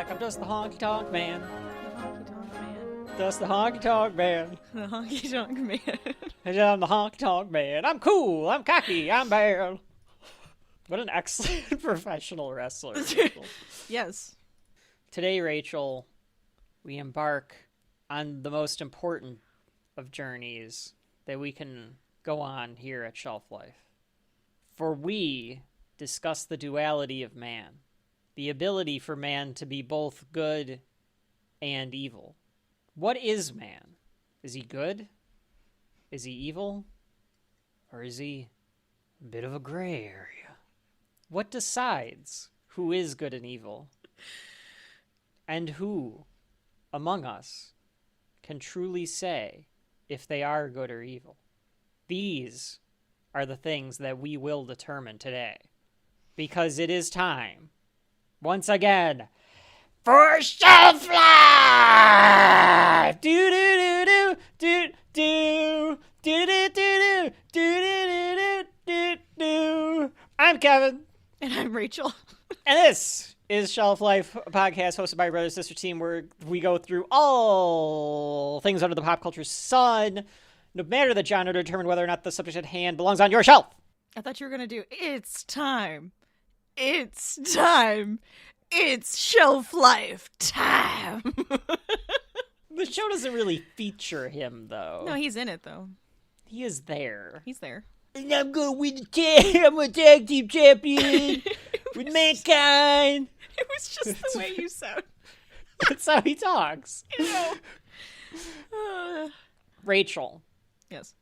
back. I'm just the honky tonk man. Honky tonk man. Just the honky tonk man. The honky tonk man. I'm the honky tonk man. I'm cool. I'm cocky. I'm bad. What an excellent professional wrestler, Rachel. Yes. Today, Rachel, we embark on the most important of journeys that we can go on here at Shelf Life. For we discuss the duality of man, the ability for man to be both good and evil. What is man? Is he good? Is he evil? Or is he a bit of a gray area? What decides who is good and evil? And who, among us, can truly say if they are good or evil? These are the things that we will determine today. Because it is time, once again, for Shelf Life! Do-do-do-do-do-do-do-do-do-do-do-do-do. I'm Kevin. And I'm Rachel. And this is Shelf Life, a podcast hosted by a brother-sister team where we go through all things under the pop culture sun, no matter the genre, to determine whether or not the subject at hand belongs on your shelf. I thought you were going to do, it's time. It's time. It's Shelf Life time. The show doesn't really feature him, though. No, he's in it, though. He is there. He's there. And I'm going to win the tag. I'm a tag team champion with Mankind. It was just the way you sound. That's how he talks. You know. Rachel. Yes.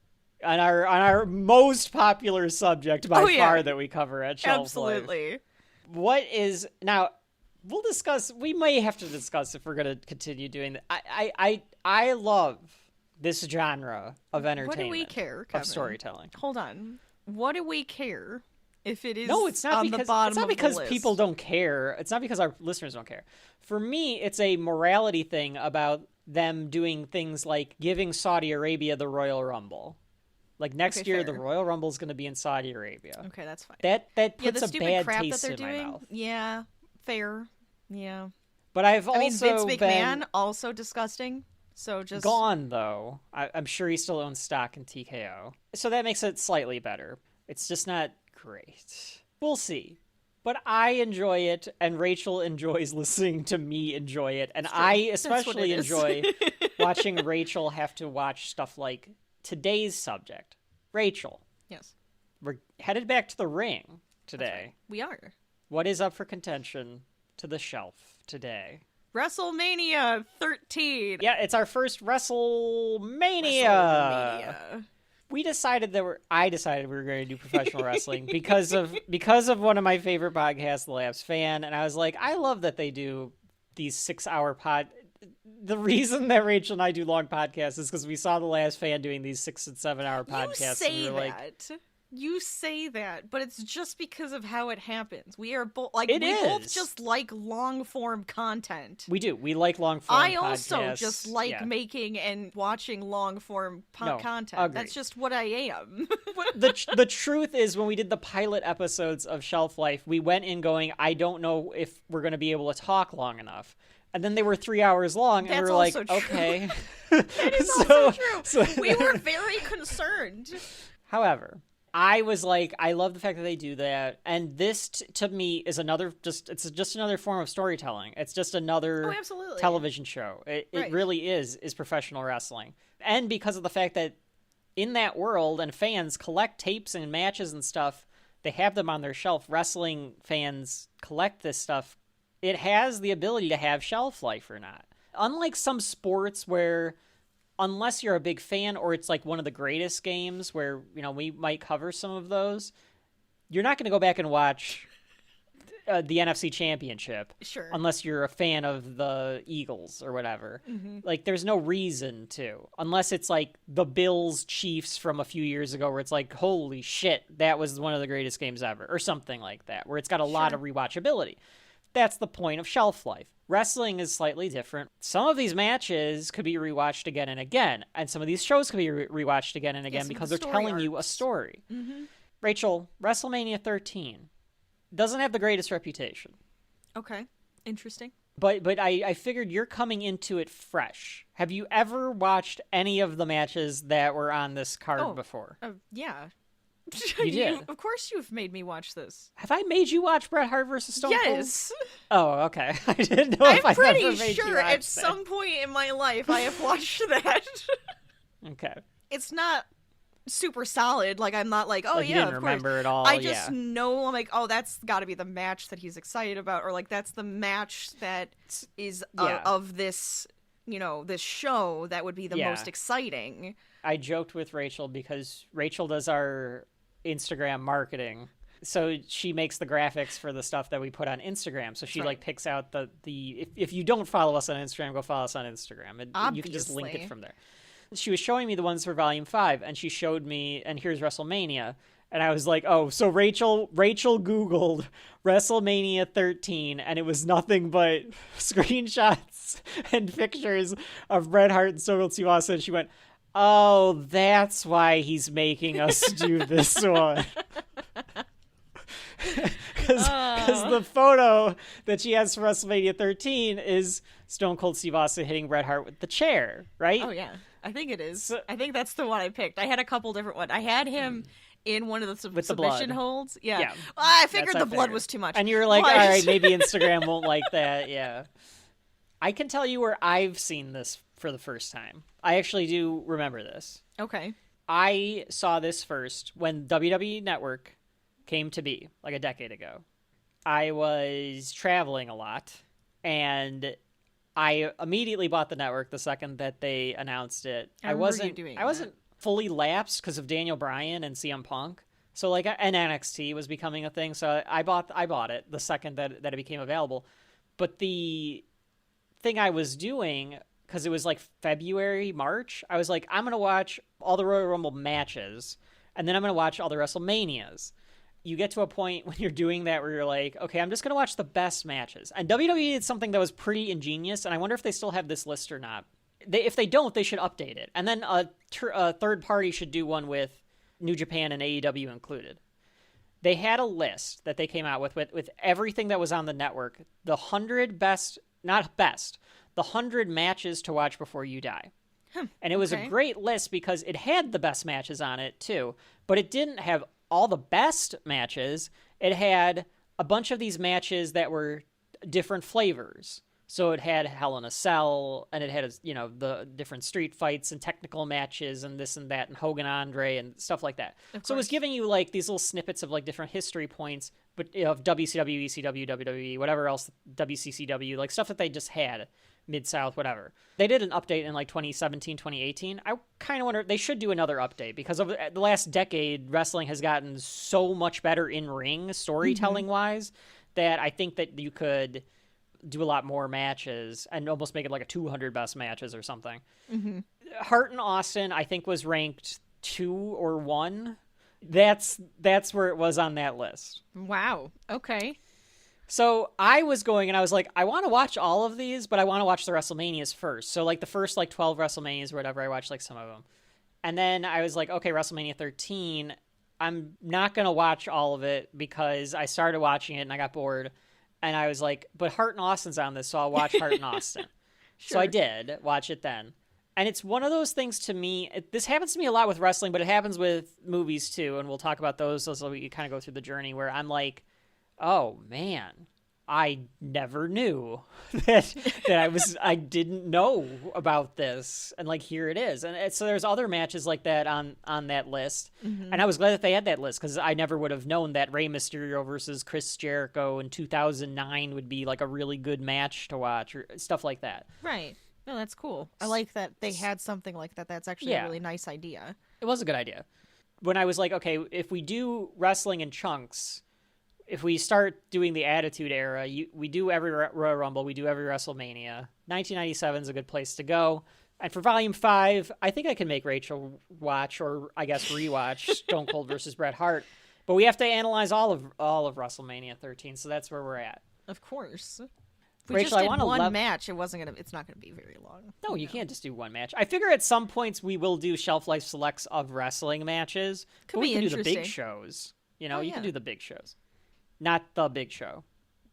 On our most popular subject by far that we cover at Shelf Absolutely. Life. What is now? We'll discuss. We may have to discuss if we're going to continue doing that. I love this genre of entertainment. What do we care, Kevin? Of storytelling. Hold on. What do we care if it is no, it's not on because, the bottom it's not of the because list? people don't care. It's not because our listeners don't care. For me, it's a morality thing about them doing things like giving Saudi Arabia the Royal Rumble. Like next year, fair. the Royal Rumble is going to be in Saudi Arabia. Okay, that's fine. That puts the a stupid bad crap taste that they're in doing. my mouth. Yeah, fair. Yeah. But I've I mean, also Vince McMahon, also disgusting. So just gone, though. I'm sure he still owns stock in TKO. So that makes it slightly better. It's just not great. We'll see. But I enjoy it, and Rachel enjoys listening to me enjoy it. And I especially enjoy watching Rachel have to watch stuff like today's subject. Rachel. Yes. We're headed back to the ring today. Right. We are. What is up for contention to the shelf today? Wrestlemania 13. Yeah, it's our first WrestleMania. I decided we were going to do professional wrestling because of one of my favorite podcasts, The Last Fan, and I was like, I love that they do these 6-hour The reason that Rachel and I do long podcasts is because we saw The Last Fan doing these 6 and 7 hour podcasts. You say that, but it's just because of how it happens. We are both both just like long form content. We do. We like long form. I also just like making and watching long form content. Agreed. That's just what I am. the truth is, when we did the pilot episodes of Shelf Life, we went in going, I don't know if we're going to be able to talk long enough. And then they were 3 hours long, and we were like, true. Okay. That is also true. We were very concerned. However, I was like, I love the fact that they do that, and this to me is it's just another form of storytelling. It's just another television show. It really is professional wrestling. And because of the fact that in that world, and fans collect tapes and matches and stuff, they have them on their shelf. Wrestling fans collect this stuff. It has the ability to have shelf life or not. Unlike some sports where, unless you're a big fan or it's like one of the greatest games where, we might cover some of those, you're not going to go back and watch the NFC Championship. Sure. Unless you're a fan of the Eagles or whatever. Mm-hmm. Like, there's no reason to. Unless it's like the Bills Chiefs from a few years ago where it's like, holy shit, that was one of the greatest games ever. Or something like that, where it's got a lot of rewatchability. That's the point of shelf life. Wrestling is slightly different. Some of these matches could be rewatched again and again, and some of these shows could be rewatched again and again because they're telling you a story. Mm-hmm. Rachel, WrestleMania 13 doesn't have the greatest reputation. Okay. Interesting. But I figured you're coming into it fresh. Have you ever watched any of the matches that were on this card before? Yeah. You did? Of course you've made me watch this. Have I made you watch Bret Hart versus Stone Cold? Yes. Oh, okay. I didn't know if I've ever made you watch that. I'm pretty sure at some point in my life I have watched that. Okay. It's not super solid. Like, I'm not like, oh, like, yeah, you didn't of remember course. it all. I just know, I'm like, oh, that's got to be the match that he's excited about, or like that's the match that is of this, this show that would be the most exciting. I joked with Rachel because Rachel does our Instagram marketing, so she makes the graphics for the stuff that we put on Instagram. So she like picks out the if you don't follow us on Instagram, go follow us on Instagram, and you can just link it from there. She was showing me the ones for Volume 5, and she showed me, and here's WrestleMania, and I was like, oh, so Rachel Googled WrestleMania 13, and it was nothing but screenshots and pictures of Bret Hart and Stone Cold Steve Austin, and she went, oh, that's why he's making us do this one. Because the photo that she has for WrestleMania 13 is Stone Cold Steve Austin hitting Bret Hart with the chair, right? Oh, yeah. I think it is. I think that's the one I picked. I had a couple different ones. I had him in one of the submission holds. Yeah. Well, I figured the blood was too much. And you were like, all right, maybe Instagram won't like that. Yeah. I can tell you where I've seen this for the first time. I actually do remember this. Okay. I saw this first when WWE Network came to be, like a decade ago. I was traveling a lot, and I immediately bought the network the second that they announced it. I wasn't fully lapsed because of Daniel Bryan and CM Punk. So like, and NXT was becoming a thing. So I bought it the second that it became available. But the thing I was doing, because it was like February, March, I was like, I'm going to watch all the Royal Rumble matches, and then I'm going to watch all the WrestleManias. You get to a point when you're doing that where you're like, okay, I'm just going to watch the best matches. And WWE did something that was pretty ingenious, and I wonder if they still have this list or not. If they don't, they should update it. And then a third party should do one with New Japan and AEW included. They had a list that they came out with everything that was on the network, the 100 best, not best, the 100 matches to watch before you die. And it was a great list because it had the best matches on it too, but it didn't have all the best matches. It had a bunch of these matches that were different flavors. So it had Hell in a Cell, and it had, the different street fights and technical matches and this and that, and Hogan Andre and stuff like that. So it was giving you like these little snippets of like different history points, but of WCW, ECW, WWE, whatever else, WCCW, like stuff that they just had, Mid-South, whatever. They did an update in like 2017, 2018. I kind of wonder, they should do another update because over the last decade, wrestling has gotten so much better in ring, storytelling wise, that I think that you could do a lot more matches and almost make it like a 200 best matches or something. Hart and Austin, I think, was ranked 2 or 1. That's where it was on that list. Wow. Okay. So I was going and I was like, I want to watch all of these, but I want to watch the WrestleManias first. So like the first like 12 WrestleManias or whatever, I watched like some of them. And then I was like, okay, WrestleMania 13, I'm not going to watch all of it because I started watching it and I got bored. And I was like, but Hart and Austin's on this, so I'll watch Hart and Austin. So I did watch it then. And it's one of those things to me, this happens to me a lot with wrestling, but it happens with movies too. And we'll talk about those so we kind of go through the journey where I'm like, oh man, I never knew that I didn't know about this, and like here it is. And so there's other matches like that on that list, and I was glad that they had that list because I never would have known that Rey Mysterio versus Chris Jericho in 2009 would be like a really good match to watch or stuff like that. Right. No, that's cool. I like that they had something like that. That's actually a really nice idea. It was a good idea. When I was like, okay, if we do wrestling in chunks, if we start doing the Attitude Era, we do every Royal Rumble, we do every WrestleMania. 1997 is a good place to go. And for Volume 5, I think I can make Rachel watch, or I guess rewatch, Stone Cold versus Bret Hart. But we have to analyze all of WrestleMania 13, so that's where we're at. Of course. If we Rachel, just did one match, it's not gonna be very long. No, you can't just do one match. I figure at some points we will do Shelf Life Selects of wrestling matches. Could be interesting. We can do the big shows. You can do the big shows. Not the big show.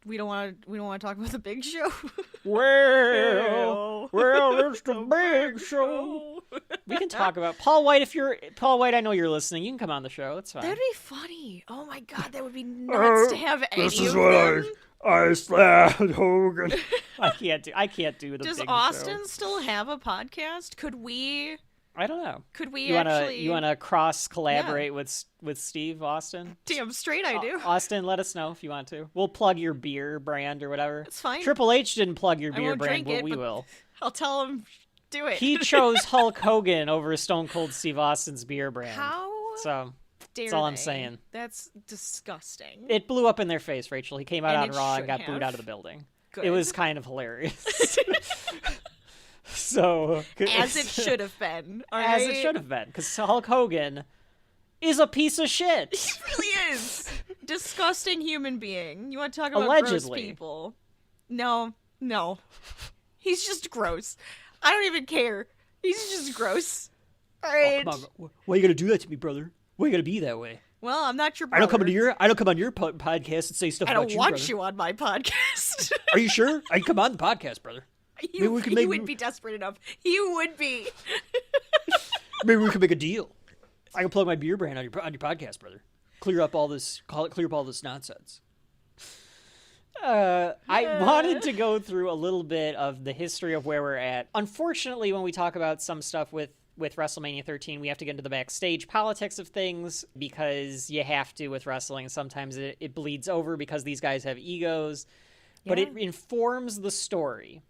we don't want to talk about the Big Show. Well, it's the Big Show. We can talk about Paul White. Paul White, I know you're listening. You can come on the show. That's fine. That'd be funny. Oh my God, that would be nuts to have any of them. This is what I slapped Hogan. I can't do the Does Big Austin Show. Still have a podcast? Could we? I don't know. Could we You wanna cross collaborate with Steve Austin? Damn straight I do. Austin, let us know if you want to. We'll plug your beer brand or whatever. It's fine. Triple H didn't plug your beer won't brand, drink but we will. I'll tell him do it. He chose Hulk Hogan over Stone Cold Steve Austin's beer brand. How So dare that's all I'm they? saying. That's disgusting. It blew up in their face, Rachel. He came out And on it Raw and should got have. booed out of the building. Good. It was kind of hilarious. So as it should have been. As it should have been, because Hulk Hogan is a piece of shit. He really is. Disgusting human being. You want to talk about Allegedly. gross people? No. He's just gross. I don't even care. He's just gross. All right. Oh, come on. Why you gotta do that to me, brother? Why you gotta be that way? Well, I'm not your I brother. don't come on your podcast and say stuff I about don't you, want brother. you on my podcast. Are you sure? I can come on the podcast, brother. He would be desperate enough. He would be. Maybe we could make a deal. I can plug my beer brand on your podcast, brother. Clear up all this nonsense. I wanted to go through a little bit of the history of where we're at. Unfortunately, when we talk about some stuff with WrestleMania 13, we have to get into the backstage politics of things because you have to with wrestling. Sometimes it bleeds over because these guys have egos, but it informs the story.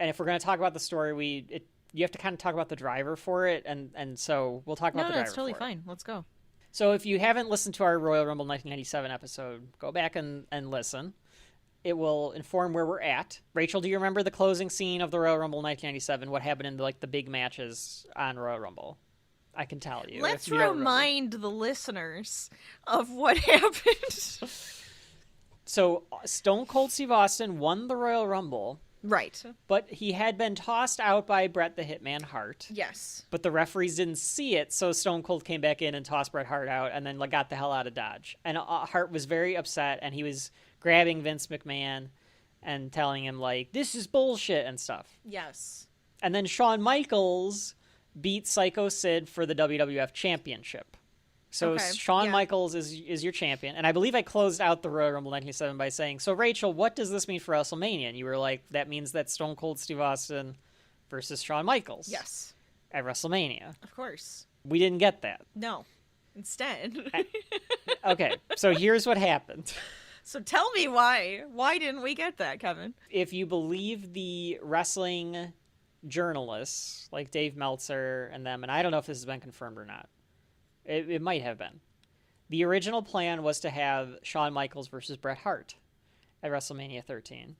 And if we're going to talk about the story, you have to kind of talk about the driver for it, and so we'll talk about the driver. No, it's totally fine. Let's go. So if you haven't listened to our Royal Rumble 1997 episode, go back and listen. It will inform where we're at. Rachel, do you remember the closing scene of the Royal Rumble 1997? What happened in the big matches on Royal Rumble? I can tell you. Let's remind the listeners of what happened. So Stone Cold Steve Austin won the Royal Rumble. Right. But he had been tossed out by Bret the Hitman Hart. Yes. But the referees didn't see it, so Stone Cold came back in and tossed Bret Hart out and then got the hell out of Dodge. And Hart was very upset, and he was grabbing Vince McMahon and telling him, this is bullshit and stuff. Yes. And then Shawn Michaels beat Sycho Sid for the WWF Championship. So Shawn Michaels is your champion. And I believe I closed out the Royal Rumble 1997 by saying, so Rachel, what does this mean for WrestleMania? And you were like, that means that Stone Cold Steve Austin versus Shawn Michaels. Yes. At WrestleMania. Of course. We didn't get that. No. Instead. Okay, so here's what happened. So tell me why. Why didn't we get that, Kevin? If you believe the wrestling journalists like Dave Meltzer and them, and I don't know if this has been confirmed or not. It might have been. The original plan was to have Shawn Michaels versus Bret Hart at WrestleMania 13.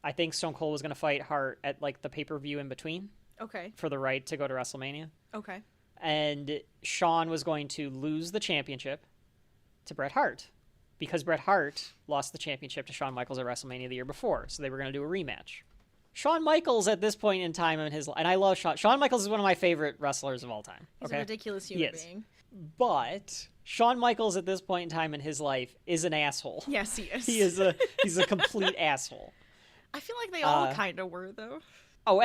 I think Stone Cold was going to fight Hart at the pay-per-view in between. Okay. For the right to go to WrestleMania. Okay. And Shawn was going to lose the championship to Bret Hart because Bret Hart lost the championship to Shawn Michaels at WrestleMania the year before. So they were going to do a rematch. Shawn Michaels at this point in time in his life, and I love Shawn Michaels is one of my favorite wrestlers of all time. He's a ridiculous human being. But Shawn Michaels at this point in time in his life is an asshole. Yes, he is. He's a complete asshole. I feel like they all kind of were, though. Oh,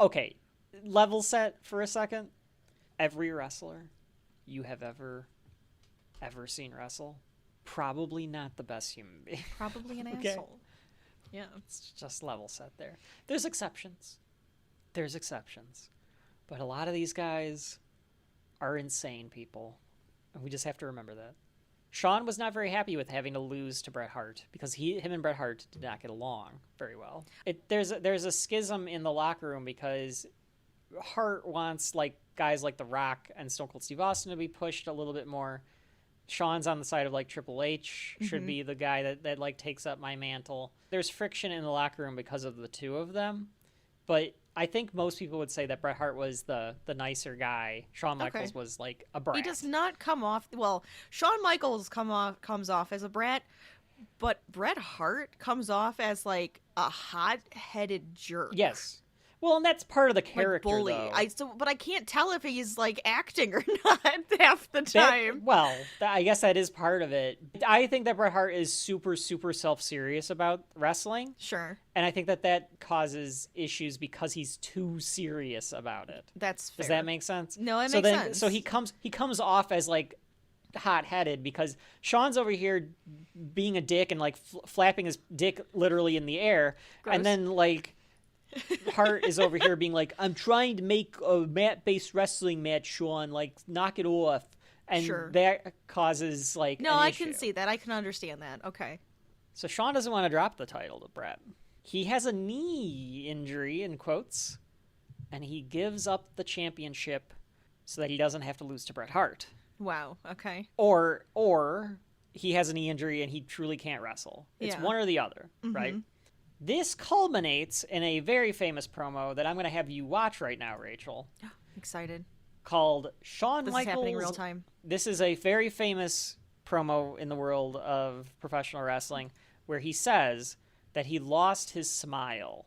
okay. Level set for a second. Every wrestler you have ever seen wrestle, probably not the best human being. Probably an Okay. asshole. Yeah. It's just level set there. There's exceptions. But a lot of these guys are insane people. And we just have to remember that. Shawn was not very happy with having to lose to Bret Hart because him and Bret Hart did not get along very well. There's a schism in the locker room because Hart wants guys like The Rock and Stone Cold Steve Austin to be pushed a little bit more. Shawn's on the side of Triple H should be the guy that takes up my mantle. There's friction in the locker room because of the two of them, but I think most people would say that Bret Hart was the nicer guy. Shawn Michaels was a brat. He does not come off well. Shawn Michaels comes off as a brat, but Bret Hart comes off as a hot-headed jerk. Yes. Well, and that's part of the like character, bully. though. But I can't tell if he's like acting or not half the time. I guess that is part of it. I think that Bret Hart is super, super self-serious about wrestling. Sure. And I think that causes issues because he's too serious about it. That's fair. Does that make sense? No, it makes sense. So he comes off as like hot-headed because Shawn's over here being a dick and like flapping his dick literally in the air. Gross. And then like Hart is over here being like, I'm trying to make a mat-based wrestling match, Shawn, like knock it off. And sure. that causes like No, an I issue. can see that. I can understand that. Okay. So Shawn doesn't want to drop the title to Bret. He has a knee injury, in quotes, and he gives up the championship so that he doesn't have to lose to Bret Hart. Wow. Okay. Or he has a knee injury and he truly can't wrestle. It's one or the other, right? This culminates in a very famous promo that I'm going to have you watch right now, Rachel. Excited. Called Shawn This Michaels. is happening real time. This is a very famous promo in the world of professional wrestling where he says that he lost his smile.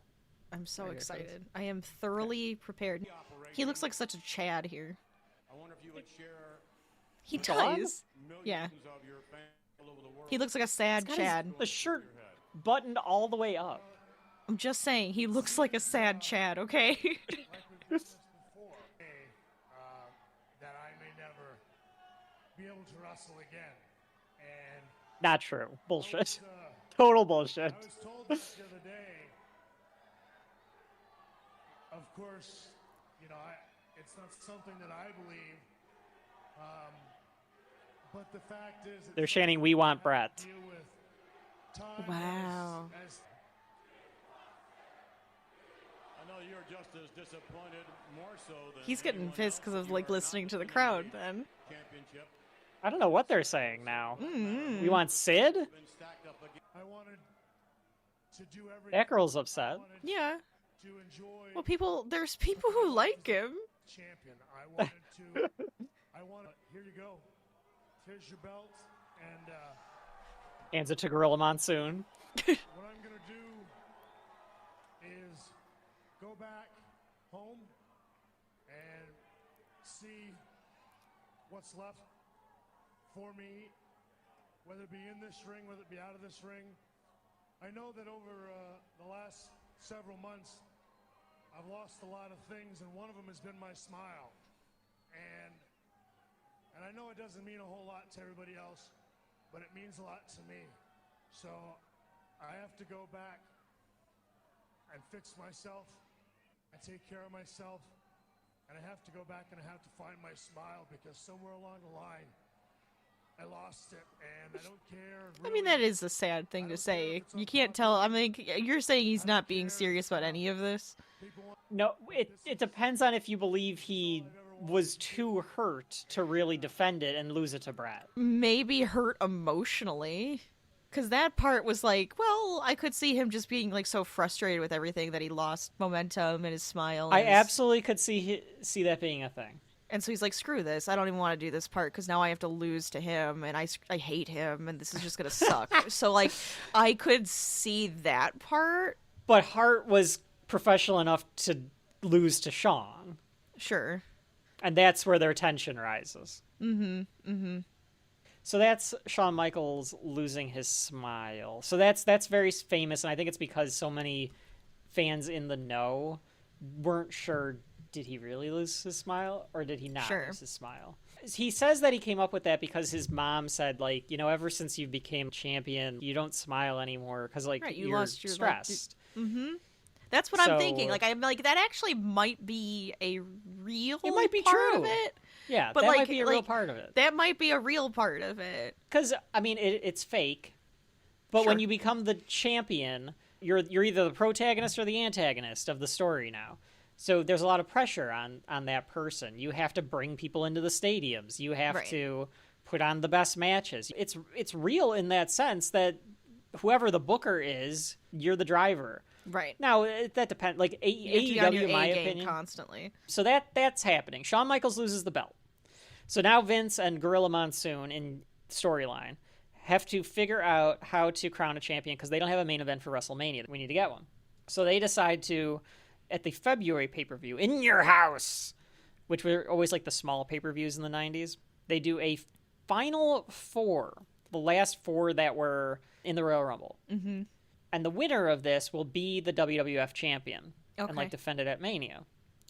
I'm so excited. I am thoroughly prepared. He looks like such a Chad here. I wonder if you would share He Dog? does. Yeah. millions of your fans all over the world. He looks like a sad Chad. The shirt buttoned all the way up. I'm just saying, he looks like a sad Chad, okay? That I may never be able to wrestle again. And Not true. Bullshit. Total bullshit. I was told this the other day. Of course, it's not something that I believe. But the fact is, They're chanting, "We want Bret." Deal with time Wow. as I know you're just as disappointed, more so than He's getting anyone pissed else. because of, You like, are listening to the not crowd, winning then. the championship. I don't know what they're saying now. We want Sid? Been stacked up again. I wanted to do everything. That girl's upset. Yeah. To enjoy Well, there's people who like him. champion. I wanted to. Here you go. Here's your belt, and Hands it to Gorilla Monsoon. what I'm gonna do is go back home and see what's left for me, whether it be in this ring, whether it be out of this ring. I know that over the last several months, I've lost a lot of things, and one of them has been my smile. And I know it doesn't mean a whole lot to everybody else, but it means a lot to me. So I have to go back and fix myself and take care of myself. And I have to go back and I have to find my smile, because somewhere along the line, I lost it, and I don't care. I mean, that is a sad thing to say. You can't tell. I mean, you're saying he's not being serious about any of this? No, it depends on if you believe he was too hurt to really defend it and lose it to Bret. Maybe hurt emotionally. Because that part was like, well, I could see him just being like so frustrated with everything that he lost momentum and his smile. And I absolutely could see that being a thing. And so he's like, screw this. I don't even want to do this part because now I have to lose to him and I hate him and this is just going to suck. So, like, I could see that part. But Hart was professional enough to lose to Shawn. Sure. And that's where their tension rises. Mm-hmm. So that's Shawn Michaels losing his smile. So that's very famous, and I think it's because so many fans in the know weren't sure, did he really lose his smile or did he not lose his smile? He says that he came up with that because his mom said, like, ever since you became champion, you don't smile anymore because, like, right, you're lost your stressed. That's what I'm thinking. Like, I'm like, that actually might be a real It might be part true. of it. Yeah, But, that like, might be a real part of it. That might be a real part of it. Because, I mean, it's fake. But when you become the champion, you're either the protagonist or the antagonist of the story now. So there's a lot of pressure on that person. You have to bring people into the stadiums. You have to put on the best matches. It's real in that sense that whoever the booker is, you're the driver. Right. Now, that depends. Like, AEW, in my opinion. Constantly. So that's happening. Shawn Michaels loses the belt. So now Vince and Gorilla Monsoon in storyline have to figure out how to crown a champion because they don't have a main event for WrestleMania. We need to get one. So they decide to at the February pay-per-view, In Your House, which were always like the small pay-per-views in the 90s, they do a final 4, the last 4 that were in the Royal Rumble. Mm-hmm. And the winner of this will be the WWF champion and like defend it at Mania.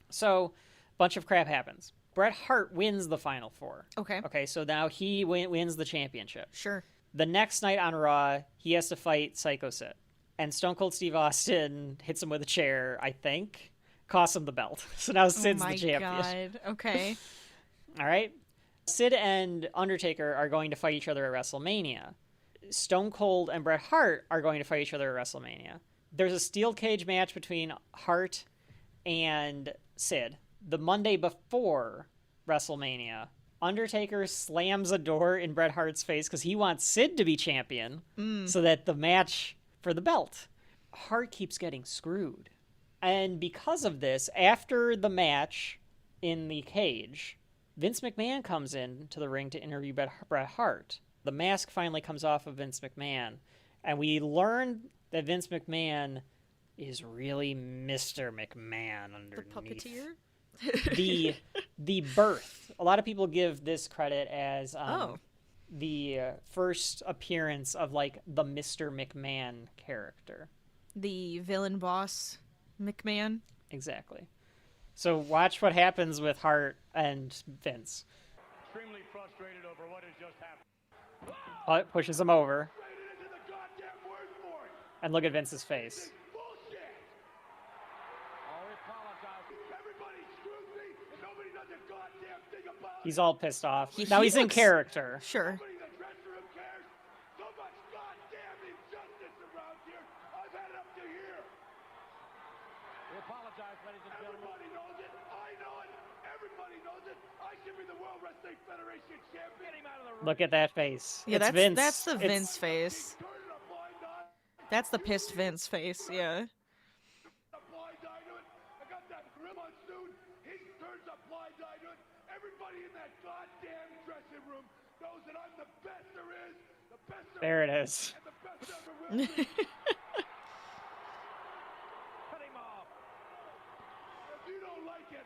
So a bunch of crap happens. Bret Hart wins the final 4. Okay, so now he wins the championship. Sure. The next night on Raw, he has to fight Sycho Sid. And Stone Cold Steve Austin hits him with a chair, I think. Costs him the belt. So now Sid's the champion. Oh my God. Okay. All right. Sid and Undertaker are going to fight each other at WrestleMania. Stone Cold and Bret Hart are going to fight each other at WrestleMania. There's a steel cage match between Hart and Sid. The Monday before WrestleMania, Undertaker slams a door in Bret Hart's face because he wants Sid to be champion so that the match for the belt. Hart keeps getting screwed. And because of this, after the match in the cage, Vince McMahon comes in to the ring to interview Bret Hart. The mask finally comes off of Vince McMahon, and we learn that Vince McMahon is really Mr. McMahon underneath. The puppeteer? the birth. A lot of people give this credit as the first appearance of like the Mr. McMahon character. The villain boss McMahon? Exactly. So watch what happens with Hart and Vince. Extremely frustrated over what has just happened. Oh, it pushes him over. And look at Vince's face. He's all pissed off. Now he's in character. Sure. Everybody knows it. I know it. Everybody knows it. I should be the World Wrestling Federation champion. Get him out of the ring. Look at that face. Yeah, it's Vince. That's the Vince face. That's the pissed Vince face, yeah. I got that grill on soon. He turns a blind eye to it. Everybody in that goddamn dressing room knows that I'm the best there is. The best there it is. And the best ever will be.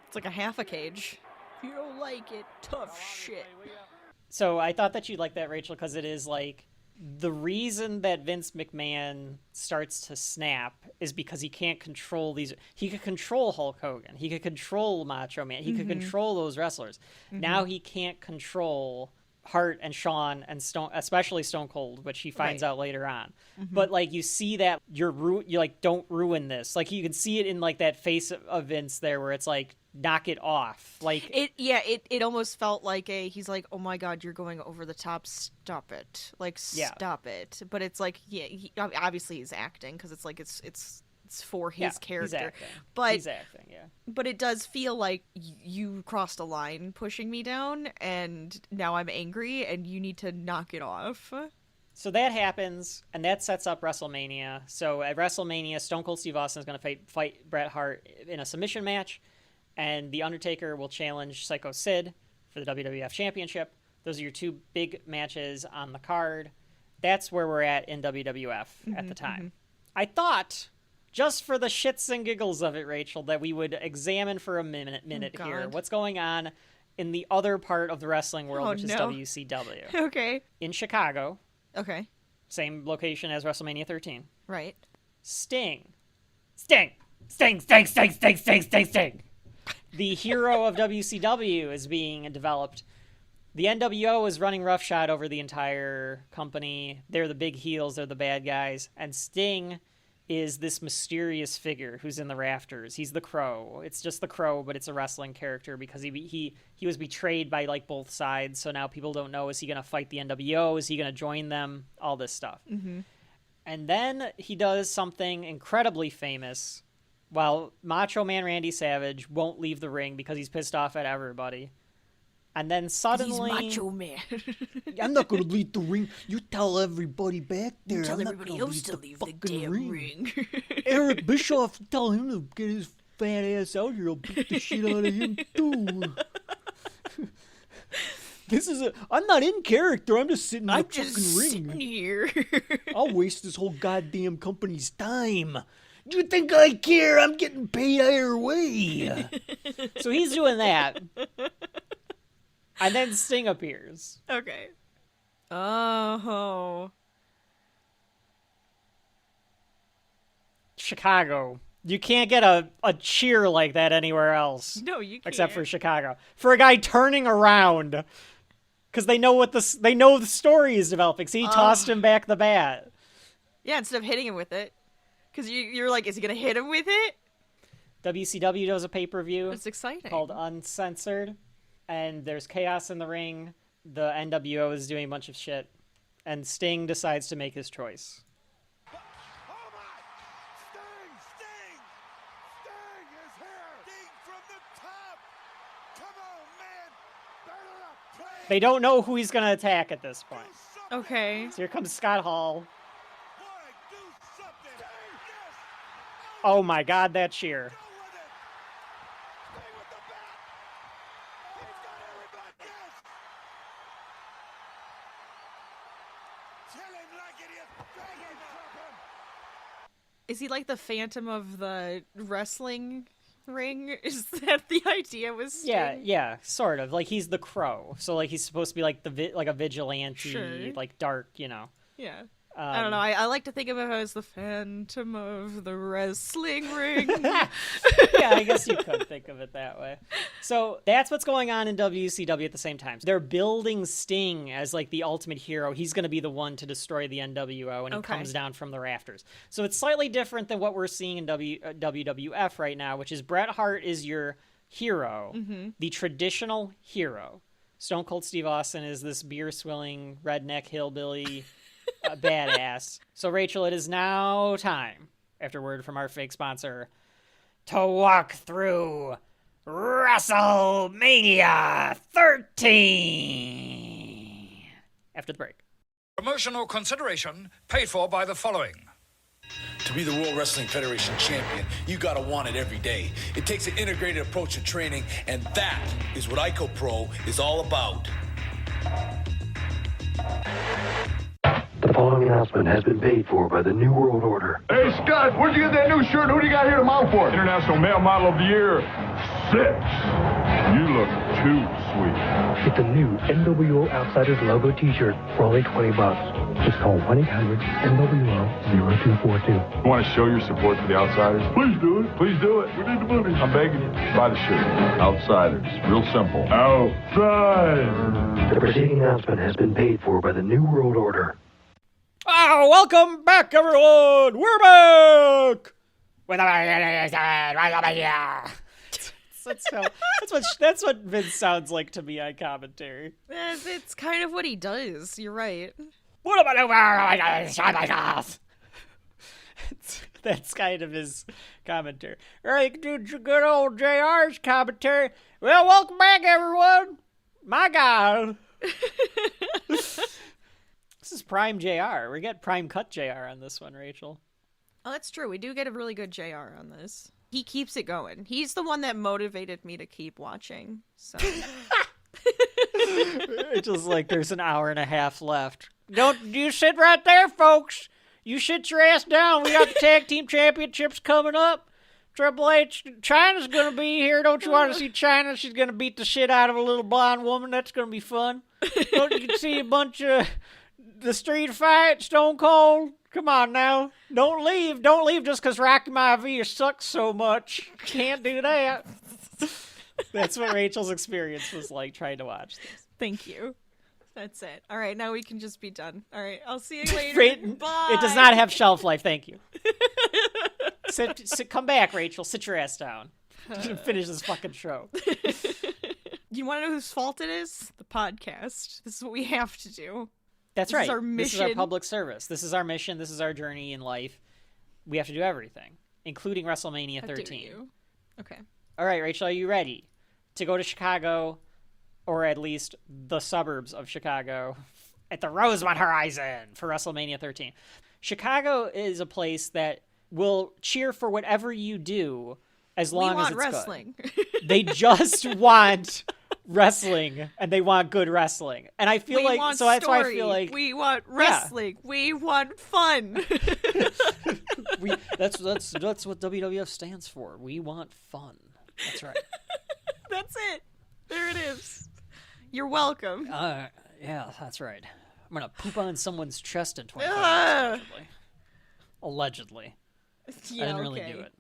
It's like a half a cage. If you don't like it, tough shit. So I thought that you'd like that, Rachel, because it is like the reason that Vince McMahon starts to snap is because he can't control these. He could control Hulk Hogan. He could control Macho Man. He could control those wrestlers. Now he can't control Hart and Shawn and especially Stone Cold, which he finds out later on. But like you see that you like don't ruin this. Like you can see it in like that face of Vince there, where it's like knock it off. Like it almost felt like he's like, oh my God, you're going over the top. Stop it. Like stop it. But it's like obviously he's acting because it's like it's for his character. He's acting, But it does feel like you crossed a line pushing me down, and now I'm angry, and you need to knock it off. So that happens, and that sets up WrestleMania. So at WrestleMania, Stone Cold Steve Austin is going to fight Bret Hart in a submission match, and The Undertaker will challenge Sycho Sid for the WWF Championship. Those are your two big matches on the card. That's where we're at in WWF at the time. I thought, just for the shits and giggles of it, Rachel, that we would examine for a minute here what's going on in the other part of the wrestling world, which is WCW. Okay. In Chicago. Okay. Same location as WrestleMania 13. Right. Sting. The hero of WCW is being developed. The NWO is running roughshod over the entire company. They're the big heels. They're the bad guys. And Sting is this mysterious figure who's in the rafters. He's the Crow. It's just the Crow, but it's a wrestling character because he was betrayed by like both sides. So now people don't know, is he going to fight the NWO? Is he going to join them? All this stuff. And then he does something incredibly famous while Macho Man Randy Savage won't leave the ring because he's pissed off at everybody. And then suddenly... He's Macho Man. I'm not going to leave the ring. You tell everybody back there. Tell I'm not everybody gonna else to leave the fucking damn ring. Eric Bischoff, tell him to get his fat ass out here. I'll beat the shit out of him, too. I'm not in character. I'm just sitting in the fucking ring. Sitting here. I'll waste this whole goddamn company's time. Do you think I care? I'm getting paid either way. So he's doing that. And then Sting appears. Okay. Oh. Chicago. You can't get a cheer like that anywhere else. No, you can't. Except for Chicago. For a guy turning around. Because they know the story is developing. See, he tossed him back the bat. Yeah, instead of hitting him with it. Because you're like, is he going to hit him with it? WCW does a pay-per-view. It's exciting. Called Uncensored. And there's chaos in the ring. The NWO is doing a bunch of shit. And Sting decides to make his choice. They don't know who he's going to attack at this point. Okay. So here comes Scott Hall. Oh my god, that cheer. Is he like the Phantom of the wrestling ring? Is that the idea was Sting? Yeah, sort of. Like he's the Crow. So like he's supposed to be like like a vigilante, sure. like dark, you know. Yeah. I don't know. I like to think of him as the Phantom of the wrestling ring. Yeah, I guess you could think of it that way. So that's what's going on in WCW at the same time. They're building Sting as like the ultimate hero. He's going to be the one to destroy the NWO, and he comes down from the rafters. So it's slightly different than what we're seeing in WWF right now, which is Bret Hart is your hero, the traditional hero. Stone Cold Steve Austin is this beer-swilling redneck hillbilly badass. So, Rachel, it is now time, after word from our fake sponsor, to walk through Wrestlemania XIII. After the break. Promotional consideration paid for by the following. To be the World Wrestling Federation champion, you gotta want it every day. It takes an integrated approach to training, and that is what ICO Pro is all about. The following announcement has been paid for by the New World Order. Hey, Scott, where'd you get that new shirt? Who do you got here to mount for? International Male Model of the Year 6. You look too sweet. Get the new NWO Outsiders logo t-shirt for only $20. Just call 1-800-NWO-0242. You want to show your support for the Outsiders? Please do it. Please do it. We need the money. I'm begging you. Buy the shirt. Outsiders. Real simple. Outside. The preceding announcement has been paid for by the New World Order. Oh, welcome back, everyone! We're back! That's what Vince sounds like to me on commentary. It's kind of what he does. You're right. That's kind of his commentary. Right, dude, good old JR's commentary. Well, welcome back, everyone. My God. This is Prime JR. We get Prime Cut JR on this one, Rachel. Oh, that's true. We do get a really good JR on this. He keeps it going. He's the one that motivated me to keep watching. So Rachel's like, there's an hour and a half left. Don't you sit right there, folks. You sit your ass down. We got the tag team championships coming up. Triple H, Chyna's gonna be here. Don't you want to see Chyna? She's gonna beat the shit out of a little blonde woman. That's gonna be fun. Don't you can see a bunch of the street fight, Stone Cold. Come on now. Don't leave just because Rocky Maivia sucks so much. Can't do that. That's what Rachel's experience was like trying to watch this. Thank you. That's it. All right, now we can just be done. All right, I'll see you later. Bye. It does not have shelf life. Thank you. Come back, Rachel. Sit your ass down. Finish this fucking show. You want to know whose fault it is? The podcast. This is what we have to do. That's right. This is our mission. This is our public service. This is our mission. This is our journey in life. We have to do everything, including WrestleMania 13. Okay. All right, Rachel, are you ready to go to Chicago, or at least the suburbs of Chicago, at the Rosemont Horizon for WrestleMania 13? Chicago is a place that will cheer for whatever you do as long as it's wrestling. Good. They just want wrestling and they want good wrestling. And I feel like so that's why I feel like we want wrestling. Yeah. We want fun. That's what WWF stands for. We want fun. That's right. That's it. There it is. You're welcome. Yeah, that's right. I'm gonna poop on someone's chest in 25 minutes, allegedly. Yeah, I didn't really do it.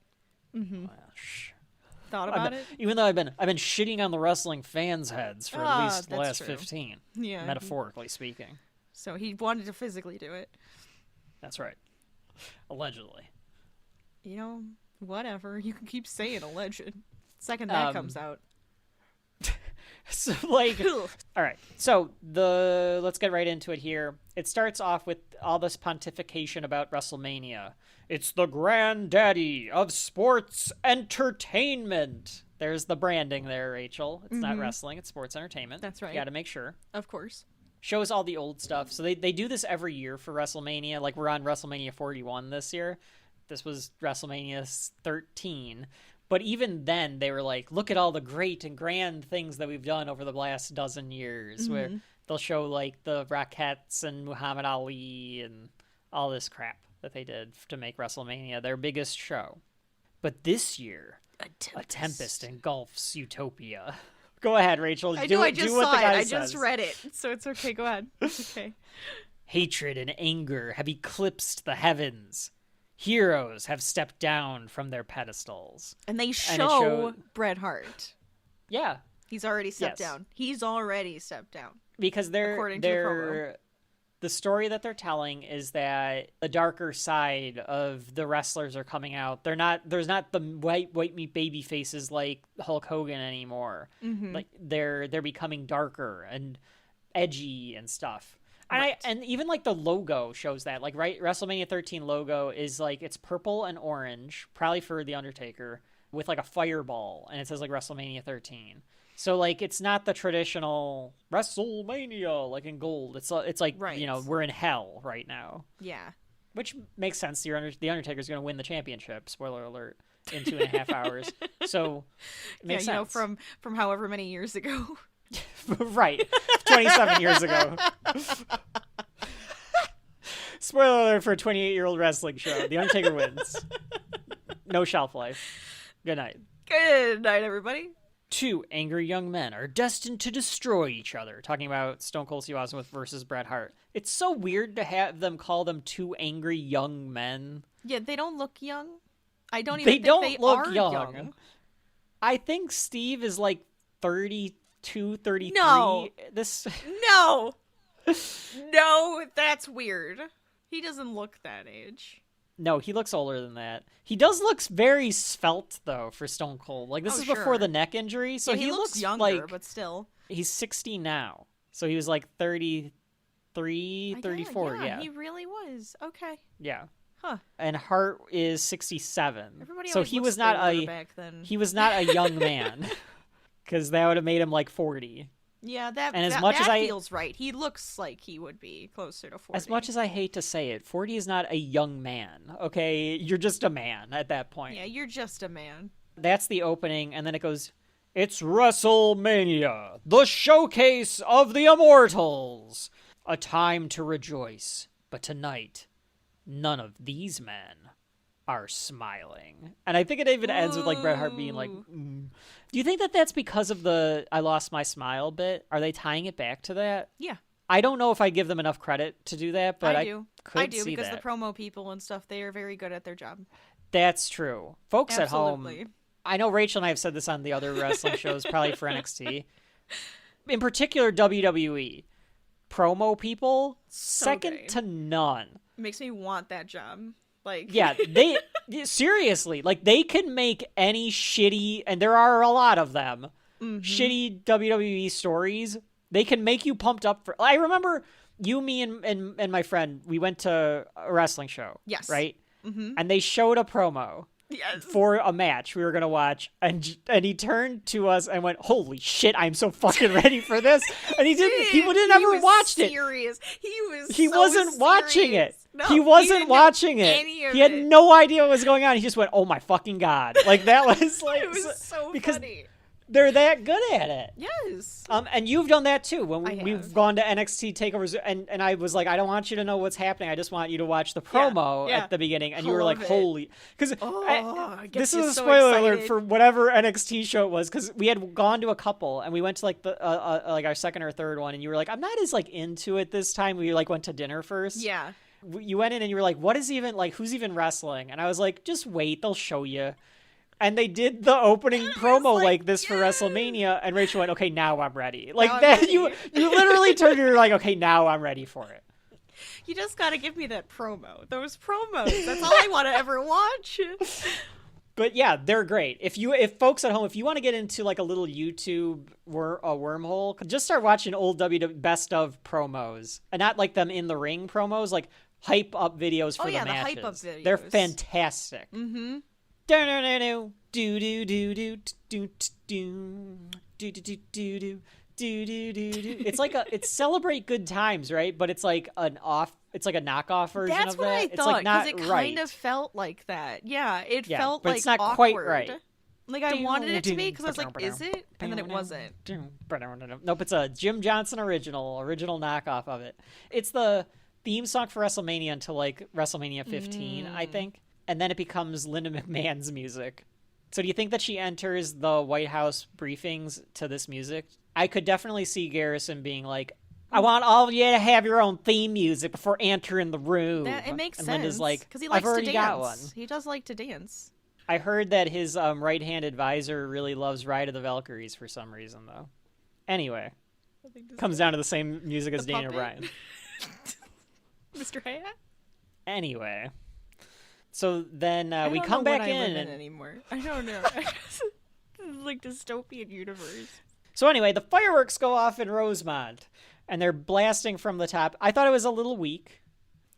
Mm-hmm. Thought about it? Even though I've been shitting on the wrestling fans' heads for at least the last 15. Yeah. Metaphorically speaking. So he wanted to physically do it. That's right. Allegedly. You know, whatever. You can keep saying alleged. Second that comes out. So, like, all right. So let's get right into it here. It starts off with all this pontification about WrestleMania. It's the granddaddy of sports entertainment. There's the branding there, Rachel. It's not wrestling. It's sports entertainment. That's right. You got to make sure. Of course. Shows all the old stuff. So they do this every year for WrestleMania. Like, we're on WrestleMania 41 this year. This was WrestleMania 13. But even then, they were like, look at all the great and grand things that we've done over the last dozen years, where they'll show, like, the Rockettes and Muhammad Ali and all this crap that they did to make WrestleMania their biggest show. But this year, a tempest engulfs Utopia. Go ahead, Rachel. I just saw it. I says. just read it, so it's okay. Go ahead. It's okay. Hatred and anger have eclipsed the heavens. Heroes have stepped down from their pedestals. And they show Bret Hart. Yeah. He's already stepped down. He's already stepped down. Because the story that they're telling is that the darker side of the wrestlers are coming out. There's not the white meat baby faces like Hulk Hogan anymore. Mm-hmm. Like they're becoming darker and edgy and stuff. Right. And even like the logo shows that, like, right, WrestleMania 13 logo is like, it's purple and orange, probably for the Undertaker, with like a fireball, and it says like WrestleMania 13. So like, it's not the traditional WrestleMania like in gold. It's like, right. You know, we're in hell right now. Yeah. Which makes sense. The Undertaker's going to win the championship. Spoiler alert. In 2.5 hours. So it makes sense. You know, from however many years ago. Right. 27 years ago. Spoiler alert for a 28-year-old wrestling show. The Undertaker wins. No shelf life. Good night. Good night, everybody. Two angry young men are destined to destroy each other. Talking about Stone Cold Steve Austin versus Bret Hart. It's so weird to have them call them two angry young men. Yeah, they don't look young. I don't even they think don't they look are young. I think Steve is like 32, 33. No. No, that's weird. He doesn't look that age. No, he looks older than that. He does look very svelte, though, for Stone Cold. Like, this is before the neck injury, so he looks younger, like, but still. He's 60 now. So he was like 33, 34, yeah. He really was. Okay. Yeah. Huh. And Hart is 67. Everybody so he was not back then. He was not a young man. Because that would have made him like 40. Yeah, that feels right. He looks like he would be closer to 40. As much as I hate to say it, 40 is not a young man, okay? You're just a man at that point. Yeah, you're just a man. That's the opening, and then it goes, it's WrestleMania, the showcase of the immortals. A time to rejoice, but tonight, none of these men are smiling. And I think it even ends with like Bret Hart being like, Do you think that that's because of the I lost my smile bit? Are they tying it back to that? Yeah. I don't know if I give them enough credit to do that, but I could see because that. The promo people and stuff, they are very good at their job. That's true. Folks Absolutely. at home, I know Rachel and I have said this on the other wrestling shows, probably for NXT. In particular, WWE. Promo people, second to none. It makes me want that job. Like, yeah, they seriously, like, they can make any shitty, and there are a lot of them, shitty WWE stories. They can make you pumped up for. I remember you, me, and my friend. We went to a wrestling show. Yes. Right. And they showed a promo. Yes. For a match we were gonna watch, and he turned to us and went, "Holy shit, I'm so fucking ready for this!" And he never watched it. Serious. He wasn't watching it. No, he wasn't watching it. He had no idea what was going on. He just went, "Oh my fucking god!" Like that was like it was so because funny. They're that good at it. Yes. And you've done that too. When I we've have. gone to NXT takeovers, and I was like, I don't want you to know what's happening. I just want you to watch the promo yeah. at the beginning, and I you were like, love it. holy, because it gets this you is a so spoiler alert excited. for whatever NXT show it was, because we had gone to a couple, and we went to like the like our second or third one, and you were like, I'm not as like into it this time. We like went to dinner first. Yeah. You went in and you were like, what is even like, who's even wrestling? And I was like, just wait, they'll show you. And they did the opening promo like this for WrestleMania, and Rachel went, okay, now I'm ready. Like I'm that, ready. you literally turned, you're like, okay, now I'm ready for it. You just gotta give me that promo. Those promos. That's all I want to ever watch. But yeah, they're great. If folks at home, if you want to get into like a little YouTube wormhole, just start watching old WWE best of promos, and not like them in the ring promos, like hype up videos for the matches. hype up videos. They're fantastic. Mm-hmm. Do do do do do do do do do do do. It's like it's celebrate good times, right? But it's like a knockoff version That's of what that. I It's thought, like not because it right. kind of felt like that. Yeah, it Yeah, felt but like it's not awkward. quite right. Like I wanted it to be, because I was like, is it? And then it wasn't. Nope, it's a Jim Johnson original knockoff of it. It's the theme song for WrestleMania until like WrestleMania 15, I think. And then it becomes Linda McMahon's music. So do you think that she enters the White House briefings to this music? I could definitely see Garrison being like, I want all of you to have your own theme music before entering the room. It makes and sense. Linda's like, because he I've likes to already dance. got one. He does like to dance. I heard that his right-hand advisor really loves Ride of the Valkyries for some reason, though. Anyway, comes down to the same music as Daniel puppet? Bryan. Mr. Hat? Anyway, so then I we don't come know what back I in. live anymore. I don't know. This is like dystopian universe. So anyway, the fireworks go off in Rosemont, and they're blasting from the top. I thought it was a little weak.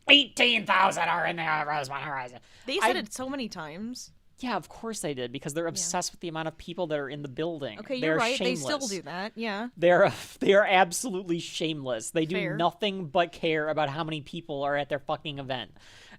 18,000 are in the Rosemont horizon. They said it so many times. Yeah, of course they did, because they're obsessed with the amount of people that are in the building. Okay, They're you're right. Shameless. They still do that. Yeah. They are absolutely shameless. They do Fair. nothing but care about how many people are at their fucking event.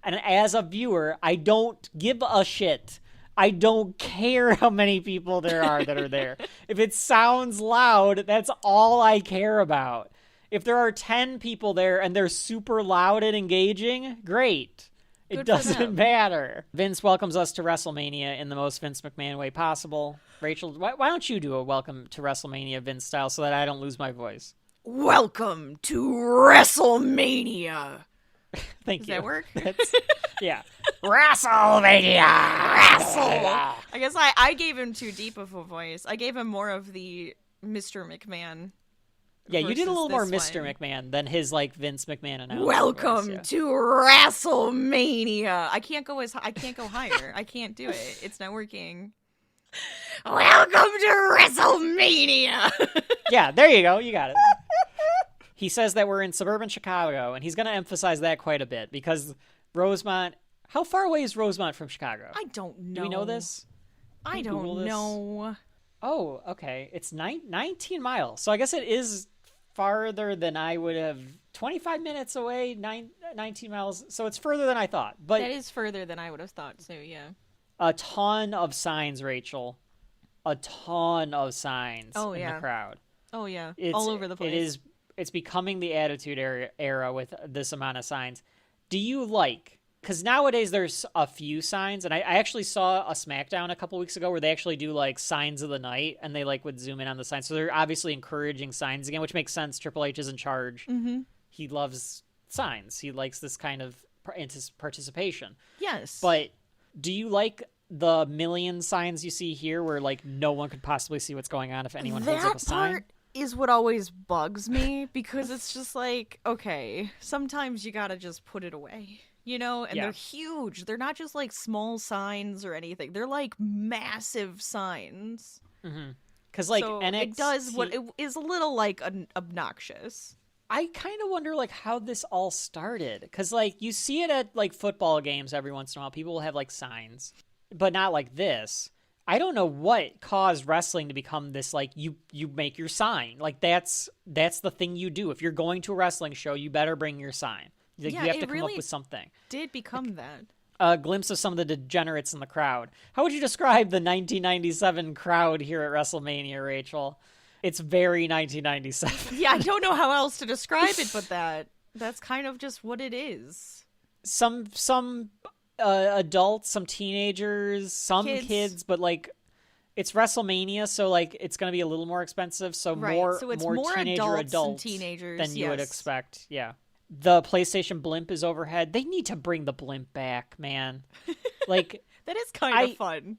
And as a viewer, I don't give a shit. I don't care how many people there are that are there. If it sounds loud, that's all I care about. If there are 10 people there and they're super loud and engaging, great. It Good for doesn't them. matter. Vince welcomes us to WrestleMania in the most Vince McMahon way possible. Rachel, why don't you do a welcome to WrestleMania Vince style so that I don't lose my voice? Welcome to WrestleMania. Thank you. Does that work? Yeah. WrestleMania! I guess I gave him too deep of a voice. I gave him more of the Mr. McMahon. Yeah, you did a versus little more this Mr. one. McMahon than his like Vince McMahon announcement. Welcome voice, yeah. to WrestleMania. I can't go higher. I can't do it. It's not working. Welcome to WrestleMania. Yeah, there you go. You got it. He says that we're in suburban Chicago, and he's going to emphasize that quite a bit because Rosemont. How far away is Rosemont from Chicago? I don't know. Do we know this? I Can you Google don't this? know. Oh, okay. It's 19 miles. So I guess it is farther than I would have. 25 minutes away, 19 miles. So it's further than I thought. But That is further than I would have thought, so yeah. a ton of signs, Rachel. A ton of signs in the crowd. Oh, yeah. It's, all over the place. It's becoming the Attitude Era with this amount of signs. Do you like... Because nowadays there's a few signs, and I actually saw a SmackDown a couple weeks ago where they actually do like signs of the night, and they like would zoom in on the signs. So they're obviously encouraging signs again, which makes sense. Triple H is in charge. Mm-hmm. He loves signs. He likes this kind of participation. Yes. But do you like the million signs you see here where like no one could possibly see what's going on if anyone holds up a sign? That part is what always bugs me, because it's just like, okay, sometimes you gotta just put it away. You know, and they're huge. They're not just like small signs or anything. They're like massive signs. Because like so NXT, it does what it is a little like obnoxious. I kind of wonder like how this all started. Because like you see it at like football games every once in a while. People will have like signs, but not like this. I don't know what caused wrestling to become this like you make your sign. Like that's the thing you do. If you're going to a wrestling show, you better bring your sign. Like, you have to come up with something. Did become that. a glimpse of some of the degenerates in the crowd. How would you describe the 1997 crowd here at WrestleMania, Rachel? It's very 1997. Yeah, I don't know how else to describe it, but that's kind of just what it is. Some adults, some teenagers, some kids, but like it's WrestleMania, so like it's going to be a little more expensive. So more teenager adults teenagers than you would expect. Yeah. The PlayStation blimp is overhead. They need to bring the blimp back, man. Like that is kind of fun.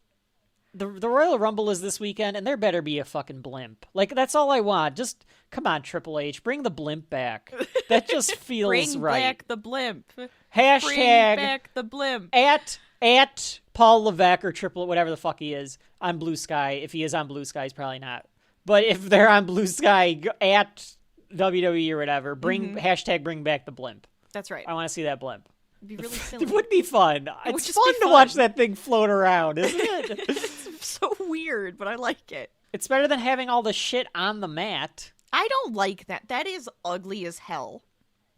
The Royal Rumble is this weekend, and there better be a fucking blimp. Like, that's all I want. Just, come on, Triple H, bring the blimp back. That just feels bring right. Bring back the blimp. Hashtag bring back the blimp. At Paul Levesque or Triple, whatever the fuck he is, on Blue Sky. If he is on Blue Sky, he's probably not. But if they're on Blue Sky, at WWE or whatever, hashtag bring back the blimp. That's right. I want to see that blimp. It'd be really silly. It would be fun. It's fun to watch that thing float around, isn't it? It's so weird, but I like it. It's better than having all the shit on the mat. I don't like that. That is ugly as hell.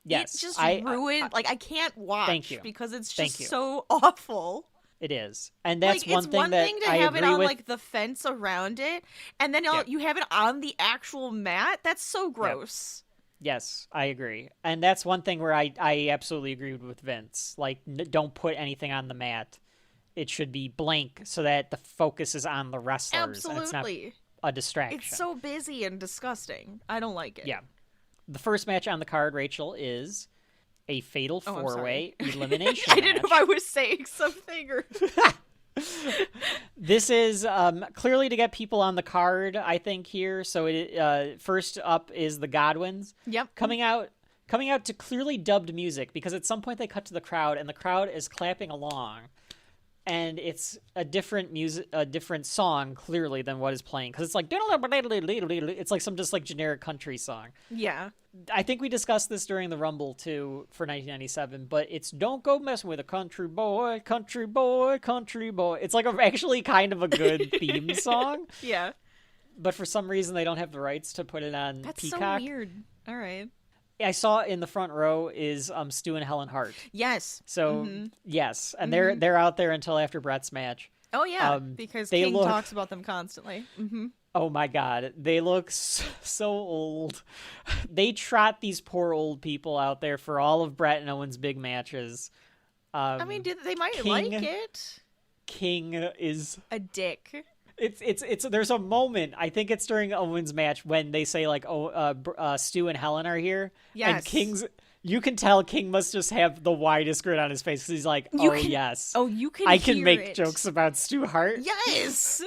Yes. It's just ruined. Like, I can't watch thank you. because it's just so awful. It is. And that's like, one thing that I agree with. It's one thing to have it on, like, the fence around it, and then you have it on the actual mat? That's so gross. Yep. Yes, I agree. And that's one thing where I absolutely agree with Vince. Like, don't put anything on the mat. It should be blank so that the focus is on the wrestlers. Absolutely. And it's not a distraction. It's so busy and disgusting. I don't like it. Yeah. The first match on the card, Rachel, is a fatal four-way elimination I didn't know if I was saying something or... This is clearly to get people on the card, I think, here. So first up is the Godwins. Yep. Coming out to clearly dubbed music, because at some point they cut to the crowd and the crowd is clapping along. And it's a different song, clearly, than what is playing. Because it's like, it's like some just like generic country song. Yeah. I think we discussed this during the Rumble, too, for 1997. But it's Don't Go Messing with a Country Boy, Country Boy, Country Boy. It's like actually kind of a good theme song. Yeah. But for some reason, they don't have the rights to put it on Peacock. That's so weird. All right. I saw in the front row is Stu and Helen Hart. Yes. So yes, and they're out there until after Bret's match. Oh yeah, because King talks about them constantly. Mm-hmm. Oh my God, they look so old. They trot these poor old people out there for all of Bret and Owen's big matches. I mean, they might like it. King is a dick. It's there's a moment, I think it's during Owen's match, when they say like, Stu and Helen are here. Yes. And you can tell King must just have the widest grin on his face, because he's like, yes. Oh, you can I can hear make it. jokes about Stu Hart. Yes.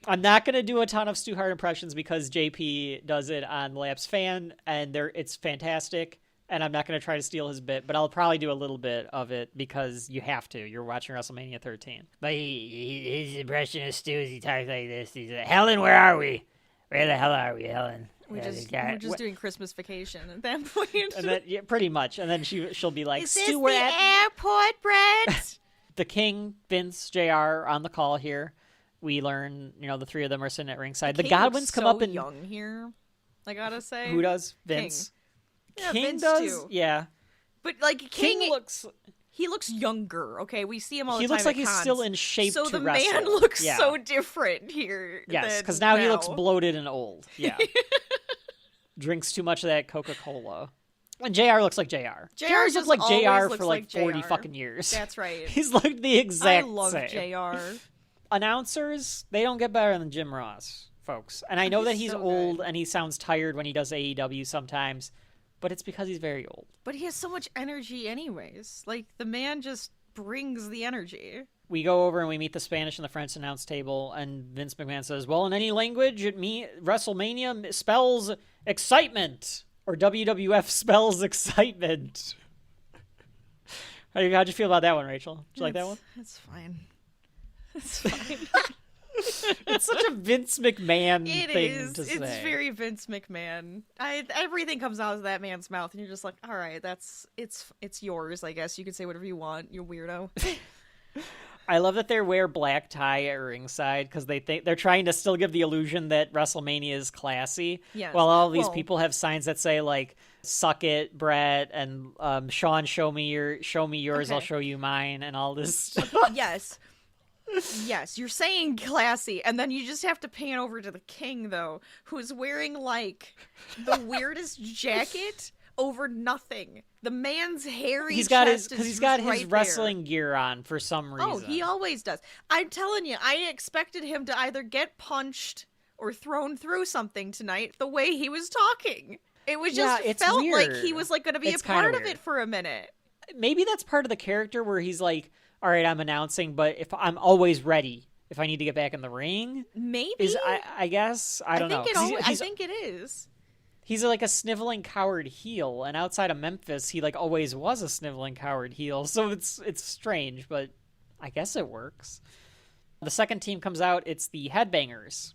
I'm not going to do a ton of Stu Hart impressions because JP does it on Laps Fan, and it's fantastic. And I'm not going to try to steal his bit, but I'll probably do a little bit of it because you have to. You're watching WrestleMania 13. But his impression of Stu is he talks like this. He's like, Helen, where are we? Where the hell are we, Helen? We're just doing Christmas vacation at that point. And then, yeah, pretty much. And then she'll be like, is Stu, this the airport, Brett? The King, Vince, JR on the call here. We learn, the three of them are sitting at ringside. The Godwins come up and young here, I gotta say. Who does? Vince. Yeah, King Vince does, too. Yeah. But like King looks. He looks younger. Okay, we see him all the time. He looks like at he's still in shape. So to the wrestle. man looks so different here. Yes, because now he looks bloated and old. Yeah. Drinks too much of that Coca-Cola. And JR looks like JR. JR's looked like JR for like 40 fucking years. That's right. He's looked the exact same. I love JR. Announcers, they don't get better than Jim Ross, folks. And I know that he's so old good. And he sounds tired when he does AEW sometimes, but it's because he's very old. But he has so much energy anyways. Like, the man just brings the energy. We go over and we meet the Spanish and the French announce table, and Vince McMahon says, well, in any language, WrestleMania spells excitement, or WWF spells excitement. How'd you feel about that one, Rachel? Did you like that one? It's fine. It's fine. It's such a Vince McMahon thing to say. It's very Vince McMahon. Everything comes out of that man's mouth, and you're just like, all right, it's yours, I guess. You can say whatever you want, you weirdo. I love that they wear black tie at ringside because they're trying to still give the illusion that WrestleMania is classy. Yes. While all these people have signs that say like "Suck it, Bret," and "Sean, show me yours, Okay. I'll show you mine," and all this stuff. Yes. Yes, you're saying classy, and then you just have to pan over to the king, though, who's wearing, like, the weirdest jacket over nothing. The man's hairy chest he's got his right wrestling gear on for some reason. Oh, he always does. I'm telling you, I expected him to either get punched or thrown through something tonight the way he was talking. It was just felt weird. like he was, like, going to be a part of it for a minute. Maybe that's part of the character where he's like, all right, I'm announcing, but if I'm always ready if I need to get back in the ring. Maybe. I guess. I don't know. I think it is. He's like a sniveling coward heel, and outside of Memphis, he like always was a sniveling coward heel. So it's strange, but I guess it works. The second team comes out. It's the Headbangers.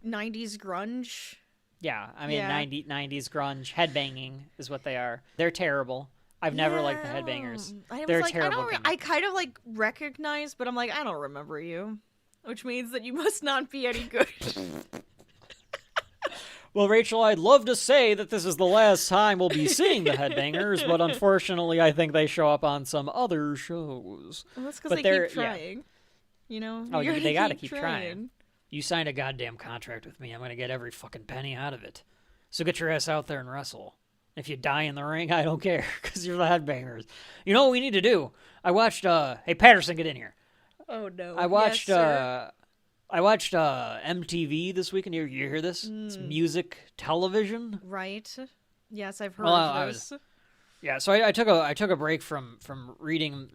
90s grunge. Yeah, I mean, 90s grunge. Headbanging is what they are. They're terrible. I've never liked the Headbangers. They're terrible. I kind of like recognize, but I'm like, I don't remember you. Which means that you must not be any good. Well, Rachel, I'd love to say that this is the last time we'll be seeing the Headbangers, but unfortunately, I think they show up on some other shows. Well, that's because they keep trying. You know? Oh, they gotta keep trying. You signed a goddamn contract with me. I'm gonna get every fucking penny out of it. So get your ass out there and wrestle. If you die in the ring, I don't care, because you're the Headbangers. You know what we need to do? I watched, hey, Patterson, get in here. Oh, no. I watched, MTV this weekend. You hear this? It's music television. Right. Yes, I've heard of this. So I took a break from reading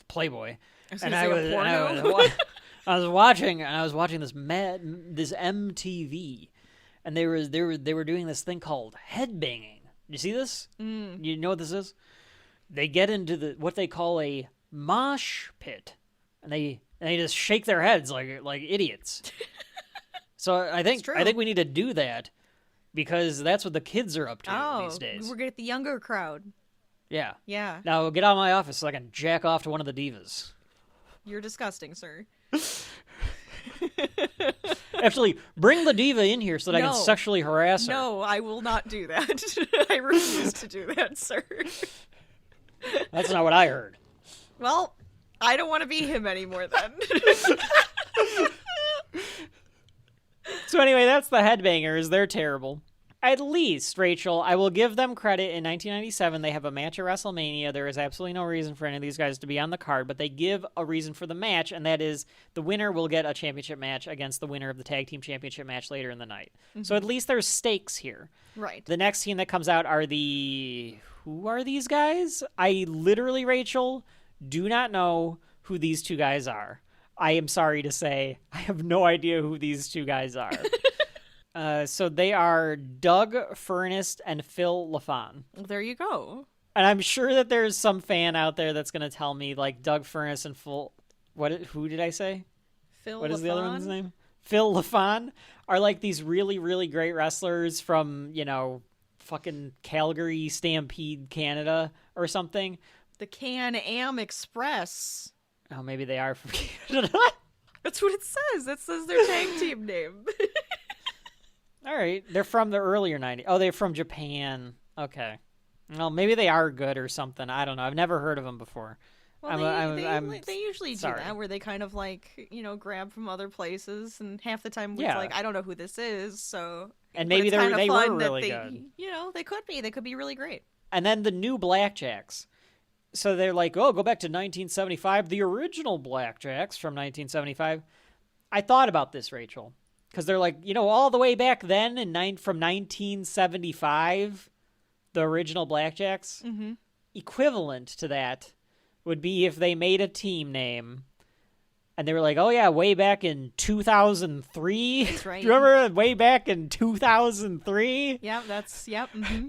Playboy. I was watching this MTV. And they were doing this thing called headbanging. You see this? You know what this is? They get into what they call a mosh pit, and they just shake their heads like idiots. So I think we need to do that because that's what the kids are up to these days. We're gonna get the younger crowd. Yeah. Yeah. Now get out of my office so I can jack off to one of the divas. You're disgusting, sir. Actually, bring the diva in here so that I can sexually harass her. No, I will not do that. I refuse to do that, sir. That's not what I heard. Well, I don't want to be him anymore then. So anyway, that's the Headbangers. They're terrible. At least, Rachel, I will give them credit. In 1997, they have a match at WrestleMania. There is absolutely no reason for any of these guys to be on the card, but they give a reason for the match, and that is the winner will get a championship match against the winner of the tag team championship match later in the night. Mm-hmm. So at least there's stakes here. Right. The next team that comes out are who are these guys? I literally, Rachel, do not know who these two guys are. I am sorry to say, I have no idea who these two guys are. So they are Doug Furness and Phil LaFon. Well, there you go. And I'm sure that there's some fan out there that's going to tell me, like, Doug Furness and who did I say? Phil What LaFon? is the other one's name? Phil LaFon are, like, these really, really great wrestlers from, fucking Calgary Stampede, Canada or something. The Can-Am Express. Oh, maybe they are from Canada. That's what it says. That says their tag team name. All right. They're from the earlier 90s. Oh, they're from Japan. Okay. Well, maybe they are good or something. I don't know. I've never heard of them before. Well, they usually do that, where they kind of, grab from other places, and half the time it's like, I don't know who this is, so... And maybe they were really good. They could be. They could be really great. And then the new Blackjacks. So they're like, go back to 1975. The original Blackjacks from 1975. I thought about this, Rachel. Because they're like, all the way back then from 1975, the original Blackjacks, equivalent to that would be if they made a team name and they were like, oh yeah, way back in 2003. That's right. Do you remember way back in 2003? Yep. Mm-hmm.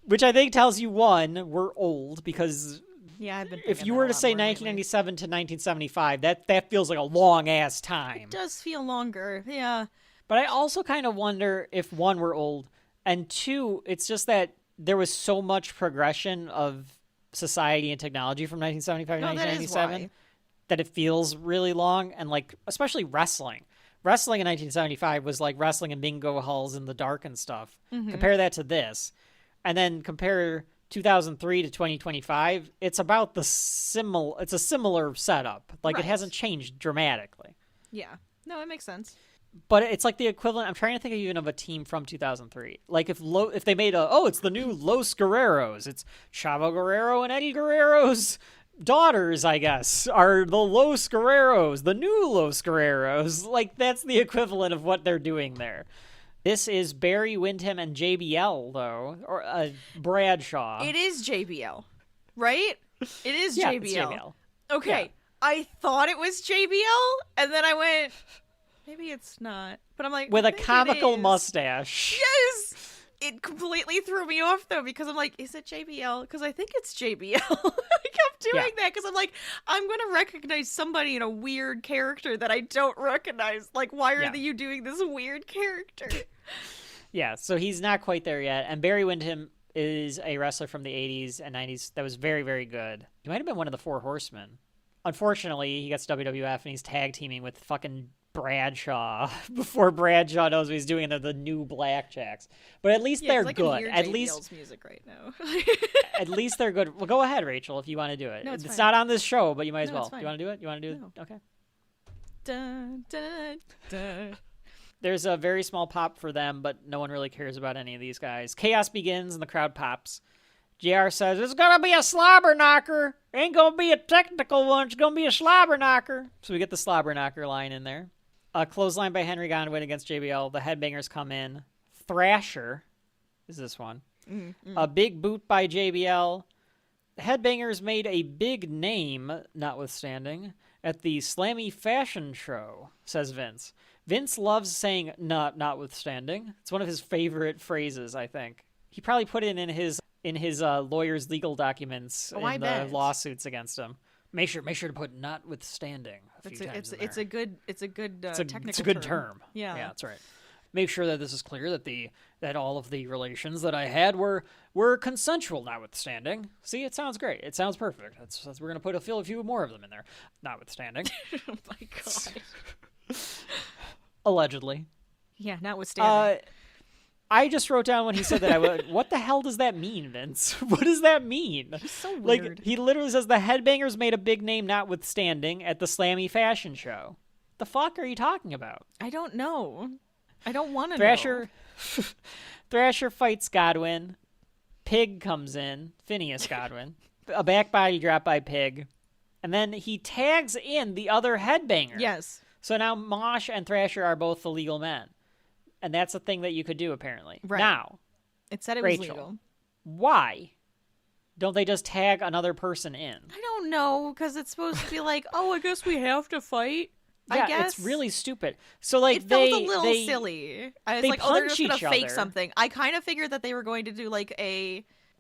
Which I think tells you, one, we're old because... Yeah, I've been. If you were to say 1997 to 1975, that feels like a long ass time. It does feel longer, yeah. But I also kind of wonder if one, we're old, and two, it's just that there was so much progression of society and technology from 1975 to No, that is 1997 why. that it feels really long. And like, especially wrestling. Wrestling in 1975 was like wrestling in bingo halls in the dark and stuff. Compare that to this. And then compare 2003 to 2025. It's about it's a similar setup. Like, Right. it hasn't changed dramatically. Yeah. No, it makes sense. But it's like the equivalent. I'm trying to think even of a team from 2003. Like if they made it's the new Los Guerreros. It's Chavo Guerrero and Eddie Guerrero's daughters, I guess, are the Los Guerreros, the new Los Guerreros. Like, that's the equivalent of what they're doing there. This is Barry Windham and JBL, though, or Bradshaw. It is JBL, right? It is Yeah, JBL. it's JBL. Okay. Yeah. I thought it was JBL, and then I went, maybe it's not. But I'm like, With I a think it comical is. mustache. Yes! It completely threw me off, though, because I'm like, is it JBL? Because I think it's JBL. I kept doing that, because I'm like, I'm going to recognize somebody in a weird character that I don't recognize. Like, why are you doing this weird character? Yeah, so he's not quite there yet. And Barry Windham is a wrestler from the 80s and 90s that was very, very good. He might have been one of the Four Horsemen. Unfortunately, he gets WWF and he's tag teaming with fucking Bradshaw before Bradshaw knows what he's doing. They're the new Blackjacks. But at least they're I good. can hear At JBL's least music right now. at least they're good. Well, go ahead, Rachel, if you want to do it. No, it's fine. not on this show, but you might as No, well. it's fine. You want to do it? You want to do No. it? Okay. Dun, dun, dun. There's a very small pop for them, but no one really cares about any of these guys. Chaos begins and the crowd pops. JR says, it's going to be a slobber knocker. Ain't going to be a technical one. It's going to be a slobber knocker. So we get the slobber knocker line in there. A clothesline by Henry Godwin against JBL. The headbangers come in. Thrasher is this one. A big boot by JBL. The headbangers made a big name, notwithstanding, at the Slammy Fashion Show, says Vince. Vince loves saying notwithstanding. It's one of his favorite phrases, I think. He probably put it in his lawyer's legal documents in the bet. lawsuits against him. Make sure to put notwithstanding a few times in there. It's a good technical It's a good term. Yeah. That's right. Make sure that this is clear that all of the relations that I had were consensual, notwithstanding. See, it sounds great. It sounds perfect. That's we're gonna put a few more of them in there. Notwithstanding. Oh my god. Allegedly. Yeah, notwithstanding. I just wrote down when he said that I would. What the hell does that mean, Vince? What does that mean? He's so Like, weird. he literally says the headbangers made a big name, notwithstanding, at the Slammy Fashion Show. The fuck are you talking about? I don't know. I don't want to know. Thrasher, Thrasher fights Godwin. Pig comes in. Phineas Godwin. A back body drop by Pig. And then he tags in the other headbanger. Yes. So now Mosh and Thrasher are both the legal men. And that's a thing that you could do, apparently. Right. Now, It said it was Rachel, legal. why don't they just tag another person in? I don't know, because it's supposed to be like, oh, I guess we have to fight. Yeah, I guess it's really stupid. So, like, it felt a little silly. I was they like, oh, they're just punch gonna each fake other. something. I kind of figured that they were going to do like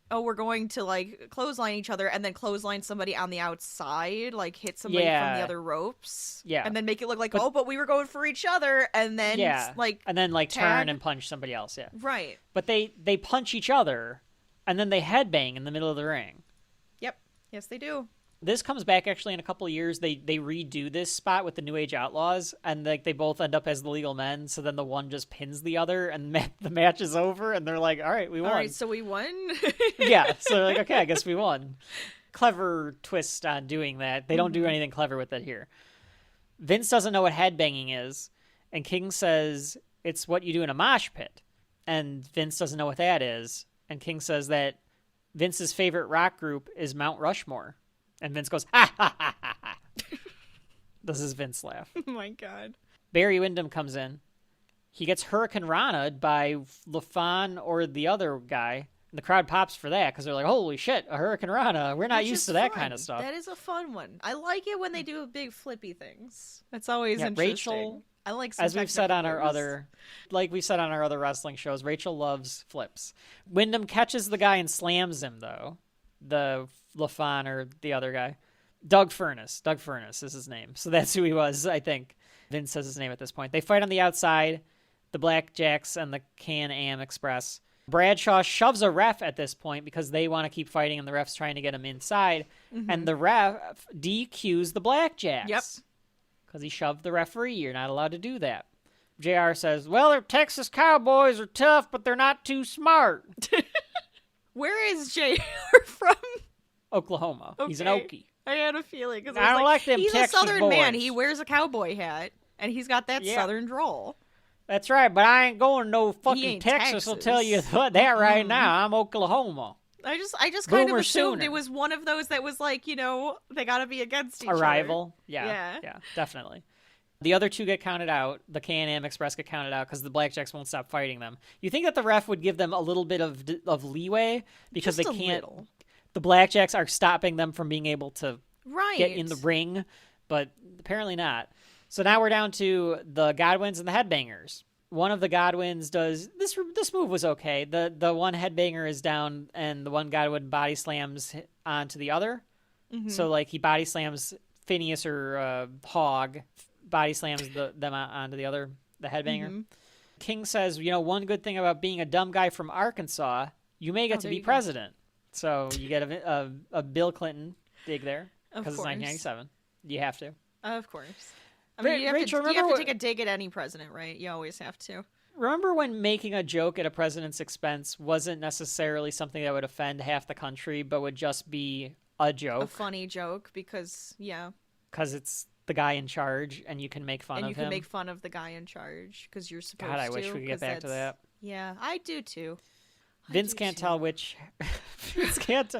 we're going to like clothesline each other and then clothesline somebody on the outside, like hit somebody from Yeah. the other ropes. Yeah. And then make it look like, but we were going for each other, and then and then like tag. turn and punch somebody else. Yeah, Right. but they punch each other, and then they headbang in the middle of the ring. Yep. Yes, they do. This comes back actually in a couple of years. They redo this spot with the New Age Outlaws, and like they both end up as the legal men. So then the one just pins the other, and the match is over. And they're like, "All right, we won." All right, so we won. Yeah, so they're like, okay, I guess we won. Clever twist on doing that. They don't do anything clever with it here. Vince doesn't know what headbanging is, and King says it's what you do in a mosh pit. And Vince doesn't know what that is, and King says that Vince's favorite rock group is Mount Rushmore. And Vince goes, ha ha ha ha ha. This is Vince laugh. Oh my god. Barry Windham comes in. He gets Hurricane Rana by LaFon or the other guy. And the crowd pops for that because they're like, holy shit, a Hurricane Rana. We're not Which used is to that fun. kind of stuff. That is a fun one. I like it when they do big flippy things. That's always Yeah, interesting. Rachel, I like some as we've said on technical our other wrestling shows, Rachel loves flips. Wyndham catches the guy and slams him, though. The LaFon or the other guy. Doug Furness is his name. So that's who he was, I think. Vince says his name at this point. They fight on the outside, the Blackjacks and the Can-Am Express. Bradshaw shoves a ref at this point because they want to keep fighting and the ref's trying to get him inside. And the ref DQs the Blackjacks. Yep. Because he shoved the referee. You're not allowed to do that. JR says, well, their Texas Cowboys are tough, but they're not too smart. Where is JR from? Oklahoma. Okay. He's an Okie. I had a feeling. Cause I don't like them he's Texas a Southern boys. man. He wears a cowboy hat, and he's got that Yeah. Southern drawl. That's right, but I ain't going to no fucking ain't Texas. I'll Texas. tell you that right now. I'm Oklahoma. I just kind of Boomer assumed Sooner. it was one of those that was like, they got to be against each other. A rival. Yeah, definitely. The other two get counted out. The Can-Am Express get counted out because the Blackjacks won't stop fighting them. You think that the ref would give them a little bit of leeway because Just they a can't. little. The Blackjacks are stopping them from being able to Right. get in the ring, but apparently not. So now we're down to the Godwins and the Headbangers. One of the Godwins does this. This move was okay. The one Headbanger is down, and the one Godwin body slams onto the other. So like he body slams Phineas or Hog, body slams them onto the other, the Headbanger. King says, one good thing about being a dumb guy from Arkansas, you may get to be president. So you get a Bill Clinton dig there because it's 1997. You have to. Of course. I mean, you have Rachel, to take a dig at any president, right? You always have to. Remember when making a joke at a president's expense wasn't necessarily something that would offend half the country, but would just be a joke? A funny joke because, Because it's the guy in charge and you can make fun of him. And you can make fun of the guy in charge because you're supposed to. God, I wish we could get back to that. Yeah, I do too. Vince can't tell which... Vince can't...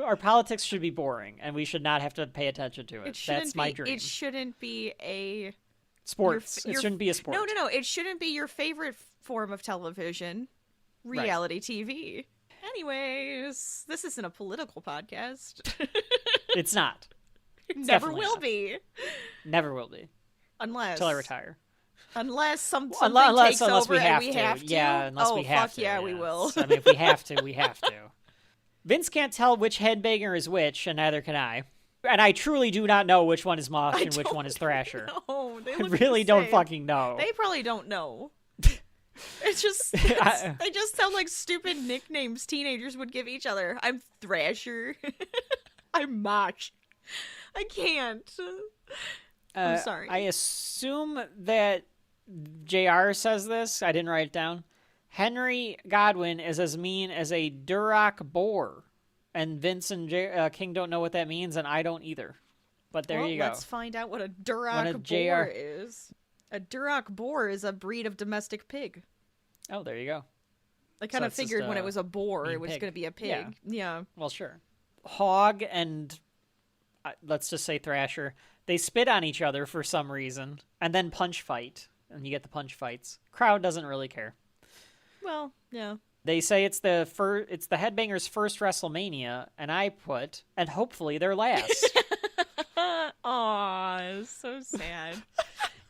Our politics should be boring, and we should not have to pay attention to it. That's my dream. It shouldn't be a... Sports. It shouldn't be a sport. No. It shouldn't be your favorite form of television. Reality TV. Anyways, this isn't a political podcast. It's not. It never Definitely will not. be. Never will be. Unless... Until I retire. Unless something unless takes over we have and we to. have to. Yeah, unless we have fuck to. yeah, we will. I mean, if we have to, we have to. Vince can't tell which Headbanger is which, and neither can I. And I truly do not know which one is Mosh and which one is Thrasher. No, they I look really the don't same. fucking know. They probably don't know. It's just they just sound like stupid nicknames teenagers would give each other. I'm Thrasher. I'm Mosh. I can't. I'm sorry. I assume that JR says this. I didn't write it down. Henry Godwin is as mean as a Duroc boar. And Vince and King don't know what that means, and I don't either. But there you go. Let's find out what a Duroc boar is. A Duroc boar is a breed of domestic pig. Oh, there you go. I kind of figured when it was a boar, it was going to be a pig. Yeah. Well, sure. Hog and let's just say Thrasher, they spit on each other for some reason, and then punch fight, and you get the punch fights. Crowd doesn't really care. Well, yeah. They say it's the Headbangers' first WrestleMania, and I put, and hopefully their last. Aw, it's so sad.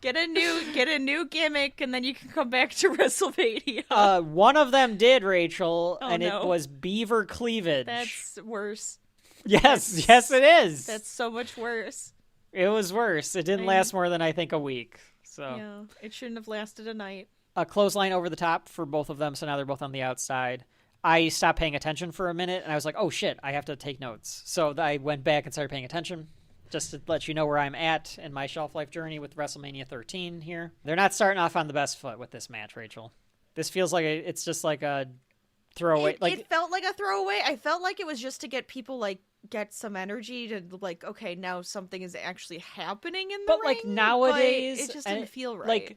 Get a new gimmick, and then you can come back to WrestleMania. One of them did, Rachel, Oh, and no. it was beaver cleavage. That's worse. Yes, it is. That's so much worse. It was worse. It didn't last more than, I think, a week. So Yeah, it shouldn't have lasted a night. a clothesline over the top for both of them, so now they're both on the outside. I stopped paying attention for a minute, and I was like, oh shit, I have to take notes. So I went back and started paying attention, just to let you know where I'm at in my shelf life journey with WrestleMania 13 here. They're not starting off on the best foot with this match, Rachel. This feels like it's just like a throwaway. It felt like a throwaway. I felt like it was just to get people, get some energy to, okay, now something is actually happening in the ring. But, nowadays... But it just didn't feel right.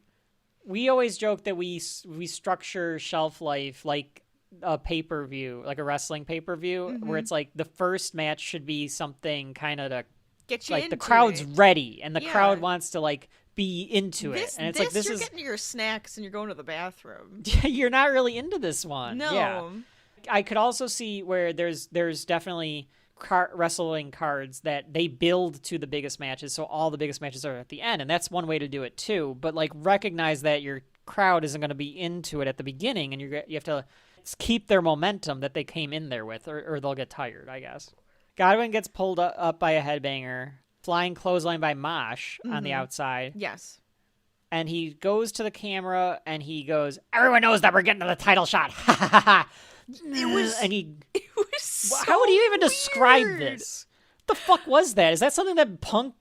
We always joke that we structure shelf life like a pay-per-view, like a wrestling pay-per-view, where it's the first match should be something kind of to get you into the crowd's it. ready and the Yeah. crowd wants to be into it. And it's you're getting your snacks and you're going to the bathroom. you're not really into this one. No. Yeah. I could also see where there's definitely wrestling cards that they build to the biggest matches, so all the biggest matches are at the end, and that's one way to do it too. But recognize that your crowd isn't going to be into it at the beginning, and you have to keep their momentum that they came in there with, or they'll get tired, I guess. Godwin gets pulled up by a headbanger, flying clothesline by Mosh on the outside. Yes. And he goes to the camera and he goes, "Everyone knows that we're getting to the title shot." Ha ha ha. It was so How would you even weird. describe this? What the fuck was that? Is that something that punk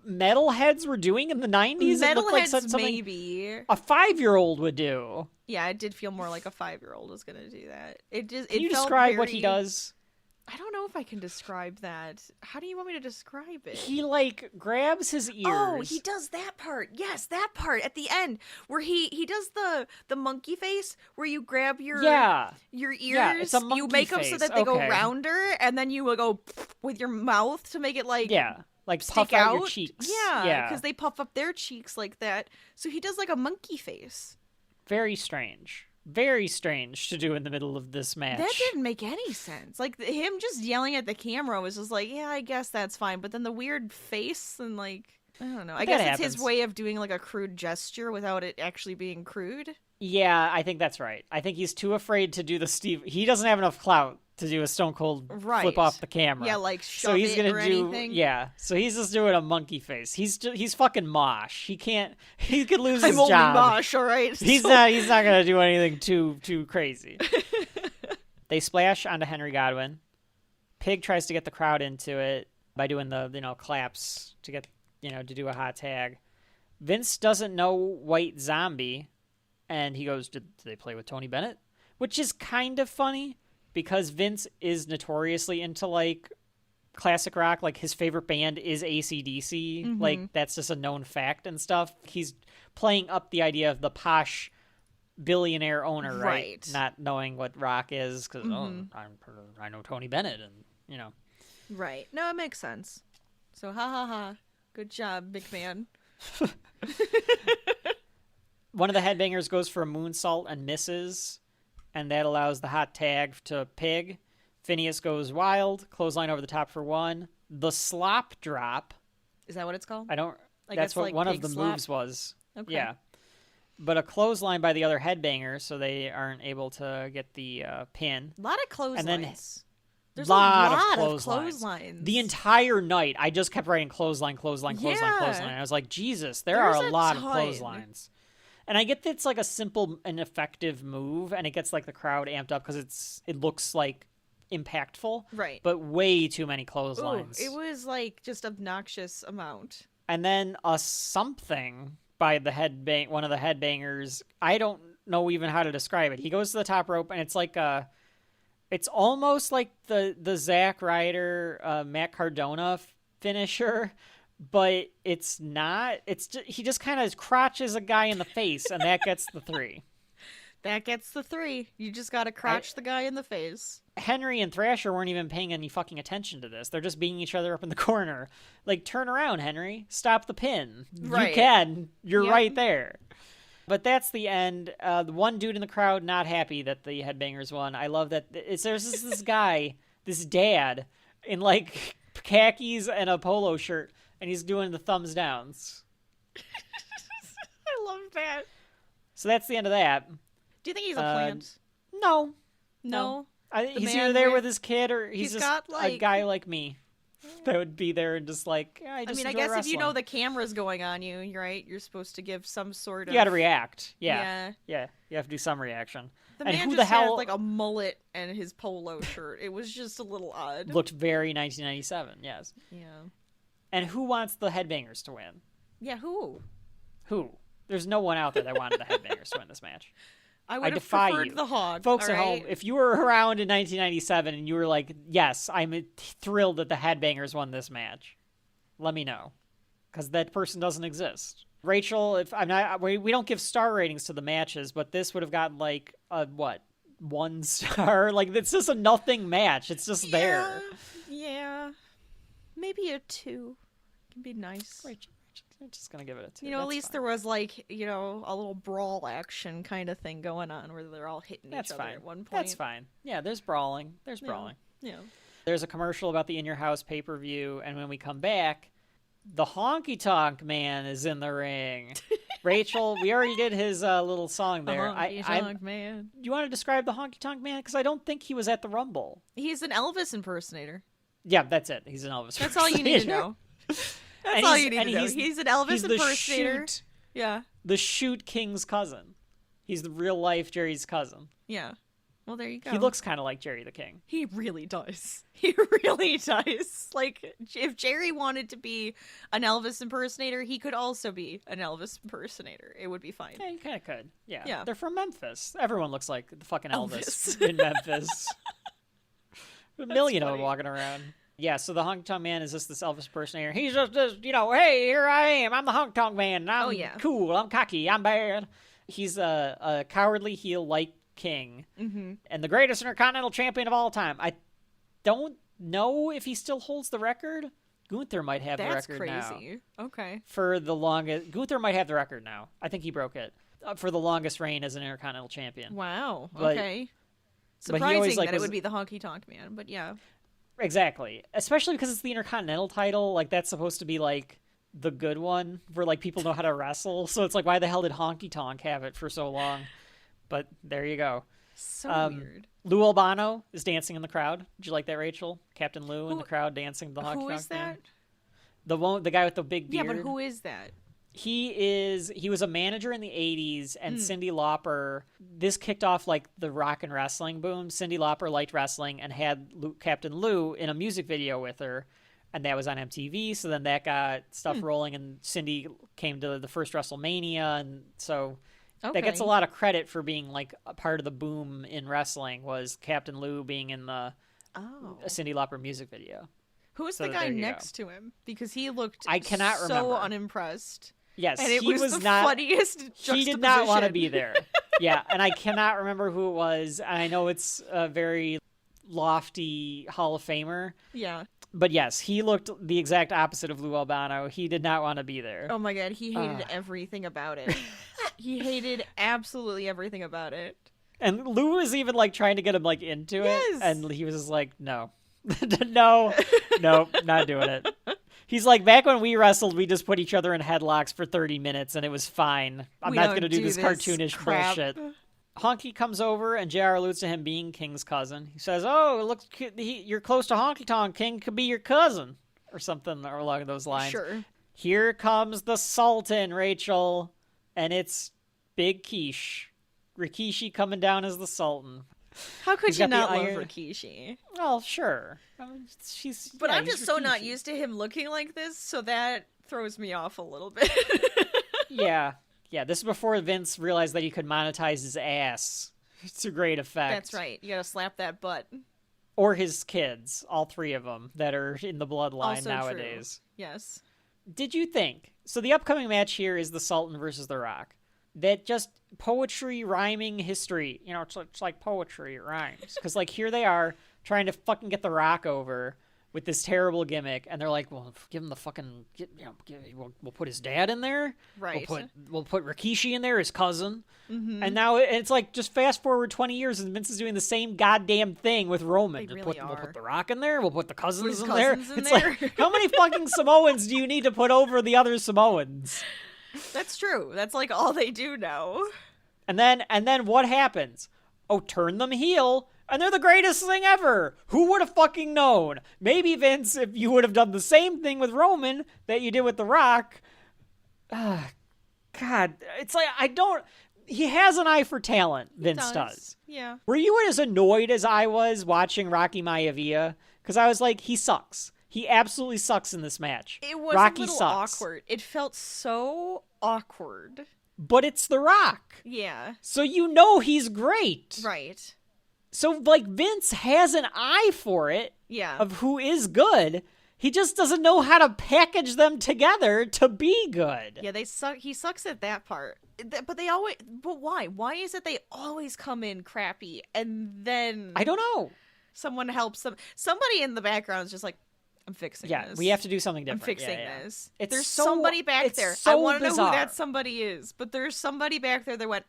metalheads were doing in the 90s? It looked like Metalheads, something maybe. a 5-year-old would do. Yeah, it did feel more like a 5-year-old was gonna do that. Can you describe what he does? I don't know if I can describe that. How do you want me to describe it? He like grabs his ears. Oh, he does that part. Yes, that part at the end where he does the monkey face where you grab your ears. Yeah, it's a monkey you make them so face. that they go Okay. rounder, and then you will go with your mouth to make it like like stick puff out your cheeks. Yeah, because they puff up their cheeks like that. So he does like a monkey face. Very strange. Very strange to do in the middle of this match. That didn't make any sense. Like him just yelling at the camera was just like, yeah, I guess that's fine. But then the weird face and like, I don't know. I guess it's his way of doing like a crude gesture without it actually being crude. Yeah, I think that's right. I think he's too afraid to do the Steve. He doesn't have enough clout to do a Stone Cold flip off the camera. Yeah, like shove so he's it gonna or do anything. yeah. So he's just doing a monkey face. He's fucking mosh. He can't. He could lose his I'm only job. mosh, all right. He's not gonna do anything too crazy. They splash onto Henry Godwinn. Pig tries to get the crowd into it by doing the claps to get to do a hot tag. Vince doesn't know White Zombie, and he goes, "Did they play with Tony Bennett?" Which is kind of funny because Vince is notoriously into like classic rock. Like his favorite band is AC/DC. Mm-hmm. Like that's just a known fact and stuff. He's playing up the idea of the posh billionaire owner, right? Not knowing what rock is because I know Tony Bennett, and Right. No, it makes sense. So ha ha ha. Good job, McMahon. One of the headbangers goes for a moonsault and misses, and that allows the hot tag to Pig. Phineas goes wild, clothesline over the top for one. The slop drop. Is that what it's called? I don't. Like that's it's what like one of pig the slop? moves was. Okay. Yeah. But a clothesline by the other headbanger, so they aren't able to get the pin. A lot of clotheslines. And then There's lot a lot of clotheslines. The entire night, I just kept writing clothesline. I was like, Jesus, there are a lot of clotheslines. And I get that it's like a simple and effective move, and it gets like the crowd amped up because it looks like impactful. Right. But way too many clotheslines. Ooh, it was like just obnoxious amount. And then a something by the one of the headbangers. I don't know even how to describe it. He goes to the top rope, and it's like it's almost like the Zack Ryder, Matt Cardona finisher, but it's not. He just kind of crotches a guy in the face, and that gets the 3. That gets the 3. You just gotta crotch the guy in the face. Henry and Thrasher weren't even paying any fucking attention to this. They're just beating each other up in the corner. Like, turn around, Henry. Stop the pin. Right. You can. You're right there. But that's the end. The one dude in the crowd not happy that the headbangers won. I love that. There's this guy, this dad, in like khakis and a polo shirt, and he's doing the thumbs downs. I love that. So that's the end of that. Do you think he's a plant? No. No. He's either there with his kid or he's just got, like, a guy like me that would be there and just like, I guess wrestling. if you know the camera's going on you, right, you're supposed to give some sort of... You gotta react. Yeah. You have to do some reaction. The and man who just the hell had like a mullet and his polo shirt. It was just a little odd. Looked very 1997, yes. Yeah. And who wants the headbangers to win? Yeah, who? Who? There's no one out there that wanted the headbangers to win this match. I would have defy preferred you. the Hog. Folks all at right? home, if you were around in 1997 and you were like, yes, I'm thrilled that the headbangers won this match, let me know. Because that person doesn't exist. Rachel, if I'm not, we don't give star ratings to the matches, but this would have gotten like a, 1 star? Like, it's just a nothing match. It's just there. Yeah. Maybe a 2. Can be nice. Rachel, I'm just going to give it a 2. At least there was like, a little brawl action kind of thing going on where they're all hitting each other at one point. That's fine. Yeah, there's brawling. Yeah. There's a commercial about the In Your House pay-per-view, and when we come back, the Honky Tonk Man is in the ring. Rachel, we already did his little song there. Honky Tonk Man. Do you want to describe the Honky Tonk Man? Because I don't think he was at the Rumble. He's an Elvis impersonator. Yeah, that's it. He's an Elvis That's all you need to know. That's all you need to know. He's an Elvis impersonator. Yeah. the shoot king's cousin. He's the real life Jerry's cousin. Yeah. Well, there you go. He looks kind of like Jerry the King. He really does. He really does. Like, if Jerry wanted to be an Elvis impersonator, he could also be an Elvis impersonator. It would be fine. Yeah, you kind of could. Yeah. Yeah. They're from Memphis. Everyone looks like the fucking Elvis, Elvis. in Memphis. A million of them funny. walking around. Yeah, so the Honky Tonk Man is just this Elvis impersonator. He's just this, hey, here I am. I'm the Honky Tonk Man. I'm cool. I'm cocky. I'm bad. He's a cowardly heel like king and the greatest Intercontinental Champion of all time. I don't know if he still holds the record. Gunther might have the record now. That's crazy. Okay. For the longest, Gunther might have the record now. I think he broke it for the longest reign as an Intercontinental Champion. Wow. But, okay. but he always, Surprising that it would be the Honky Tonk Man, but yeah. Exactly. Especially because it's the Intercontinental title. Like, that's supposed to be, like, the good one where, like, people know how to wrestle. So it's like, why the hell did Honky Tonk have it for so long? But there you go. So weird. Lou Albano is dancing in the crowd. Did you like that, Rachel? Captain Lou in the crowd dancing the Honky Tonk Man. Who is that? The guy with the big beard. Yeah, but who is that? He was a manager in the 80s, and Cyndi Lauper, this kicked off like the rock and wrestling boom. Cyndi Lauper liked wrestling and had Captain Lou in a music video with her, and that was on MTV. So then that got stuff rolling, and Cyndi came to the first WrestleMania, and so that gets a lot of credit for being like a part of the boom in wrestling, was Captain Lou being in the Cyndi Lauper music video. Who was the guy next to him? Because he looked I cannot so remember. unimpressed. Yes, and it he was the not, funniest juxtaposition. He did not want to be there. Yeah, and I cannot remember who it was. And I know it's a very lofty Hall of Famer. Yeah. But yes, he looked the exact opposite of Lou Albano. He did not want to be there. Oh my god, he hated everything about it. He hated absolutely everything about it. And Lou was even like trying to get him like into Yes. it, and he was just like, no. no, not doing it. He's like, back when we wrestled, we just put each other in headlocks for 30 minutes, and it was fine. I'm not going to do this cartoonish bullshit. Honky comes over, and JR alludes to him being King's cousin. He says, oh, look, you're close to Honky Tonk. King could be your cousin, or something along those lines. Sure. Here comes the Sultan, Rachel, and it's Big Quiche. Rikishi coming down as the Sultan. How could you not love Rikishi? Well, sure. I mean, but I'm just so not used to him looking like this, so that throws me off a little bit. Yeah. This is before Vince realized that he could monetize his ass to great effect. That's right. You gotta slap that butt. Or his kids, all three of them that are in the bloodline also nowadays. True. Yes. Did you think? So the upcoming match here is the Sultan versus The Rock. That just poetry rhyming history, it's like poetry, it rhymes. Because like here they are trying to fucking get The Rock over with this terrible gimmick, and they're like, well, give him the fucking, we'll put his dad in there, right? We'll put Rikishi in there, his cousin, and now it's like just fast forward 20 years, and Vince is doing the same goddamn thing with Roman. We'll put The Rock in there, we'll put the cousins in there. It's there. like, how many fucking Samoans do you need to put over the other Samoans? That's true. That's like all they do now. And then what happens? Oh, turn them heel, and they're the greatest thing ever. Who would have fucking known? Maybe, Vince, if you would have done the same thing with Roman that you did with The Rock. God, it's like, he has an eye for talent, Vince does. Yeah. Were you as annoyed as I was watching Rocky Maivia? Because I was like, he sucks. He absolutely sucks in this match. It was Rocky a little sucks. awkward. It felt so awkward. But it's The Rock. Yeah. So you know he's great. Right. So, like, Vince has an eye for it. Yeah. Of who is good. He just doesn't know how to package them together to be good. Yeah, they suck. He sucks at that part. But why? Why is it they always come in crappy and then I don't know. Someone helps them. Somebody in the background is just like, I'm fixing this. Yeah, we have to do something different. I'm fixing yeah. this. It's there's so, somebody back there. So I want to know bizarre. who that somebody is. But there's somebody back there that went,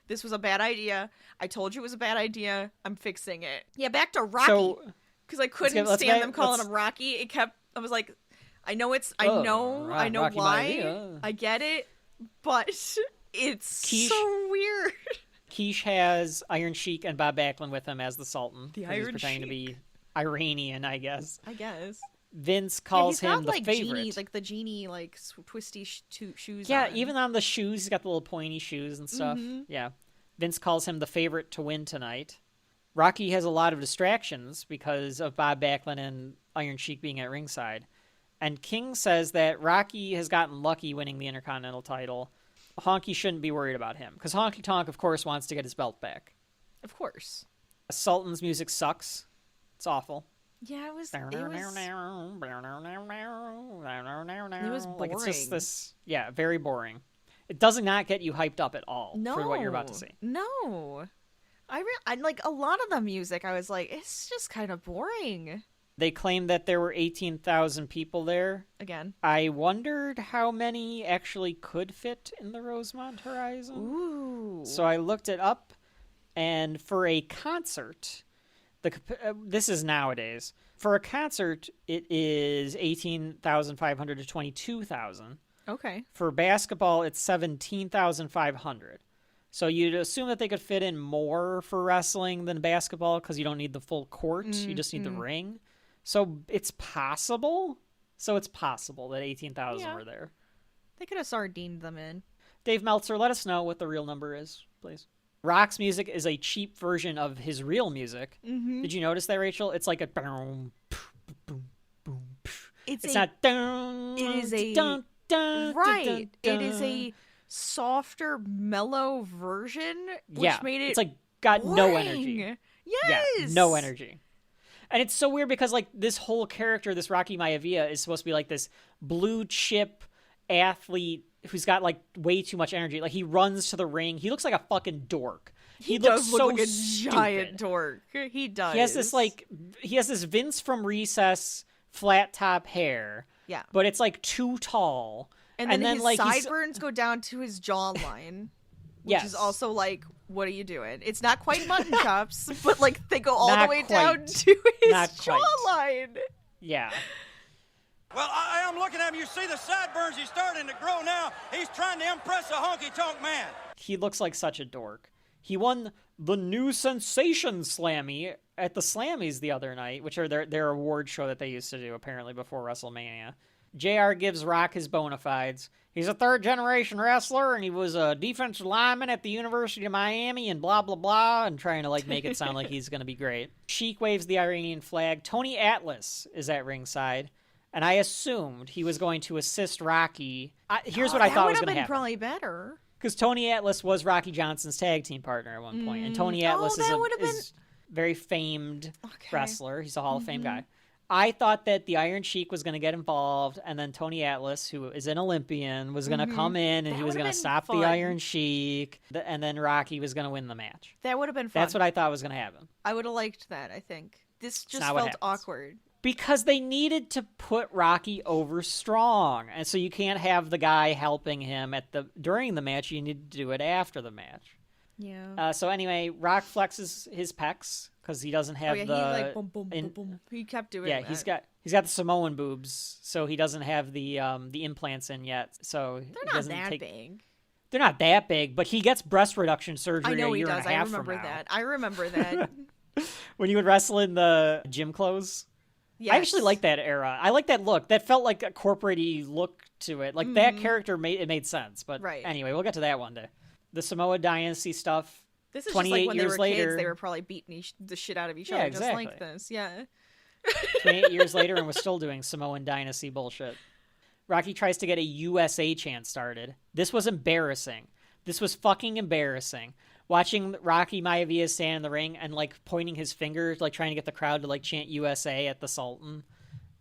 this was a bad idea. I told you it was a bad idea. I'm fixing it. Yeah, back to Rocky. Because I couldn't stand them calling him Rocky. I was like, I know Rocky why. Maivia. I get it. But it's so weird. Quiche has Iron Sheik and Bob Backlund with him as the Sultan. The he's Iron pretending Sheik. to be Iranian, I guess. Vince calls he's got, him the like, favorite. Genie, like the genie, like twisty shoes. Yeah, on. even on the shoes, he's got the little pointy shoes and stuff. Yeah. Vince calls him the favorite to win tonight. Rocky has a lot of distractions because of Bob Backlund and Iron Sheik being at ringside. And King says that Rocky has gotten lucky winning the Intercontinental title. Honky shouldn't be worried about him because Honky Tonk, of course, wants to get his belt back. Of course. Sultan's music sucks. It's awful. Yeah, it was boring. Like, it's just this, very boring. It does not get you hyped up at all for what you're about to see. No. I like a lot of the music. I was like, it's just kind of boring. They claimed that there were 18,000 people there. Again. I wondered how many actually could fit in the Rosemont Horizon. Ooh. So I looked it up, and for a concert, this is nowadays. For a concert, it is 18,500 to 22,000. Okay. For basketball, it's 17,500. So you'd assume that they could fit in more for wrestling than basketball because you don't need the full court. You just need the ring. So it's possible. That 18,000 were there. They could have sardined them in. Dave Meltzer, let us know what the real number is, please. Rock's music is a cheap version of his real music. Mm-hmm. Did you notice that, Rachel? It's like a boom, boom, boom, boom. It's not dun. It is a dun, dun, right. Dun, dun, dun. It is a softer, mellow version, which made it it's like got boring. no energy. Yes, yeah, no energy. And it's so weird because like this whole character, this Rocky Maivia, is supposed to be like this blue chip athlete who's got like way too much energy. Like he runs to the ring. He looks like a fucking dork. He looks does look so like a stupid. giant dork. He does. He has this Vince from Recess flat top hair. Yeah. But it's like too tall. And then his like sideburns go down to his jawline. Which is also like, what are you doing? It's not quite mutton chops, but like they go all the way down to his jawline. Yeah. Well, I am looking at him. You see the sideburns. He's starting to grow now. He's trying to impress a honky-tonk man. He looks like such a dork. He won the new Sensation Slammy at the Slammies the other night, which are their award show that they used to do apparently before WrestleMania. JR gives Rock his bona fides. He's a third-generation wrestler, and he was a defensive lineman at the University of Miami, and blah, blah, blah, and trying to like make it sound like he's going to be great. Sheik waves the Iranian flag. Tony Atlas is at ringside. And I assumed he was going to assist Rocky. Here's what I thought was going to happen. That would have been probably better. Because Tony Atlas was Rocky Johnson's tag team partner at one point. And Tony Atlas is a very famed wrestler. He's a Hall of Fame guy. I thought that the Iron Sheik was going to get involved, and then Tony Atlas, who is an Olympian, was going to come in, and he was going to stop the Iron Sheik, and then Rocky was going to win the match. That would have been fun. That's what I thought was going to happen. I would have liked that, I think. This just felt awkward. Because they needed to put Rocky over strong. And so you can't have the guy helping him during the match. You need to do it after the match. Yeah. So anyway, Rock flexes his pecs because he doesn't have he like boom, boom, boom, boom. He kept doing that. he's got the Samoan boobs, so he doesn't have the implants in yet. So they're not that big. They're not that big, but he gets breast reduction surgery. I know a year he does. And a half from I remember that. When he would wrestle in the gym clothes. Yes. I actually like that era. I like that look. That felt like a corporate-y look to it. Like that character made sense. But anyway, we'll get to that one day. The Samoa Dynasty stuff. This is 28 just like when years they were later, kids, they were probably beating the shit out of each other just like this. Yeah. 28 years later, and we're still doing Samoan Dynasty bullshit. Rocky tries to get a USA chant started. This was embarrassing. This was fucking embarrassing. Watching Rocky Maivia stand in the ring and like pointing his finger, like trying to get the crowd to like chant USA at the Sultan,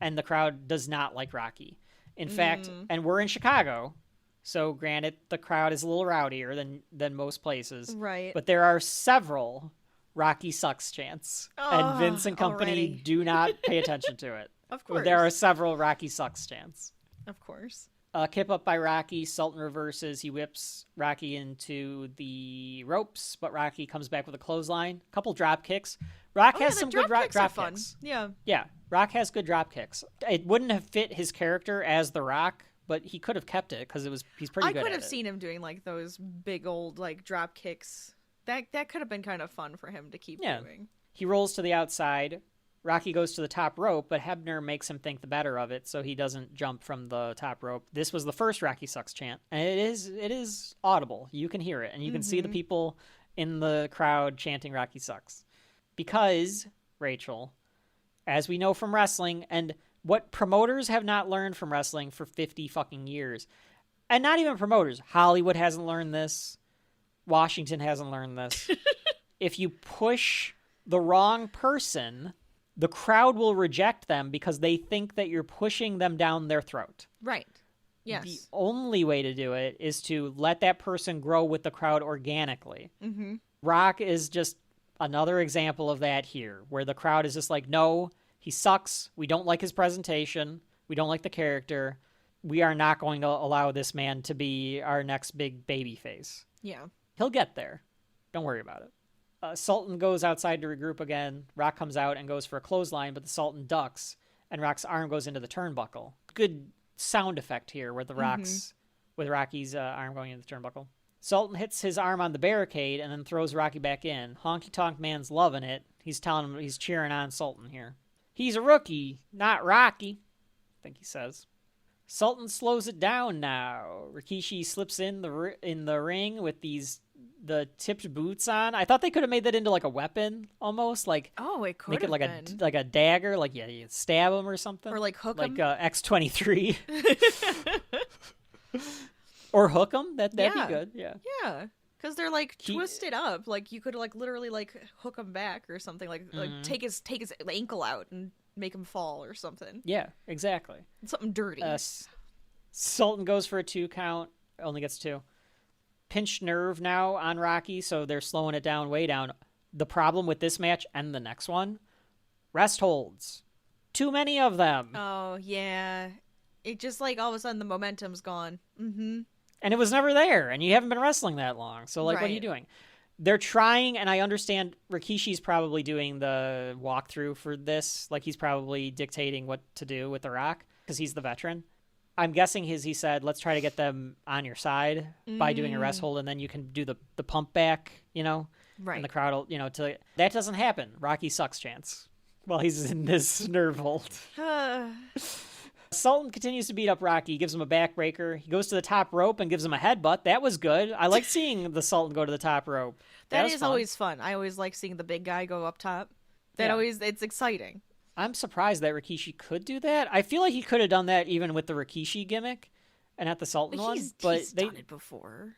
and the crowd does not like Rocky. In fact, and we're in Chicago, so granted the crowd is a little rowdier than most places, right? But there are several Rocky sucks chants, and Vince and company do not pay attention to it. Of course, there are several Rocky sucks chants. Of course. Kip up by Rocky. Sultan reverses. He whips Rocky into the ropes, but Rocky comes back with a clothesline. A couple drop kicks. Rock has some good drop kicks. Yeah. Rock has good drop kicks. It wouldn't have fit his character as The Rock, but he could have kept it because he's pretty good at it. I could have seen him doing like those big old like drop kicks. That could have been kind of fun for him to keep doing. He rolls to the outside. Rocky goes to the top rope, but Hebner makes him think the better of it, so he doesn't jump from the top rope. This was the first Rocky sucks chant, and it is audible. You can hear it, and you can see the people in the crowd chanting Rocky sucks. Because, Rachel, as we know from wrestling, and what promoters have not learned from wrestling for 50 fucking years, and not even promoters, Hollywood hasn't learned this, Washington hasn't learned this. If you push the wrong person, the crowd will reject them because they think that you're pushing them down their throat. Right. Yes. The only way to do it is to let that person grow with the crowd organically. Mm-hmm. Rock is just another example of that here, where the crowd is just like, no, he sucks. We don't like his presentation. We don't like the character. We are not going to allow this man to be our next big baby face. Yeah. He'll get there. Don't worry about it. Sultan goes outside to regroup again. Rock comes out and goes for a clothesline, but the Sultan ducks, and Rock's arm goes into the turnbuckle. Good sound effect here with Rocky's arm going into the turnbuckle. Sultan hits his arm on the barricade and then throws Rocky back in. Honky Tonk Man's loving it. He's telling him, he's cheering on Sultan here. He's a rookie, not Rocky, I think he says. Sultan slows it down now. Rikishi slips in the ring with the tipped boots on. I thought they could have made that into like a weapon almost, like it could make it have like a dagger, like you stab him or something, or like hook like him, X-23, or hook him. That'd be good. Yeah, because they're like twisted up. Like you could like literally like hook him back or something. Like take his ankle out and make him fall or something. Yeah, exactly. Something dirty. Sultan goes for a 2 count. Only gets 2. Pinched nerve now on Rocky, so they're slowing it down, way down. The problem with this match and the next one, rest holds. Too many of them. Oh, yeah. It just like all of a sudden the momentum's gone. Mm-hmm. And it was never there, and you haven't been wrestling that long, so like, What are you doing? They're trying, and I understand Rikishi's probably doing the walkthrough for this. Like, he's probably dictating what to do with The Rock, because he's the veteran. I'm guessing he said, let's try to get them on your side by doing a rest hold, and then you can do the pump back, Right. And the crowd will, that doesn't happen. Rocky sucks chance while he's in this nerve hold. Sultan continues to beat up Rocky. He gives him a backbreaker. He goes to the top rope and gives him a headbutt. That was good. I like seeing the Sultan go to the top rope. That is always fun. I always like seeing the big guy go up top. It's exciting. I'm surprised that Rikishi could do that. I feel like he could have done that even with the Rikishi gimmick and at the Sultan one. But he's done it before.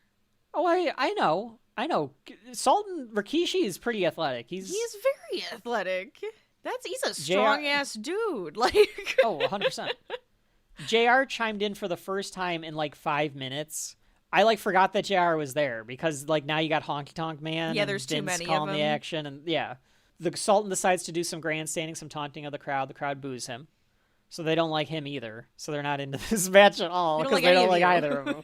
Oh, I know. Sultan Rikishi is pretty athletic. He's very athletic. He's a strong ass dude. Like 100%. JR chimed in for the first time in like 5 minutes. I forgot that JR was there because now you got Honky Tonk Man. Yeah, there's too many calling of them. The action, and the Sultan decides to do some grandstanding, some taunting of the crowd. The crowd boos him, so they don't like him either. So they're not into this match at all because they don't like either of them.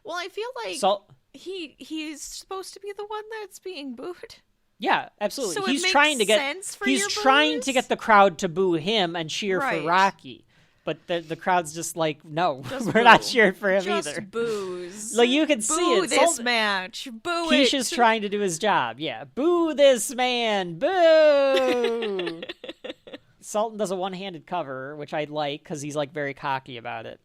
Well, I feel like he's supposed to be the one that's being booed. Yeah, absolutely. So He's trying to get the crowd to boo him and cheer for Rocky. But the crowd's just like, no, we're not cheering for him either. Just booze. Like, you can see it. Boo this match. Boo Keisha's it. Keisha's trying to do his job. Yeah. Boo this man. Boo! Sultan does a one-handed cover, which I like because he's very cocky about it.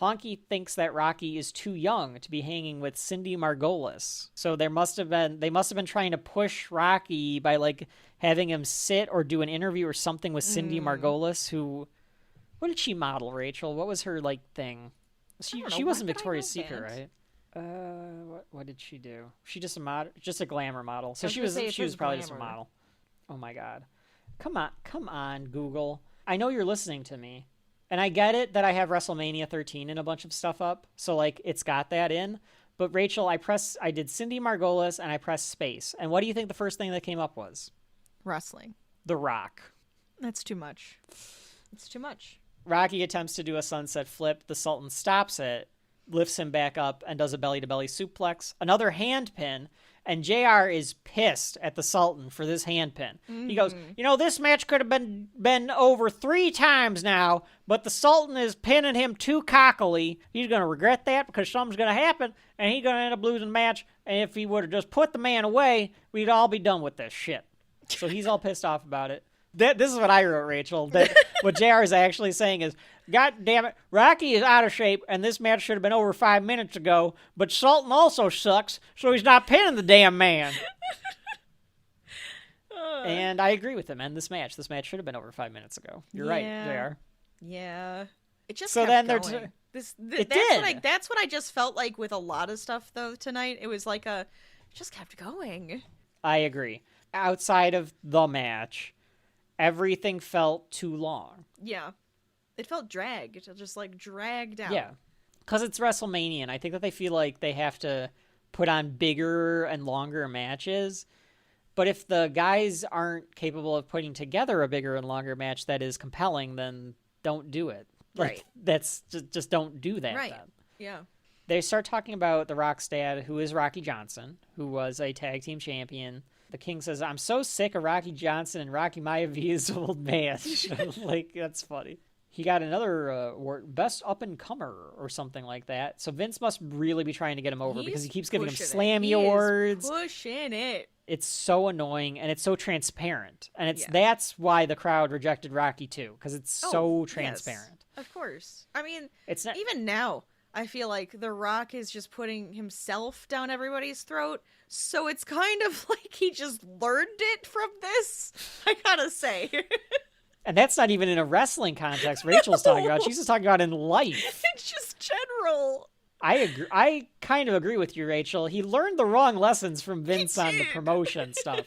Honky thinks that Rocky is too young to be hanging with Cindy Margolis. So they must have been trying to push Rocky by having him sit or do an interview or something with Cindy Margolis, who... What did she model, Rachel? What was her thing? She wasn't Victoria's Secret, right? What did she do? She just a glamour model. So she was probably just a model. Oh my God. Come on, Google. I know you're listening to me. And I get it that I have WrestleMania 13 and a bunch of stuff up. So it's got that in. But Rachel, I did Cindy Margolis and I pressed space. And what do you think the first thing that came up was? Wrestling. The Rock. That's too much. It's too much. Rocky attempts to do a sunset flip. The Sultan stops it, lifts him back up, and does a belly-to-belly suplex. Another hand pin, and JR is pissed at the Sultan for this hand pin. Mm-hmm. He goes, this match could have been over 3 times now, but the Sultan is pinning him too cockily. He's going to regret that because something's going to happen, and he's going to end up losing the match. And if he would have just put the man away, we'd all be done with this shit. So he's all pissed off about it. This is what I wrote, Rachel. That what JR is actually saying is, God damn it, Rocky is out of shape, and this match should have been over 5 minutes ago, but Sultan also sucks, so he's not pinning the damn man. And I agree with him. And this match should have been over 5 minutes ago. You're right, JR. Yeah. It just so kept then going. It did. That's what I just felt like with a lot of stuff, though, tonight. It was like it just kept going. I agree. Outside of the match, everything felt too long. Yeah. It felt dragged. It just, dragged out. Yeah. Because it's WrestleMania, and I think that they feel like they have to put on bigger and longer matches. But if the guys aren't capable of putting together a bigger and longer match that is compelling, then don't do it. Right. That's just don't do that. Right. Then. Yeah. They start talking about the Rock's dad, who is Rocky Johnson, who was a tag team champion. The King says, I'm so sick of Rocky Johnson and Rocky Maivia's old match. That's funny. He got another award, best up-and-comer or something like that. So Vince must really be trying to get him over because he keeps giving him Slammy awards. Pushing it. It's so annoying, and it's so transparent. And that's why the crowd rejected Rocky, too, because it's so transparent. Yes, of course. I mean, it's not, even now, I feel like The Rock is just putting himself down everybody's throat. So it's kind of like he just learned it from this, I gotta say. And that's not even in a wrestling context Rachel's talking about. She's just talking about in life. It's just general. I agree. I kind of agree with you, Rachel. He learned the wrong lessons from Vince on the promotion stuff.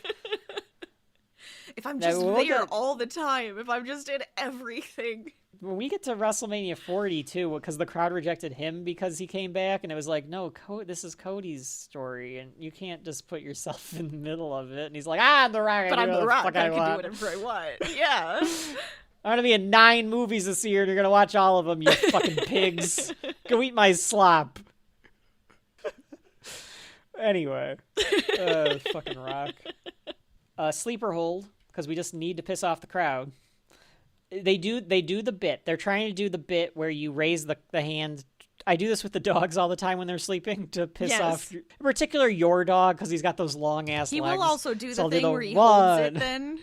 If I'm just there all the time, if I'm just in everything. When we get to WrestleMania 40, too, because the crowd rejected him because he came back, and it was like, no, this is Cody's story, and you can't just put yourself in the middle of it. And he's like, I'm The Rock. But I'm The Rock. I can do whatever I want. Yeah. I'm going to be in 9 movies this year, and you're going to watch all of them, you fucking pigs. Go eat my slop. Anyway. Fucking Rock. Sleeper hold, because we just need to piss off the crowd. They do the bit. They're trying to do the bit where you raise the hand. I do this with the dogs all the time when they're sleeping to piss off, in particular your dog, because he's got those long-ass legs. He will also do the thing where he holds it then.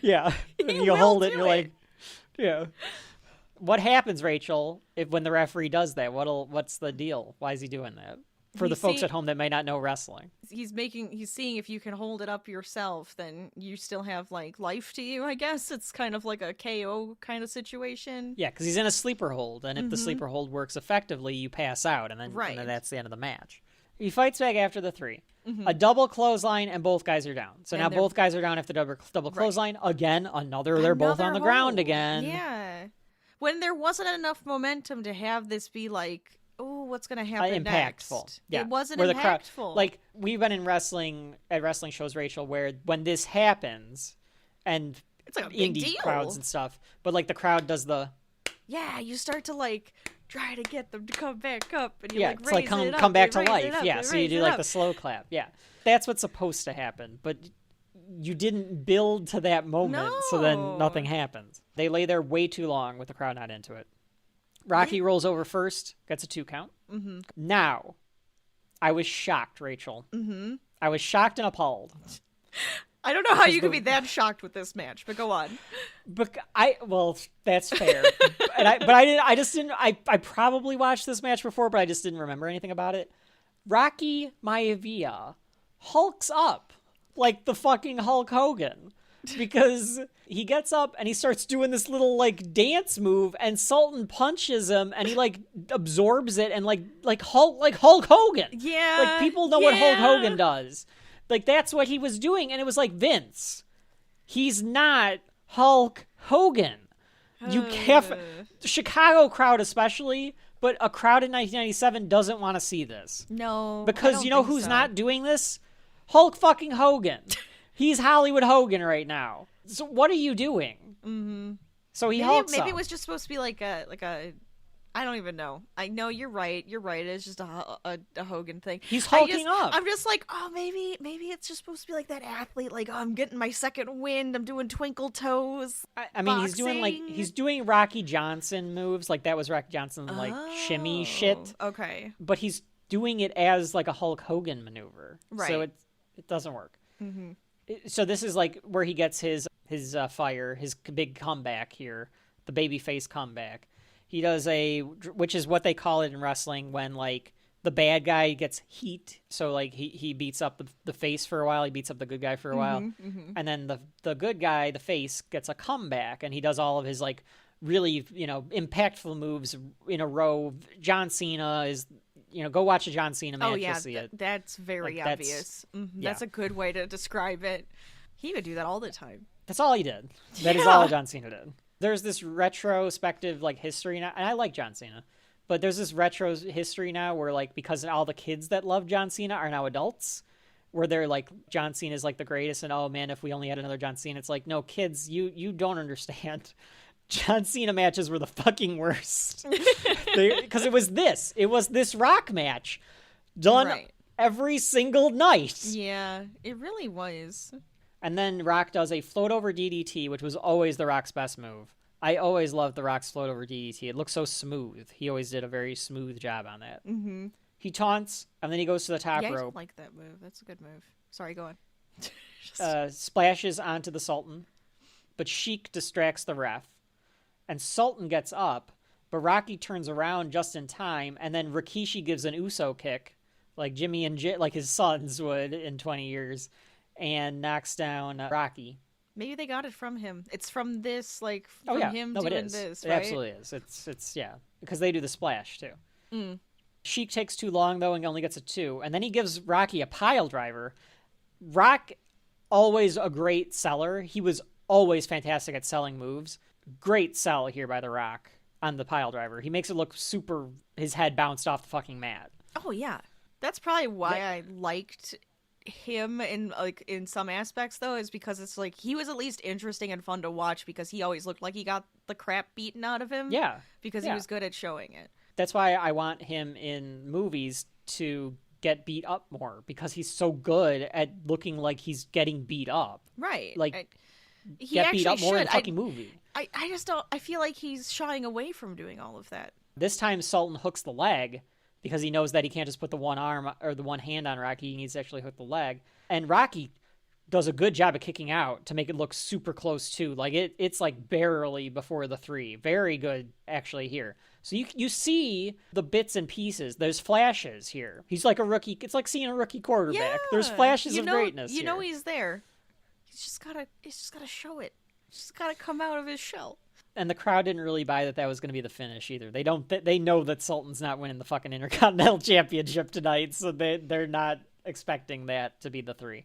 Yeah. And you hold it and you're like, yeah. What happens, Rachel, when the referee does that? What's the deal? Why is he doing that? For the folks at home that may not know wrestling. He's seeing if you can hold it up yourself, then you still have life to you, I guess. It's kind of like a KO kind of situation. Yeah, because he's in a sleeper hold, and if the sleeper hold works effectively, you pass out, and then that's the end of the match. He fights back after the 3. A double clothesline, and both guys are down. So now both guys are down after double clothesline. Again, they're both on the ground again. Yeah. When there wasn't enough momentum to have this be like, oh, what's going to happen impactful. Next? Yeah. It wasn't where impactful. We've been in wrestling shows, Rachel, where when this happens, and it's like a big indie deal. crowds and stuff, but the crowd does the... Yeah, you start to try to get them to come back up, and you it's raise come, it up, come back to raise life. it up, Yeah, so you do the slow clap. Yeah, that's what's supposed to happen, but you didn't build to that moment, so then nothing happens. They lay there way too long with the crowd not into it. Rocky rolls over first, gets a 2 count. Mm-hmm. Now, I was shocked, Rachel. Mm-hmm. I was shocked and appalled. I don't know how you could be that shocked with this match, but go on. But that's fair. I probably watched this match before, but I just didn't remember anything about it. Rocky Maivia hulks up like the fucking Hulk Hogan. Because he gets up and he starts doing this little dance move, and Sultan punches him, and he absorbs it and like Hulk Hogan. Yeah, people know what Hulk Hogan does. That's what he was doing, and it was Vince, he's not Hulk Hogan. You can't. The Chicago crowd especially, but a crowd in 1997 doesn't want to see this. No, because you know who's not doing this? Hulk fucking Hogan. He's Hollywood Hogan right now. So what are you doing? Mm-hmm. So he hulks up. Maybe it was just supposed to be like a. I don't even know. I know you're right. You're right. It's just a Hogan thing. He's hulking up. I'm just maybe it's just supposed to be like that athlete. I'm getting my second wind. I'm doing twinkle toes. I mean, he's doing Rocky Johnson moves. That was Rocky Johnson shimmy shit. Okay. But he's doing it as a Hulk Hogan maneuver. Right. So it doesn't work. Mm-hmm. So this is like where he gets his fire, his big comeback here, the babyface comeback. He does which is what they call it in wrestling when like the bad guy gets heat. So like he beats up the face for a while, he beats up the good guy for a while, and then the good guy, the face, gets a comeback, and he does all of his like really impactful moves in a row. John Cena is. Go watch a John Cena match. You'll see it. That's very obvious. That's a good way to describe it. He would do that all the time. That's all he did. That is all John Cena did. There's this retrospective like history now, and I like John Cena, but there's this retro history now where like because all the kids that love John Cena are now adults, where they're like John Cena is like the greatest, and oh man, if we only had another John Cena. It's like, no, kids, you don't understand. John Cena matches were the fucking worst. Because it was this Rock match done every single night. Yeah, it really was. And then Rock does a float over DDT, which was always the Rock's best move. I always loved the Rock's float over DDT. It looked so smooth. He always did a very smooth job on that. Mm-hmm. He taunts, and then he goes to the top rope. I like that move. That's a good move. Sorry, go on. Splashes onto the Sultan, but Sheik distracts the ref. And Sultan gets up, but Rocky turns around just in time, and then Rikishi gives an Uso kick, like Jimmy and like his sons would in 20 years, and knocks down Rocky. Maybe they got it from him. It's from this, like, from him doing this, right? It absolutely is. It's because they do the splash, too. Mm. Sheik takes too long, though, and only gets a 2, and then he gives Rocky a pile driver. Rock, always a great seller. He was always fantastic at selling moves. Great sell here by The Rock on the pile driver. He makes it look super, his head bounced off the fucking mat. Oh, yeah. That's probably why I liked him in some aspects, though, is because it's like he was at least interesting and fun to watch because he always looked like he got the crap beaten out of him. Yeah. Because he was good at showing it. That's why I want him in movies to get beat up more, because he's so good at looking like he's getting beat up. Right. Like, he get beat up more in a fucking movie. I just don't. I feel like he's shying away from doing all of that. This time, Sultan hooks the leg because he knows that he can't just put the one arm or the one hand on Rocky. He needs to actually hook the leg. And Rocky does a good job of kicking out to make it look super close too. Like it's like barely before the 3. Very good actually here. So you see the bits and pieces. There's flashes here. He's like a rookie. It's like seeing a rookie quarterback. Yeah, There's flashes of greatness. You know he's there. He's just gotta show it. He's just gotta come out of his shell. And the crowd didn't really buy that was going to be the finish either. They know that Sultan's not winning the fucking Intercontinental Championship tonight, so they're not expecting that to be the 3.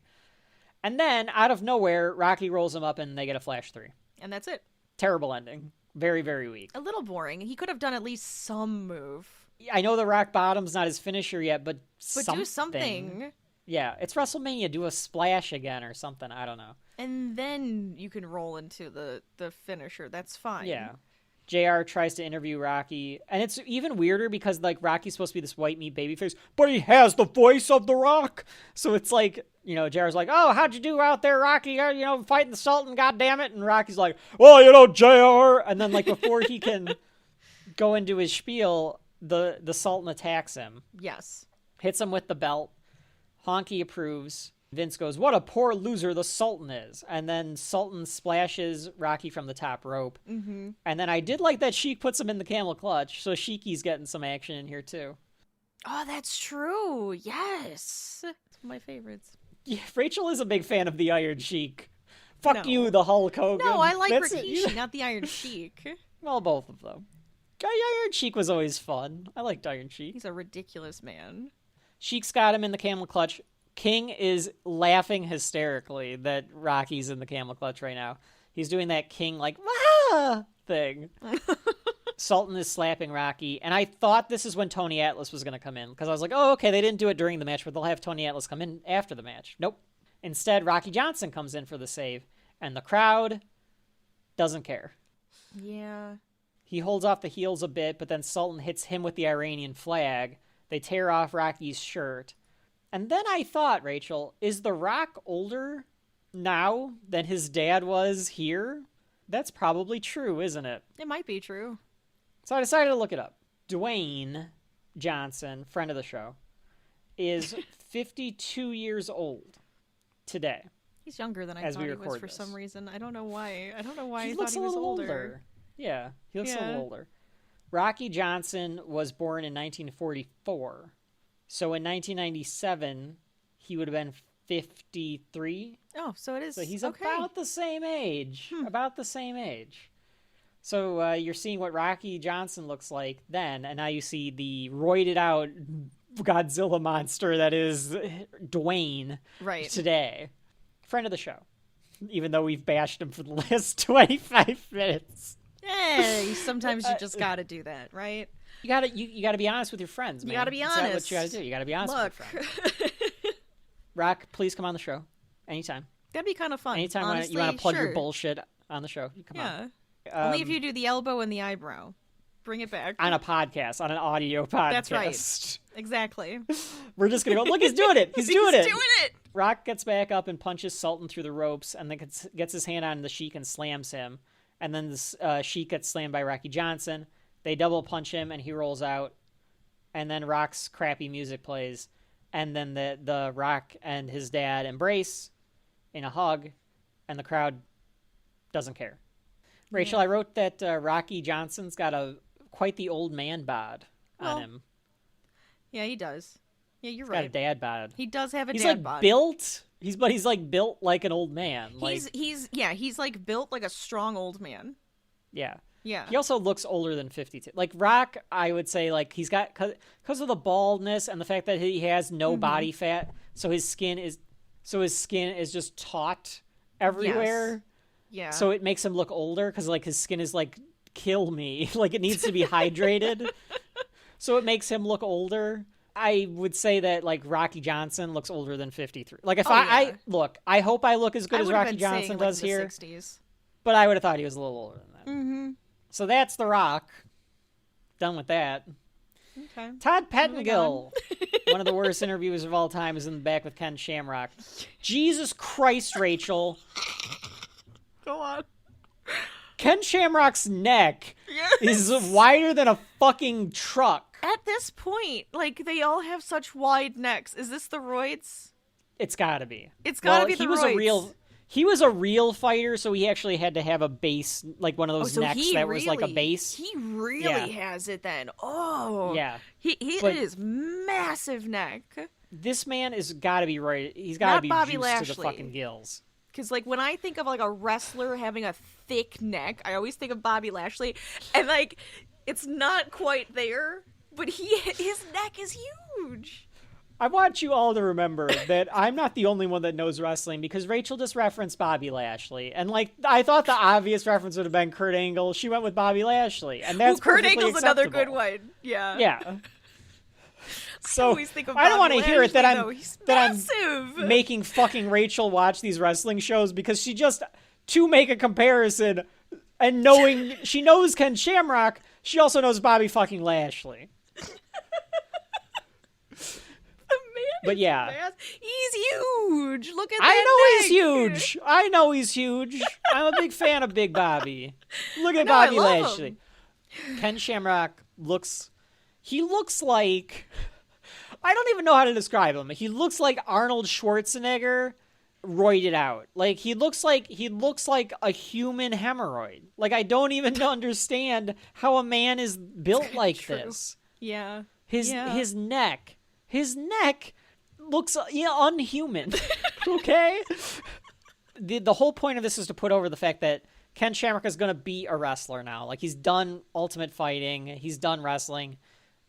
And then out of nowhere, Rocky rolls him up and they get a flash 3. And that's it. Terrible ending. Very, very weak. A little boring. He could have done at least some move. I know the rock bottom's not his finisher yet, but do something. Yeah, it's WrestleMania. Do a splash again or something. I don't know. And then you can roll into the finisher. That's fine. Yeah. JR tries to interview Rocky, and it's even weirder because like Rocky's supposed to be this white meat babyface, but he has the voice of The Rock. So it's like, JR's like, "Oh, how'd you do out there, Rocky? Fighting the Sultan, goddammit." And Rocky's like, "Well, JR." And then like before he can go into his spiel, the Sultan attacks him. Yes. Hits him with the belt. Honky approves. Vince goes, "What a poor loser the Sultan is." And then Sultan splashes Rocky from the top rope. Mm-hmm. And then I did like that Sheik puts him in the camel clutch. So Sheiky's getting some action in here too. Oh, that's true. Yes. It's one of my favorites. Yeah, Rachel is a big fan of the Iron Sheik. Fuck you, the Hulk Hogan. No, I like Rikishi, not the Iron Sheik. Well, both of them. Iron Sheik was always fun. I liked Iron Sheik. He's a ridiculous man. Sheik's got him in the camel clutch. King is laughing hysterically that Rocky's in the camel clutch right now. He's doing that King, like, wah thing. Sultan is slapping Rocky, and I thought this is when Tony Atlas was going to come in, because I was like, oh, okay, they didn't do it during the match, but they'll have Tony Atlas come in after the match. Nope. Instead, Rocky Johnson comes in for the save, and the crowd doesn't care. Yeah. He holds off the heels a bit, but then Sultan hits him with the Iranian flag. They tear off Rocky's shirt. And then I thought, Rachel, is The Rock older now than his dad was here? That's probably true, isn't it? It might be true. So I decided to look it up. Dwayne Johnson, friend of the show, is 52 years old today. He's younger than I as thought we he was record for this. some reason. I don't know why. I don't know why He I looks thought he a was little older. Yeah, he looks a little older. Rocky Johnson was born in 1944. So in 1997, he would have been 53. Oh, so it is. So he's okay. about the same age. About the same age. So you're seeing what Rocky Johnson looks like then, and now you see the roided out Godzilla monster that is Dwayne today. Friend of the show. Even though we've bashed him for the last 25 minutes. Hey, sometimes you just gotta do that, right? You gotta be honest with your friends, man. You gotta be honest. That's what you gotta do. You gotta be honest with your friends. Rock, please come on the show. Anytime. That'd be kind of fun. Anytime honestly, you want to plug sure. your bullshit on the show, you come on. Only if you do the elbow and the eyebrow. Bring it back. On a podcast, on an audio podcast. That's right. Exactly. We're just going to go, look, he's doing it. He's doing it. Rock gets back up and punches Sultan through the ropes and then gets his hand on the Sheik and slams him. And then the Sheik gets slammed by Rocky Johnson. They double punch him and he rolls out. And then Rock's crappy music plays. And then the Rock and his dad embrace in a hug. And the crowd doesn't care. Rachel, I wrote that Rocky Johnson's got quite the old man bod on him. Yeah, he does. Yeah, you're He's right. got a dad bod. He does have a he's dad like bod. Built. He's like built like an old man. He's like built like a strong old man. Yeah. Yeah. He also looks older than 52. Like Rock, I would say like he's got because of the baldness and the fact that he has no body fat, so his skin is just taut everywhere. Yeah. So it makes him look older because like his skin is like kill me. Like it needs to be hydrated. So it makes him look older. I would say that like Rocky Johnson looks older than 53. Like if I look, I hope I look as good as Rocky Johnson does here. 60s. But I would have thought he was a little older than that. Mm-hmm. So that's The Rock. Done with that. Okay. Todd Pettengill, one of the worst interviewers of all time, is in the back with Ken Shamrock. Jesus Christ, Rachel. Go on. Ken Shamrock's neck is wider than a fucking truck. At this point, like, they all have such wide necks. Is this the roids? It's gotta be. It's gotta be the roids. He was a real fighter, so he actually had to have a base, like one of those necks that was like a base. He really has it then. Oh. Yeah. It is massive neck. This man is gotta be right. He's gotta be Bobby juiced Lashley. to the fucking gills. Because, like, when I think of, like, a wrestler having a thick neck, I always think of Bobby Lashley. And, like, it's not quite there, but his neck is huge. I want you all to remember that I'm not the only one that knows wrestling because Rachel just referenced Bobby Lashley. And, like, I thought the obvious reference would have been Kurt Angle. She went with Bobby Lashley. And that's Kurt Angle's acceptable. another good one. Yeah. Yeah. So I don't want to hear it that I'm making fucking Rachel watch these wrestling shows because she just, to make a comparison and knowing she knows Ken Shamrock, she also knows Bobby fucking Lashley. But yeah, he's huge. Look at that. I know he's huge. I'm a big fan of Big Bobby. Look at Bobby Lashley. Ken Shamrock looks like, I don't even know how to describe him. He looks like Arnold Schwarzenegger roided out. Like he looks like a human hemorrhoid. Like I don't even understand how a man is built like this. Yeah. His neck looks unhuman. Okay? The whole point of this is to put over the fact that Ken Shamrock is going to be a wrestler now. Like he's done Ultimate Fighting, he's done wrestling.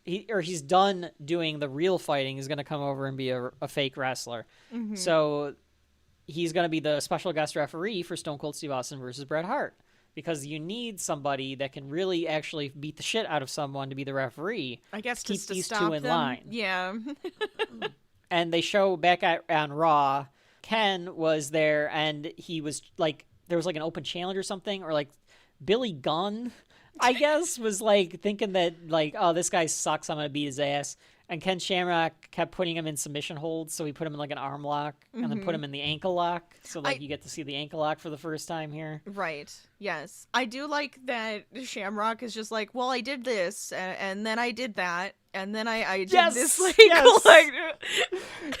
He's done doing the real fighting. He's going to come over and be a fake wrestler. Mm-hmm. So he's going to be the special guest referee for Stone Cold Steve Austin versus Bret Hart. Because you need somebody that can really actually beat the shit out of someone to be the referee. I guess to keep just to these stop two in them. line. Yeah. And they show back on Raw, Ken was there and he was like, there was like an open challenge or something, or like Billy Gunn, I guess, was like thinking that like, oh, this guy sucks, I'm going to beat his ass. And Ken Shamrock kept putting him in submission holds, so he put him in like an arm lock and then put him in the ankle lock. So like you get to see the ankle lock for the first time here. Right. Yes. I do like that Shamrock is just like, well, I did this, and then I did that, and then I did this. Like,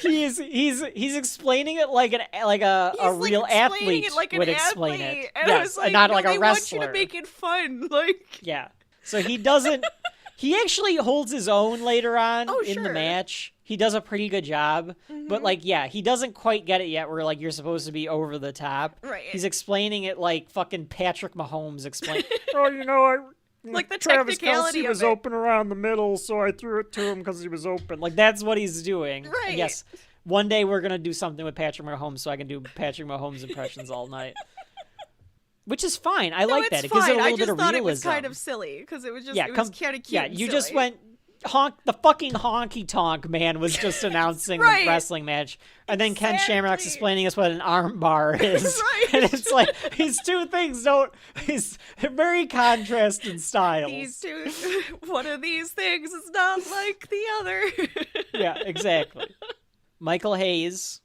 he's explaining it like a real athlete would explain it. And I was like, not no, like a wrestler. They want you to make it fun. Like, yeah. So he doesn't. He actually holds his own later on in the sure. match. He does a pretty good job. But, like, yeah, he doesn't quite get it yet where, like, you're supposed to be over the top. Right. He's explaining it like fucking Patrick Mahomes explained. Oh, you know, like the Travis technicality Kelce was of it. open around the middle, so I threw it to him because he was open. Like, that's what he's doing. Right. And yes, one day we're going to do something with Patrick Mahomes so I can do Patrick Mahomes impressions all night. Which is fine. I like that. It gives it a little bit of realism. I just thought it was kind of silly because it was just it was kind of cute. Yeah, you just went the fucking honky tonk man was just announcing the wrestling match, and then Ken Shamrock's explaining us what an arm bar is, and it's like these two things he's very contrasted styles. These two, one of these things is not like the other. Yeah, exactly. Michael Hayes,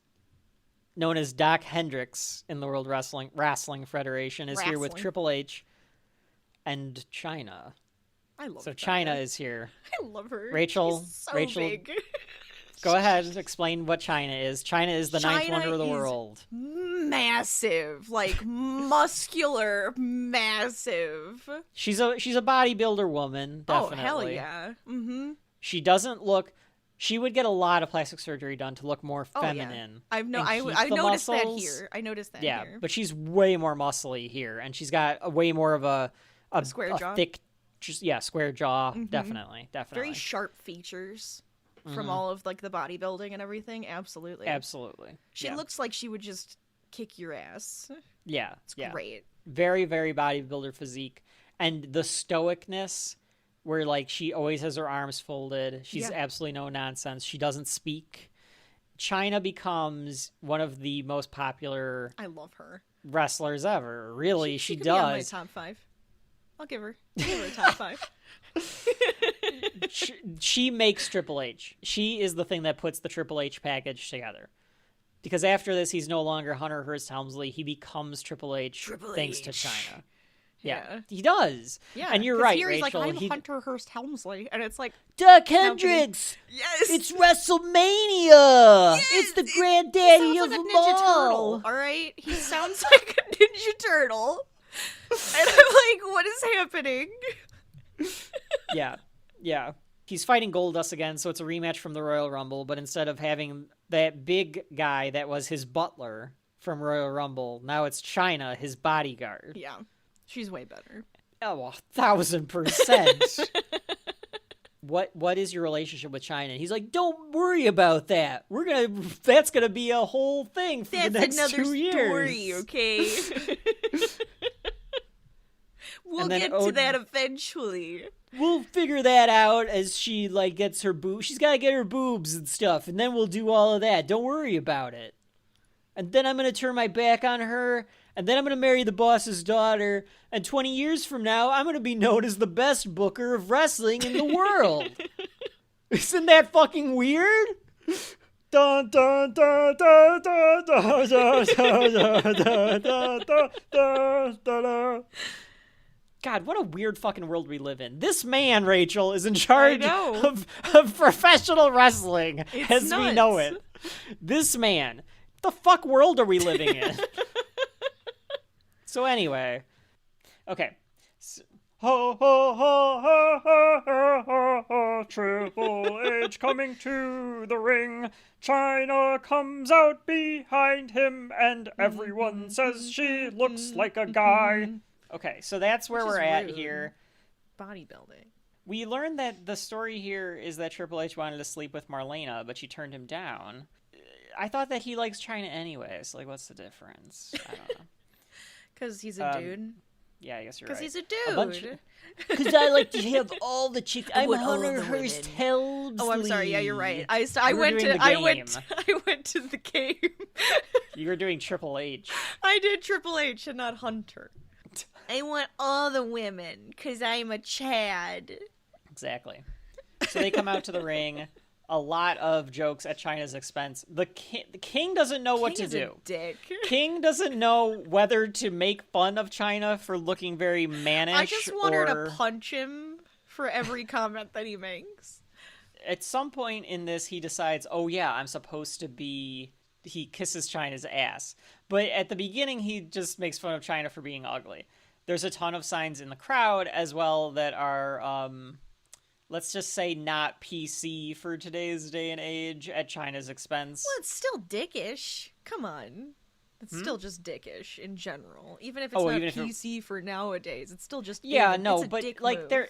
known as Doc Hendricks in the World Wrestling Federation, is here with Triple H and Chyna. I love So Chyna is here. I love her. Rachel, She's so Rachel, big. Go ahead and explain what Chyna is. Chyna is the ninth wonder of the world. Massive, like muscular, massive. She's a bodybuilder woman, definitely. Oh, hell yeah. Mm-hmm. She doesn't look. She would get a lot of plastic surgery done to look more feminine. I noticed that here. I noticed that here. But she's way more muscly here, and she's got a way more of a square jaw. Thick, square jaw. Definitely. Very sharp features from all of like the bodybuilding and everything. Absolutely. She looks like she would just kick your ass. Yeah, it's great. Very, very bodybuilder physique, and the stoicness. Where, like, she always has her arms folded. She's absolutely no nonsense. She doesn't speak. Chyna becomes one of the most popular... I love her. ...wrestlers ever. Really, she could does. Be on my top 5. I'll give her a top 5. She makes Triple H. She is the thing that puts the Triple H package together. Because after this, he's no longer Hunter Hearst Helmsley. He becomes Triple H thanks to Chyna. Yeah, he does. Yeah, and you're right, here he's Rachel. like, I'm Hunter Hearst Helmsley, and it's like Doc Hendricks. Yes, it's WrestleMania. Yes, it's the granddaddy of them all. All right, he sounds like a Ninja Turtle, and I'm like, what is happening? Yeah. He's fighting Goldust again, so it's a rematch from the Royal Rumble. But instead of having that big guy that was his butler from Royal Rumble, now it's Chyna, his bodyguard. Yeah. She's way better. Oh, 1,000%. What is your relationship with Chyna? He's like, don't worry about that. That's gonna be a whole thing for the next 2 years. Story, okay? We'll get to that eventually. We'll figure that out as she like gets her boobs. She's got to get her boobs and stuff, and then we'll do all of that. Don't worry about it. And then I'm gonna turn my back on her. And then I'm going to marry the boss's daughter, and 20 years from now, I'm going to be known as the best booker of wrestling in the world. Isn't that fucking weird? Dun, dun, dun, dun, dun, dun, dun, dun, dun, dun, dun, dun. God, what a weird fucking world we live in. This man, Rachel, is in charge of professional wrestling as we know it. This man. The fuck world are we living in? So anyway, okay. Ho, ho, ho, ho, ho, ho, ho, ho, Triple H coming to the ring. Chyna comes out behind him, and everyone says she looks like a guy. Okay, so that's where we're at here. Bodybuilding. We learned that the story here is that Triple H wanted to sleep with Marlena, but she turned him down. I thought that he likes Chyna anyway, so like, what's the difference? I don't know. Because he's a dude. Yeah, I guess you're right. Because he's a dude. Because I like to have all the chicks. I'm Hunter Hearst Helmsley. Oh, I'm sorry. Yeah, you're right. I went to the game. You were doing Triple H. I did Triple H and not Hunter. I want all the women because I'm a Chad. Exactly. So they come out to the ring. a lot of jokes at China's expense. The king doesn't know what to do. Dick. King doesn't know whether to make fun of China for looking very mannish. I just want her to punch him for every comment that he makes. At some point in this, he decides, oh yeah, I'm supposed to be... He kisses China's ass. But at the beginning, he just makes fun of China for being ugly. There's a ton of signs in the crowd as well that are... let's just say not PC for today's day and age at China's expense. Well, it's still dickish. Come on. It's still just dickish in general. Even if it's not PC for nowadays, it's still just but like move. they're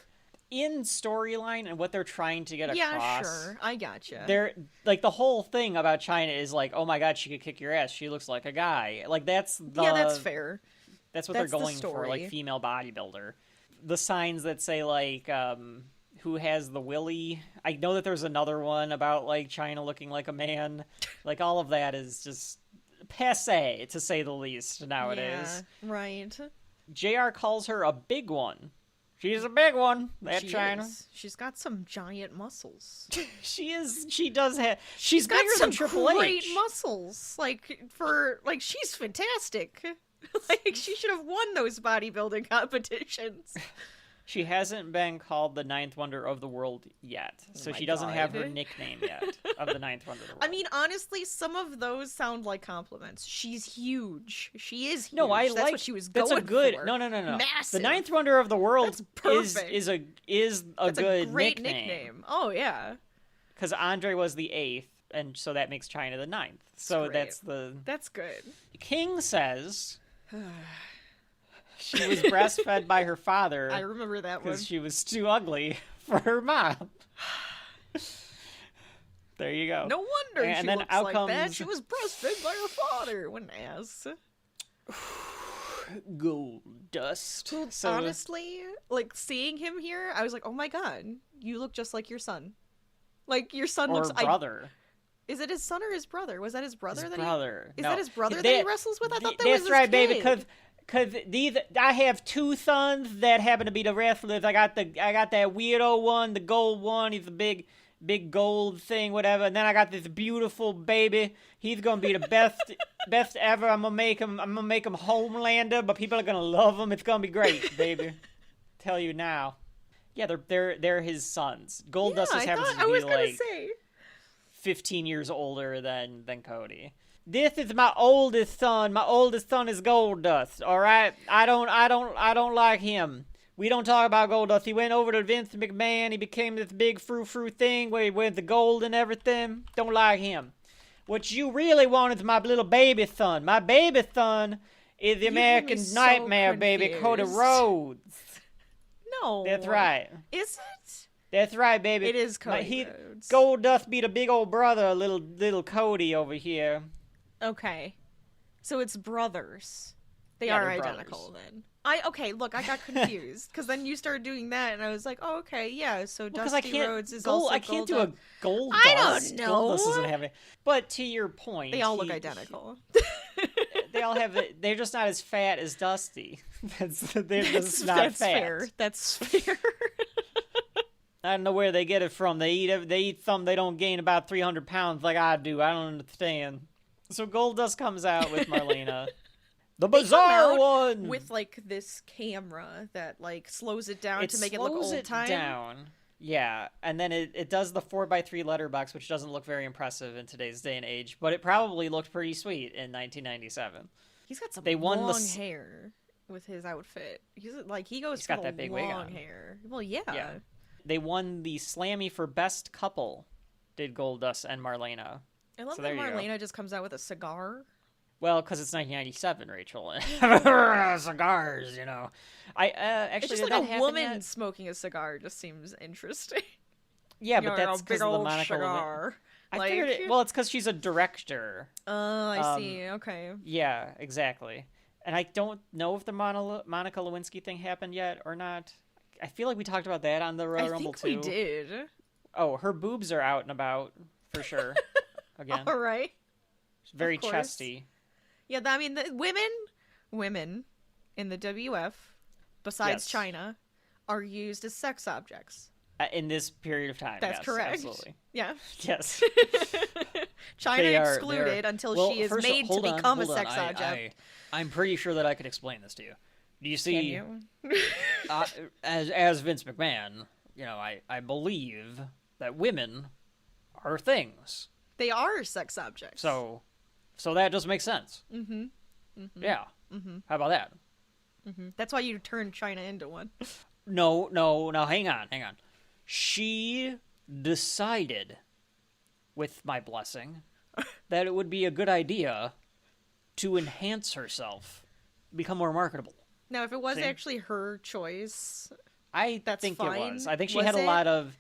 in storyline and what they're trying to get across. Yeah, sure. I gotcha. They're like the whole thing about China is like, oh my god, she could kick your ass. She looks like a guy. Like that's fair. That's what they're going for, like female bodybuilder. The signs that say like who has the willy? I know that there's another one about like China looking like a man. Like all of that is just passé, to say the least, nowadays. Yeah, right. JR calls her a big one. She's a big one, China. She's got some giant muscles. She does have... She's got bigger some than Triple great H. muscles. She's fantastic. She should have won those bodybuilding competitions. She hasn't been called the ninth wonder of the world yet, so she doesn't have her nickname yet of the ninth wonder of the world. I mean, honestly, some of those sound like compliments. She's huge. She is huge. No, That's what she was going That's a good. for. No. Massive. The ninth wonder of the world is a That's good a great nickname. Oh yeah. Because Andre was the 8th, and so that makes China the 9th. So that's good. King says. She was breastfed by her father. I remember that one. Because she was too ugly for her mom. There you go. No wonder and she then looks out like comes... that. She was breastfed by her father. What an ass. Goldust. So, honestly, like, seeing him here, I was like, oh my god, you look just like your son. Like, your son looks... brother. Is it his son or his brother? Was that his brother? Is that his brother that he wrestles with? I thought that was his That's right, kid. baby, because I have 2 sons that happen to be the wrestlers. I got that weirdo one, the gold one. He's a big gold thing, whatever. And then I got this beautiful baby. He's gonna be the best ever. I'm gonna make him Homelander, but people are gonna love him. It's gonna be great, baby. Tell you now. Yeah, they're his sons. Goldust just happens to be like 15 years older than Cody. This is my oldest son. My oldest son is Goldust. All right, I don't like him. We don't talk about Goldust. He went over to Vince McMahon. He became this big frou-frou thing where he wears the gold and everything. Don't like him. What you really want is my little baby son. My baby son is the American Nightmare, baby, Cody Rhodes. No. That's right. Is it? That's right, baby. It is Cody Rhodes. Goldust be the big old brother, little Cody over here. Okay. So it's brothers. They are identical then. I got confused because then you started doing that and I was like, oh, okay, yeah. So Dusty Rhodes is also I can't do a Goldust. I don't know. Goldust doesn't have it. But to your point, they all look identical. They all have it. They're just not as fat as Dusty. That's not fat. Fair. That's fair. I don't know where they get it from. They eat something they don't gain about 300 pounds like I do. I don't understand. So Goldust comes out with Marlena. The bizarre one! With, like, this camera that, like, slows it down to make it look old time. Down. Yeah, and then it does the 4x3 letterbox, which doesn't look very impressive in today's day and age, but it probably looked pretty sweet in 1997. He's got some long hair with his outfit. He's got that big wig on. Hair. Well, yeah. They won the Slammy for Best Couple, did Goldust and Marlena. I love that Marlena just comes out with a cigar. Well, because it's 1997, Rachel. Cigars, you know. Actually, it's just like a woman smoking a cigar just seems interesting. Yeah, but that's because of the Monica cigar. I figured it. Well, it's because she's a director. Oh, I see. Okay. Yeah, exactly. And I don't know if the Monica Lewinsky thing happened yet or not. I feel like we talked about that on the Royal Rumble too. I think we did. Oh, her boobs are out and about for sure. Again. All right. She's very chesty. Yeah, I mean, the women in the WF, besides China, are used as sex objects. In this period of time. That's yes, correct. Absolutely. Yeah. Yes. China excluded until she is made to become a sex object. I'm pretty sure that I could explain this to you. Do you see? Can you? As Vince McMahon, I believe that women are things. They are sex objects. So that does make sense. Mm-hmm. Yeah. How about that? That's why you turned China into one. No, hang on. She decided, with my blessing, that it would be a good idea to enhance herself, become more marketable. Now, if it was actually her choice, that's think fine. It was. I think she had a lot of.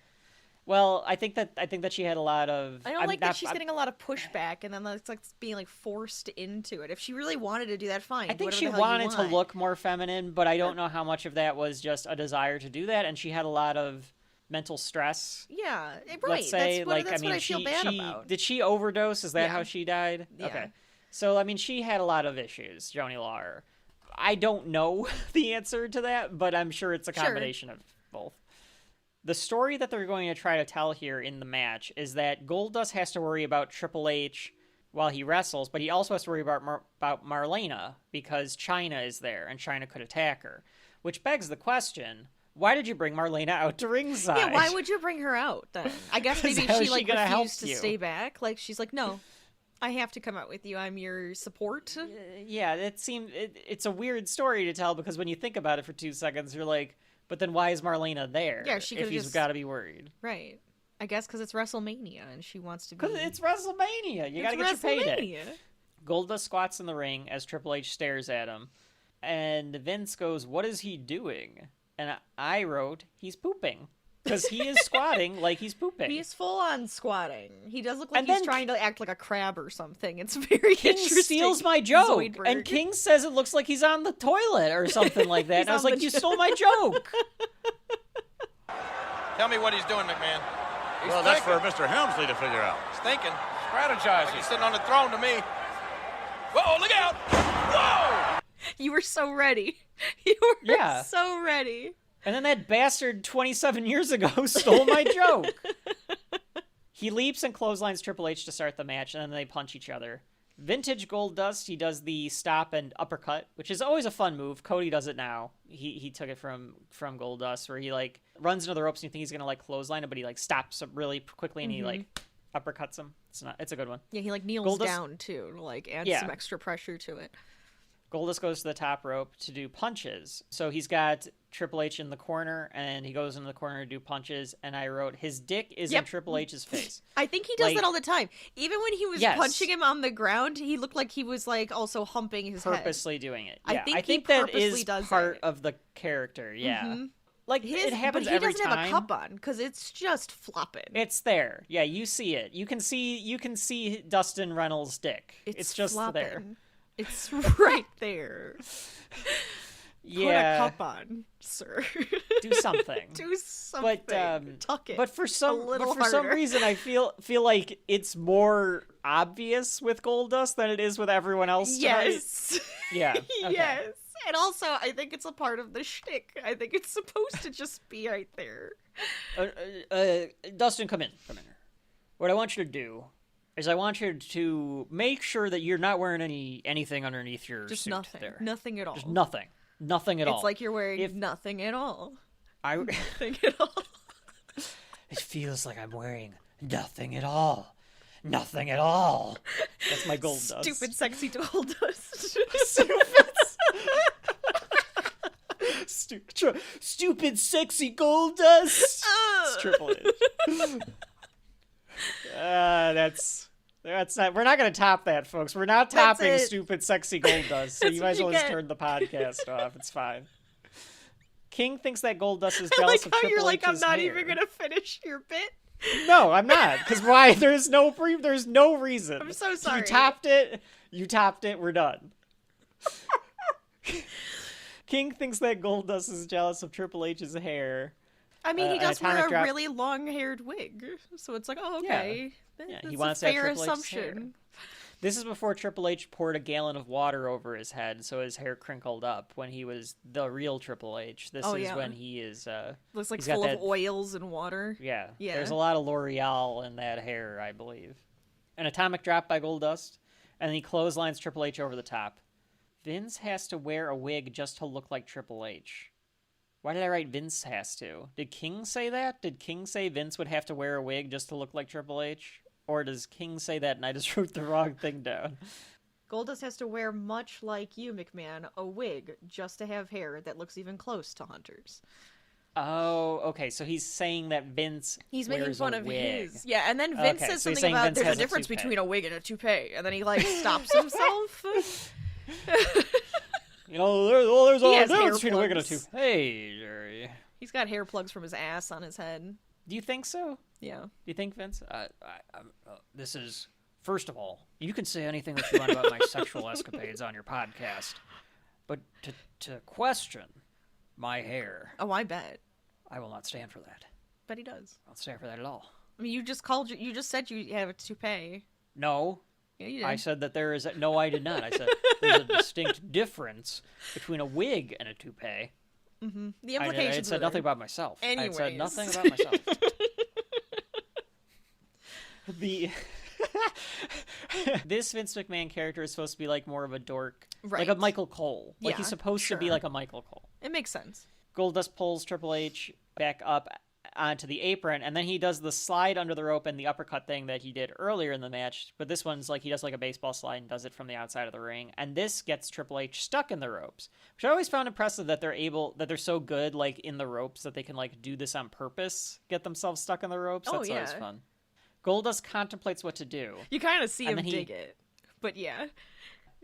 Well, I think that she had a lot of. I don't like that she's getting a lot of pushback, and then it's like being forced into it. If she really wanted to do that, fine. I think she wanted to look more feminine, but I don't know how much of that was just a desire to do that, and she had a lot of mental stress. Yeah, right. Let's say, that's what I feel bad about. Did she overdose? Is that how she died? Yeah. Okay. So, she had a lot of issues, Joni Lawler. I don't know the answer to that, but I'm sure it's a combination of both. The story that they're going to try to tell here in the match is that Goldust has to worry about Triple H while he wrestles, but he also has to worry about Marlena because China is there and China could attack her. Which begs the question, why did you bring Marlena out to ringside? Yeah, why would you bring her out then? I guess maybe she refused to stay back. She's like, no, I have to come out with you. I'm your support. Yeah, it's a weird story to tell because when you think about it for 2 seconds, you're like, but then why is Marlena there? Yeah, she could have just got to be worried. Right. I guess because it's WrestleMania and she wants to be. Because it's WrestleMania. You got to get your payday. Goldust squats in the ring as Triple H stares at him. And Vince goes, what is he doing? And I wrote, he's pooping. Because he is squatting like he's pooping. He's full on squatting. He does look like he's trying to act like a crab or something. It's very King interesting. Steals my joke. And King says it looks like he's on the toilet or something like that. And I was like, you stole my joke. Tell me what he's doing, McMahon. Well, that's for Mr. Helmsley to figure out. He's thinking, strategizing. He's sitting on the throne to me. Whoa, look out! Whoa! You were so ready. You were so ready. And then that bastard 27 years ago stole my joke. He leaps and clotheslines Triple H to start the match, and then they punch each other. Vintage Goldust, he does the stop and uppercut, which is always a fun move. Cody does it now. He took it from Goldust, where he runs into the ropes and you think he's gonna clothesline him, but he stops really quickly and he uppercuts him. It's a good one. Yeah, he kneels down too, to add some extra pressure to it. Goldust goes to the top rope to do punches. So he's got Triple H in the corner, and he goes into the corner to do punches, and I wrote, his dick is in Triple H's face. I think he does that all the time. Even when he was punching him on the ground, he looked like he was also humping his head. Purposely doing it. Yeah. I think that is part of the character, yeah. Mm-hmm. It happens every time. But he doesn't have a cup on, because it's just flopping. It's there. Yeah, you see it. You can see Dustin Reynolds' dick. It's just flopping. There. It's right there. Yeah. Put a cup on, sir. Do something. Do something. But tuck it. But for some reason, I feel like it's more obvious with Goldust than it is with everyone else tonight. Yes. Yeah. Okay. Yes. And also, I think it's a part of the shtick. I think it's supposed to just be right there. Dustin, come in. What I want you to do is I want you to make sure that you're not wearing anything underneath your just suit. Nothing. There. Nothing at all. Just nothing at all. It's like you're wearing nothing at all. Nothing at all. It feels like I'm wearing nothing at all. Nothing at all. That's my Goldust. Stupid, sexy Goldust. Stupid, sexy Goldust. It's Triple H. That's not. We're not going to top that, folks. We're not topping stupid, sexy Goldust. So you might as well just turn the podcast off. It's fine. King thinks that Goldust is jealous of Triple H's hair. You're like, I'm not even going to finish your bit. No, I'm not. Because why? There's no reason. I'm so sorry. You topped it. We're done. King thinks that Goldust is jealous of Triple H's hair. I mean, he does wear a really long-haired wig, so it's like, oh, okay. Yeah, he wants a fair Triple H's assumption. This is before Triple H poured a gallon of water over his head, so his hair crinkled up. When he was the real Triple H, this is when he is. Looks like full of oils and water. Yeah. There's a lot of L'Oreal in that hair, I believe. An atomic drop by Goldust, and he clotheslines Triple H over the top. Vince has to wear a wig just to look like Triple H. Why did I write Vince has to? Did King say that? Did King say Vince would have to wear a wig just to look like Triple H? Or does King say that and I just wrote the wrong thing down? Goldust has to wear, much like you, McMahon, a wig just to have hair that looks even close to Hunter's. Oh, okay. So he's saying that Vince making fun of wig. his. Yeah, and then Vince says something about there's a difference between a wig and a toupee. And then he, stops himself. There's a difference between a wig and a toupee, Jerry. He's got hair plugs from his ass on his head. Do you think so? Yeah. Do you think, Vince? This is... First of all, you can say anything that you want about my sexual escapades on your podcast. But to question my hair... Oh, I bet. I will not stand for that. Bet he does. I don't stand for that at all. I mean, you just said you have a toupee. No. Yeah, you did. I said that there is... No, I did not. I said there's a distinct difference between a wig and a toupee. Mm-hmm. The implications I said nothing about myself. Anyways. I said nothing about myself. This Vince McMahon character is supposed to be like more of a dork, like a Michael Cole. Like he's supposed to be like a Michael Cole. It makes sense. Goldust pulls Triple H back up onto the apron, and then he does the slide under the rope and the uppercut thing that he did earlier in the match. But this one's like he does like a baseball slide and does it from the outside of the ring. And this gets Triple H stuck in the ropes, which I always found impressive that they're so good like in the ropes that they can like do this on purpose, get themselves stuck in the ropes. That's always fun. Goldust contemplates what to do. You kind of see him dig it, but yeah.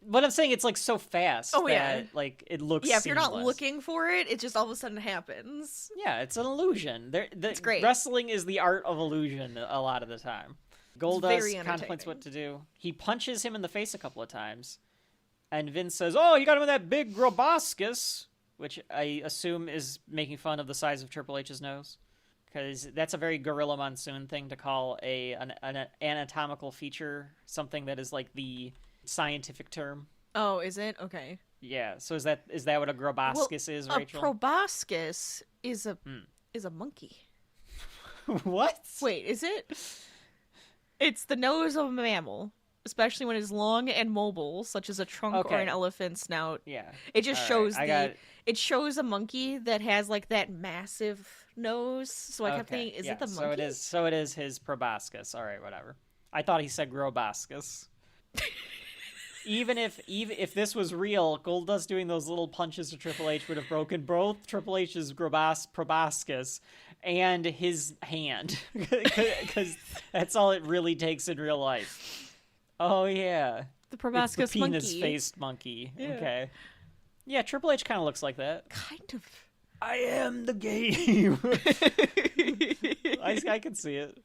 But I'm saying it's like so fast that like it looks if seamless. you're not looking for it, it just all of a sudden happens. Yeah, it's an illusion. It's great. Wrestling is the art of illusion a lot of the time. Goldust contemplates what to do. He punches him in the face a couple of times, and Vince says, "Oh, you got him with that big proboscis," which I assume is making fun of the size of Triple H's nose. Because that's a very Gorilla Monsoon thing to call an anatomical feature, something that is like the scientific term. Oh, is it? Okay. Yeah. So is that what a proboscis is, Rachel? A proboscis is a monkey. What? Wait, is it? It's the nose of a mammal, especially when it's long and mobile, such as a trunk or an elephant's snout. Yeah. It just shows it shows a monkey that has like that massive nose. So I kept thinking, is it the monkey? So it is his proboscis. All right, whatever. I thought he said proboscis. Even if this was real, Goldust doing those little punches to Triple H would have broken both Triple H's proboscis and his hand, because that's all it really takes in real life. Oh yeah, the proboscis the monkey, penis-faced monkey. Yeah. Okay, yeah, Triple H kind of looks like that. Kind of. I am the game. I can see it.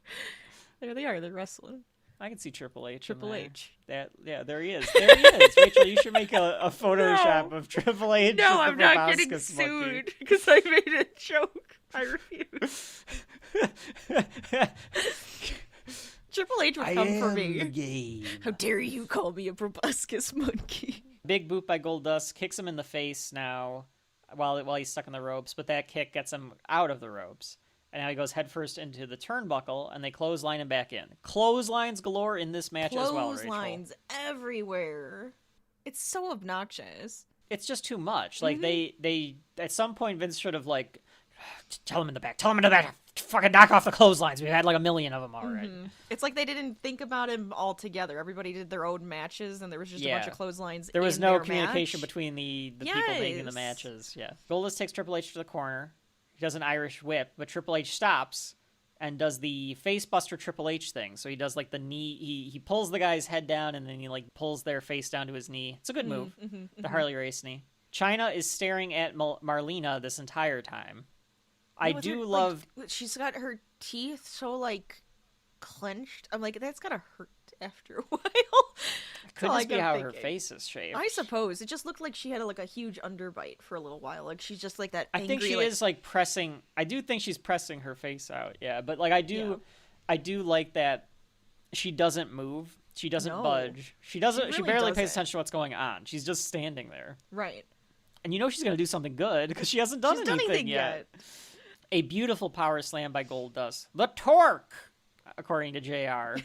There they are. They're wrestling. I can see Triple H. Triple H. There he is. There he is. Rachel, you should make a Photoshop of Triple H. No, I'm not getting sued because I made a joke. I refuse. Triple H would come for me. Game. How dare you call me a proboscis monkey? Big boot by Goldust kicks him in the face now while he's stuck in the ropes, but that kick gets him out of the ropes. And now he goes headfirst into the turnbuckle, and they clothesline him back in. Clotheslines galore in this match as well, Rachel. Clotheslines everywhere. It's so obnoxious. It's just too much. Like, they at some point, Vince should have, like, tell him in the back. Fucking knock off the clotheslines. We've had, like, 1 million of them already. Mm-hmm. It's like they didn't think about him all together. Everybody did their own matches, and there was just a bunch of clotheslines. There was no communication match. Between the people making the matches. Yeah. Goldust takes Triple H to the corner. He does an Irish whip, but Triple H stops and does the facebuster Triple H thing. So he does like the knee. He pulls the guy's head down and then he like pulls their face down to his knee. It's a good move. The Harley Race knee. Chyna is staring at Marlena this entire time. I do love. Like, she's got her teeth so like clenched. I'm like, that's gotta hurt after a while. Could just be how her face is shaped. I suppose it just looked like she had like a huge underbite for a little while. Like she's just like that. I think she is like pressing. I do think she's pressing her face out. Yeah, but like I do like that she doesn't move. She doesn't No. budge. She barely pays doesn't. attention to what's going on. She's just standing there. Right. And you know she's going to do something good because she hasn't done anything yet. A beautiful power slam by Goldust. The torque, according to JR.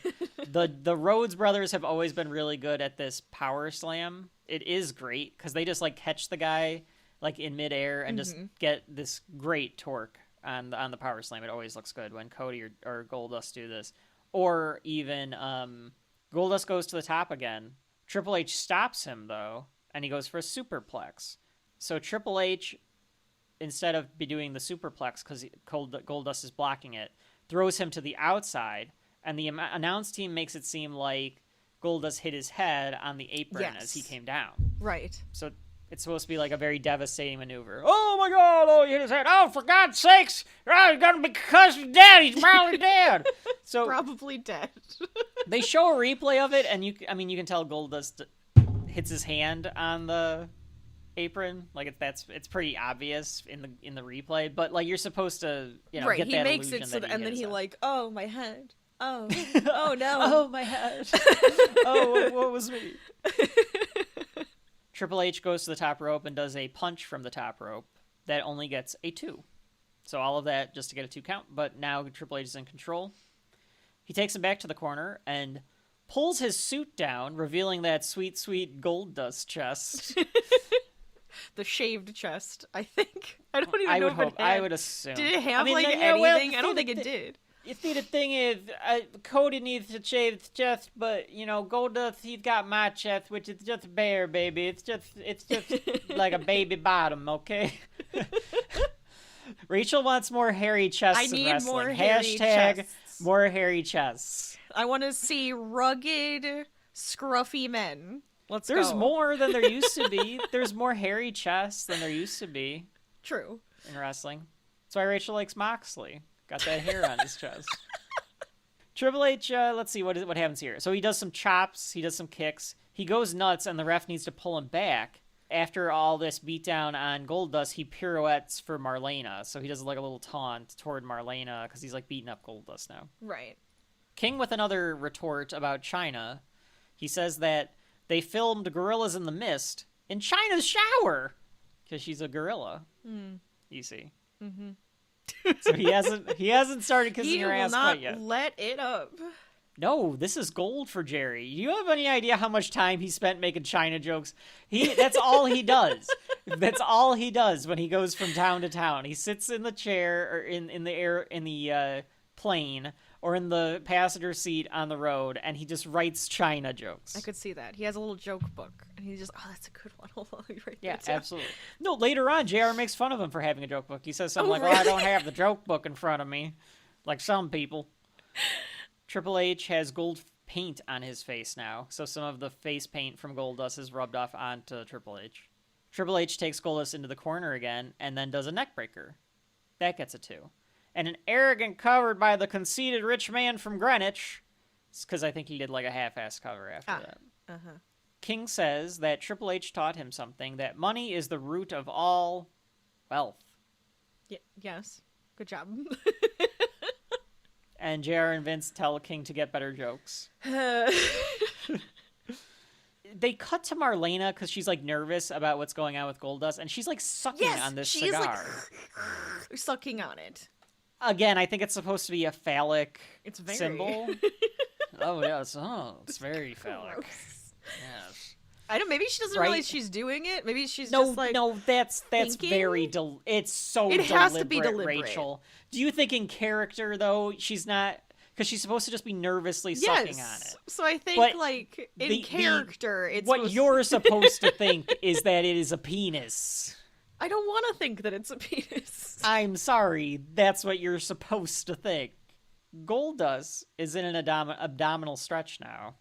The Rhodes brothers have always been really good at this power slam. It is great because they just like catch the guy like in midair and just get this great torque on the power slam. It always looks good when Cody or Goldust do this. Or even Goldust goes to the top again. Triple H stops him though, and he goes for a superplex. So Triple H, instead of be doing the superplex because Goldust is blocking it, throws him to the outside, and the announce team makes it seem like Goldust hit his head on the apron as he came down. Right. So it's supposed to be like a very devastating maneuver. Oh my God! Oh, he hit his head! Oh, for God's sakes! Oh, he's gonna be cussed dead. He's probably dead. So probably dead. They show a replay of it, and you can tell Goldust hits his hand on the apron. Like it's pretty obvious in the replay, but like you're supposed to get he that makes illusion it so that and then he head. like, oh my head, oh oh no, oh my head, oh what was me. Triple H goes to the top rope and does a punch from the top rope that only gets a 2. So all of that just to get a 2 count, but now Triple H is in control. He takes him back to the corner and pulls his suit down, revealing that sweet, sweet Goldust chest. The shaved chest, I think. I don't even know if it had. I would assume. Did it have anything? I don't think it did. You see, the thing is, Cody needs to shave his chest, but Goldust, he's got my chest, which is just bare, baby. It's just like a baby bottom, okay? Rachel wants more hairy chests in wrestling. I need more hairy chests. More hairy chests. I want to see rugged, scruffy men. There's more than there used to be. There's more hairy chests than there used to be. True. In wrestling. That's why Rachel likes Moxley. Got that hair on his chest. Triple H, let's see, what happens here? So he does some chops, he does some kicks. He goes nuts, and the ref needs to pull him back. After all this beatdown on Goldust, he pirouettes for Marlena. So he does like a little taunt toward Marlena because he's like beating up Goldust now. Right. King with another retort about Chyna. He says that they filmed Gorillas in the Mist in Chyna's shower because she's a gorilla. You see. Mm-hmm. So he hasn't started kissing her ass quite yet. He will not let it up. No, this is gold for Jerry. You have any idea how much time he spent making Chyna jokes? That's all he does. That's all he does when he goes from town to town. He sits in the chair or in the plane or in the passenger seat on the road, and he just writes Chyna jokes. I could see that. He has a little joke book, and he just, that's a good one. Hold on, let me write that down. Absolutely. No, later on, JR makes fun of him for having a joke book. He says something like, I don't have the joke book in front of me, like some people. Triple H has gold paint on his face now, so some of the face paint from Goldust is rubbed off onto Triple H. Triple H takes Goldust into the corner again, and then does a neckbreaker. That gets a 2. And an arrogant cover by the conceited rich man from Greenwich. It's because I think he did like a half-ass cover after that. Uh-huh. King says that Triple H taught him something, that money is the root of all wealth. Yes. Good job. And JR and Vince tell King to get better jokes. They cut to Marlena because she's like nervous about what's going on with Goldust, and she's like sucking on this cigar. Like, sucking on it. Again, I think it's supposed to be a phallic symbol. Oh yes, it's very phallic. Yes. I don't. Maybe she doesn't realize she's doing it. Maybe she's just like that's thinking? very. It's so. It deliberate, has to be deliberate. Rachel. Do you think in character though she's not? Because she's supposed to just be nervously sucking on it. So I think like in character, it's what you're supposed to think is that it is a penis. I don't want to think that it's a penis. I'm sorry. That's what you're supposed to think. Goldust is in an abdominal stretch now.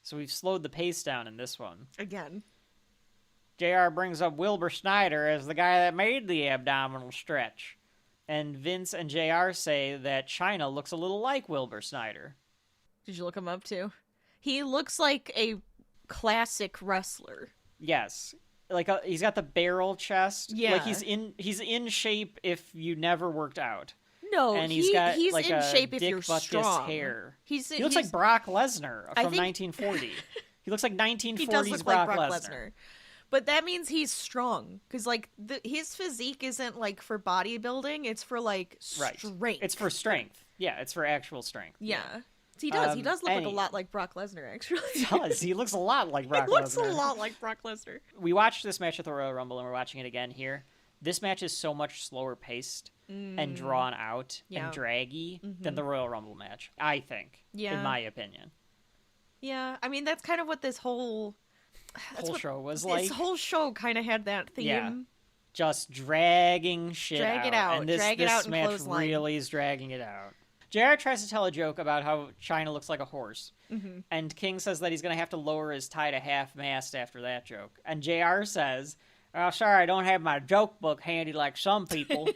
So we've slowed the pace down in this one. Again. JR brings up Wilbur Snyder as the guy that made the abdominal stretch. And Vince and JR say that Chyna looks a little like Wilbur Snyder. Did you look him up too? He looks like a classic wrestler. Yes. Like he's got the barrel chest. Yeah. Like he's in shape if you never worked out. No, and he's got like in a shape if Dick you're Butkus strong. hair. He looks he's like Brock Lesnar from think- 1940. He looks like 1940s he does look Brock, like Brock Lesnar. Lesnar. But that means he's strong, because like his physique isn't like for bodybuilding; it's for like strength. It's for strength. Yeah, it's for actual strength. Yeah. He does. He does look like a lot like Brock Lesnar, actually. He does. He looks a lot like Brock Lesnar. He looks a lot like Brock Lesnar. We watched this match at the Royal Rumble, and we're watching it again here. This match is so much slower paced and drawn out and draggy than the Royal Rumble match, I think, in my opinion. Yeah, I mean, that's kind of what this whole show was like. This whole show kind of had that theme. Yeah. Just dragging shit Drag it out. And this match clothesline. really is dragging it out. JR tries to tell a joke about how China looks like a horse. And King says that he's going to have to lower his tie to half-mast after that joke. And JR says, "Oh, sorry, I don't have my joke book handy like some people.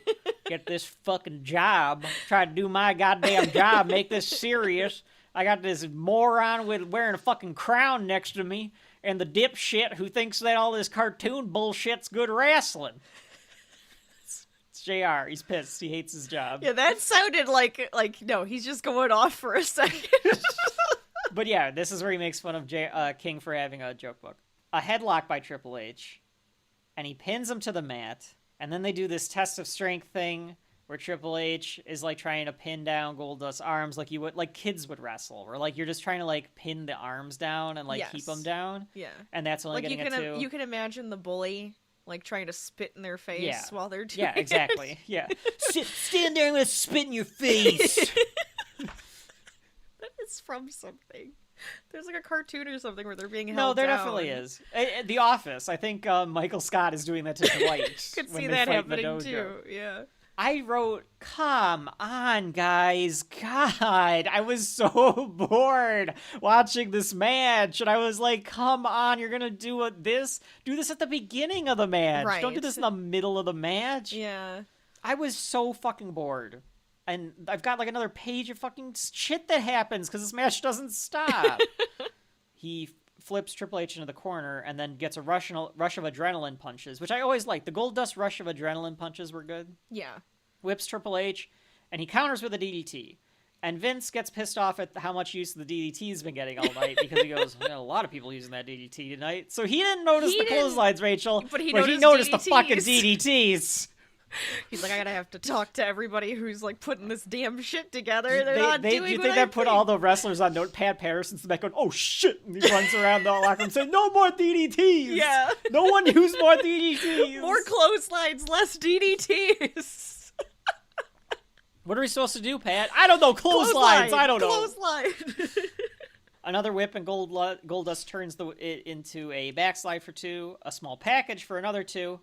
Get this fucking job. Try to do my goddamn job. Make this serious. I got this moron with wearing a fucking crown next to me. And the dipshit who thinks that all this cartoon bullshit's good wrestling." It's JR. He's pissed. He hates his job. Yeah, that sounded like no, he's just going off for a second. But yeah, this is where he makes fun of King for having a joke book. A headlock by Triple H, and he pins him to the mat, and then they do this test of strength thing where Triple H is like trying to pin down Goldust's arms like you would, like kids would wrestle, where like you're just trying to like pin the arms down and like keep them down. Yeah, and that's only like getting you can imagine the bully like trying to spit in their face while they're doing it. Exactly. Yeah, stand there and I'm gonna spit in your face. That is from something. There's like a cartoon or something where they're being held No, there down. definitely is. The Office. I think Michael Scott is doing that to Dwight. Could when see they that fight in the happening dojo. too. Yeah. I wrote, "Come on, guys. God, I was so bored watching this match." And I was like, come on, you're going to do this? Do this at the beginning of the match. Right. Don't do this in the middle of the match. Yeah. I was so fucking bored. And I've got like another page of fucking shit that happens because this match doesn't stop. He flips Triple H into the corner and then gets a rush of adrenaline punches, which I always liked. The Goldust rush of adrenaline punches were good. Yeah. Whips Triple H, and he counters with a DDT. And Vince gets pissed off at how much use the DDT's been getting all night because he goes, "Well, a lot of people using that DDT tonight." So he didn't notice the clotheslines, Rachel, but he noticed the DDTs. fucking DDTs. He's like, I gotta have to talk to everybody who's like putting this damn shit together. They're not doing Do you what think I that put all the wrestlers on note? Pat Patterson's the back going, "Oh shit!" And he runs around the locker room saying, "No more DDTs. Yeah. No one use more DDTs. More clotheslines, less DDTs." What are we supposed to do, Pat? I don't know. Clotheslines. I don't know. Clothesline. Another whip, and Goldust turns it into a backslide for 2, a small package for another 2,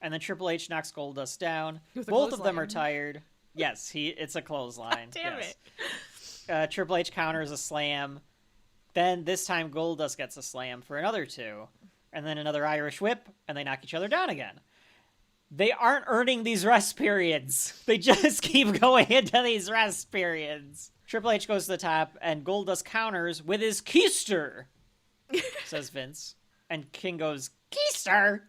and then Triple H knocks Goldust down. Both of them are tired. Yes, it's a clothesline. Damn it. Triple H counters a slam. Then this time Goldust gets a slam for another 2, and then another Irish whip, and they knock each other down again. They aren't earning these rest periods. They just keep going into these rest periods. Triple H goes to the top, and Goldust counters with his keister, says Vince. And King goes, "Keister?"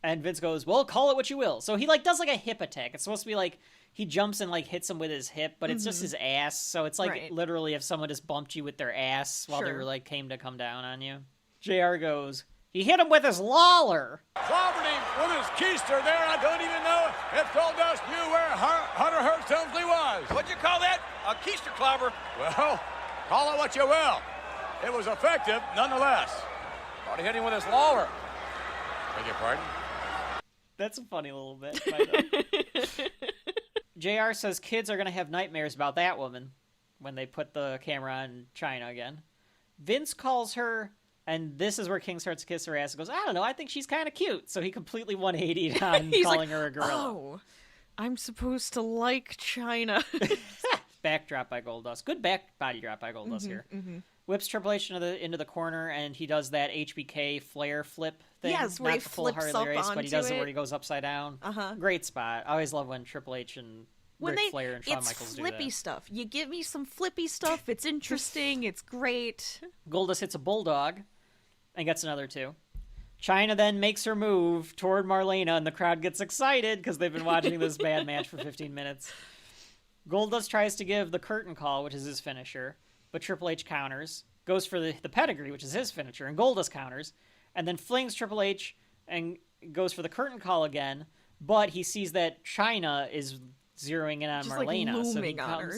And Vince goes, "Well, call it what you will." So he does a hip attack. It's supposed to be he jumps and hits him with his hip, but it's just his ass. So it's literally if someone just bumped you with their ass while they were came to come down on you. JR goes, "He hit him with his lawler." Clobbered him with his keister there. I don't even know if Goldust knew where Hunter Hearst Helmsley was. What'd you call that? A keister clobber? Well, call it what you will. It was effective nonetheless. Thought he hit him with his lawler. Beg your pardon? That's a funny little bit. JR says kids are going to have nightmares about that woman when they put the camera on China again. Vince calls her, and this is where King starts to kiss her ass and goes, "I don't know, I think she's kind of cute." So he completely 180'd on calling her a gorilla. Oh, I'm supposed to like China. Backdrop by Goldust. Good back body drop by Goldust here. Mm-hmm. Whips Triple H into the corner, and he does that HBK flare flip thing. Yes, where he Not the full flips Harley up race, but he does onto it where it. he goes upside down. Uh-huh. Great spot. I always love when Triple H and Ric Flair and Shawn Michaels do that. It's flippy stuff. You give me some flippy stuff. It's interesting. It's great. Goldust hits a Bulldog and gets another 2. China then makes her move toward Marlena, and the crowd gets excited because they've been watching this bad match for 15 minutes. Goldust tries to give the curtain call, which is his finisher, but Triple H counters, goes for the pedigree, which is his finisher, and Goldust counters, and then flings Triple H and goes for the curtain call again, but he sees that Chyna is zeroing in on just Marlena. Like so looming on her.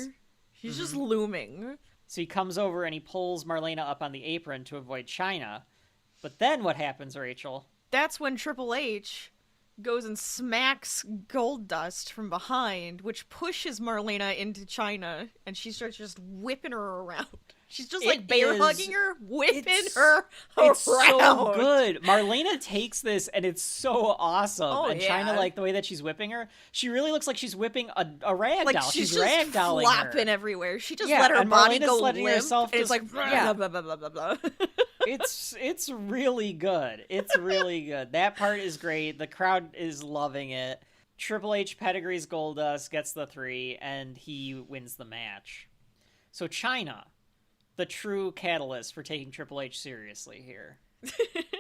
She's just looming. So he comes over and he pulls Marlena up on the apron to avoid Chyna. But then what happens, Rachel? That's when Triple H goes and smacks Goldust from behind, which pushes Marlena into Chyna, and she starts just whipping her around. She's just like bear hugging her, whipping her around. It's so good. Marlena takes this, and it's so awesome. Oh, and yeah. Chyna, like the way that she's whipping her, she really looks like she's whipping a rag like doll. She's just ragdolling flopping her everywhere. She just let her and body Marlena's go letting limp. herself And it's just, like blah, blah, blah, blah, blah, blah. It's really good. It's really good. That part is great. The crowd is loving it. Triple H pedigrees Goldust, gets the 3, and he wins the match. So Chyna, the true catalyst for taking Triple H seriously here.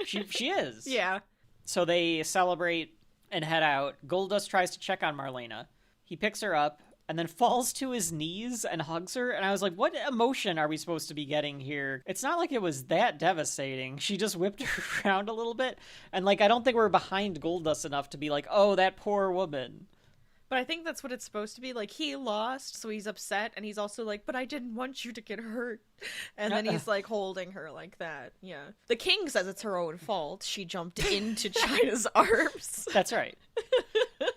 She is. Yeah. So they celebrate and head out. Goldust tries to check on Marlena. He picks her up and then falls to his knees and hugs her. And I was like, what emotion are we supposed to be getting here? It's not like it was that devastating. She just whipped her around a little bit. And like, I don't think we're behind Goldust enough to be like, oh, that poor woman. But I think that's what it's supposed to be. Like, he lost, so he's upset, and he's also like, but I didn't want you to get hurt. And then he's, like, holding her like that. Yeah. The king says it's her own fault. She jumped into Chyna's arms. That's right.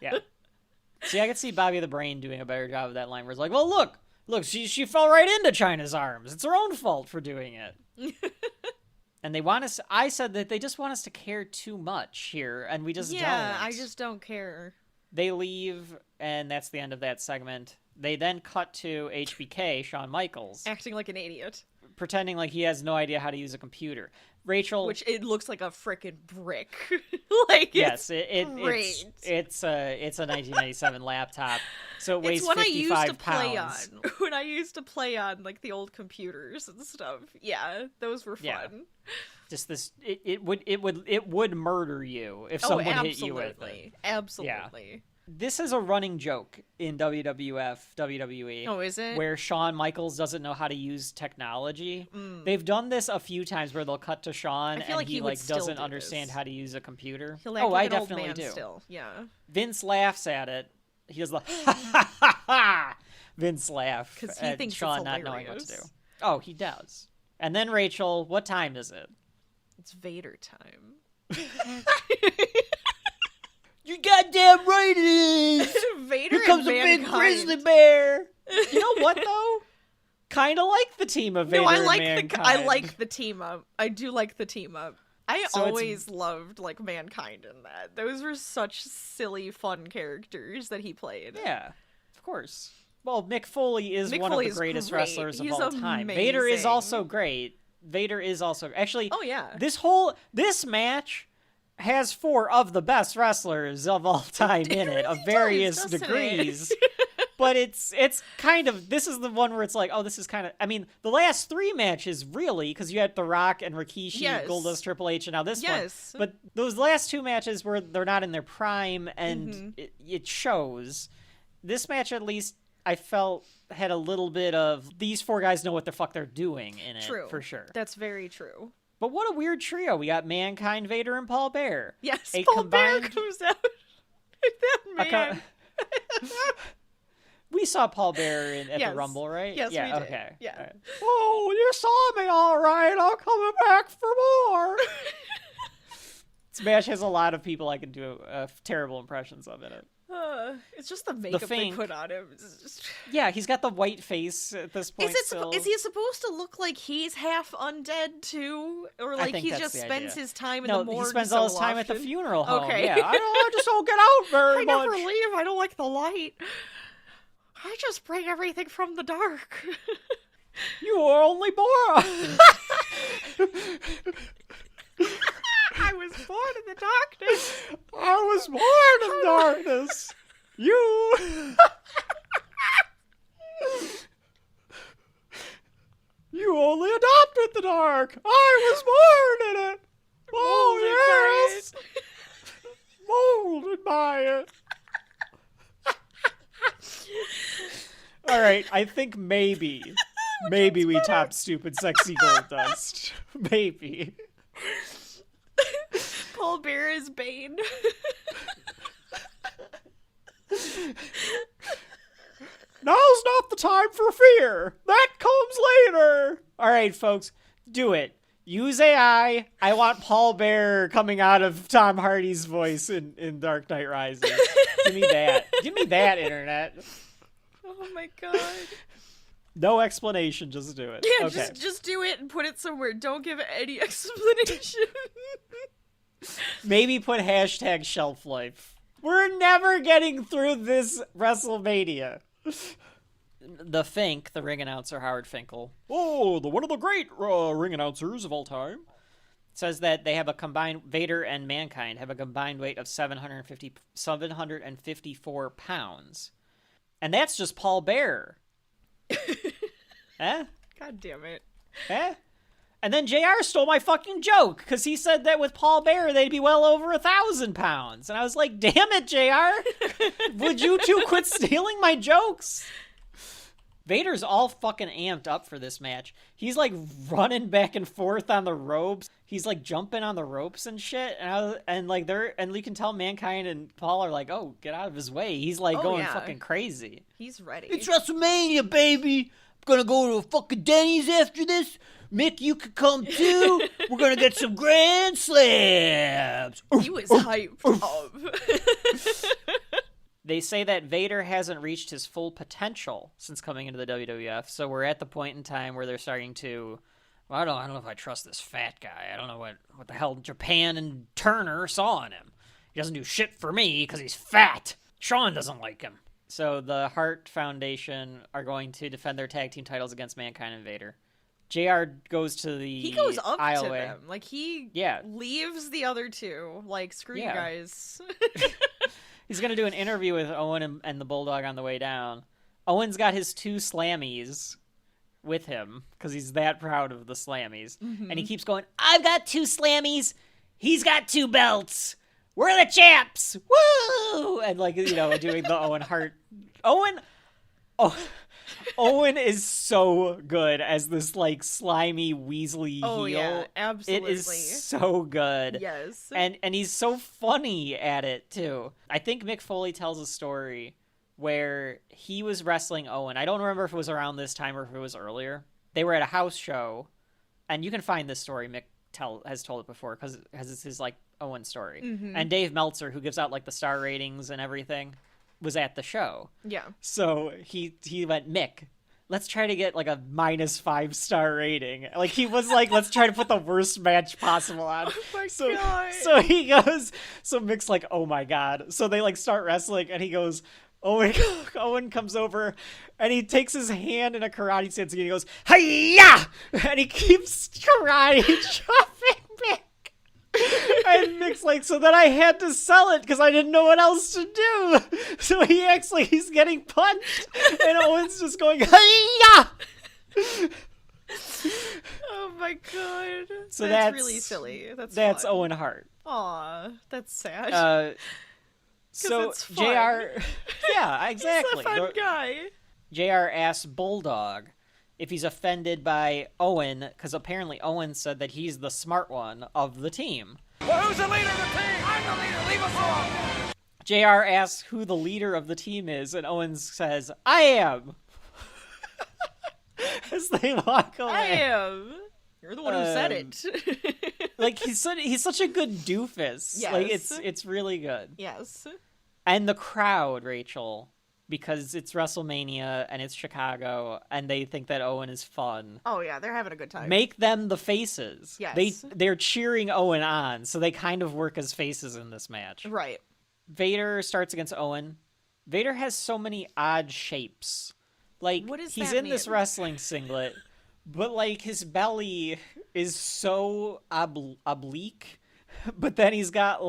Yeah. See, I could see Bobby the Brain doing a better job of that line where it's like, well, look, she fell right into Chyna's arms. It's her own fault for doing it. And they want us, I said that they just want us to care too much here, and we just don't. Yeah, I just don't care. They leave, and that's the end of that segment. They then cut to HBK, Shawn Michaels. Acting like an idiot. Pretending like he has no idea how to use a computer. Rachel... Which, it looks like a frickin' brick. Like, yes, it's great. It's a 1997 laptop, so it weighs it's 55 pounds. When I used to play on, like, the old computers and stuff. Yeah, those were fun. Yeah. Just this, it would murder you if someone hit you with it. Absolutely. Yeah. This is a running joke in WWE. Oh, is it? Where Shawn Michaels doesn't know how to use technology. They've done this a few times where they'll cut to Shawn and like he like doesn't understand how to use a computer. He'll act like I an definitely old man do. Still. Yeah. Vince laughs at it. He does the ha ha ha ha. Vince laugh because he at thinks Shawn it's not knowing what to do. hilarious. Oh, he does. And then Rachel, what time is it? It's Vader time. You goddamn right it is. Vader Here comes and a big Mankind. grizzly bear. You know what though? Kind of like the team of Vader No, I and like Mankind. I like the team up. I do like the team up. I So always loved like Mankind in that. Those were such silly, fun characters that he played. Yeah, of course. Well, Mick Foley is one of the greatest great. wrestlers He's of all time. Vader is amazing. also great. Vader is also actually. Oh yeah. This match has 4 of the best wrestlers of all time in it, of various degrees. But it's kind of, this is the one where it's like, oh, this is kind of, I mean, the last 3 matches really, because you had The Rock and Rikishi, Goldust, Triple H, and now this one. But those last 2 matches where they're not in their prime, and it shows. This match, at least, I felt had a little bit of, these 4 guys know what the fuck they're doing in it, for sure. That's very true. But what a weird trio. We got Mankind, Vader, and Paul Bear. Yes, Paul Bear comes out. That man. We saw Paul Bear at the Rumble, right? Yes, yeah, we did. Okay. Yeah. Right. Oh, you saw me all right. I'm coming back for more. Smash has a lot of people I can do terrible impressions of in it. It's just the makeup they put on him. Yeah, he's got the white face at this point. Is he supposed to look like he's half undead too, or like he just spends his time in the morgue? He spends all his time at the funeral home. Okay, yeah, I just don't get out very much. I never leave. I don't like the light. I just bring everything from the dark. You were only born. I was born in the darkness. I was born in darkness. You. You only adopted the dark. I was born in it. Oh, yes. Molded by it. All right, I think maybe we top stupid sexy Goldust. Maybe. Paul Bear is Bane. Now's not the time for fear. That comes later. All right, folks, do it. Use AI. I want Paul Bear coming out of Tom Hardy's voice in Dark Knight Rises. Give me that. Give me that, internet. Oh my god. No explanation, just do it. Yeah, okay. just do it and put it somewhere. Don't give any explanation. Maybe put hashtag shelf life. We're never getting through this WrestleMania. The Fink, the ring announcer, Howard Finkel. Oh, one of the great ring announcers of all time. Says that they have a combined, Vader and Mankind have a combined weight of 754 pounds. And that's just Paul Bear. Eh? God damn it. Eh? And then JR stole my fucking joke, because he said that with Paul Bear, they'd be well over 1,000 pounds. And I was like, damn it, JR. Would you two quit stealing my jokes? Vader's all fucking amped up for this match. He's like running back and forth on the ropes. He's like jumping on the ropes and shit. And you can tell Mankind and Paul are like, oh, get out of his way. He's like going fucking crazy. He's ready. It's WrestleMania, baby. I'm gonna go to a fucking Denny's after this. Mick, you could come too. We're gonna get some grand slams. He was hyped up. They say that Vader hasn't reached his full potential since coming into the WWF, so we're at the point in time where they're starting to, well, I don't know if I trust this fat guy. I don't know what the hell Japan and Turner saw in him. He doesn't do shit for me because he's fat. Sean doesn't like him. So the Hart Foundation are going to defend their tag team titles against Mankind and Vader. JR goes to the He goes up aisle to way. them. Like, he leaves the other two. Like, screw you guys. He's going to do an interview with Owen and the Bulldog on the way down. Owen's got his 2 slammies with him because he's that proud of the slammies. Mm-hmm. And he keeps going, I've got 2 slammies. He's got 2 belts. We're the champs. Woo! And doing the Owen Hart. Owen is so good as this slimy Weasley heel. Oh yeah, absolutely. It is so good. Yes. And he's so funny at it too. I think Mick Foley tells a story where he was wrestling Owen. I don't remember if it was around this time or if it was earlier. They were at a house show, and you can find this story. Mick has told it before because it's his Owen story. Mm-hmm. And Dave Meltzer, who gives out the star ratings and everything, was at the show. Yeah. So he went, Mick, let's try to get a -5 star rating. He was let's try to put the worst match possible on. Oh my god. So he goes, so Mick's oh my god. So they start wrestling and he goes, Owen comes over and he takes his hand in a karate stance and he goes, hi-ya! And he keeps karate chopping Mick. And Mick's so then I had to sell it because I didn't know what else to do. So he acts like he's getting punched, and Owen's just going, hi-ya! Oh my god. So that's really silly. That's fun. Owen Hart. Aw, that's sad. So it's fun. JR, yeah, exactly. He's a fun guy. JR asks Bulldog if he's offended by Owen, because apparently Owen said that he's the smart one of the team. Well, who's the leader of the team? I'm the leader. Leave us alone. JR asks who the leader of the team is, and Owen says, I am. As they walk away. I am. You're the one who said it. He's such a good doofus. Yes. It's really good. Yes. And the crowd, Rachel, because it's WrestleMania and it's Chicago and they think that Owen is fun. Oh yeah, they're having a good time. Make them the faces. Yes. They're cheering Owen on, so they kind of work as faces in this match. Right. Vader starts against Owen. Vader has so many odd shapes. What does he's that in mean? this wrestling singlet, but his belly is so oblique, but then he's got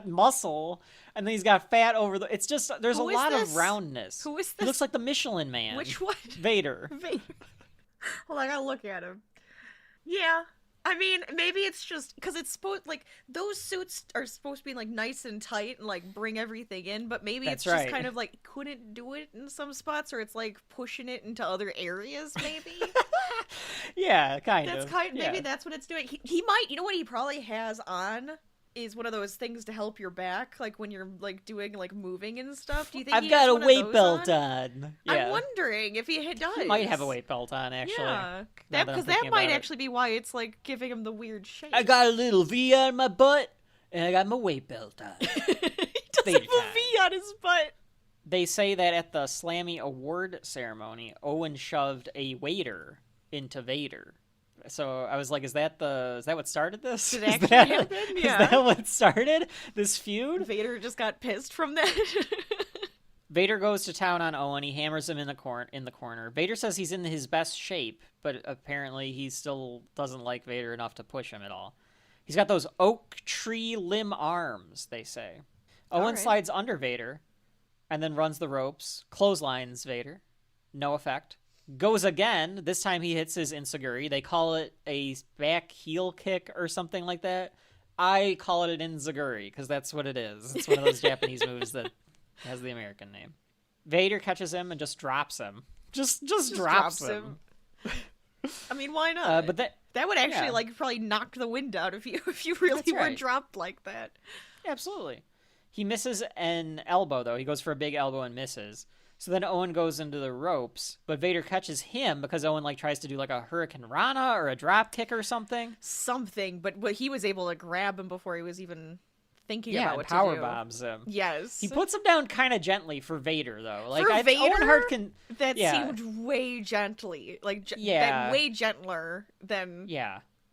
muscle, and then he's got fat over the. It's just there's Who a is lot this? of roundness. Who is this? He looks like the Michelin Man. Which one? Vader. Vader. Hold on, I gotta look at him. Yeah, I mean, maybe it's just because it's supposed like those suits are supposed to be like nice and tight and like bring everything in, but maybe it's just kind of like couldn't do it in some spots, or it's like pushing it into other areas. Maybe. Yeah, kind of. Maybe that's what it's doing. He might. You know what he probably has on is one of those things to help your back, like when you're like doing like moving and stuff. Do you think I've got a weight belt on? Yeah. I'm wondering if he does. He might have a weight belt on, actually. Yeah, because that might actually be why it's like giving him the weird shape. I got a little V on my butt, and I got my weight belt on. He doesn't have a V on his butt. They say that at the Slammy Award ceremony, Owen shoved a waiter into Vader. So I was like, is that what started this? Did it actually happen? Yeah. Is that what started this feud? Vader just got pissed from that. Vader goes to town on Owen. He hammers him in the corner. Vader says he's in his best shape, but apparently he still doesn't like Vader enough to push him at all. He's got those oak tree limb arms, they say. Owen slides under Vader and then runs the ropes, clotheslines Vader. No effect. Goes again. This time he hits his enziguri. They call it a back heel kick or something like that. I call it an enziguri because that's what it is. It's one of those Japanese moves that has the American name. Vader catches him and just drops him. Just drops him. I mean, why not? But that would actually like probably knock the wind out if you really were dropped like that. Absolutely. He misses an elbow though. He goes for a big elbow and misses. So then Owen goes into the ropes, but Vader catches him because Owen like tries to do like a Hurricane Rana or a drop kick or something. But he was able to grab him before he was even thinking about what to do. Yeah, power bombs him. Yes. He puts him down kind of gently for Vader though. Like for Vader, Owen Hart can that seemed way gently, way gentler than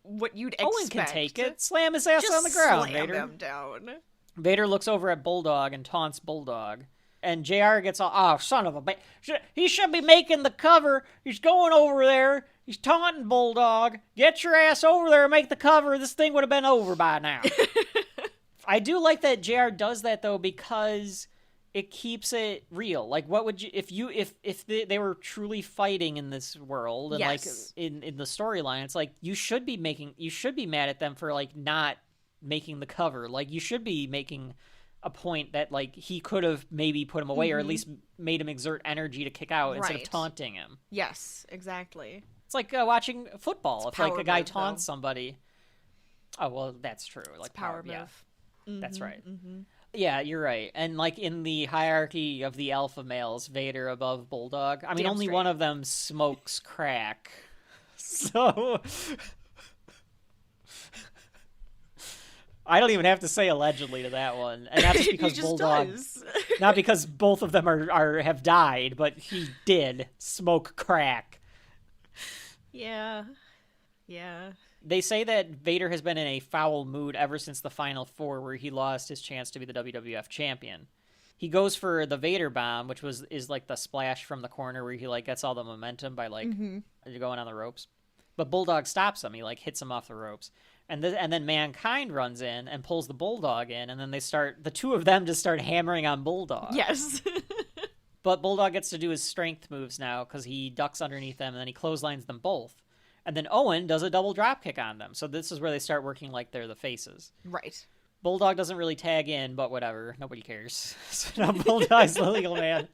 what you'd expect. Owen can take it. Slam his ass on the ground. Slam Vader. him down. Vader looks over at Bulldog and taunts Bulldog. And JR gets all, oh, son of a bitch. He should be making the cover. He's going over there. He's taunting Bulldog. Get your ass over there and make the cover. This thing would have been over by now. I do like that JR does that, though, because it keeps it real. Like, what would you, if they were truly fighting in this world and, like, in the storyline, it's like, you should be mad at them for, like, not making the cover. Like, you should be making a point that like he could have maybe put him away or at least made him exert energy to kick out instead of taunting him. Yes, exactly. It's like watching football. It's if like a guy move, taunts somebody. Oh well, that's true. Like it's power move. Yeah, that's right. Yeah, you're right. And like in the hierarchy of the alpha males, Vader above Bulldog. I mean, only one of them smokes crack. So I don't even have to say allegedly to that one, and that's because Bulldog, not because both of them have died, but he did smoke crack. Yeah. They say that Vader has been in a foul mood ever since the Final Four, where he lost his chance to be the WWF champion. He goes for the Vader bomb, which is like the splash from the corner where he like gets all the momentum by like going on the ropes, but Bulldog stops him. He like hits him off the ropes. And then Mankind runs in and pulls the Bulldog in, and then the two of them just start hammering on Bulldog. Yes. But Bulldog gets to do his strength moves now because he ducks underneath them, and then he clotheslines them both. And then Owen does a double dropkick on them. So this is where they start working like they're the faces. Right. Bulldog doesn't really tag in, but whatever. Nobody cares. So now Bulldog's the legal man.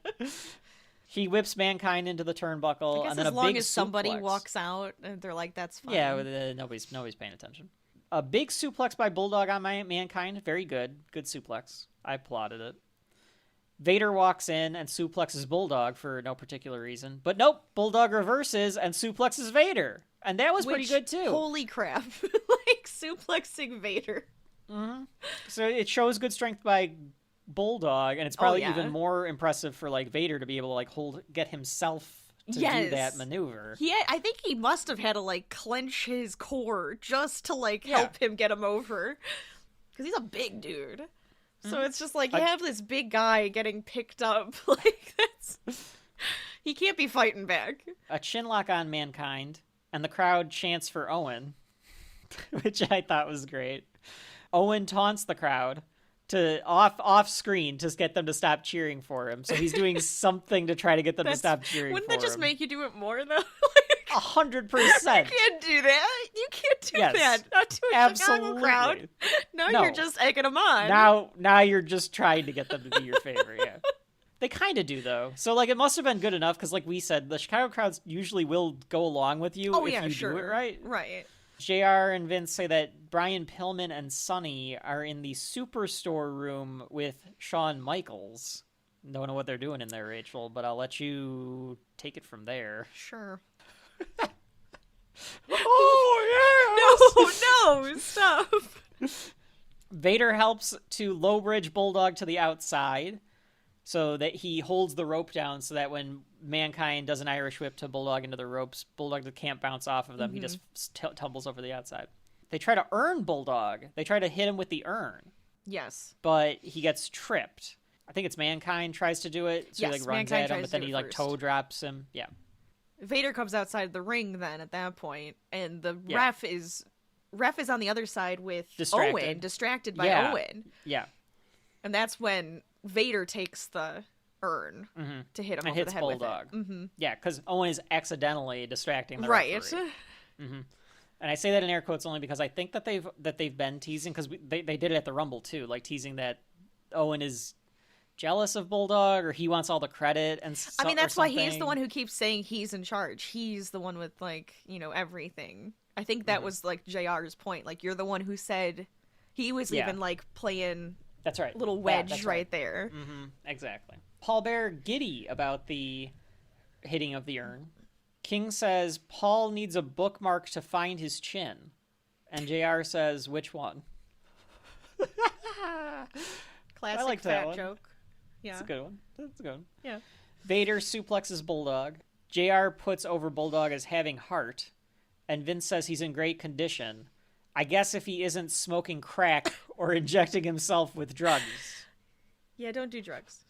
He whips Mankind into the turnbuckle, and then a big suplex. As long as somebody walks out, and they're like, "That's fine." Yeah, nobody's paying attention. A big suplex by Bulldog on Mankind, very good suplex. I applauded it. Vader walks in and suplexes Bulldog for no particular reason, but nope, Bulldog reverses and suplexes Vader, and that was pretty good too. Holy crap! Like suplexing Vader. Mm-hmm. So it shows good strength by Bulldog, and it's probably even more impressive for like Vader to be able to like get himself to do that maneuver. Yeah, I think he must have had to like clench his core just to like help him get him over, because he's a big dude. So it's just like you have this big guy getting picked up. Like he can't be fighting back. A chin lock on Mankind, and the crowd chants for Owen, which I thought was great. Owen taunts the crowd to off screen to get them to stop cheering for him. So he's doing something to try to get them to stop cheering for him. Wouldn't that just make you do it more though? Like, 100%. You can't do that. You can't do that. Not to a Chicago crowd. No, you're just egging them on. Now you're just trying to get them to be your favorite. Yeah. They kind of do, though. So, like, it must have been good enough, because, like we said, the Chicago crowds usually will go along with you if you do it right. Right. JR and Vince say that Brian Pillman and Sonny are in the Superstore room with Shawn Michaels. Don't know what they're doing in there, Rachel, but I'll let you take it from there. Sure. Oh, yeah! No, stop! Vader helps to low bridge Bulldog to the outside so that he holds the rope down so that when Mankind does an Irish whip to Bulldog into the ropes, Bulldog can't bounce off of them. He just tumbles over the outside. They try to earn Bulldog. They try to hit him with the urn. Yes. But he gets tripped. I think it's Mankind tries to do it. So he like runs at him, but then he like toe drops him. Yeah. Vader comes outside the ring then at that point, and the ref is on the other side with Owen, distracted by Owen. Yeah. And that's when Vader takes the urn to hit him over the head Bulldog. with it. Yeah, because Owen is accidentally distracting the referee. And I say that in air quotes only because I think that they've been teasing, because they did it at the Rumble too, like teasing that Owen is jealous of Bulldog or he wants all the credit. And I mean, that's why he's the one who keeps saying he's in charge. He's the one with, like, you know, everything. I think that was like JR's point. Like, you're the one who said he was even like playing. That's right. Little wedge right there. Exactly. Paul Bearer giddy about the hitting of the urn. King says Paul needs a bookmark to find his chin. And JR says, which one? Classic like fat joke. Yeah. That's a good one. That's a good one. Yeah. Vader suplexes Bulldog. JR puts over Bulldog as having Hart. And Vince says he's in great condition. I guess if he isn't smoking crack or injecting himself with drugs. Yeah, don't do drugs.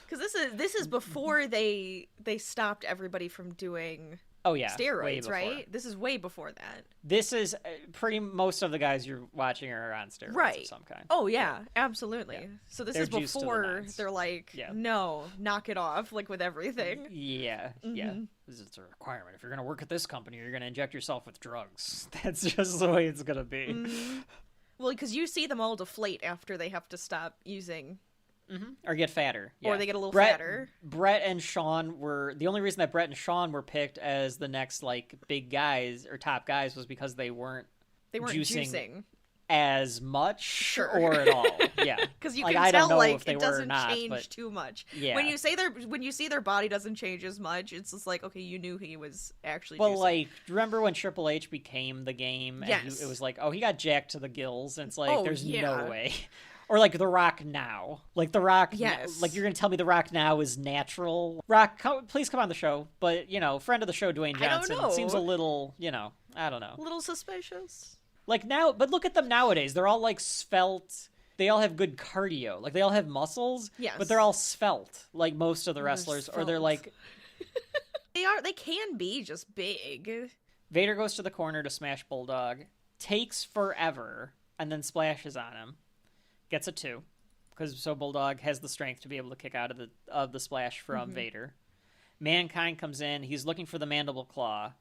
Because this is before they stopped everybody from doing steroids, right? This is way before that. This is most of the guys you're watching are on steroids of some kind. Oh yeah, absolutely. Yeah. So this is before they're like, no, knock it off, like with everything. Yeah, yeah. It's a requirement. If you're gonna work at this company, you're gonna inject yourself with drugs. That's just the way it's gonna be. Well, because you see them all deflate after they have to stop using. Or get fatter. Yeah. Or they get a little fatter. Brett and Sean were... The only reason that Brett and Sean were picked as the next, like, big guys or top guys was because they weren't juicing as much or at all. Yeah. Because you can tell, like, it doesn't change too much. Yeah. When you see their body doesn't change as much, it's just like, okay, you knew he was actually juicing. Like, remember when Triple H became the game? And it was like, oh, he got jacked to the gills. And it's like, there's no way. Or, like, The Rock now. Like, The Rock... Yes. Like, you're going to tell me The Rock now is natural? Rock, please come on the show. But, you know, friend of the show, Dwayne Johnson. I don't know. Seems a little, you know, I don't know. A little suspicious. Like, now... But look at them nowadays. They're all, like, svelte. They all have good cardio. Like, they all have muscles. Yes. But they're all svelte. Like, most of the wrestlers. Or they're, like... They can be just big. Vader goes to the corner to smash Bulldog. Takes forever. And then splashes on him. Gets a 2, so Bulldog has the strength to be able to kick out of the splash from Vader. Mankind comes in. He's looking for the mandible claw.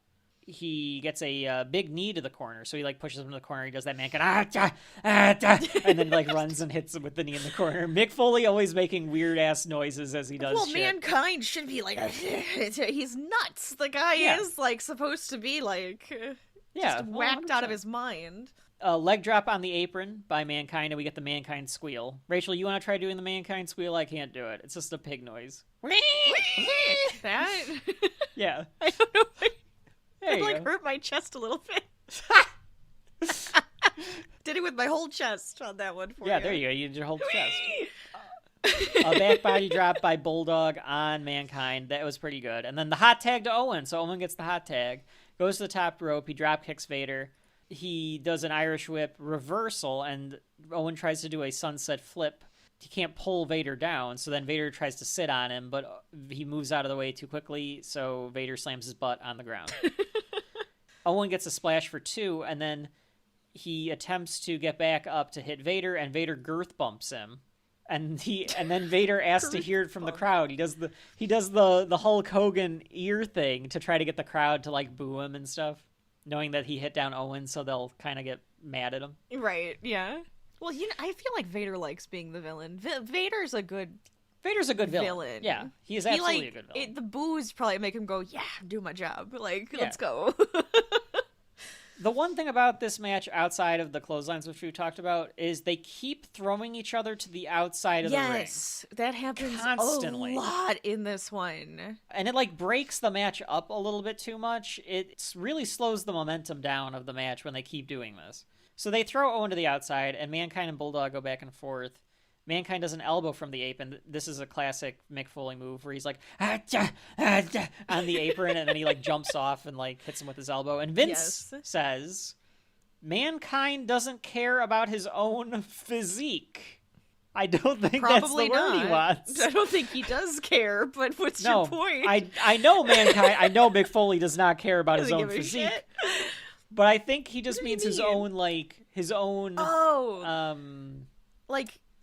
He gets a big knee to the corner, so he like pushes him to the corner. He does that Mankind, and then like runs and hits him with the knee in the corner. Mick Foley always making weird ass noises as he does. Well, Mankind should be like he's nuts. The guy is like supposed to be like just whacked out of his mind. A leg drop on the apron by Mankind, and we get the Mankind squeal. Rachel, you want to try doing the Mankind squeal? I can't do it. It's just a pig noise. That? Yeah. I don't know. It like hurt my chest a little bit. Did it with my whole chest on that one for you. Yeah, there you go. You did your whole chest. A back body drop by Bulldog on Mankind. That was pretty good. And then the hot tag to Owen. So Owen gets the hot tag. Goes to the top rope. He drop kicks Vader. He does an Irish whip reversal, and Owen tries to do a sunset flip. He can't pull Vader down, so then Vader tries to sit on him, but he moves out of the way too quickly, so Vader slams his butt on the ground. Owen gets a splash for 2, and then he attempts to get back up to hit Vader, and Vader girth bumps him. And then Vader asks to hear it from the crowd. He does the Hulk Hogan ear thing to try to get the crowd to like boo him and stuff, knowing that he hit down Owen, so they'll kind of get mad at him. Right? Yeah. Well, I feel like Vader likes being the villain. Vader's a good villain. Yeah, he is absolutely a good villain. The boos probably make him go, yeah, do my job. Like, let's go. The one thing about this match outside of the clotheslines, which we talked about, is they keep throwing each other to the outside of the ring. Yes, that happens constantly. A lot in this one. And it like breaks the match up a little bit too much. It really slows the momentum down of the match when they keep doing this. So they throw Owen to the outside, and Mankind and Bulldog go back and forth. Mankind does an elbow from the apron, and this is a classic Mick Foley move where he's like on the apron, and then he like jumps off and like hits him with his elbow. And Vince says, Mankind doesn't care about his own physique. I don't think Probably that's the word he wants. I don't think he does care, but what's your point? I know Mankind. I know Mick Foley does not care about his own physique. But I think he just means his own like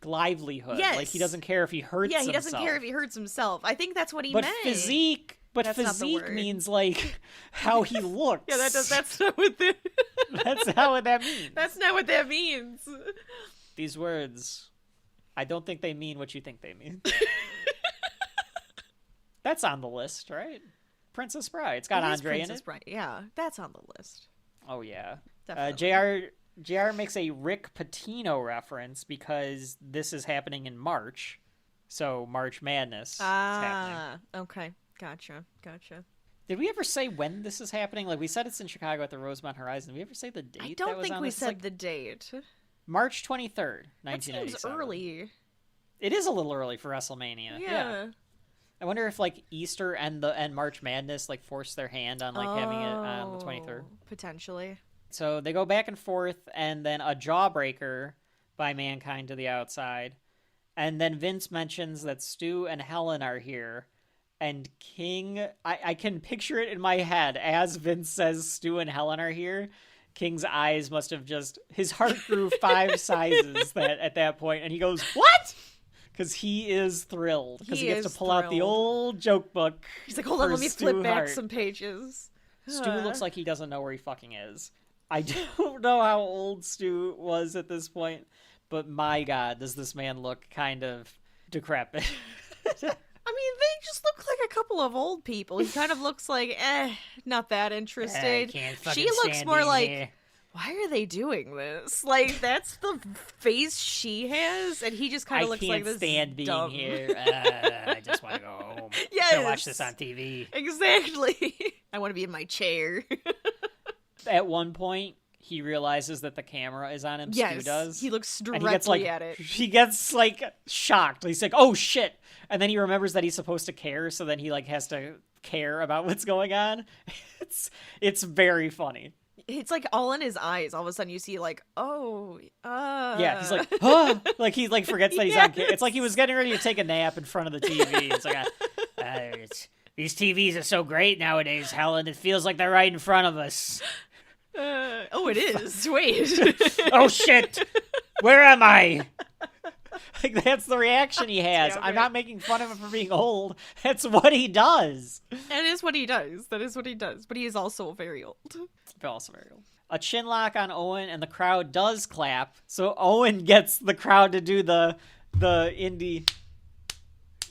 livelihood. Yes. Like he doesn't care if he hurts himself. Yeah, he doesn't care if he hurts himself. I think that's what he meant. Physique means like how he looks. Yeah, that's not what that's not what that means. That's not what that means. These words, I don't think they mean what you think they mean. That's on the list, right? Princess Bride. It's got Andre in it. Bride. Yeah, that's on the list. Oh yeah. Definitely. JR makes a Rick Pitino reference because this is happening in March. So March Madness is happening. Okay. Gotcha. Did we ever say when this is happening? Like we said it's in Chicago at the Rosemont Horizon. Did we ever say the date? I don't think we said the date. March 23rd, 1997. That seems early. It is a little early for WrestleMania. Yeah. I wonder if like Easter and March Madness like forced their hand on like having it on the 23rd. Potentially. So they go back and forth, and then a jawbreaker by Mankind to the outside. And then Vince mentions that Stu and Helen are here. And King, I can picture it in my head as Vince says Stu and Helen are here. King's eyes must have his heart grew 5 sizes at that point, and he goes, "What?" Because he is thrilled. Because he gets to pull out the old joke book. He's like, hold on, let me flip back some pages. Stu looks like he doesn't know where he fucking is. I don't know how old Stu was at this point, but my God, does this man look kind of decrepit. I mean, they just look like a couple of old people. He kind of looks like, not that interested. She looks more like, here. Why are they doing this? Like, that's the face she has, and he just kind of looks like this. I can't stand being here. I just want to go home. Yes. To watch this on TV. Exactly. I want to be in my chair. At one point, he realizes that the camera is on him. Yes, Stu does. He looks directly at it. He gets like shocked. He's like, "Oh shit!" And then he remembers that he's supposed to care, so then he like has to care about what's going on. It's very funny. It's like all in his eyes. All of a sudden, you see like, yeah. He's like, huh? Like he like forgets that he's on camera. It's like he was getting ready to take a nap in front of the TV. It's like, these TVs are so great nowadays, Helen. It feels like they're right in front of us. It is. Wait. Oh shit! Where am I? Like that's the reaction he has. I'm not making fun of him for being old. That's what he does. That is what he does. But he is also very old. A chin lock on Owen, and the crowd does clap. So Owen gets the crowd to do the indie.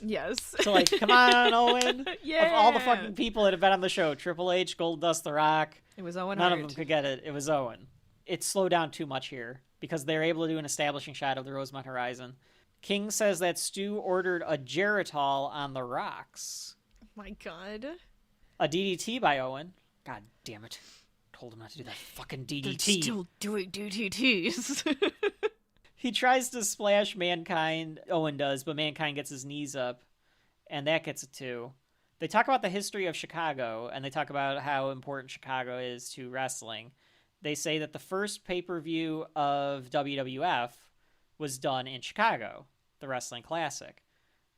Yes. So like, come on, Owen. Yeah. Of all the fucking people that have been on the show, Triple H, Goldust, The Rock. It was Owen. None of them could get it. It was Owen. It slowed down too much here because they're able to do an establishing shot of the Rosemont Horizon. King says that Stu ordered a Geritol on the rocks. Oh my God. A DDT by Owen. God damn it. Told him not to do that fucking DDT. They're still doing DDTs. He tries to splash Mankind. Owen does, but Mankind gets his knees up, and that gets it too. They talk about the history of Chicago, and they talk about how important Chicago is to wrestling. They say that the first pay-per-view of WWF was done in Chicago, the Wrestling Classic.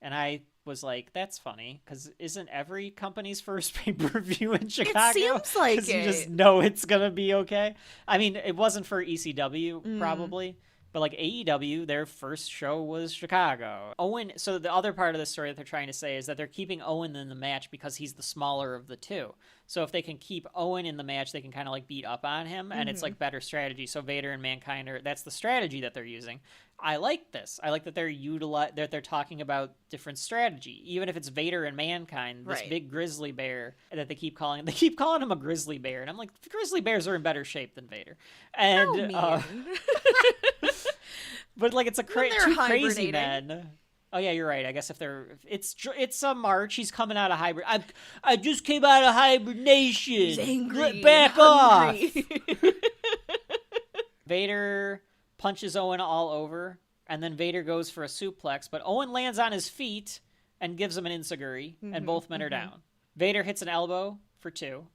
And I was like, that's funny, because isn't every company's first pay-per-view in Chicago? It seems like you just know it's going to be okay. I mean, it wasn't for ECW, probably, But like AEW, their first show was Chicago. Owen, so the other part of the story that they're trying to say is that they're keeping Owen in the match because he's the smaller of the two. So if they can keep Owen in the match, they can kind of like beat up on him, and it's like better strategy. So Vader and Mankind that's the strategy that they're using. I like this. I like that they're talking about different strategy, even if it's Vader and Mankind. This big grizzly bear that they keep calling him a grizzly bear, and I'm like, grizzly bears are in better shape than Vader. And but like it's two crazy men. Oh yeah, you're right. I guess if it's a March, he's coming out of hibernation. I just came out of hibernation. He's angry. Back hungry. off. Vader punches Owen all over, and then Vader goes for a suplex, but Owen lands on his feet and gives him an enziguri, and both men are down. Vader hits an elbow for 2.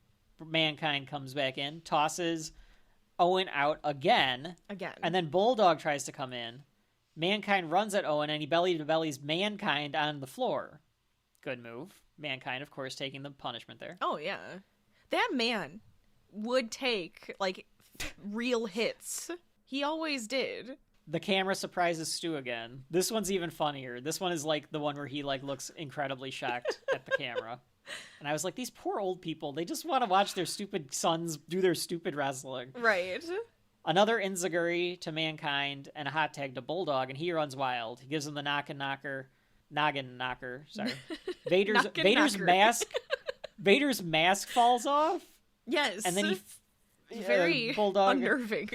Mankind comes back in, tosses Owen out again, and then Bulldog tries to come in. Mankind runs at Owen, and he belly-to-bellies Mankind on the floor. Good move. Mankind, of course, taking the punishment there. Oh, yeah. That man would take, like, real hits. He always did. The camera surprises Stu again. This one's even funnier. This one is, like, the one where he, like, looks incredibly shocked at the camera. And I was like, these poor old people, they just want to watch their stupid sons do their stupid wrestling. Right. Another enziguri to Mankind and a hot tag to Bulldog, and he runs wild. He gives him the noggin knocker. Sorry. Vader's Vader's mask falls off. Yes. And then he very Bulldog unnerving.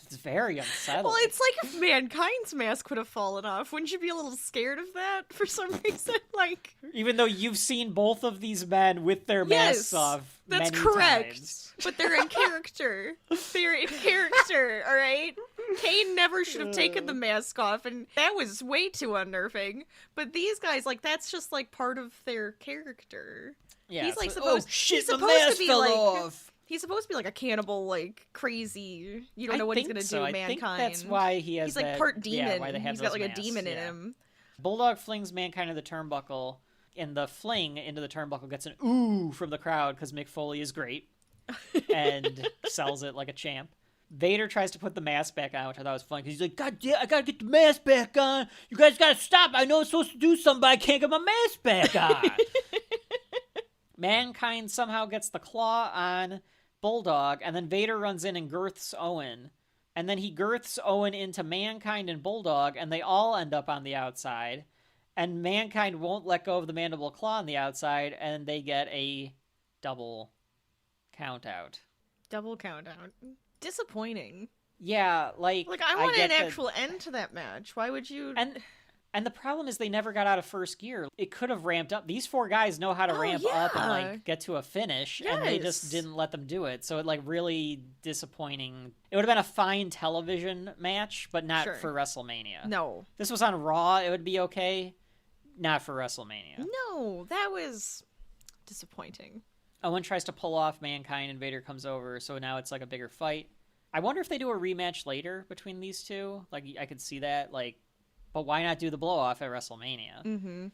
It's very unsettling. Well, it's like if Mankind's mask would have fallen off. Wouldn't you be a little scared of that for some reason? Like, even though you've seen both of these men with their masks off, that's many correct. times. But they're in character. They're in character. All right. Kane never should have taken the mask off, and that was way too unnerving. But these guys, like, that's just like part of their character. Yeah, he's like the mask fell off. He's supposed to be like a cannibal, like crazy. You don't know what he's gonna do. Mankind. I think that's why he has. He's like part demon. Yeah, why they have he's got like masks. a demon in him. Bulldog flings Mankind to the turnbuckle, and the fling into the turnbuckle gets an ooh from the crowd because Mick Foley is great and sells it like a champ. Vader tries to put the mask back on, which I thought was fun because he's like, "God damn, I gotta get the mask back on. You guys gotta stop. I know I'm supposed to do something, but I can't get my mask back on." Mankind somehow gets the claw on Bulldog, and then Vader runs in and girths Owen. And then he girths Owen into Mankind and Bulldog, and they all end up on the outside. And Mankind won't let go of the mandible claw on the outside, and they get a double count out. Double count out. Disappointing. Yeah, like I wanted an actual end to that match. Why would you... And the problem is they never got out of first gear. It could have ramped up. These 4 guys know how to ramp up and like get to a finish, and they just didn't let them do it. So it like really disappointing. It would have been a fine television match, but not for WrestleMania. No. If this was on Raw, it would be okay. Not for WrestleMania. No, that was disappointing. Owen tries to pull off Mankind, and Vader comes over, so now it's like a bigger fight. I wonder if they do a rematch later between these two. Like, I could see that, like, but why not do the blow-off at WrestleMania? Mm-hmm.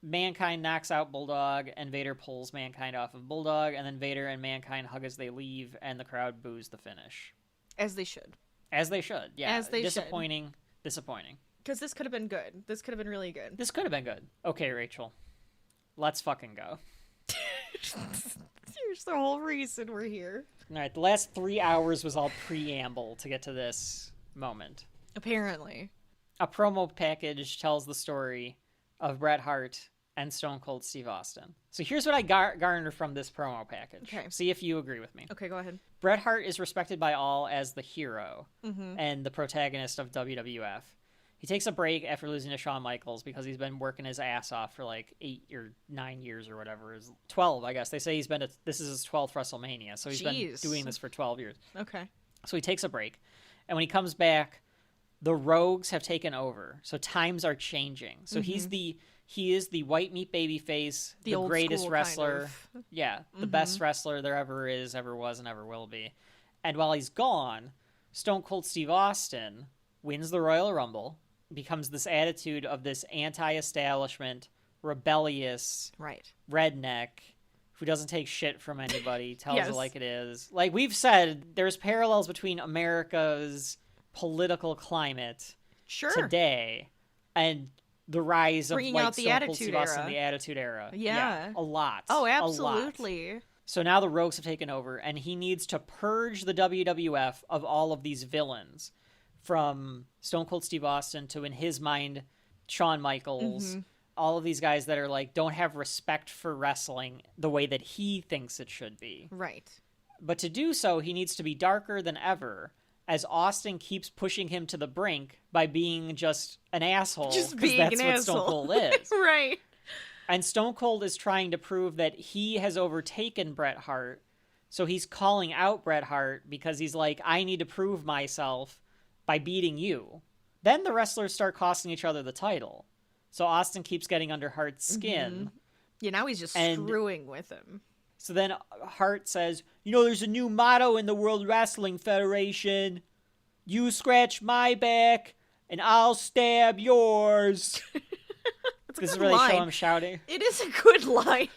Mankind knocks out Bulldog, and Vader pulls Mankind off of Bulldog, and then Vader and Mankind hug as they leave, and the crowd boos the finish. As they should. As they should, yeah. As they Disappointing. Because this could have been good. This could have been really good. This could have been good. Okay, Rachel. Let's fucking go. Here's the whole reason we're here. All right, the last 3 hours was all preamble to get to this moment. Apparently. A promo package tells the story of Bret Hart and Stone Cold Steve Austin. So here's what I garnered from this promo package. Okay. See if you agree with me. Okay, go ahead. Bret Hart is respected by all as the hero and the protagonist of WWF. He takes a break after losing to Shawn Michaels because he's been working his ass off for like 8 or 9 years or whatever. 12, I guess. They say this is his 12th WrestleMania, so he's been doing this for 12 years. Okay. So he takes a break. And when he comes back, the Rogues have taken over. So times are changing. So he is the white meat baby face, the greatest wrestler. Kind of. Yeah, the best wrestler there ever is, ever was, and ever will be. And while he's gone, Stone Cold Steve Austin wins the Royal Rumble, becomes this attitude of this anti-establishment, rebellious, redneck, who doesn't take shit from anybody, tells Yes. it like it is. Like we've said, there's parallels between America's political climate today and the rise of bringing like out the Stone Cold Attitude Steve Austin, Era. the Attitude Era. Yeah. A lot. Oh, A lot. absolutely. So now the Rogues have taken over, and he needs to purge the WWF of all of these villains, from Stone Cold Steve Austin to, in his mind, Shawn Michaels, all of these guys that are like, don't have respect for wrestling the way that he thinks it should be. Right. But to do so, he needs to be darker than ever, as Austin keeps pushing him to the brink by being just an asshole. Just because being that's an what asshole. Stone Cold is. Right. And Stone Cold is trying to prove that he has overtaken Bret Hart. So he's calling out Bret Hart because he's like, I need to prove myself by beating you. Then the wrestlers start costing each other the title. So Austin keeps getting under Hart's skin. Yeah, now he's just screwing with him. So then Hart says, you know, there's a new motto in the World Wrestling Federation. You scratch my back, and I'll stab yours. This is where they show him shouting. It is a good line.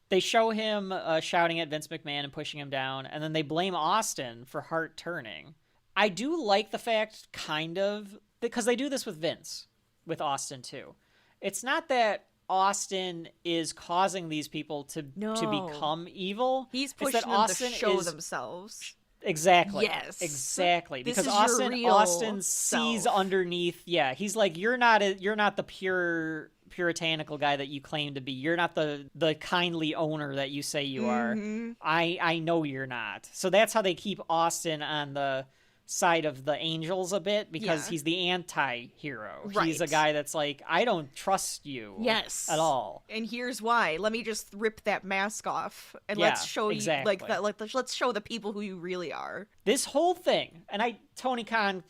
They show him shouting at Vince McMahon and pushing him down, and then they blame Austin for Hart turning. I do like the fact, kind of, because they do this with Vince, with Austin too. It's not that Austin is causing these people to become evil. He's It's pushing that them Austin to show themselves. Exactly. Yes. Exactly. This Because is your real Austin sees self. underneath. Yeah, he's like, you're not the puritanical guy that you claim to be. You're not the kindly owner that you say you are. I know you're not. So that's how they keep Austin on the side of the angels a bit, because he's the anti-hero. Right. He's a guy that's like, I don't trust you at all. And here's why. Let me just rip that mask off and let's show you let's show the people who you really are. This whole thing, and Tony Khan,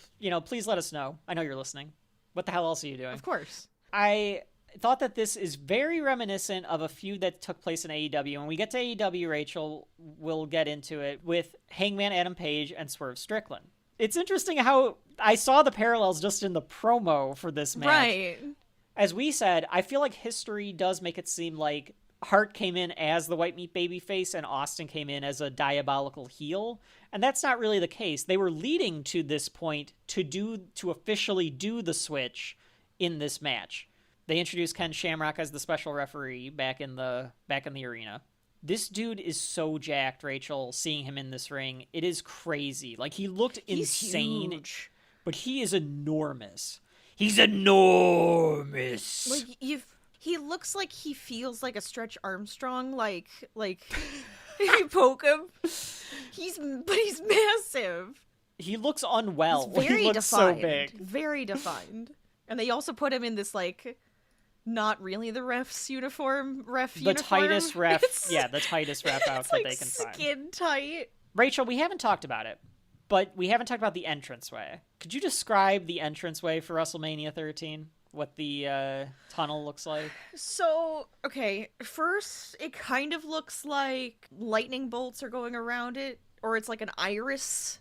please let us know. I know you're listening. What the hell else are you doing? Of course. I thought that this is very reminiscent of a feud that took place in AEW. When we get to AEW, Rachel, we'll get into it with Hangman Adam Page and Swerve Strickland. It's interesting how I saw the parallels just in the promo for this match. Right. As we said, I feel like history does make it seem like Hart came in as the white meat babyface and Austin came in as a diabolical heel. And that's not really the case. They were leading to this point to officially do the switch in this match. They introduced Ken Shamrock as the special referee back in the arena. This dude is so jacked, Rachel, seeing him in this ring. It is crazy. Like, he looked insane, huge. But he is enormous. He's enormous. Like, he looks like he feels like a Stretch Armstrong, like you poke him. But he's massive. He looks unwell. He's very he looks defined. so big. Very defined. And they also put him in this, like, not really the ref's uniform. The tightest ref. The tightest ref outfit like they can find. Skin tight. Rachel, we haven't talked about it, but we haven't talked about the entranceway. Could you describe the entranceway for WrestleMania 13? What the tunnel looks like? So, okay, first, it kind of looks like lightning bolts are going around it, or it's like an iris.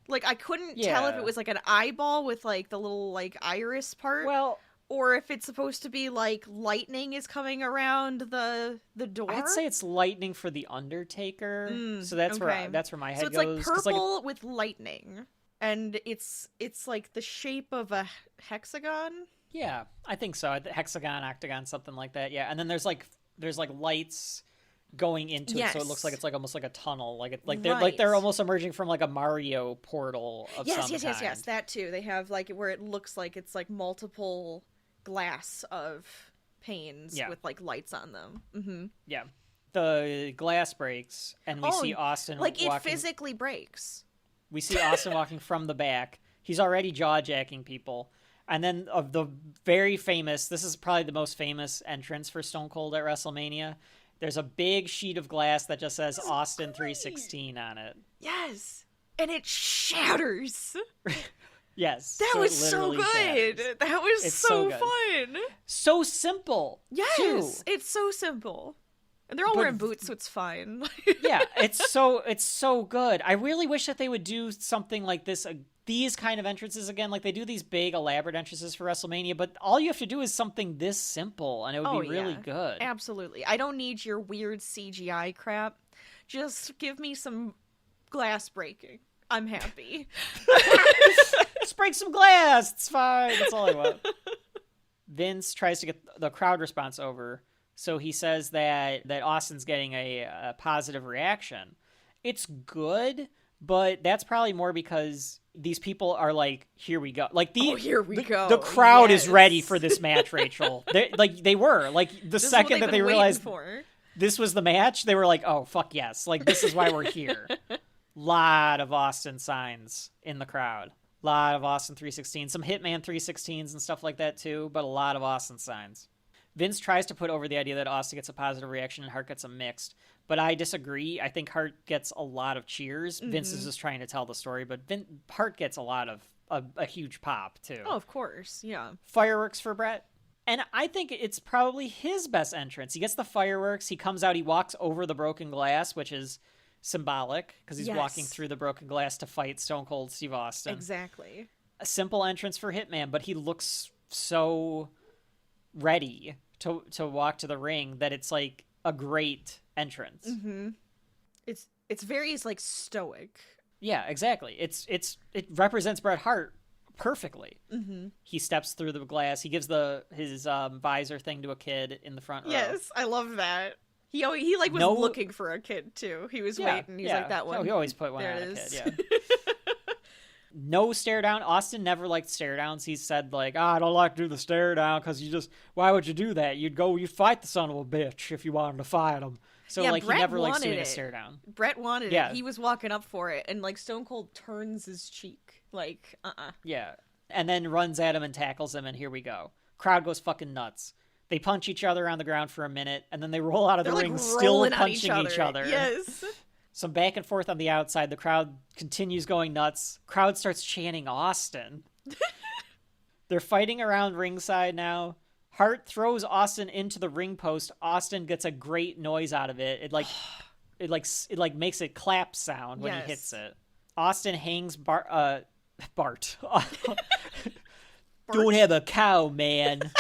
Like, I couldn't tell if it was like an eyeball with like the little like iris part. Well, or if it's supposed to be like lightning is coming around the door. I'd say it's lightning for the Undertaker. So that's where my head goes. So it's like purple with lightning, and it's like the shape of a hexagon. Yeah, I think so. Hexagon, octagon, something like that. Yeah, and then there's like lights going into it, so it looks like it's like almost like a tunnel, they're almost emerging from like a Mario portal of some kind. Yes, that too. They have like where it looks like it's like multiple glass of panes with like lights on them. Mm-hmm. Yeah, the glass breaks, and we see Austin like it physically breaks. We see Austin walking from the back. He's already jaw-jacking people. And then of the very famous, this is probably the most famous entrance for Stone Cold at WrestleMania. There's a big sheet of glass that just says Austin 316 on it. Yes. And it shatters. Yes. That was so good. Shatters. That was so fun. So simple. Yes. Too. It's so simple. And they're all wearing boots, so it's fine. Yeah, it's so good. I really wish that they would do something like this these kind of entrances again, like they do these big elaborate entrances for WrestleMania, but all you have to do is something this simple and it would be really good. Absolutely. I don't need your weird CGI crap. Just give me some glass breaking. I'm happy. Just break some glass. It's fine. That's all I want. Vince tries to get the crowd response over, so he says that Austin's getting a positive reaction. It's good, but that's probably more because these people are like, here we go. Like here we go. The crowd is ready for this match, Rachel. They were. Like the second that they realized this was the match, they were like, oh, fuck yes. Like, this is why we're here. Lot of Austin signs in the crowd. Lot of Austin 316. Some Hitman 316s and stuff like that too, but a lot of Austin signs. Vince tries to put over the idea that Austin gets a positive reaction and Hart gets a mixed, but I disagree. I think Hart gets a lot of cheers. Vince is just trying to tell the story, but Hart gets a lot of a huge pop too. Oh, of course, yeah. Fireworks for Bret. And I think it's probably his best entrance. He gets the fireworks. He comes out. He walks over the broken glass, which is symbolic because he's walking through the broken glass to fight Stone Cold Steve Austin. Exactly. A simple entrance for Hitman, but he looks so ready to walk to the ring that it's like a great entrance. Mm-hmm. It's very like stoic. Yeah, exactly. It represents Bret Hart perfectly. Mm-hmm. He steps through the glass. He gives his visor thing to a kid in the front row. Yes, I love that. He like was looking for a kid too. He was waiting. He's like, that one. Oh, he always put one there on it a is. kid. Yeah. No stare down. Austin never liked stare downs. He said like, I don't like to do the stare down because why would you do that? You'd fight the son of a bitch if you wanted to fight him. So like Bret he never likes wanted doing it. a stare down. Bret wanted it. He was walking up for it, and like Stone Cold turns his cheek. Like, Yeah. And then runs at him and tackles him, and here we go. Crowd goes fucking nuts. They punch each other on the ground for a minute, and then they roll out of the ring still punching each other. Yes. Some back and forth on the outside. The crowd continues going nuts. Crowd starts chanting Austin. They're fighting around ringside now. Hart throws Austin into the ring post. Austin gets a great noise out of it. It makes a clap sound when he hits it. Austin hangs Bart. Don't have a cow, man.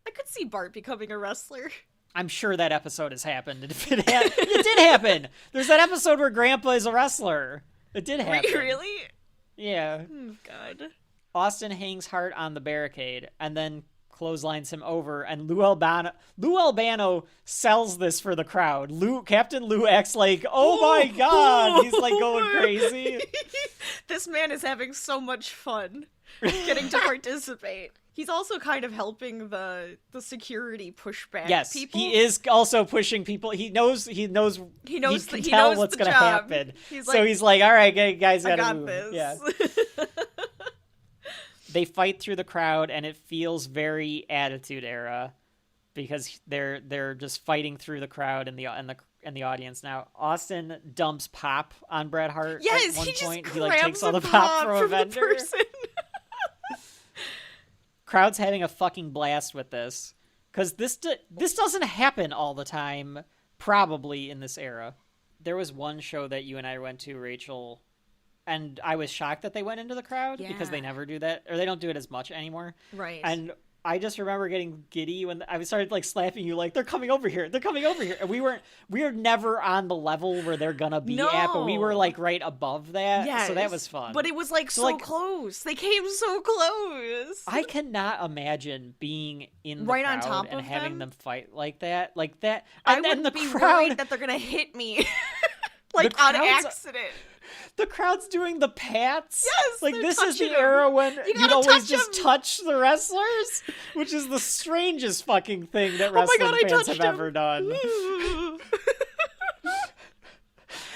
I could see Bart becoming a wrestler. I'm sure that episode has happened. It did happen. There's that episode where Grandpa is a wrestler. It did happen. Really? Yeah. Oh, God. Austin hangs Hart on the barricade and then clotheslines him over, and Lou Albano sells this for the crowd. Captain Lou acts like, oh my God, he's like going crazy. This man is having so much fun getting to participate. He's also kind of helping the security push back people. He is also pushing people. He knows what's going to happen. He's like, all right, guys, gotta move. This. Yeah. They fight through the crowd, and it feels very Attitude Era because they're just fighting through the crowd and the audience. Now Austin dumps pop on Bret Hart. Yes, at one point. Just he takes all the pop from a vendor. The person. Crowd's having a fucking blast with this because this doesn't happen all the time. Probably in this era, there was one show that you and I went to, Rachel. And I was shocked that they went into the crowd because they never do that, or they don't do it as much anymore. Right. And I just remember getting giddy when I started like slapping you, like, they're coming over here. They're coming over here. And we were never on the level where they're gonna be at, but we were like right above that. Yes. So that was fun. But it was like so close. They came so close. I cannot imagine being in the right crowd on top and of having them fight like that. And I then wouldn't the be crowd, worried that they're gonna hit me. Like on accident. The crowd's doing the pats. Yes, like this is the era when you'd always just touch the wrestlers, which is the strangest fucking thing that wrestling fans have ever done.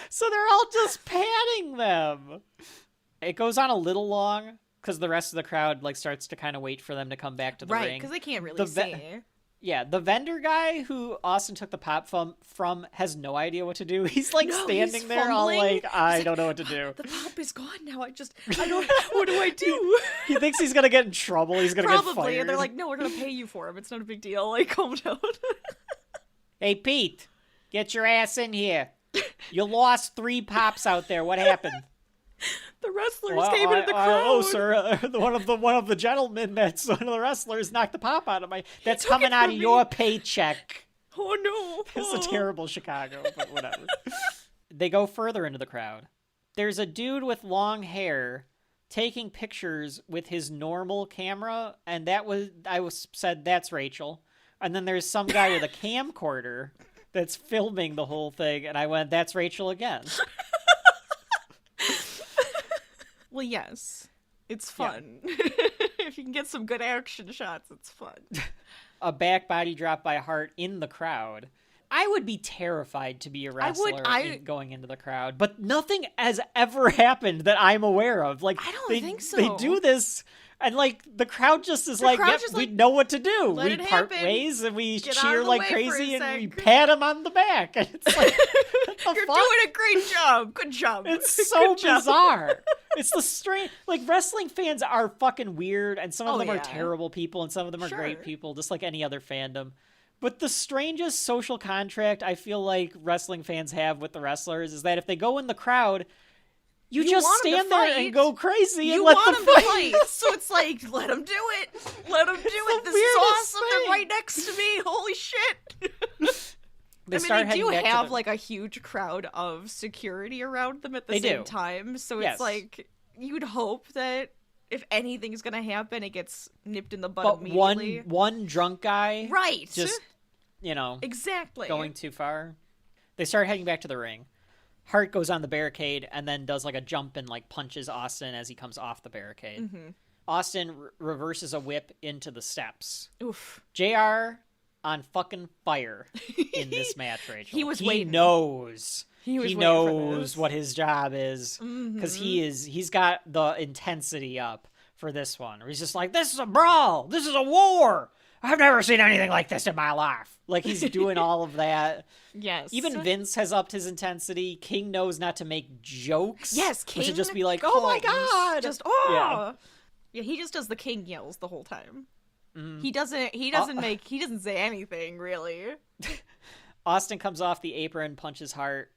So they're all just patting them. It goes on a little long because the rest of the crowd like starts to kind of wait for them to come back to the ring. Right, because they can't really see. Yeah, the vendor guy who Austin took the pop from has no idea what to do. He's like standing there all like, I don't know what to do. The pop is gone now. I don't, what do I do? He thinks he's going to get in trouble. He's going to get fired. Probably, and they're like, no, we're going to pay you for him. It's not a big deal. Like, calm down. Hey, Pete, get your ass in here. You lost 3 pops out there. What happened? The wrestlers came into the crowd. Oh, sir, one of the gentlemen that's one of the wrestlers knocked the pop out of that's coming out of your paycheck. Oh, no. It's a terrible Chicago, but whatever. They go further into the crowd. There's a dude with long hair taking pictures with his normal camera, and said that's Rachel. And then there's some guy with a camcorder that's filming the whole thing, and I went, that's Rachel again. Well, yes. It's fun. Yeah. If you can get some good action shots, it's fun. A back body drop by Hart in the crowd. I would be terrified to be a wrestler going into the crowd, but nothing has ever happened that I'm aware of. Like, I don't think so. They do this, and like the crowd just is like, yep, we know what to do. We part ways and we cheer like crazy and we pat him on the back. And it's like, you're doing a great job. Good job. It's so bizarre. It's the strange. Like, wrestling fans are fucking weird, and some of them are terrible people, and some of them are great people, just like any other fandom. But the strangest social contract I feel like wrestling fans have with the wrestlers is that if they go in the crowd, you just stand there and go crazy and let them fight. So it's like, let them do it. Let them do it. This is awesome. They're right next to me. Holy shit. They do have like a huge crowd of security around them at the same time. So it's like, you'd hope that if anything's gonna happen, it gets nipped in the butt immediately. One drunk guy, right? Just exactly going too far. They start heading back to the ring. Hart goes on the barricade and then does like a jump and like punches Austin as he comes off the barricade. Mm-hmm. Austin reverses a whip into the steps. Oof. JR on fucking fire in this match, Rachel. He waiting. He knows what his job is, because he's got the intensity up for this one. He's just like, this is a brawl. This is a war. I've never seen anything like this in my life. Like, he's doing all of that. Yes. Even Vince has upped his intensity. King knows not to make jokes. Yes, King. Which would just be like, oh my God. Just, Yeah, he just does the King yells the whole time. Mm. He doesn't say anything, really. Austin comes off the apron, punches Hart.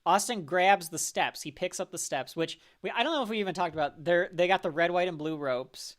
Austin grabs the steps. He picks up the steps, which I don't know if we even talked about. They got the red, white, and blue ropes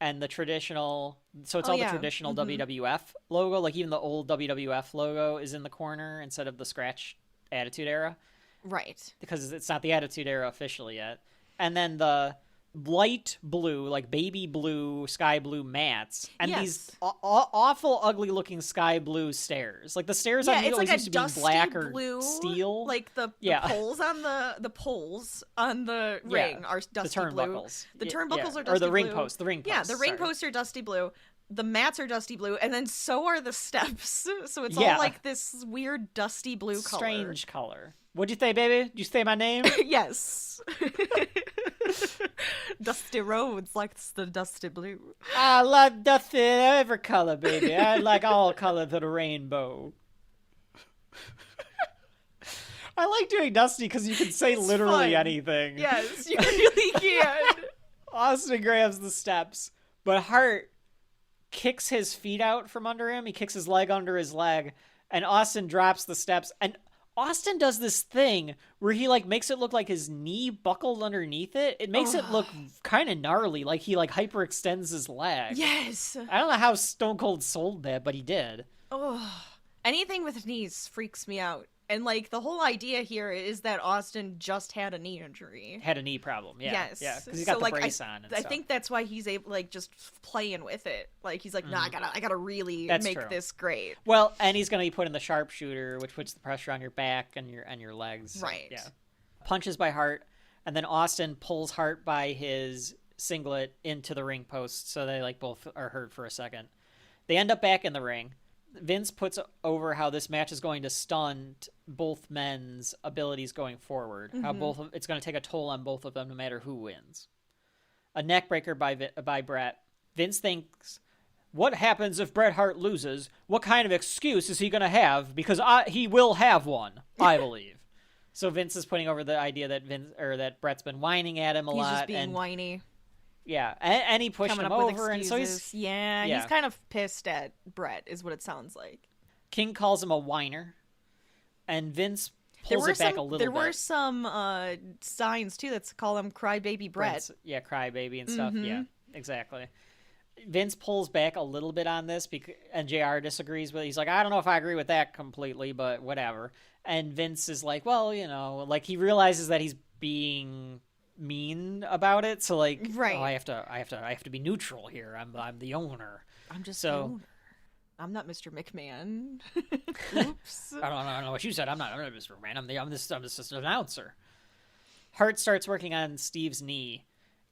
and the traditional. So it's the traditional WWF logo. Like, even the old WWF logo is in the corner instead of the scratch Attitude Era. Right. Because it's not the Attitude Era officially yet. And then the light blue, like baby blue, sky blue mats, and these awful, ugly looking sky blue stairs. Like, the stairs on these always used to be black or blue, steel. Like the poles on the poles on the ring are dusty blue. The turnbuckles are dusty blue. Or the ring posts. The ring posts. Yeah, the ring posts are dusty blue. The mats are dusty blue, and then so are the steps. So it's all like this weird dusty blue color. Strange color. What'd you say, baby? Did you say my name? Yes. Dusty roads like the dusty blue. I like dusty every color, baby. I like all colors of the rainbow. I like doing Dusty because you can say literally anything. Yes, you really can. Austin grabs the steps, but Hart kicks his feet out from under him. He kicks his leg under his leg, and Austin drops the steps. And Austin does this thing where he like makes it look like his knee buckled underneath it. It makes it look kind of gnarly, like he like hyperextends his leg. Yes. I don't know how Stone Cold sold that, but he did. Oh, anything with knees freaks me out. And like the whole idea here is that Austin just had a knee injury. Had a knee problem, yeah. Yes. Yeah, because he's got the brace on and I think that's why he's able, like, just playing with it. Like, he's like, nah, I gotta really make this great. Well, and he's gonna be put in the sharpshooter, which puts the pressure on your back and your legs. So, right. Yeah. Punches by Hart, and then Austin pulls Hart by his singlet into the ring post, so they like both are hurt for a second. They end up back in the ring. Vince puts over how this match is going to stunt both men's abilities going forward. Mm-hmm. How it's going to take a toll on both of them no matter who wins. A neck breaker by Bret. Vince thinks, what happens if Bret Hart loses? What kind of excuse is he going to have? Because he will have one, I believe. So Vince is putting over the idea that Bret's been whining at him a lot. He's just being whiny. Yeah, and he pushed him over, and so he's he's kind of pissed at Bret, is what it sounds like. King calls him a whiner, and Vince pulls it back a little bit. There were some signs, too, that call him Crybaby Bret. Yeah, Crybaby and stuff. Yeah, exactly. Vince pulls back a little bit on this, and JR disagrees with it. He's like, I don't know if I agree with that completely, but whatever. And Vince is like, well, like he realizes that he's being mean about it, so like, right. Oh, I have to be neutral here. I'm the owner. I'm just the owner. I'm not Mr. McMahon. Oops. I don't know what you said. I'm not Mr. McMahon. I'm just an announcer. Hart starts working on Steve's knee,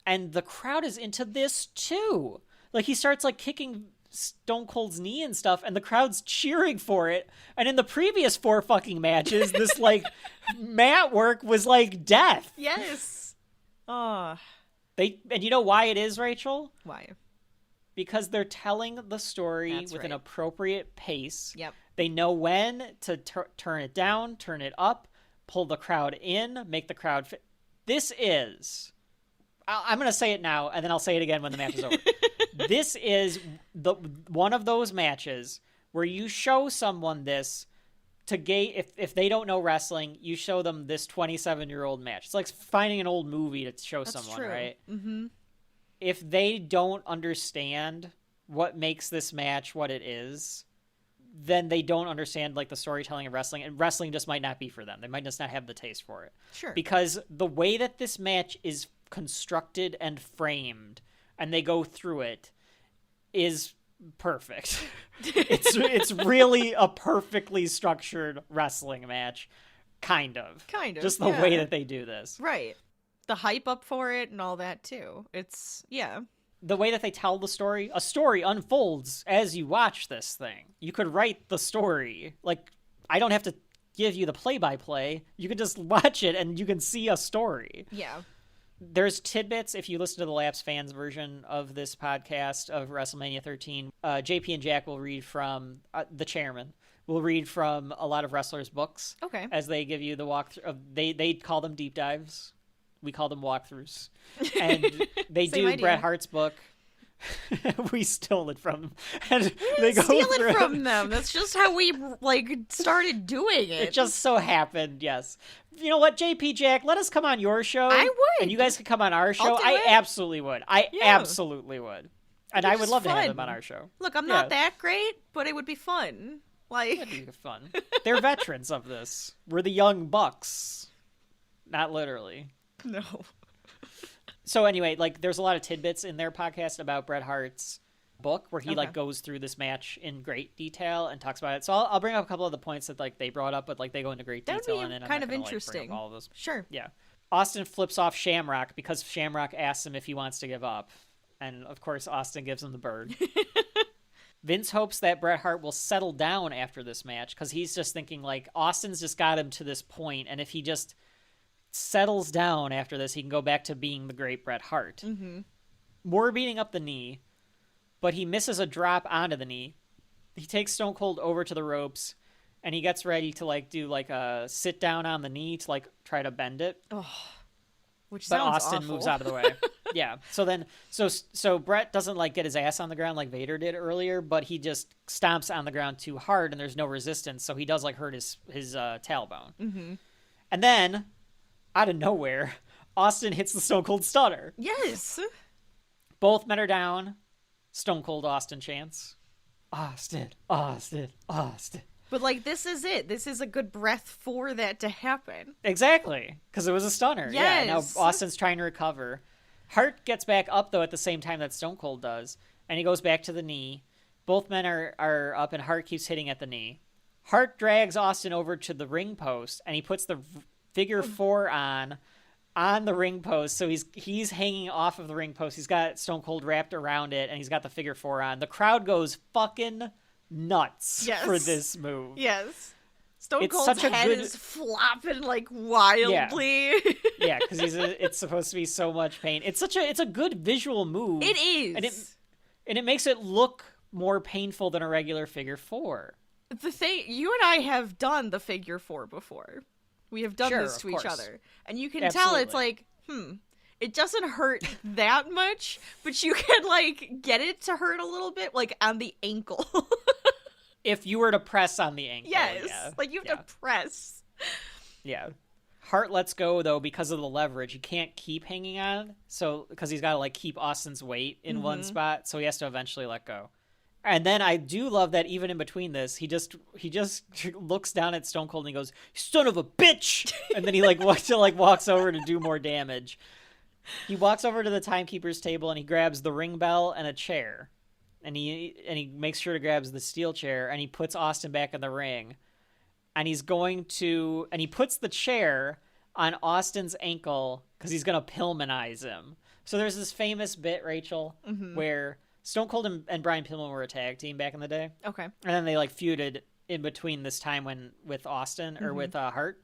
and the crowd is into this too. Like, he starts like kicking Stone Cold's knee and stuff, and the crowd's cheering for it. And in the previous 4 fucking matches, this like mat work was like death. Yes. And you know why it is, Rachel? Why? Because they're telling the story That's with right. an appropriate pace. Yep. They know when to turn it down, turn it up, pull the crowd in, make the crowd fit. This is... I'm going to say it now, and then I'll say it again when the match is over. This is one of those matches where you show someone this to gauge... If they don't know wrestling, you show them this 27-year-old match. It's like finding an old movie to show someone, true. right? Mm-hmm. If they don't understand what makes this match what it is, then they don't understand like the storytelling of wrestling, and wrestling just might not be for them. They might just not have the taste for it. Sure. Because the way that this match is constructed and framed, and they go through it, is perfect. It's really a perfectly structured wrestling match, kind of. Just the way that they do this. Right. The hype up for it and all that too. It's the way that they tell the story. A story unfolds as you watch this thing. You could write the story. Like, I don't have to give you the play-by-play. You can just watch it and you can see a story. Yeah. There's tidbits, if you listen to the Laps Fans version of this podcast of WrestleMania 13, JP and Jack will read from, the chairman, will read from a lot of wrestlers' books. Okay. As they give you the walkthrough. They call them deep dives. We call them walkthroughs. And they do idea. Bret Hart's book. We stole it from them. And we didn't steal it from them. That's just how we started doing it. It just so happened, yes. You know what, JP Jack, let us come on your show. I would. And you guys could come on our show. I absolutely would. Absolutely would. And I would love to have them on our show. Look, I'm not that great, but it would be fun. It'd be fun. They're veterans of this. We're the young bucks. Not literally. No. So anyway, there's a lot of tidbits in their podcast about Bret Hart's book where he goes through this match in great detail and talks about it. So I'll bring up a couple of the points that they brought up, but they go into great detail. That would be kind of interesting. All of those. Sure. Yeah. Austin flips off Shamrock because Shamrock asks him if he wants to give up, and of course Austin gives him the bird. Vince hopes that Bret Hart will settle down after this match because he's just thinking Austin's just got him to this point, and if he just settles down after this, he can go back to being the great Bret Hart. Mm-hmm. More beating up the knee, but he misses a drop onto the knee. He takes Stone Cold over to the ropes, and he gets ready to do a sit down on the knee to try to bend it. Oh, which but sounds Austin awful. moves out of the way. Yeah. So Bret doesn't get his ass on the ground like Vader did earlier, but he just stomps on the ground too hard, and there's no resistance, so he does hurt his tailbone. Mm-hmm. And then, out of nowhere, Austin hits the Stone Cold Stunner. Yes. Both men are down. Stone Cold Austin chants. Austin, Austin, Austin. But this is it. This is a good breath for that to happen. Exactly, because it was a stunner. Yes. Yeah. Now Austin's trying to recover. Hart gets back up though at the same time that Stone Cold does, and he goes back to the knee. Both men are up, and Hart keeps hitting at the knee. Hart drags Austin over to the ring post, and he puts the figure 4 on the ring post. So he's hanging off of the ring post. He's got Stone Cold wrapped around it, and he's got the figure 4 on. The crowd goes fucking nuts for this move. Yes. Stone Cold's head is flopping wildly. Yeah, because it's supposed to be so much pain. It's a good visual move. It is. And it makes it look more painful than a regular figure 4. The thing, you and I have done the figure 4 before. We have done this to each other. And you can tell it's it doesn't hurt that much, but you can get it to hurt a little bit, on the ankle. If you were to press on the ankle. Yes. Yeah. You have to press. Yeah. Hart lets go, though, because of the leverage. He can't keep hanging on, so because he's got to, like, keep Austin's weight in one spot, so he has to eventually let go. And then I do love that even in between this, he just looks down at Stone Cold and he goes, "Son of a bitch!" And then he, like, walks over to do more damage. He walks over to the timekeeper's table and he grabs the ring bell and a chair. And he makes sure to grabs the steel chair, and he puts Austin back in the ring. And he puts the chair on Austin's ankle because he's going to Pillmanize him. So there's this famous bit, Rachel, where Stone Cold and Brian Pillman were a tag team back in the day. Okay. And then they, like, feuded in between this time with Austin, or with Hart.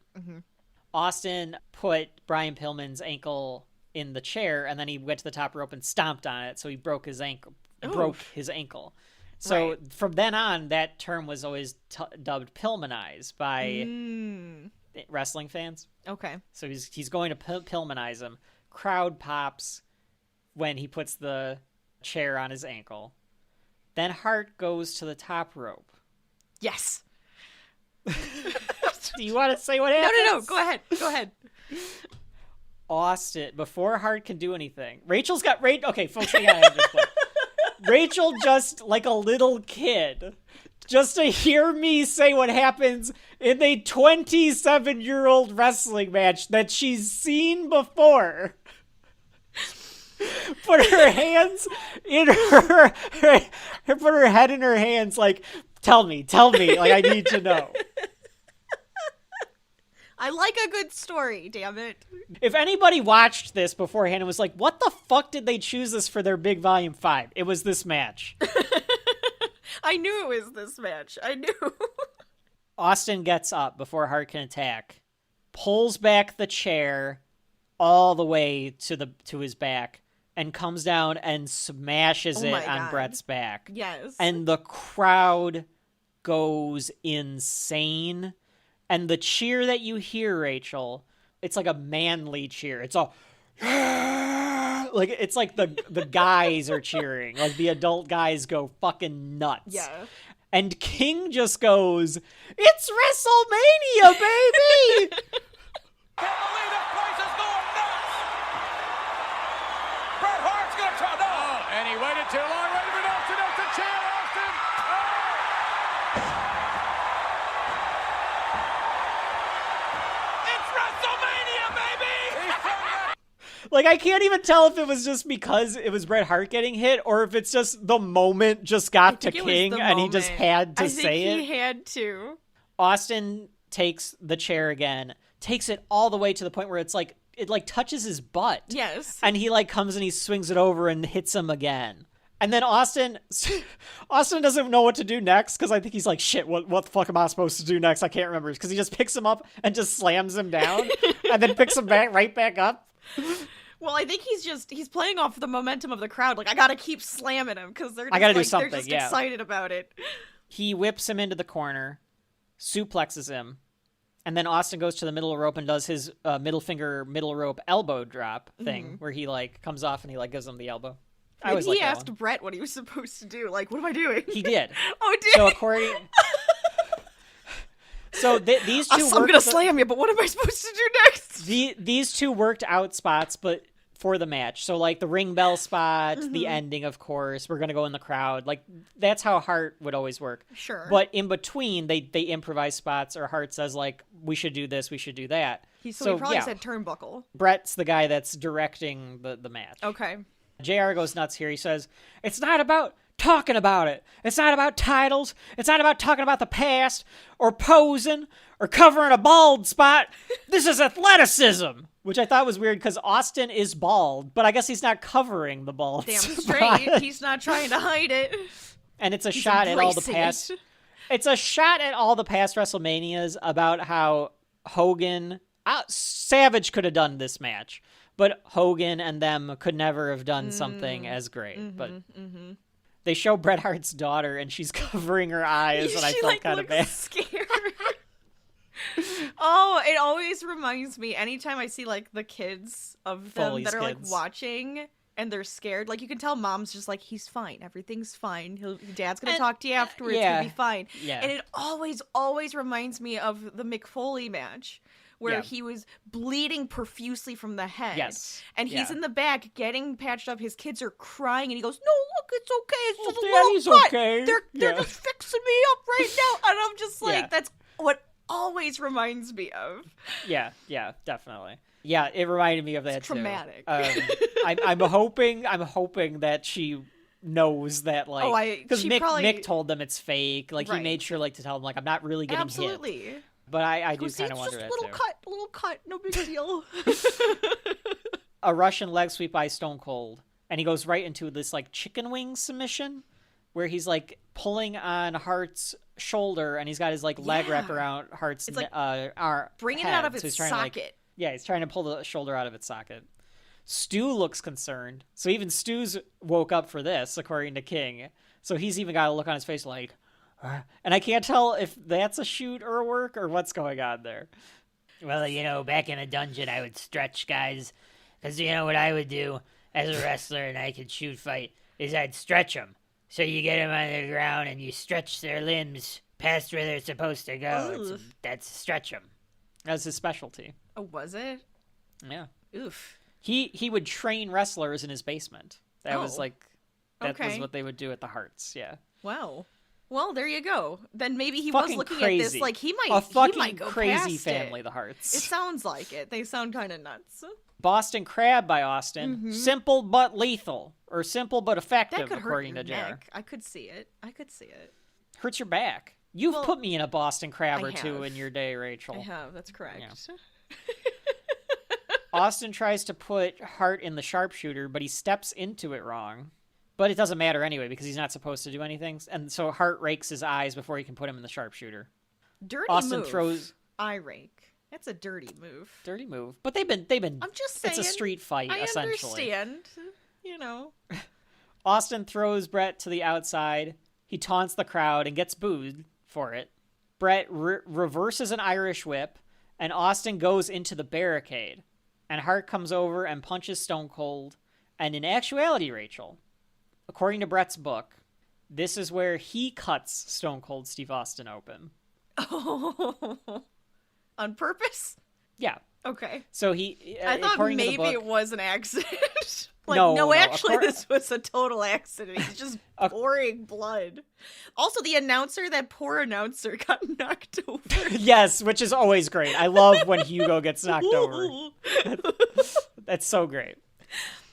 Austin put Brian Pillman's ankle in the chair, and then he went to the top rope and stomped on it, so he broke his ankle. So from then on, that term was always dubbed Pillmanize by wrestling fans. Okay. So he's going to Pillmanize him. Crowd pops when he puts the chair on his ankle. Then Hart goes to the top rope. Yes. Do you want to say what happens? No. Go ahead. Austin, before Hart can do anything, Rachel's got okay, folks, hang on, I have this point. Rachel, just like a little kid, just to hear me say what happens in a 27-year-old wrestling match that she's seen before, put her hands in put her head in her hands, like, tell me, like, I need to know. I like a good story, damn it. If anybody watched this beforehand and was like, what the fuck did they choose this for their big Volume 5? It was this match. I knew it was this match. I knew. Austin gets up before Hart can attack, pulls back the chair all the way to his back, and comes down and smashes it on Bret's back. Yes. And the crowd goes insane. And the cheer that you hear, Rachel, it's like a manly cheer. It's all, like, it's like the guys are cheering. Like, the adult guys go fucking nuts. Yeah. And King just goes, "It's WrestleMania, baby!" Can't believe this place is going nuts! Bret Hart's gonna try. No! And he waited too long. Wait a minute. Austin up the chair, Austin. It's WrestleMania, baby! Like, I can't even tell if it was just because it was Bret Hart getting hit, or if it's just the moment just got to King and he just had to say it. I think he had to. Austin takes the chair again, takes it all the way to the point where it's like, it like touches his butt. Yes. And he like comes and he swings it over and hits him again. And then Austin doesn't know what to do next, because I think he's like, shit, what the fuck am I supposed to do next? I can't remember. Because he just picks him up and just slams him down and then picks him right back up. Well, I think he's playing off the momentum of the crowd. Like, I gotta keep slamming him because they're just, I gotta do like, something, they're just yeah. excited about it. He whips him into the corner, suplexes him, and then Austin goes to the middle rope and does his middle finger, middle rope elbow drop thing, where he like comes off and he like gives him the elbow. Maybe he asked Bret what he was supposed to do. Like, what am I doing? He did. Oh, did so according. So these two. I'm gonna slam you, but what am I supposed to do next? These two worked out spots, but for the match. So like the ring bell spot, the ending, of course. We're gonna go in the crowd. Like that's how Hart would always work. Sure. But in between, they improvise spots, or Hart says like, "We should do this, we should do that." He probably said turnbuckle. Bret's the guy that's directing the match. Okay. JR goes nuts here. He says, "It's not about talking about it. It's not about titles. It's not about talking about the past or posing or covering a bald spot. This is athleticism," which I thought was weird because Austin is bald, but I guess he's not covering the bald Damn spot. straight. He's not trying to hide it. And it's a shot at all the past. It's a shot at all the past WrestleManias about how Hogan, Savage could have done this match, but Hogan and them could never have done something as great. But they show Bret Hart's daughter, and she's covering her eyes, and I felt kind of bad. Scared. Oh, it always reminds me anytime I see like the kids of them Foley's that are kids. like watching and they're scared. Like you can tell mom's just like, he's fine, everything's fine. Dad's gonna talk to you afterwards. It's gonna be fine. Yeah. And it always reminds me of the Mick Foley match where he was bleeding profusely from the head. Yes. And he's in the back getting patched up. His kids are crying, and he goes, "No, look, it's okay. It's just a Daddy's little cut. okay." They're just fixing me up right now." And I'm just like, that's what always reminds me of. Yeah, definitely. Yeah, it reminded me of that it's traumatic. too. I'm hoping that she knows that, like, because Mick told them it's fake. Like, he made sure, like, to tell them, like, I'm not really getting hit. But I do kind of wonder that too. A little cut, no big deal. A Russian leg sweep by Stone Cold, and he goes right into this, like, chicken wing submission, where he's, like, pulling on Hart's shoulder, and he's got his, like, leg wrapped around Hart's bringing it out of its socket. He's trying to pull the shoulder out of its socket. Stu looks concerned. So even Stu's woke up for this, according to King. So he's even got a look on his face like, and I can't tell if that's a shoot or a work or what's going on there. Well, you know, back in a dungeon, I would stretch guys. Because, you know, what I would do as a wrestler and I could shoot fight is I'd stretch them. So you get them on the ground and you stretch their limbs past where they're supposed to go. That's stretch them. That was his specialty. Oh, was it? Yeah. Oof. He would train wrestlers in his basement. That was was what they would do at the Harts. Yeah. Wow. Well, there you go. Then maybe he fucking was looking crazy. at this like he might go crazy past family, it. The Harts. It sounds like it. They sound kind of nuts. Boston Crab by Austin. Simple but lethal, or simple but effective, that could according hurt to your Jer. neck. I could see it. Hurts your back. You've put me in a Boston Crab or two in your day, Rachel. I have. That's correct. Yeah. Austin tries to put Hart in the sharpshooter, but he steps into it wrong. But it doesn't matter anyway, because he's not supposed to do anything. And so Hart rakes his eyes before he can put him in the sharpshooter. Dirty Austin move. throws eye rake. That's a dirty move. Dirty move. But they've been I'm just saying. It's a street fight, essentially. I understand. You know. Austin throws Bret to the outside. He taunts the crowd and gets booed for it. Bret reverses an Irish whip, and Austin goes into the barricade. And Hart comes over and punches Stone Cold. And in actuality, Rachel, according to Bret's book, this is where he cuts Stone Cold Steve Austin open. Oh. On purpose? Yeah. Okay. So he... I thought maybe book, it was an accident. No, actually, this was a total accident. He's just pouring blood. Also, the announcer, that poor announcer, got knocked over. Yes, which is always great. I love when Hugo gets knocked over. That's so great.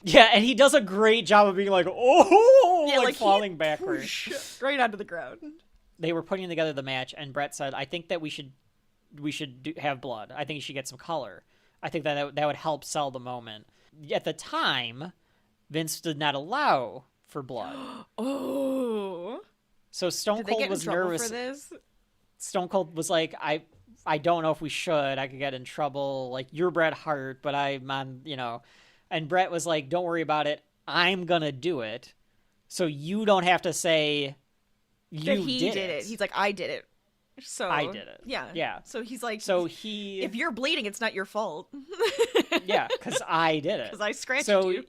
Yeah, and he does a great job of being like, like falling backwards. Right onto the ground. They were putting together the match, and Bret said, I think that we should have blood. I think you should get some color. I think that would help sell the moment. At the time, Vince did not allow for blood. So Stone Cold was nervous. For this? Stone Cold was like, I don't know if we should. I could get in trouble. Like, you're Bret Hart, but I'm on, you know. And Bret was like, don't worry about it. I'm going to do it. So you don't have to say you did it. He's like, I did it. So I did it. Yeah. Yeah. So he's like, if you're bleeding, it's not your fault. Yeah, because I did it. Because I scratched you.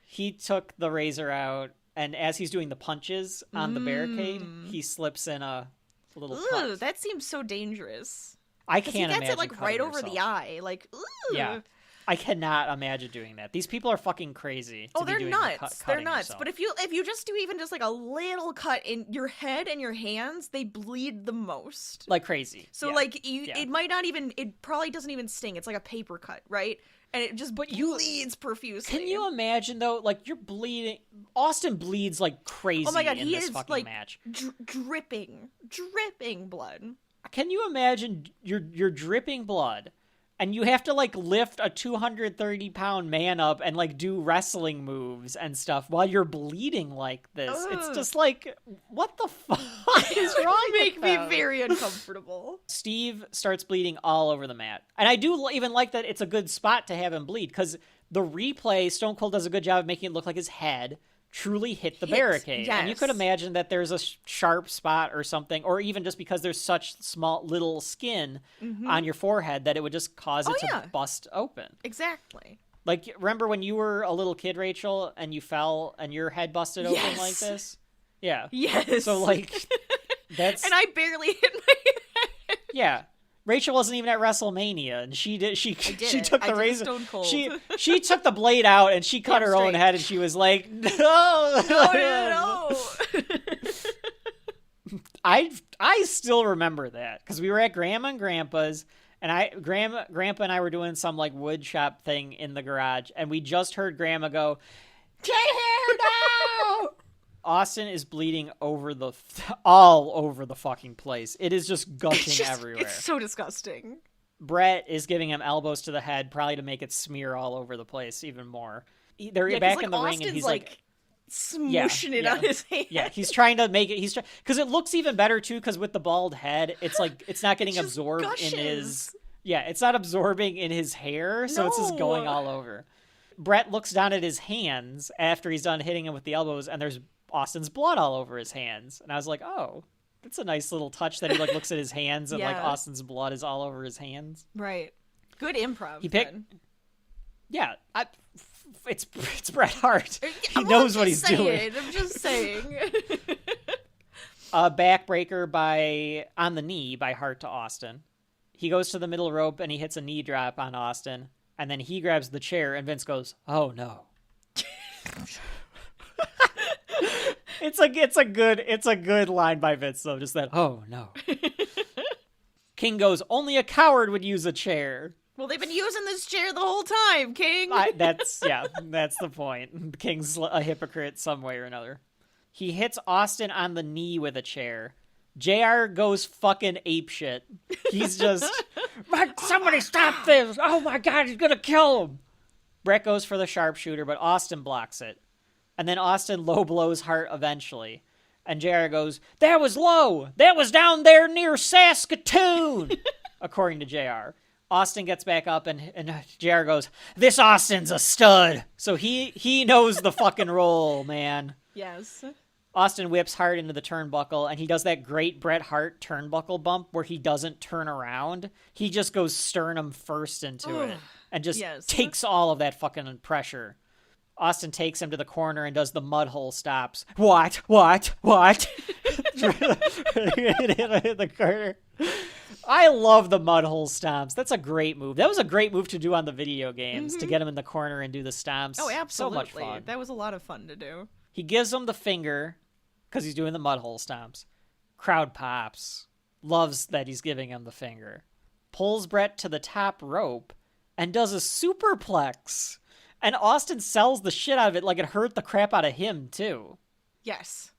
He took the razor out, and as he's doing the punches on the barricade, he slips in a little cut. That seems so dangerous. I can't imagine. He gets it like right over the eye. Like, yeah. I cannot imagine doing that. These people are fucking crazy. They're nuts. They're nuts. But if you just do even just like a little cut in your head and your hands, they bleed the most. Like crazy. So it might not even. It probably doesn't even sting. It's like a paper cut, right? And it just bleeds profusely. Can you imagine though? Like, you're bleeding. Austin bleeds like crazy. Oh my god, he is fucking like match. dripping blood. Can you imagine you're dripping blood? And you have to, like, lift a 230-pound man up and, like, do wrestling moves and stuff while you're bleeding like this. It's just like, what the fuck is wrong with me very uncomfortable. Steve starts bleeding all over the mat. And I do even like that it's a good spot to have him bleed, because the replay, Stone Cold does a good job of making it look like his head truly hit the barricade. Yes. And you could imagine that there's a sharp spot or something, or even just because there's such small little skin on your forehead that it would just cause it to bust open. Exactly. Like, remember when you were a little kid, Rachel, and you fell and your head busted open like this? Yeah. Yes. So, like, that's... And I barely hit my head. Yeah. Rachel wasn't even at WrestleMania, and she took the razor. Stone Cold. She took the blade out and she cut her own head, and she was like, no. I still remember that because we were at Grandma and Grandpa's, and Grandpa and I were doing some like wood shop thing in the garage, and we just heard Grandma go, "Get here now!" Austin is bleeding all over the fucking place. It is just gushing everywhere. It's so disgusting. Bret is giving him elbows to the head, probably to make it smear all over the place even more. They're back in the ring, and he's like smooshing it on his hand. Yeah, he's trying to make it. Because it looks even better too. Because with the bald head, it's like it's not getting absorbed in his. Yeah, it's not absorbing in his hair, so it's just going all over. Bret looks down at his hands after he's done hitting him with the elbows, and there's Austin's blood all over his hands. And I was like, oh, that's a nice little touch that he like looks at his hands and like Austin's blood is all over his hands. Right. Good improv. He picked. Yeah, it's Bret Hart. He knows what he's doing. I'm just saying. A backbreaker on the knee by Hart to Austin. He goes to the middle rope and he hits a knee drop on Austin, and then he grabs the chair and Vince goes, "Oh no." It's a good line by Vince though, just that, "Oh no." King goes, "Only a coward would use a chair." Well, they've been using this chair the whole time, King. That's the point. King's a hypocrite some way or another. He hits Austin on the knee with a chair. JR goes fucking apeshit. He's just, somebody stop this. Oh my God, he's gonna kill him. Bret goes for the sharpshooter, but Austin blocks it. And then Austin low blows Hart eventually. And JR goes, "That was low. That was down there near Saskatoon," according to JR. Austin gets back up and JR goes, "This Austin's a stud." So he knows the fucking role, man. Yes. Austin whips Hart into the turnbuckle, and he does that great Bret Hart turnbuckle bump where he doesn't turn around. He just goes sternum first into it and just takes all of that fucking pressure. Austin takes him to the corner and does the mud hole stops. What? In the corner. I love the mud hole stomps. That's a great move. That was a great move to do on the video games, to get him in the corner and do the stomps. Oh, absolutely. So much fun. That was a lot of fun to do. He gives him the finger because he's doing the mud hole stomps. Crowd pops. Loves that he's giving him the finger. Pulls Bret to the top rope and does a superplex. And Austin sells the shit out of it like it hurt the crap out of him, too. Yes.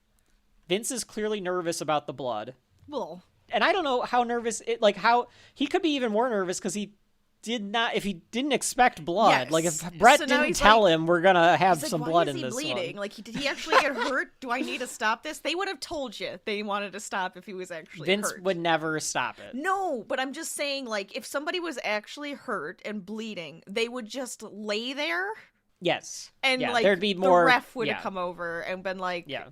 Vince is clearly nervous about the blood. Well. And I don't know how nervous how he could be even more nervous because he didn't expect blood. Yes. Like if Bret didn't tell him we're gonna have some blood in this one. Why is he bleeding? Like did he actually get hurt? Do I need to stop this? They would have told you they wanted to stop if he was actually hurt. Vince would never stop it. No, but I'm just saying, like, if somebody was actually hurt and bleeding, they would just lay there. Yes. And like there'd be more, the ref would have come over and been like, yeah,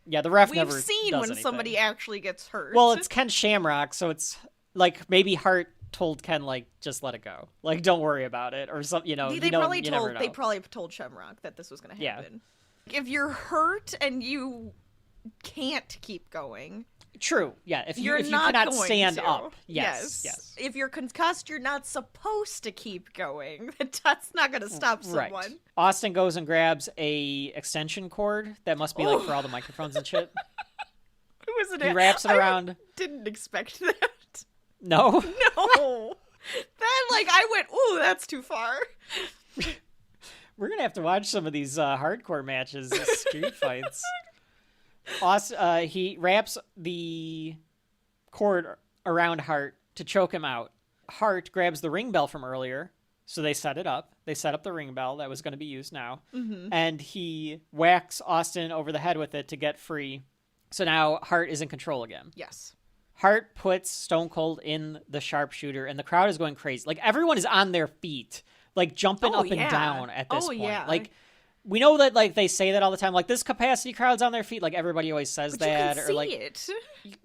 the ref never We've seen when somebody actually gets hurt. Well, it's Ken Shamrock, so it's like maybe Hart told Ken, like, just let it go. Like, don't worry about it. Or something, They probably told Shamrock that this was going to happen. Yeah. If you're hurt and you can't keep going. True. Yeah. If you cannot stand up. Yes. If you're concussed, you're not supposed to keep going. That's not going to stop someone. Right. Austin goes and grabs a extension cord that must be like for all the microphones and shit. He wraps it around. I didn't expect that. No? No. Then, I went, ooh, that's too far. We're going to have to watch some of these hardcore matches, street fights. Austin, he wraps the cord around Hart to choke him out. Hart grabs the ring bell from earlier, so they set it up. They set up the ring bell that was going to be used now. Mm-hmm. And he whacks Austin over the head with it to get free. So now Hart is in control again. Yes. Hart puts Stone Cold in the sharpshooter, and the crowd is going crazy. Like, everyone is on their feet, like, jumping up and down at this point. Yeah. Like, we know that, like, they say that all the time. Like, this capacity crowd's on their feet. Like, everybody always says but that. You can see it.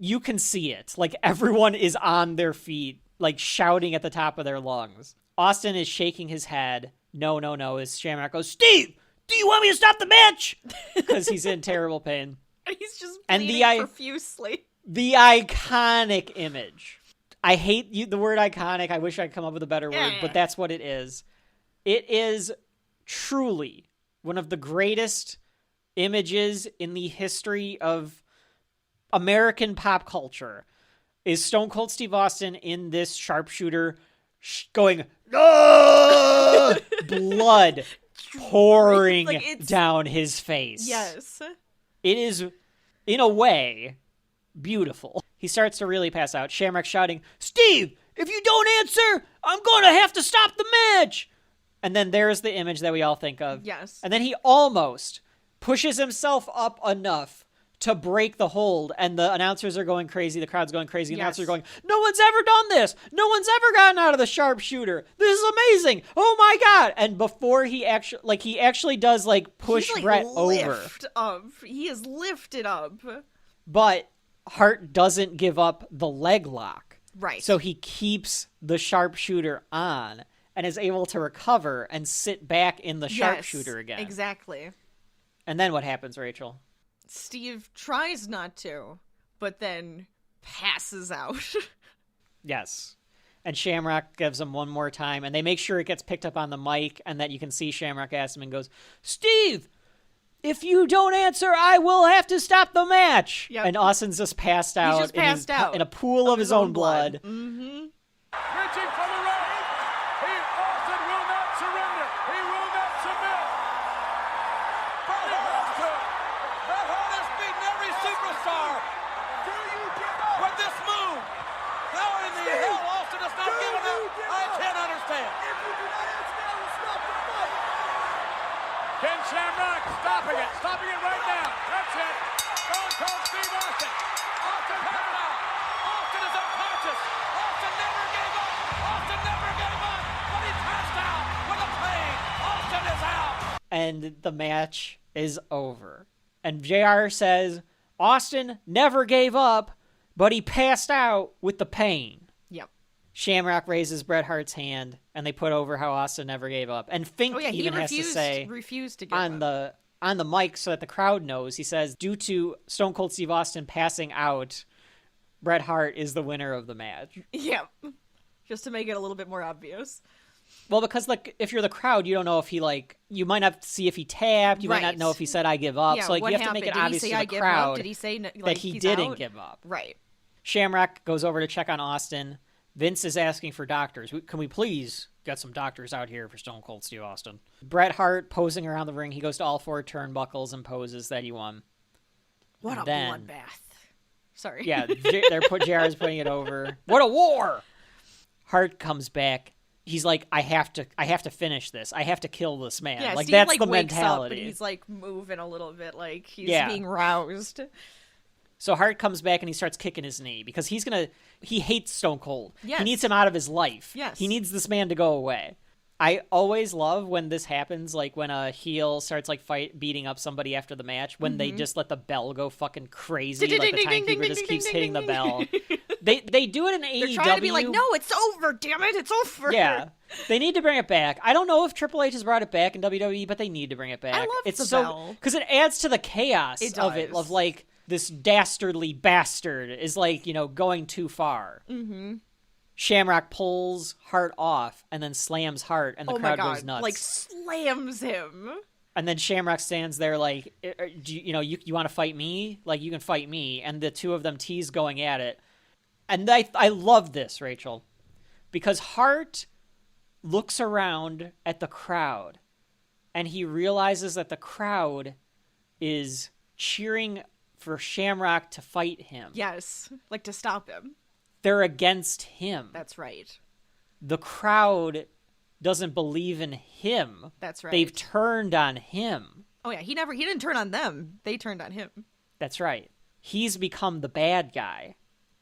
You can see it. Like, everyone is on their feet, like, shouting at the top of their lungs. Austin is shaking his head. No. As Shamrock goes, "Steve, do you want me to stop the match?" Because he's in terrible pain. And he's just bleeding profusely. The iconic image. I hate the word iconic. I wish I'd come up with a better word, but that's what it is. It is truly one of the greatest images in the history of American pop culture. Is Stone Cold Steve Austin in this sharpshooter going, no! Blood pouring down his face. Yes. It is, in a way, beautiful. He starts to really pass out. Shamrock shouting, Steve, if you don't answer, I'm going to have to stop the match. And then there's the image that we all think of. Yes. And then he almost pushes himself up enough to break the hold, and the announcers are going crazy, the crowd's going crazy, the announcers are going, no one's ever done this! No one's ever gotten out of the sharpshooter! This is amazing! Oh my god! And before he actually does, push Bret over. He is lifted up. But Hart doesn't give up the leg lock. Right. So he keeps the sharpshooter on, and is able to recover and sit back in the sharpshooter again. Exactly. And then what happens, Rachel? Steve tries not to, but then passes out. Yes. And Shamrock gives him one more time, and they make sure it gets picked up on the mic, and that you can see Shamrock ask him and goes, Steve, if you don't answer, I will have to stop the match. Yep. And Austin's just passed out. He's just passed out. In a pool of his own blood. Mm-hmm. Reaching for the rope. Austin will not surrender. He will not submit. Bret Hart has beaten every superstar. With this move. How in the hell Austin has not given up? I can't understand. Ken Shamrock stopping it right now. That's it. Stone Cold Steve Austin. Austin has it out. Austin is unconscious. Austin never gave up. Austin never gave up. But he passed out with the pain. Austin is out. And the match is over. And JR says, Austin never gave up, but he passed out with the pain. Yep. Shamrock raises Bret Hart's hand, and they put over how Austin never gave up. And Fink has to say refused to give up. On the mic so that the crowd knows, he says, due to Stone Cold Steve Austin passing out, Bret Hart is the winner of the match. Yep. Just to make it a little bit more obvious. Well, because if you're the crowd, you don't know if he you might not see if he tapped. You might not know if he said I give up. Yeah, so you have to make it obvious to the crowd. Did he say that he didn't give up? Right. Shamrock goes over to check on Austin. Vince is asking for doctors. Can we please get some doctors out here for Stone Cold Steve Austin? Bret Hart posing around the ring. He goes to all four turnbuckles and poses that he won. What a bloodbath. Sorry. Yeah, JR's putting it over. What a war! Hart comes back. He's like, I have to finish this. I have to kill this man. Yeah, like Steve, that's the wakes mentality. Up, but he's moving a little bit, he's being roused. So Hart comes back and he starts kicking his knee because he hates Stone Cold. Yes. He needs him out of his life. Yes. He needs this man to go away. I always love when this happens, when a heel starts beating up somebody after the match, when they just let the bell go fucking crazy, the timekeeper just keeps hitting the bell. They do it in AEW. They're trying to be like, no, it's over, damn it, it's over. Yeah, they need to bring it back. I don't know if Triple H has brought it back in WWE, but they need to bring it back. I love the bell. Because it adds to the chaos of it, of this dastardly bastard is going too far. Mm-hmm. Shamrock pulls Hart off and then slams Hart, and the crowd goes nuts. Slams him. And then Shamrock stands there you want to fight me? You can fight me. And the two of them tease going at it. And I love this, Rachel, because Hart looks around at the crowd, and he realizes that the crowd is cheering for Shamrock to fight him. Yes, to stop him. They're against him. That's right. The crowd doesn't believe in him. That's right. They've turned on him. Oh yeah, he didn't turn on them. They turned on him. That's right. He's become the bad guy.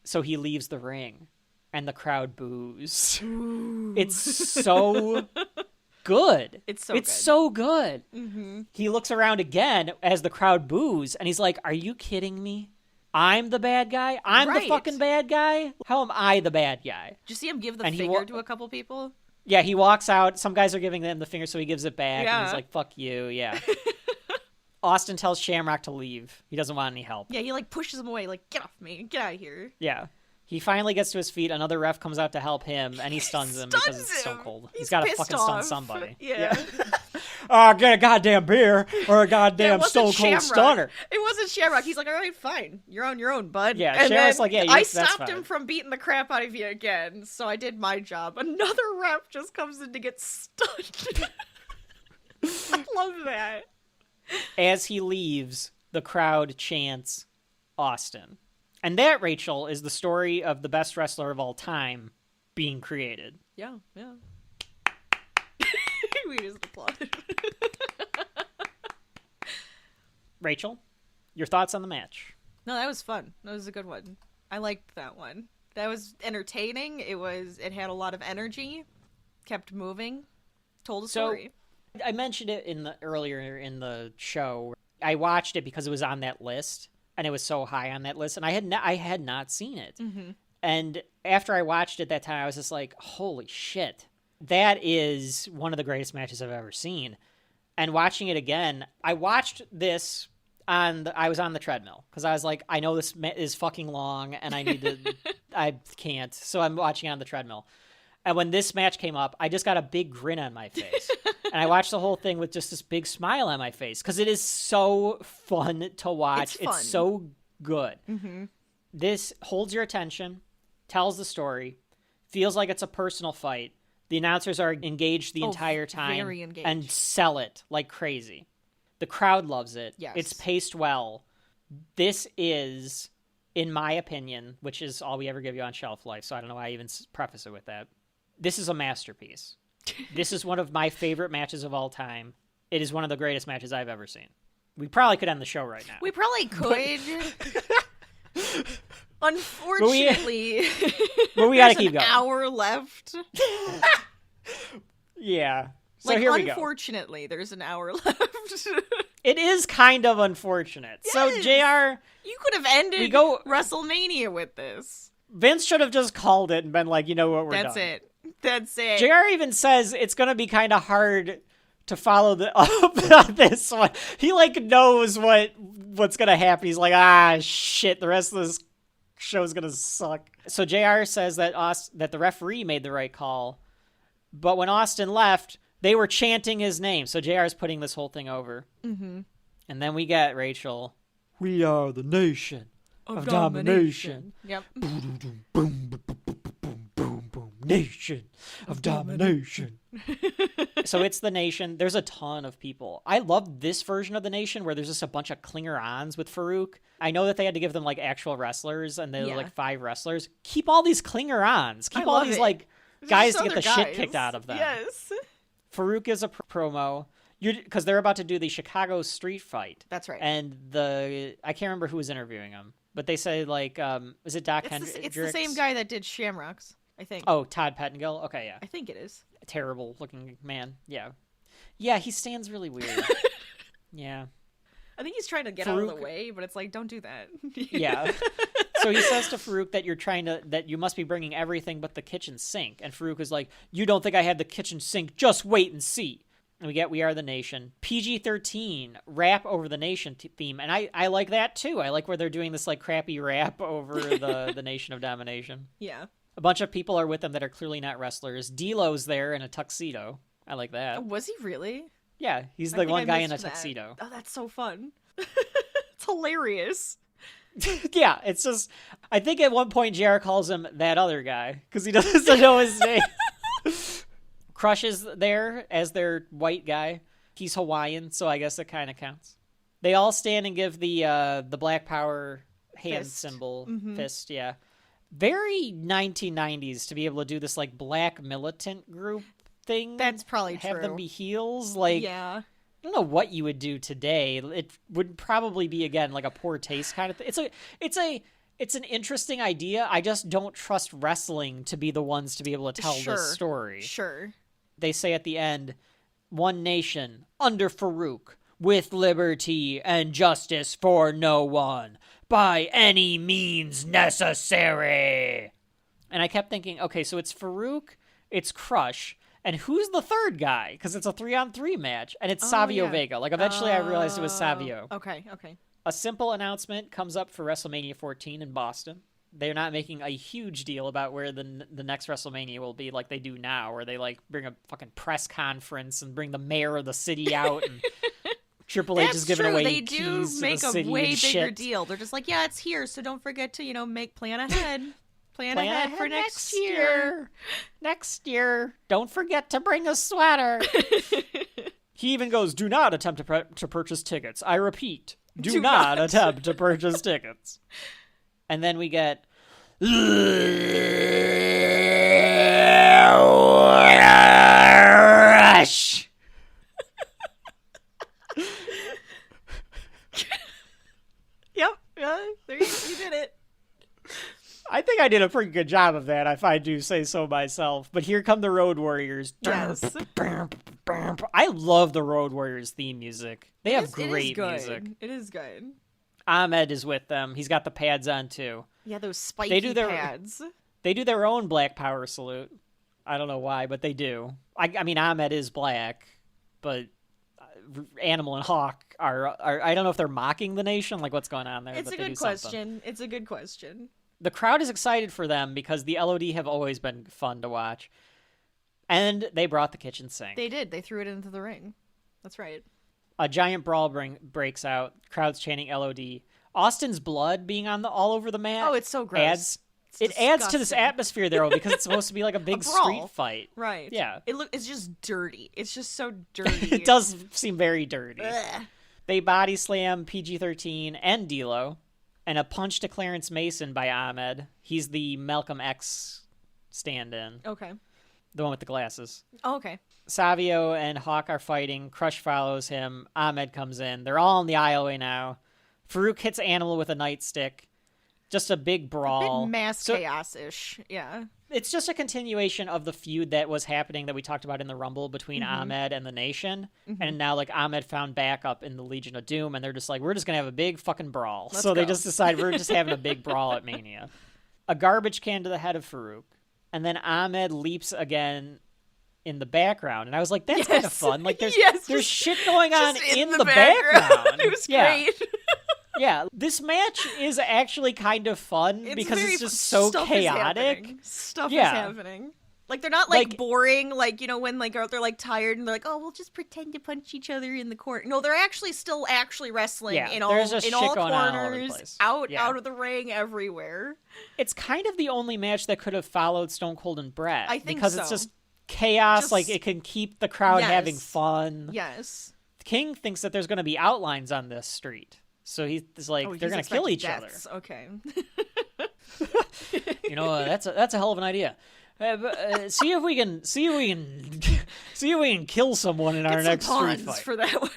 So he leaves the ring, and the crowd boos. Ooh. It's so good. It's so good. Mm-hmm. He looks around again as the crowd boos, and he's like, are you kidding me? I'm the bad guy? I'm the fucking bad guy? How am I the bad guy? Did you see him give the finger to a couple people? Yeah, he walks out. Some guys are giving them the finger, so he gives it back, yeah. And he's like, fuck you, yeah. Austin tells Shamrock to leave. He doesn't want any help. Yeah, he pushes him away, get off me, get out of here. Yeah. He finally gets to his feet. Another ref comes out to help him, and he stuns him because it's so cold. He's got to fucking stun somebody. Yeah. Get a goddamn beer or a goddamn Stone Cold Stunner. It wasn't Shamrock. He's like, all right, fine. You're on your own, bud. Yeah, and Shamrock's like, yeah, I that's stopped him from beating the crap out of you again, so I did my job. Another ref just comes in to get stunned. I love that. As he leaves, the crowd chants Austin. And that, Rachel, is the story of the best wrestler of all time being created. Yeah. We just applauded. Rachel, your thoughts on the match? No, that was fun. That was a good one. I liked that one. That was entertaining. It had a lot of energy, kept moving, told a story. I mentioned it earlier in the show. I watched it because it was on that list. And it was so high on that list, and I had not seen it. Mm-hmm. And after I watched it that time, I was just like, "Holy shit, that is one of the greatest matches I've ever seen." And watching it again, I watched this I was on the treadmill because I was like, "I know this is fucking long, and I need to, I can't." So I'm watching on the treadmill. And when this match came up, I just got a big grin on my face. And I watched the whole thing with just this big smile on my face because it is so fun to watch. It's so good. Mm-hmm. This holds your attention, tells the story, feels like it's a personal fight. The announcers are engaged the entire time very engaged. And sell it like crazy. The crowd loves it. Yes. It's paced well. This is, in my opinion, which is all we ever give you on Shelf Life, so I don't know why I even preface it with that. This is a masterpiece. This is one of my favorite matches of all time. It is one of the greatest matches I've ever seen. We probably could end the show right now. We probably could. Unfortunately, but we gotta keep going. An hour left. Yeah. So here we go. Unfortunately, there's an hour left. It is kind of unfortunate. Yes. So, JR... You could have ended WrestleMania with this. Vince should have just called it and been like, you know what, we're done. That's it. JR even says it's going to be kind of hard to follow up on this one. He, knows what's going to happen. He's like, shit, the rest of this show's going to suck. So, JR says that the referee made the right call, but when Austin left, they were chanting his name. So, JR is putting this whole thing over. Mm-hmm. And then we get Rachel. We are the nation of domination. Yep. Boom, boom, boom, boom, boom, boom, boom. Nation of domination. So it's the Nation. There's a ton of people. I love this version of the Nation where there's just a bunch of clinger-ons with Farouk. I know that they had to give them actual wrestlers, and they were 5 wrestlers. Keep all these clinger-ons. Keep all these guys to get the shit kicked out of them. Yes. Farouk is a promo. Because they're about to do the Chicago street fight. That's right. And I can't remember who was interviewing him, but they say is it Doc Hendricks? It's the same guy that did Shamrocks, I think. Oh, Todd Pettengill? Okay, yeah. I think it is. A terrible looking man. Yeah. Yeah, he stands really weird. Yeah. I think he's trying to get out of the way, but it's don't do that. Yeah. So he says to Farouk that you must be bringing everything but the kitchen sink. And Farouk is like, you don't think I had the kitchen sink? Just wait and see. And we get We Are the Nation. PG-13, rap over the Nation theme. And I like that, too. I like where they're doing this, crappy rap over the Nation of Domination. Yeah. A bunch of people are with them that are clearly not wrestlers. D'Lo's there in a tuxedo. I like that. Was he really? Yeah, he's the one guy in a tuxedo. Oh, that's so fun. It's hilarious. Yeah, it's just... I think at one point JR calls him that other guy, because he doesn't know his name. Crush is there as their white guy. He's Hawaiian, so I guess it kind of counts. They all stand and give the Black Power hand symbol, fist, yeah. Very 1990s to be able to do this black militant group thing. That's probably Have true. them be heels, yeah. I don't know what you would do today. It would probably be again a poor taste kind of thing. It's an interesting idea. I just don't trust wrestling to be the ones to be able to tell this story. Sure. They say at the end, one nation, under Farouk, with liberty and justice for no one, by any means necessary. And I kept thinking, okay, so it's Farouk, it's Crush, and who's the third guy? Because it's a 3-on-3 match, and it's Savio Vega. Eventually I realized it was Savio. Okay. A simple announcement comes up for WrestleMania XIV in Boston. they're not making a huge deal about where the next WrestleMania will be like they do now, where they like bring a fucking press conference and bring the mayor of the city out and Triple H is giving away keys to the city. They do make a way bigger shit. deal. They're just like, yeah, it's here, so don't forget to, plan ahead. Plan ahead for next year. Next year. Don't forget to bring a sweater. He even goes, do not attempt to purchase tickets. I repeat, do not attempt to purchase tickets. And then we get... Rush! Yep. There you did it. I think I did a pretty good job of that, if I do say so myself. But here come the Road Warriors. Yes. I love the Road Warriors theme music. They have great music. It is good. Ahmed is with them. He's got the pads on, too. Yeah, those spiky pads. They do their own Black Power salute. I don't know why, but they do. I mean, Ahmed is black, but Animal and Hawk are I don't know if they're mocking the nation, like what's going on there. It's a good question. It's a good question. The crowd is excited for them because the LOD have always been fun to watch. And they brought the kitchen sink. They did. They threw it into the ring. That's right. A giant brawl breaks out. Crowds chanting LOD. Austin's blood being all over the mat. Oh, it's so gross. It adds to this atmosphere there because it's supposed to be like a big street fight. Right. Yeah. It's just dirty. It's just so dirty. It does seem very dirty. Ugh. They body slam PG-13 and D'Lo, and a punch to Clarence Mason by Ahmed. He's the Malcolm X stand-in. Okay. The one with the glasses. Oh, okay. Savio and Hawk are fighting. Crush follows him. Ahmed comes in. They're all in the aisleway now. Farouk hits Animal with a nightstick. Just a big brawl. A bit mass chaos-ish, yeah. It's just a continuation of the feud that was happening that we talked about in the Rumble between Ahmed and the Nation. Mm-hmm. And now, Ahmed found backup in the Legion of Doom, and they're just like, we're just going to have a big fucking brawl. Let's go. They just decide we're just having a big brawl at Mania. A garbage can to the head of Farouk. And then Ahmed leaps again in the background. And I was like, that's kind of fun. There's shit going on in the background. It was great. Yeah, this match is actually kind of fun because it's just so chaotic. Stuff is happening. They're not boring, when they're tired and they're like, oh, we'll just pretend to punch each other in the court. No, they're actually still wrestling in all corners, out of the ring, everywhere. It's kind of the only match that could have followed Stone Cold and Bret. I think because it's just chaos, it can keep the crowd having fun. Yes. King thinks that there's going to be outlines on this street. So he's like, they're going to kill each other. Okay. That's a hell of an idea. See if we can kill someone in our next street fight. For that one.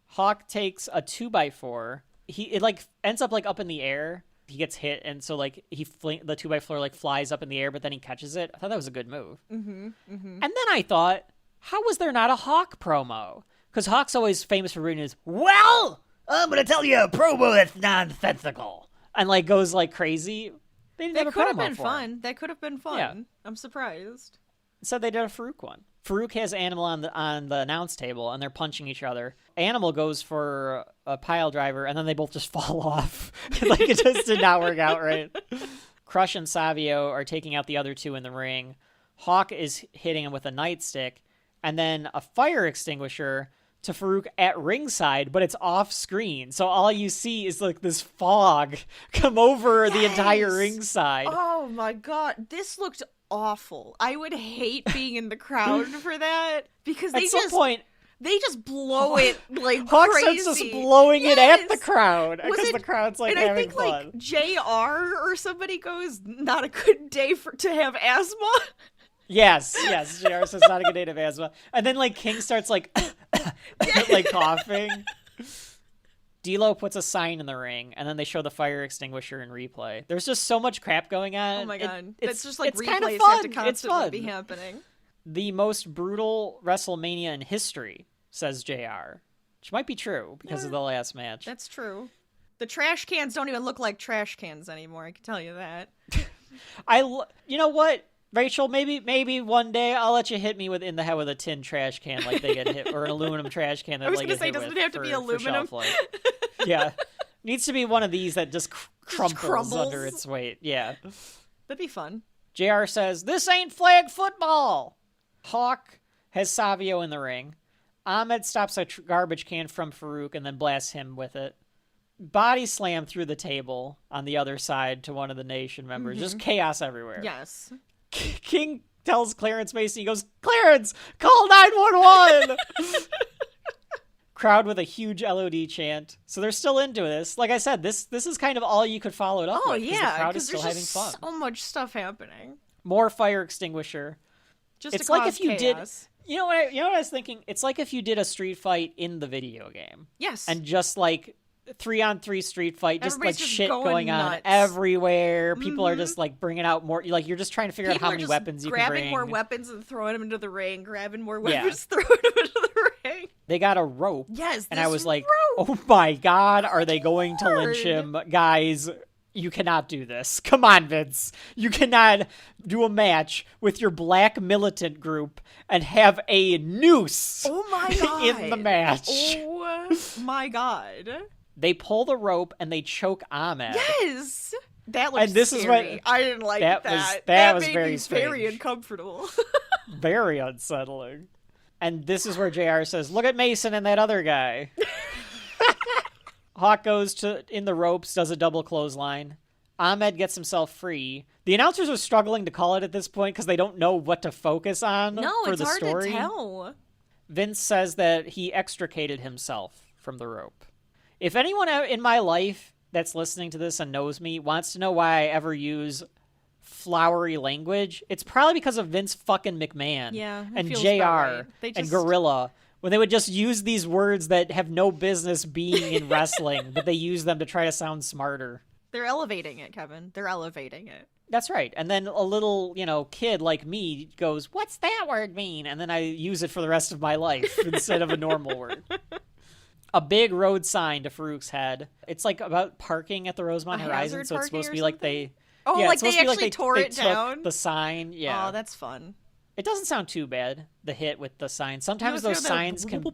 Hawk takes a 2x4. It ends up up in the air. He gets hit, and so the 2x4 flies up in the air, but then he catches it. I thought that was a good move. Mm-hmm, mm-hmm. And then I thought, how was there not a Hawk promo? Because Hawk's always famous for reading his, well, I'm going to tell you a promo that's nonsensical. And goes crazy. They didn't have a promo That could have been for fun. him. That could have been fun. Yeah. I'm surprised. So they did a Farouk one. Farouk has Animal on the announce table, and they're punching each other. Animal goes for a pile driver, and then they both just fall off. It just did not work out right. Crush and Savio are taking out the other two in the ring. Hawk is hitting him with a nightstick, and then a fire extinguisher to Farouk at ringside, but it's off screen. So all you see is this fog come over the entire ringside. Oh my god, this looked awful. I would hate being in the crowd for that because at some point they just blow it Hawk crazy. starts just blowing it at the crowd because the crowd's having I think fun. JR or somebody goes, not a good day to have asthma. Yes, JR says not a good day to have asthma. And then King starts coughing. D'Lo puts a sign in the ring, and then they show the fire extinguisher in replay. There's just so much crap going on. Oh my god. It's just it's replays kind of have fun. to constantly It's fun. be happening. The most brutal WrestleMania in history, says JR. Which might be true because of the last match. That's true. The trash cans don't even look like trash cans anymore, I can tell you that. You know what? Rachel, maybe one day I'll let you hit me in the head with a tin trash can like they get hit, or an aluminum trash can that I was get gonna say, hit doesn't with it have to be aluminum? Yeah. Needs to be one of these that just crumples under its weight. Yeah. That'd be fun. JR says, "This ain't flag football." Hawk has Savio in the ring. Ahmed stops a garbage can from Farouk and then blasts him with it. Body slam through the table on the other side to one of the Nation members. Just chaos everywhere. Yes. King tells Clarence Mason, he goes, "Clarence, call 911!" Crowd with a huge LOD chant. So they're still into this. Like I said, this is kind of all you could follow it up with. Yeah, the crowd is because still there's having just fun. so much stuff happening. More fire extinguisher. Just it's to like cause if you chaos. did. You know what I was thinking? It's like if you did a street fight in the video game. Yes. And just like 3-on-3 street fight, just Everybody's like just shit going going on nuts. everywhere. People are just like bringing out more. Like you're just trying to figure out how many weapons you can bring. Grabbing more weapons and throwing them into the ring. Grabbing more weapons, throwing them into the ring. They got a rope. Yes. And I was like, rope. oh my God, are they going to lynch him? Guys, you cannot do this. Come on, Vince. You cannot do a match with your black militant group and have a noose Oh my God. in the match. Oh my God. They pull the rope and they choke Ahmed. Yes. That looks And this is scary. what- I didn't like that that. was- that was made very me very strange. uncomfortable. Very unsettling. And this is where JR says, "Look at Mason and that other guy." Hawk goes in the ropes, does a double clothesline. Ahmed gets himself free. The announcers are struggling to call it at this point because they don't know what to focus on for it's the hard story. to tell. Vince says that he extricated himself from the rope. If anyone in my life that's listening to this and knows me wants to know why I ever use flowery language, it's probably because of Vince fucking McMahon Yeah, it and feels JR about right. They and just- Gorilla, when they would just use these words that have no business being in wrestling, but they use them to try to sound smarter. They're elevating it, Kevin. They're elevating it. That's right. And then a little, kid like me goes, "What's that word mean?" And then I use it for the rest of my life instead of a normal word. A big road sign to Farouk's head. It's like about parking at the Rosemont A Horizon, hazard so it's parking supposed to or be like something? they... Oh, yeah, like it's they supposed to be actually tore they it took down? the sign, yeah. Oh, that's fun. It doesn't sound too bad, the hit with the sign. Sometimes You those just hear signs that can...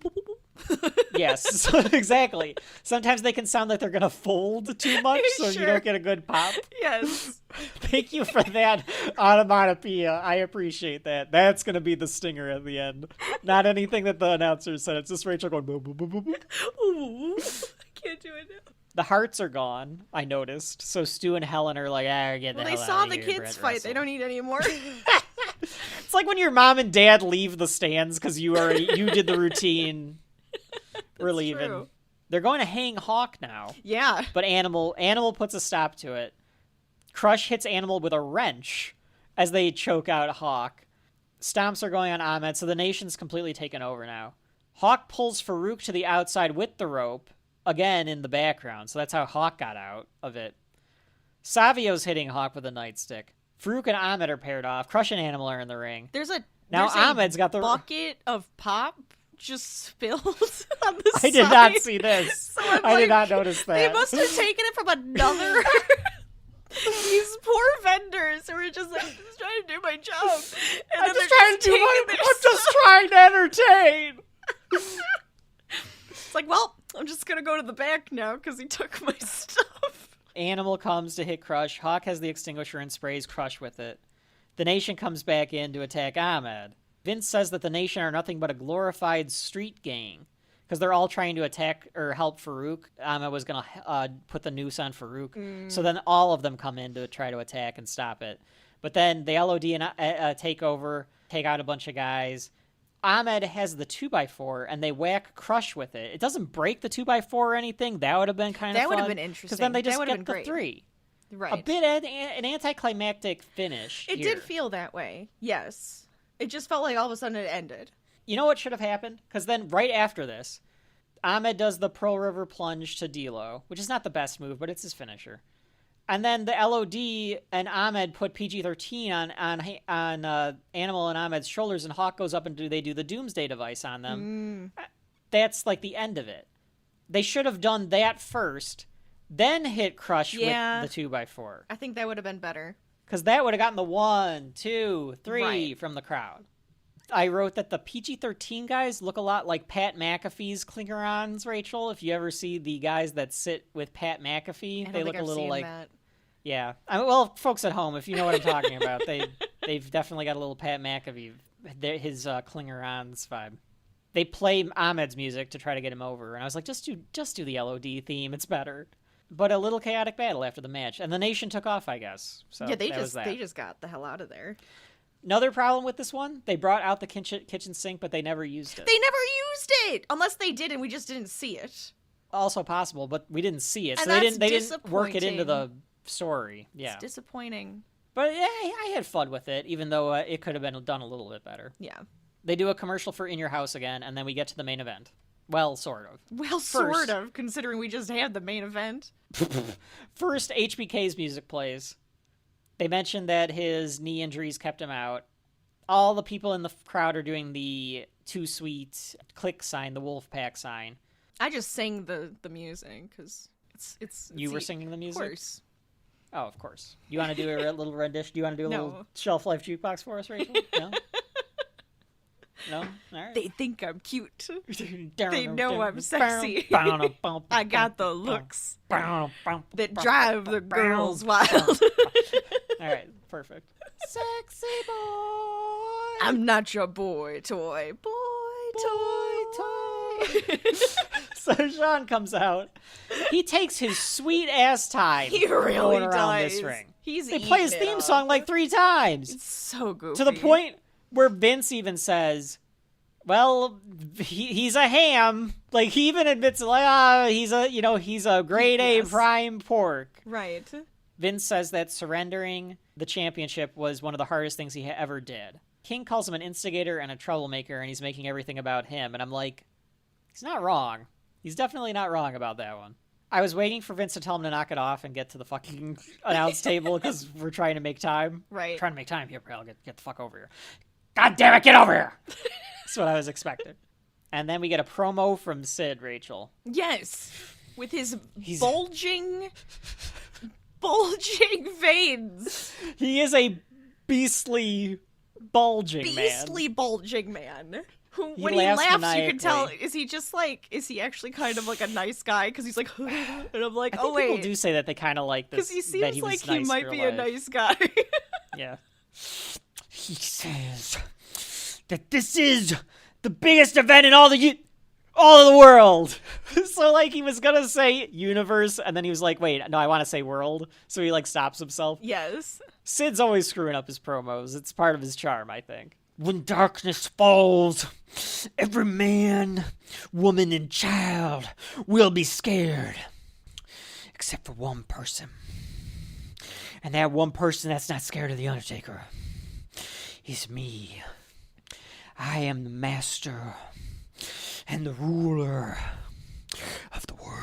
Yes, exactly. Sometimes they can sound like they're going to fold too much, so you Sure. don't get a good pop. Yes. Thank you for that onomatopoeia. I appreciate that. That's going to be the stinger at the end. Not anything that the announcer said. It's just Rachel going, boo, boo, boo, boo, boo. Ooh, I can't do it now. The Harts are gone, I noticed. So Stu and Helen are like, get the Well, they hell out saw of the here, kids Brett fight. Russell. They don't need any more. It's like when your mom and dad leave the stands because you did the routine. We're leaving. true. They're going to hang Hawk now. Yeah. But Animal puts a stop to it. Crush hits Animal with a wrench as they choke out Hawk. Stomps are going on Ahmed, so the Nation's completely taken over now. Hawk pulls Farouk to the outside with the rope, again in the background, so that's how Hawk got out of it. Savio's hitting Hawk with a nightstick. Farouk and Ahmed are paired off. Crush and Animal are in the ring. There's a Ahmed's got the bucket of pop just spilled on the side. I did not see this. So I'm I did like, not notice that. They must have taken it from another. These poor vendors who were just like, just trying to do my job. And I'm then just they're trying to do taking my... their I'm just stuff. trying to entertain. It's like, well, I'm just gonna go to the back now because he took my stuff. Animal comes to hit Crush. Hawk has the extinguisher and sprays Crush with it. The Nation comes back in to attack Ahmed. Vince says that the Nation are nothing but a glorified street gang because they're all trying to attack or help Farouk. Ahmed was going to put the noose on Farouk. So then all of them come in to try to attack and stop it. But then the LOD and take over, take out a bunch of guys. Ahmed has the 2x4 and they whack Crush with it. It doesn't break the 2x4 or anything. That would have been kind of fun. That would have been interesting. Because then they just That would get have the been great. 3. Right. A bit an anticlimactic finish. It here. did feel that way. Yes. It just felt like all of a sudden it ended. You know what should have happened? Because then right after this, Ahmed does the Pearl River plunge to D'Lo, which is not the best move, but it's his finisher. And then the LOD and Ahmed put PG-13 on Animal and Ahmed's shoulders, and Hawk goes up and they do the Doomsday device on them. That's like the end of it. They should have done that first, then hit Crush with the 2x4. I think that would have been better. Because that would have gotten the 1, 2, 3 Right. from the crowd. I wrote that the PG-13 guys look a lot like Pat McAfee's Klingerons, Rachel. If you ever see the guys that sit with Pat McAfee, they look a little like... That. Yeah. Well, folks at home, if you know what I'm talking about, they've definitely got a little Pat McAfee, his Klingerons vibe. They play Ahmed's music to try to get him over, and I was like, just do the LOD theme, it's better. But a little chaotic battle after the match, and the nation took off, I guess. So yeah, they just got the hell out of there. Another problem with this one, they brought out the kitchen sink, but they never used it. They never used it! Unless they did and we just didn't see it. Also possible, but we didn't see it. And so they didn't work it into the story. Yeah. It's disappointing. But yeah, I had fun with it, even though it could have been done a little bit better. Yeah. They do a commercial for In Your House again, and then we get to the main event. Well, sort of. Well, sort of, considering we just had the main event. First, HBK's music plays. They mentioned that his knee injuries kept him out. All the people in the crowd are doing the Too Sweet click sign, the wolf pack sign. I just sang the music, because it's... You were singing the music? Of course. Oh, of course. You want to do a little rendition? Do you want to do a little Shelf Life jukebox for us, Rachel? No? No? All right. They think I'm cute. They know I'm sexy. I got the looks that drive the girls wild. All right, perfect. Sexy boy. I'm not your boy toy. Toy. So Sean comes out. He takes his sweet ass time. He really going around does. This ring. They play his theme song like 3 times. It's so goofy. To the point where Vince even says, well, he's a ham. Like, he even admits, like, he's a grade A prime pork. Right. Vince says that surrendering the championship was one of the hardest things he ever did. King calls him an instigator and a troublemaker, and he's making everything about him. And I'm like, he's not wrong. He's definitely not wrong about that one. I was waiting for Vince to tell him to knock it off and get to the fucking announce table because we're trying to make time. Right. Trying to make time here, pal. Get the fuck over here. God damn it, get over here! That's what I was expecting. And then we get a promo from Sid, Rachel. Yes. With his bulging veins. He is a beastly bulging man. Who, when he laughs, you can tell, is he actually kind of like a nice guy? Because he's like, and I'm like, I think people do say that they kind of like this. Because he seems like he might be a nice guy. Yeah. He says that this is the biggest event in all of the world. So, like, he was gonna say universe, and then he was like, wait, no, I want to say world. So he, like, stops himself. Yes. Sid's always screwing up his promos. It's part of his charm, I think. When darkness falls, every man, woman, and child will be scared. Except for one person. And that one person that's not scared of the Undertaker is me. I am the master and the ruler of the world.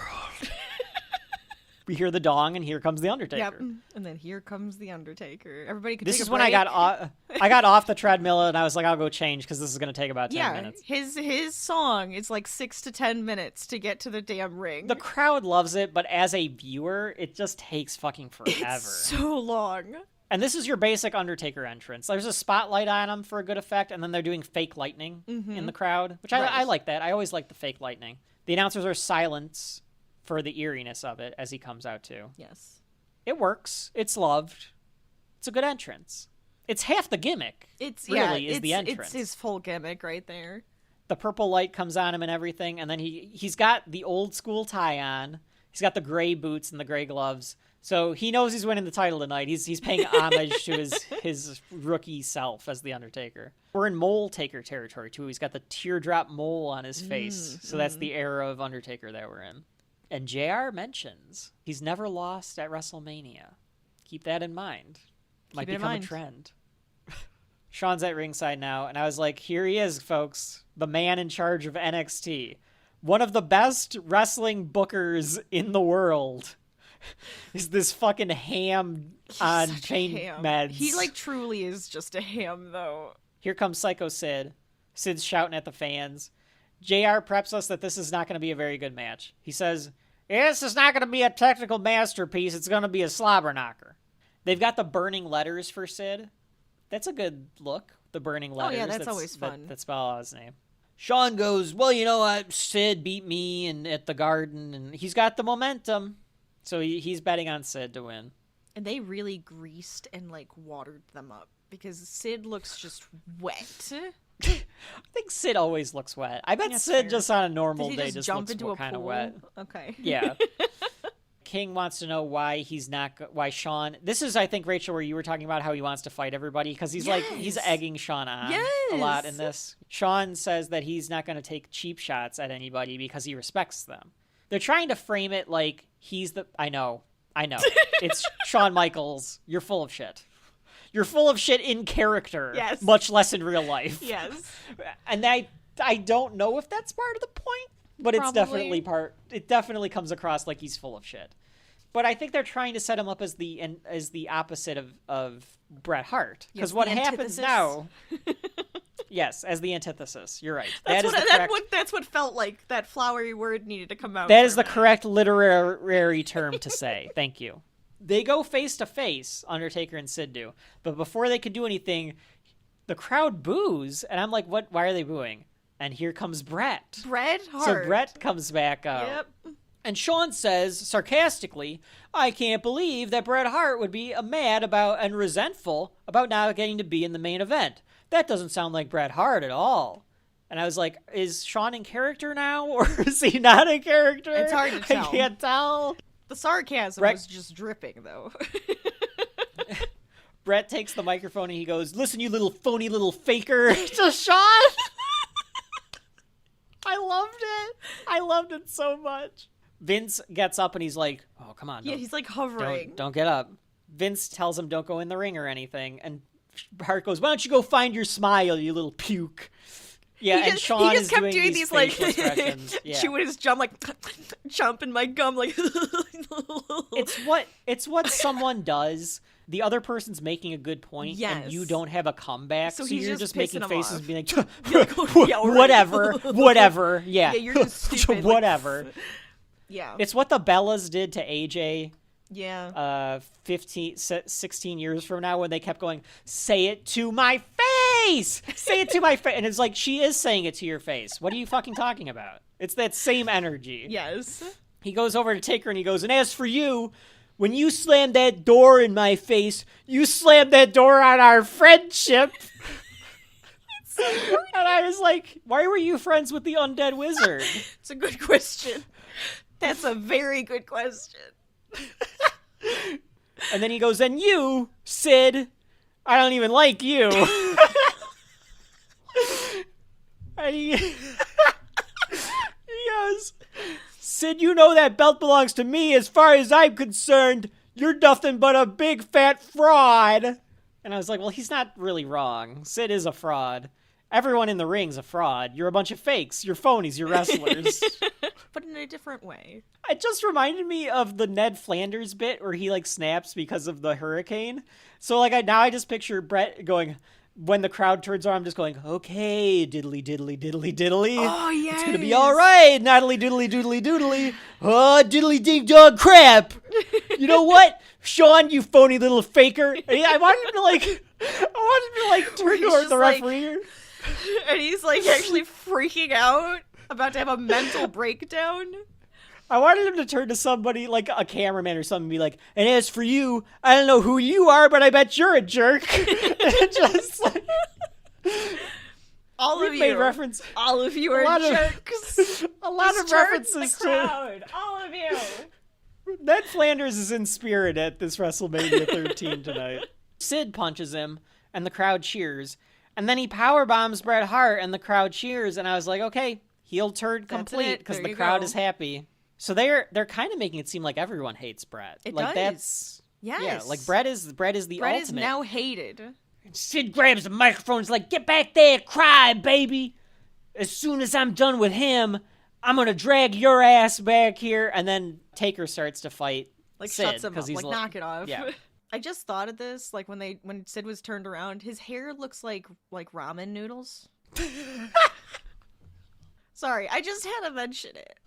We hear the dong, and here comes the Undertaker. Yep, and then here comes the Undertaker. Everybody could This take is a when break. I got off the treadmill, and I was like, I'll go change, because this is going to take about 10 minutes. His song is like 6 to 10 minutes to get to the damn ring. The crowd loves it, but as a viewer, it just takes fucking forever. It's so long. And this is your basic Undertaker entrance. There's a spotlight on him for a good effect, and then they're doing fake lightning in the crowd, which I like that. I always like the fake lightning. The announcers are silent for the eeriness of it as he comes out too. Yes. It works. It's loved. It's a good entrance. It's half the gimmick. The entrance. It's his full gimmick right there. The purple light comes on him and everything, and then he's got the old school tie on. He's got the gray boots and the gray gloves. So he knows he's winning the title tonight. He's paying homage to his rookie self as the Undertaker. We're in Mole Taker territory too. He's got the teardrop mole on his face. So that's the era of Undertaker that we're in. And JR mentions he's never lost at WrestleMania. Keep that in mind. Might become a trend. Sean's at ringside now, and I was like, here he is, folks. The man in charge of NXT. One of the best wrestling bookers in the world is this fucking ham on chain meds. He, like, truly is just a ham, though. Here comes Sycho Sid. Sid's shouting at the fans. JR preps us that this is not going to be a very good match. He says, this is not going to be a technical masterpiece. It's going to be a slobber knocker. They've got the burning letters for Sid. That's a good look. the burning letters. Oh yeah, that's always fun. That spell out his name. Sean goes, well, you know what? Sid beat me at the Garden, and he's got the momentum. So he's betting on Sid to win. And they really greased and, like, watered them up. Because Sid looks just wet. I think Sid always looks wet. I bet Sid just on a normal day just jump looks into a kind of pool? wet. Okay. Yeah. King wants to know why Sean... This is, I think, Rachel, where you were talking about how he wants to fight everybody, because he's he's egging Sean on a lot in this. Sean says that he's not going to take cheap shots at anybody because he respects them. They're trying to frame it like he's the... I know. It's Shawn Michaels. You're full of shit. You're full of shit in character, much less in real life. Yes. And I don't know if that's part of the point, but it's definitely part. It definitely comes across like he's full of shit. But I think they're trying to set him up as the opposite of Bret Hart, because what happens now? Yes, as the antithesis. You're right. That's what felt like that flowery word needed to come out. That is the correct literary term to say. Thank you. They go face to face, Undertaker and Sid do. But before they could do anything, the crowd boos, and I'm like, what? Why are they booing? And here comes Bret. Bret Hart. So Bret comes back out. Yep. And Sean says, sarcastically, I can't believe that Bret Hart would be mad about and resentful about not getting to be in the main event. That doesn't sound like Bret Hart at all. And I was like, is Sean in character now, or is he not in character? It's hard to tell. I can't tell. The sarcasm was just dripping, though. Bret takes the microphone and he goes, listen, you little phony little faker, to Sean. I loved it. I loved it so much. Vince gets up and he's like, oh, come on. Yeah, he's like hovering. Don't get up. Vince tells him don't go in the ring or anything. And Hart goes, why don't you go find your smile, you little puke. Yeah, and Sean is doing these like chewing his gum, like chomping my gum, like. It's what someone does. The other person's making a good point, and you don't have a comeback, so you're just making faces, and being like, whatever. Yeah, you're just stupid. Whatever. Yeah, it's what the Bellas did to AJ. Yeah. 16 years from now, when they kept going, say it to my face! Say it to my face! And it's like, she is saying it to your face. What are you fucking talking about? It's that same energy. Yes. He goes over to Taker and he goes, and as for you, when you slammed that door in my face, you slammed that door on our friendship. So and I was like, why were you friends with the undead wizard? It's a good question. That's a very good question. And then he goes, and you, Sid, I don't even like you. And he goes, Sid, you know that belt belongs to me. As far as I'm concerned, you're nothing but a big fat fraud. And I was like, well, he's not really wrong. Sid is a fraud. Everyone in the ring's a fraud. You're a bunch of fakes. You're phonies. You're wrestlers. But in a different way. It just reminded me of the Ned Flanders bit where he like snaps because of the hurricane. So like I just picture Bret going, when the crowd turns on, I'm just going, okay, diddly diddly diddly diddly. Oh yeah, it's gonna be all right, Natalie diddly doodly doodly. Oh, diddly ding dong crap. You know what, Sean, you phony little faker. I wanted him to turn toward the referee. And he's like actually freaking out, about to have a mental breakdown. I wanted him to turn to somebody, like a cameraman or something, and be like, and as for you, I don't know who you are, but I bet you're a jerk. Just like... All of you are jerks. A lot of references to... All of you. Ned Flanders is in spirit at this WrestleMania 13 tonight. Sid punches him, and the crowd cheers. And then he powerbombs Bret Hart, and the crowd cheers, and I was like, okay, heel turn complete, because the crowd is happy. So they're kind of making it seem like everyone hates Bret. It like does. That's yes. Yeah, like Bret is the ultimate. Bret is now hated. Sid grabs the microphone, and is like, get back there, cry, baby. As soon as I'm done with him, I'm gonna drag your ass back here. And then Taker starts to fight Sid, shuts him up, he's knock it off. Yeah. I just thought of this, like when Sid was turned around, his hair looks like ramen noodles. Sorry, I just had to mention it.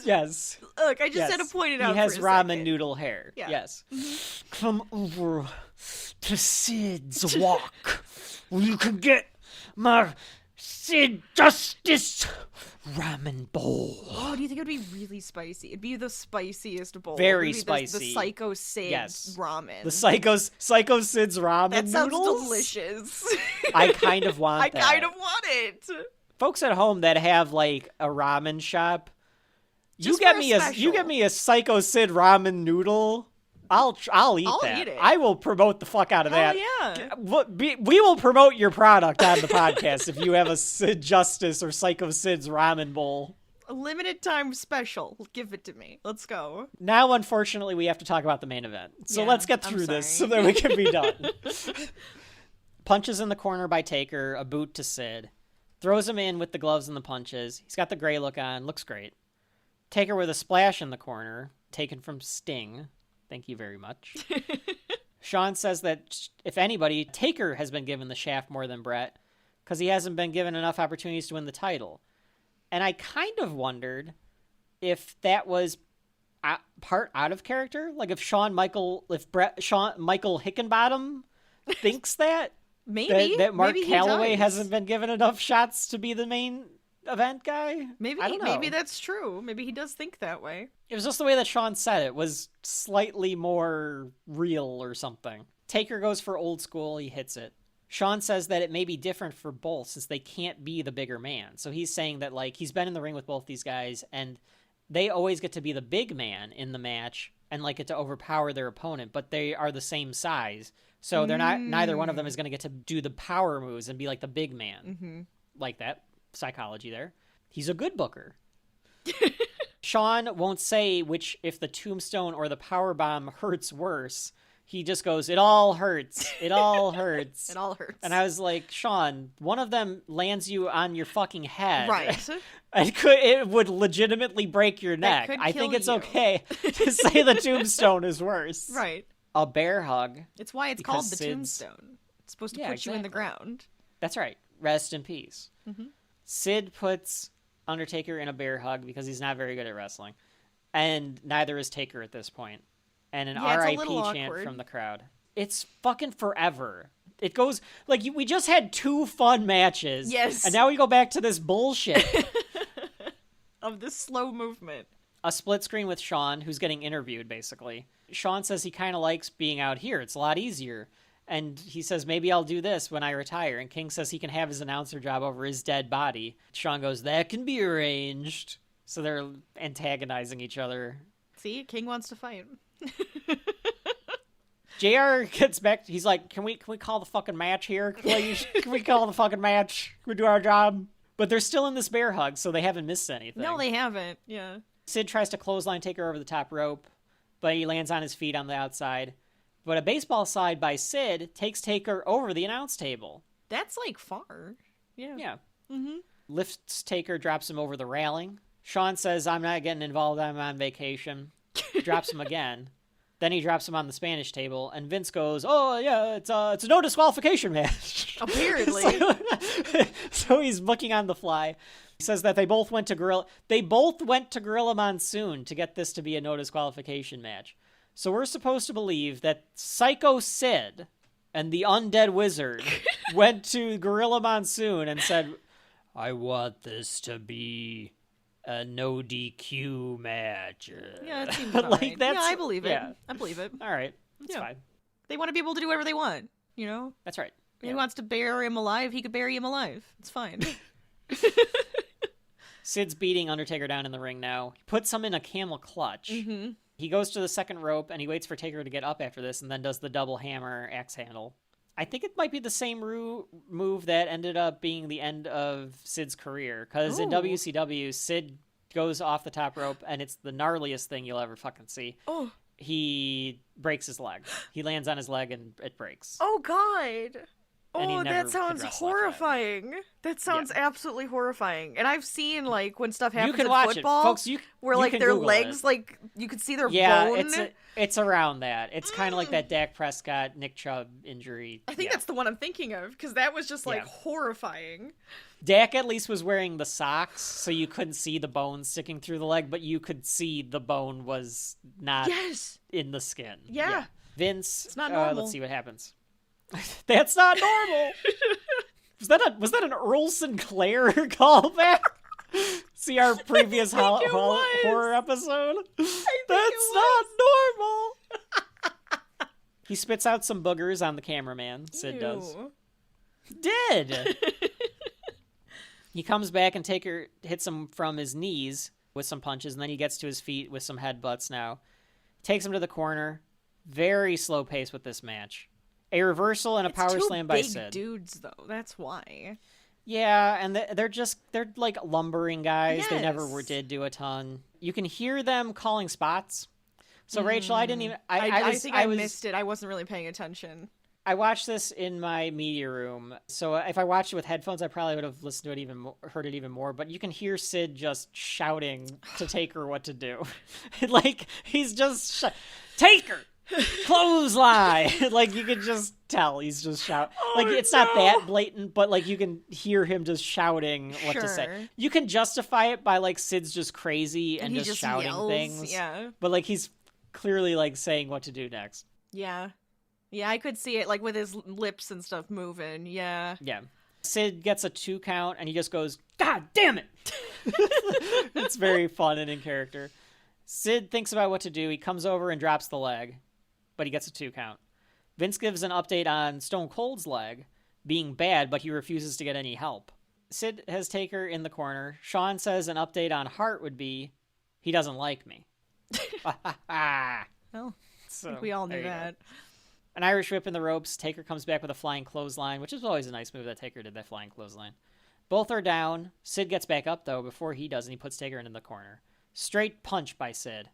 Yes. Look, I just had to point it out. He has for a ramen second. noodle hair. Yeah. Yes. Mm-hmm. Come over to Sid's walk. well, you can get my Sid Justice ramen bowl. Oh, do you think it would be really spicy? It'd be the spiciest bowl. Very the spicy. Sycho Sid ramen. The Sycho Sid's ramen That sounds noodles? delicious. I kind of want that. I kind of want it. Folks at home that have like a ramen shop, you Just get for a me a Sycho Sid ramen noodle. I'll eat that. Eat it. I will promote the fuck out of Hell that. yeah. We will promote your product on the podcast if you have a Sid Justice or Sycho Sid's ramen bowl. A limited time special. Give it to me. Let's go. Now, unfortunately, we have to talk about the main event. So let's get through this so that we can be done. Punches in the corner by Taker, a boot to Sid. Throws him in with the gloves and the punches. He's got the gray look on. Looks great. Taker with a splash in the corner, taken from Sting. Thank you very much. Sean says that if anybody, Taker has been given the shaft more than Bret because he hasn't been given enough opportunities to win the title. And I kind of wondered if that was part out of character. Like if Shawn Michael Hickenbottom thinks that. Maybe. That Mark maybe Calloway hasn't been given enough shots to be the main event guy. Maybe I don't know. Maybe that's true. Maybe he does think that way. It was just the way that Sean said it was slightly more real or something. Taker goes for old school. He hits it. Sean says that it may be different for both since they can't be the bigger man. So he's saying that like he's been in the ring with both these guys and they always get to be the big man in the match and like get to overpower their opponent, but they are the same size. So they're not, neither one of them is going to get to do the power moves and be like the big man. Mm-hmm. Like that psychology there. He's a good booker. Sean won't say which, if the tombstone or the power bomb hurts worse. He just goes, it all hurts. It all hurts. It all hurts. And I was like, Sean, one of them lands you on your fucking head. Right. It would legitimately break your neck. I think it's you. Okay to say the tombstone is worse. Right. A bear hug. It's why it's called the tombstone. It's supposed to put you in the ground. That's right. Rest in peace. Mm-hmm. Sid puts Undertaker in a bear hug because he's not very good at wrestling. And neither is Taker at this point. And an RIP chant from the crowd. It's fucking forever. It goes, like, we just had 2 fun matches. Yes. And now we go back to this bullshit. Of this slow movement. A split screen with Sean, who's getting interviewed, basically. Sean says he kind of likes being out here. It's a lot easier. And he says, maybe I'll do this when I retire. And King says he can have his announcer job over his dead body. Sean goes, that can be arranged. So they're antagonizing each other. See, King wants to fight. JR gets back. He's like, can we call the fucking match here, please? Can we call the fucking match? Can we do our job? But they're still in this bear hug, so they haven't missed anything. No, they haven't. Yeah. Sid tries to clothesline Taker over the top rope, but he lands on his feet on the outside. But a baseball slide by Sid takes Taker over the announce table. That's like far. Yeah. Yeah. Mm-hmm. Lifts Taker, drops him over the railing. Sean says, I'm not getting involved. I'm on vacation. Drops him again. Then he drops him on the Spanish table, and Vince goes, "Oh yeah, it's a no disqualification match." Apparently. so he's looking on the fly. He says that they both went to Gorilla Monsoon to get this to be a no disqualification match. So we're supposed to believe that Sycho Sid and the Undead Wizard went to Gorilla Monsoon and said, "I want this to be a no DQ match." Yeah, it seems like right. Yeah, I believe it. Yeah. I believe it. All right. That's fine. They want to be able to do whatever they want, you know? That's right. If he wants to bury him alive, he could bury him alive. It's fine. Sid's beating Undertaker down in the ring now. He puts him in a camel clutch. Mm-hmm. He goes to the second rope, and he waits for Taker to get up after this, and then does the double hammer axe handle. I think it might be the same move that ended up being the end of Sid's career, because in WCW, Sid goes off the top rope, and it's the gnarliest thing you'll ever fucking see. Oh. He breaks his leg. He lands on his leg, and it breaks. Oh, God. Oh, that sounds horrifying. That sounds absolutely horrifying. And I've seen, like, when stuff happens you can in watch football, it. Folks, where, you like, can their Google legs, it. like, you could see their bone. It's around that. It's kind of like that Dak Prescott, Nick Chubb injury. I think that's the one I'm thinking of, because that was just, like, horrifying. Dak at least was wearing the socks, so you couldn't see the bone sticking through the leg, but you could see the bone was not in the skin. Yeah. Vince, it's not normal. let's see what happens. That's not normal. Was that an Earl Sinclair callback? See our previous horror episode? That's not normal. He spits out some boogers on the cameraman. Sid does. Did. He comes back and Taker hits him from his knees with some punches, and then he gets to his feet with some headbutts now. Takes him to the corner. Very slow pace with this match. A reversal and a power slam by Sid. Big dudes, though. That's why. Yeah, and they're like lumbering guys. Yes. They never did do a ton. You can hear them calling spots. So Rachel, I didn't even. I think I missed it. I wasn't really paying attention. I watched this in my media room, so if I watched it with headphones, I probably would have listened to it even more, heard it even more. But you can hear Sid just shouting to Taker what to do, like he's just Taker, clothesline. Like you can just tell he's just shouting. Like it's not that blatant, but like you can hear him just shouting what to say. You can justify it by like Sid's just crazy and just shouting yells. things. Yeah, but like he's clearly like saying what to do next. Yeah. Yeah, I could see it, like, with his lips and stuff moving, yeah. Yeah. Sid gets a 2 count, and he just goes, God damn it! It's very fun and in character. Sid thinks about what to do. He comes over and drops the leg, but he gets a 2 count. Vince gives an update on Stone Cold's leg being bad, but he refuses to get any help. Sid has Taker in the corner. Shawn says an update on Hart would be, he doesn't like me. Well, so, I think we all knew that. An Irish whip in the ropes. Taker comes back with a flying clothesline, which is always a nice move that Taker did, that flying clothesline. Both are down. Sid gets back up, though, before he does, and he puts Taker into the corner. Straight punch by Sid.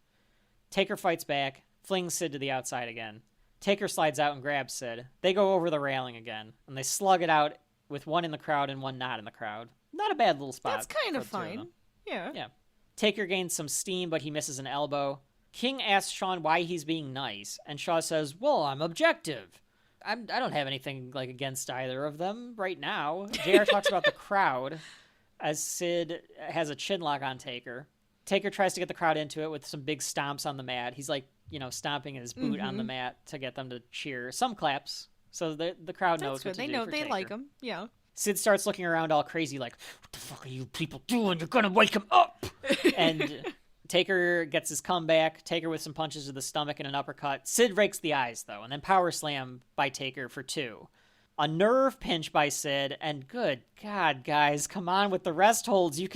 Taker fights back, flings Sid to the outside again. Taker slides out and grabs Sid. They go over the railing again, and they slug it out with one in the crowd and one not in the crowd. Not a bad little spot. That's kind of fine. Yeah. Taker gains some steam, but he misses an elbow. King asks Shawn why he's being nice, and Shaw says, well, I'm objective. I don't have anything like against either of them right now. JR talks about the crowd as Sid has a chin lock on Taker. Taker tries to get the crowd into it with some big stomps on the mat. He's like, stomping his boot on the mat to get them to cheer. Some claps, so the crowd knows what to do. They know for they Taker. like him. Yeah. Sid starts looking around all crazy like, what the fuck are you people doing? You're gonna wake him up! And Taker gets his comeback. Taker with some punches to the stomach and an uppercut. Sid rakes the eyes, though, and then power slam by Taker for 2. A nerve pinch by Sid, and good God, guys, come on with the rest holds. You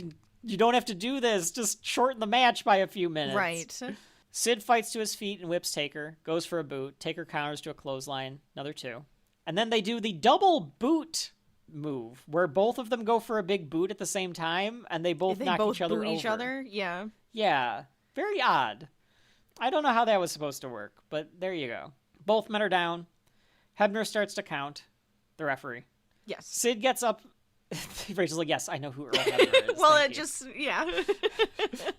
don't have to do this. Just shorten the match by a few minutes. Right. Sid fights to his feet and whips Taker. Goes for a boot. Taker counters to a clothesline. Another 2. And then they do the double boot move, where both of them go for a big boot at the same time, and they both knock each other over. Yeah. Yeah, very odd. I don't know how that was supposed to work, but there you go. Both men are down. Hebner starts to count, the referee. Yes. Sid gets up. Rachel's like, yes, I know who Earl Hebner is. Well, yeah.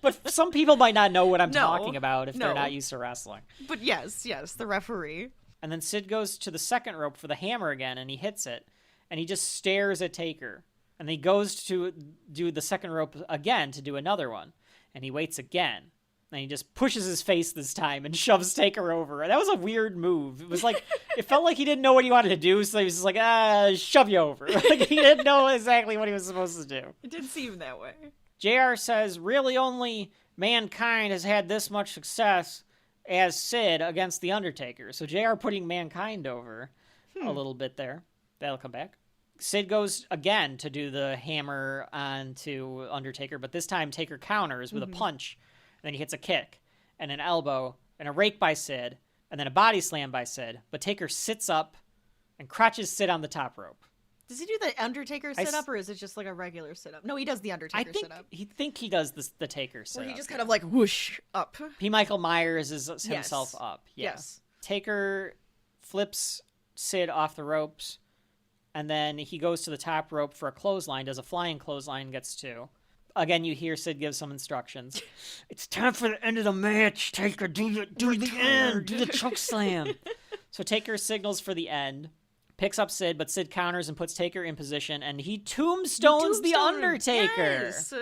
But some people might not know what I'm talking about if they're not used to wrestling. But yes, the referee. And then Sid goes to the second rope for the hammer again, and he hits it. And he just stares at Taker. And he goes to do the second rope again to do another one. And he waits again. And he just pushes his face this time and shoves Taker over. And that was a weird move. It was like, it felt like he didn't know what he wanted to do, so he was just like, shove you over. Like, he didn't know exactly what he was supposed to do. It did seem that way. JR says, really only Mankind has had this much success as Sid against The Undertaker. So JR putting Mankind over a little bit there. That'll come back. Sid goes again to do the hammer onto Undertaker, but this time Taker counters with a punch, and then he hits a kick, and an elbow, and a rake by Sid, and then a body slam by Sid, but Taker sits up and crotches Sid on the top rope. Does he do the Undertaker sit-up, or is it just like a regular sit-up? No, he does the Undertaker sit-up. I think he does the Taker sit-up. Where he just kind of like whoosh up. P. Michael Myers is himself up. Yes. Taker flips Sid off the ropes, and then he goes to the top rope for a clothesline, does a flying clothesline, gets 2. Again, you hear Sid give some instructions. It's time for the end of the match, Taker. Do the end. Do the choke slam. So Taker signals for the end, picks up Sid, but Sid counters and puts Taker in position, and he tombstones the Undertaker. Yes.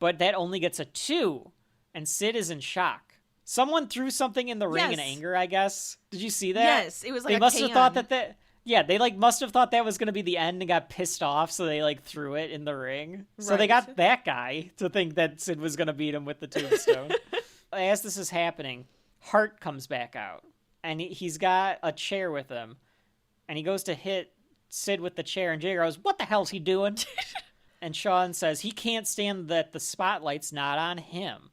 But that only gets a 2, and Sid is in shock. Someone threw something in the ring in anger, I guess. Did you see that? Yes, it was like they must have thought that Yeah, they like must have thought that was going to be the end and got pissed off, so they like threw it in the ring. So they got that guy to think that Sid was going to beat him with the tombstone. As this is happening, Hart comes back out, and he's got a chair with him, and he goes to hit Sid with the chair, and Jay goes, "What the hell's he doing?" And Shawn says he can't stand that the spotlight's not on him.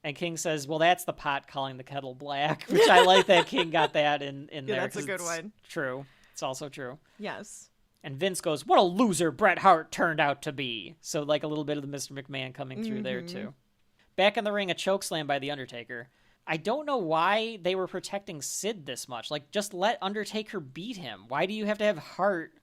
And King says, "Well, that's the pot calling the kettle black," which I like that King got that in there. That's a good one. True. It's also true. Yes. And Vince goes, "What a loser Bret Hart turned out to be." So like a little bit of the Mr. McMahon coming through there too. Back in the ring, a chokeslam by The Undertaker. I don't know why they were protecting Sid this much. Like, just let Undertaker beat him. Why do you have to have Hart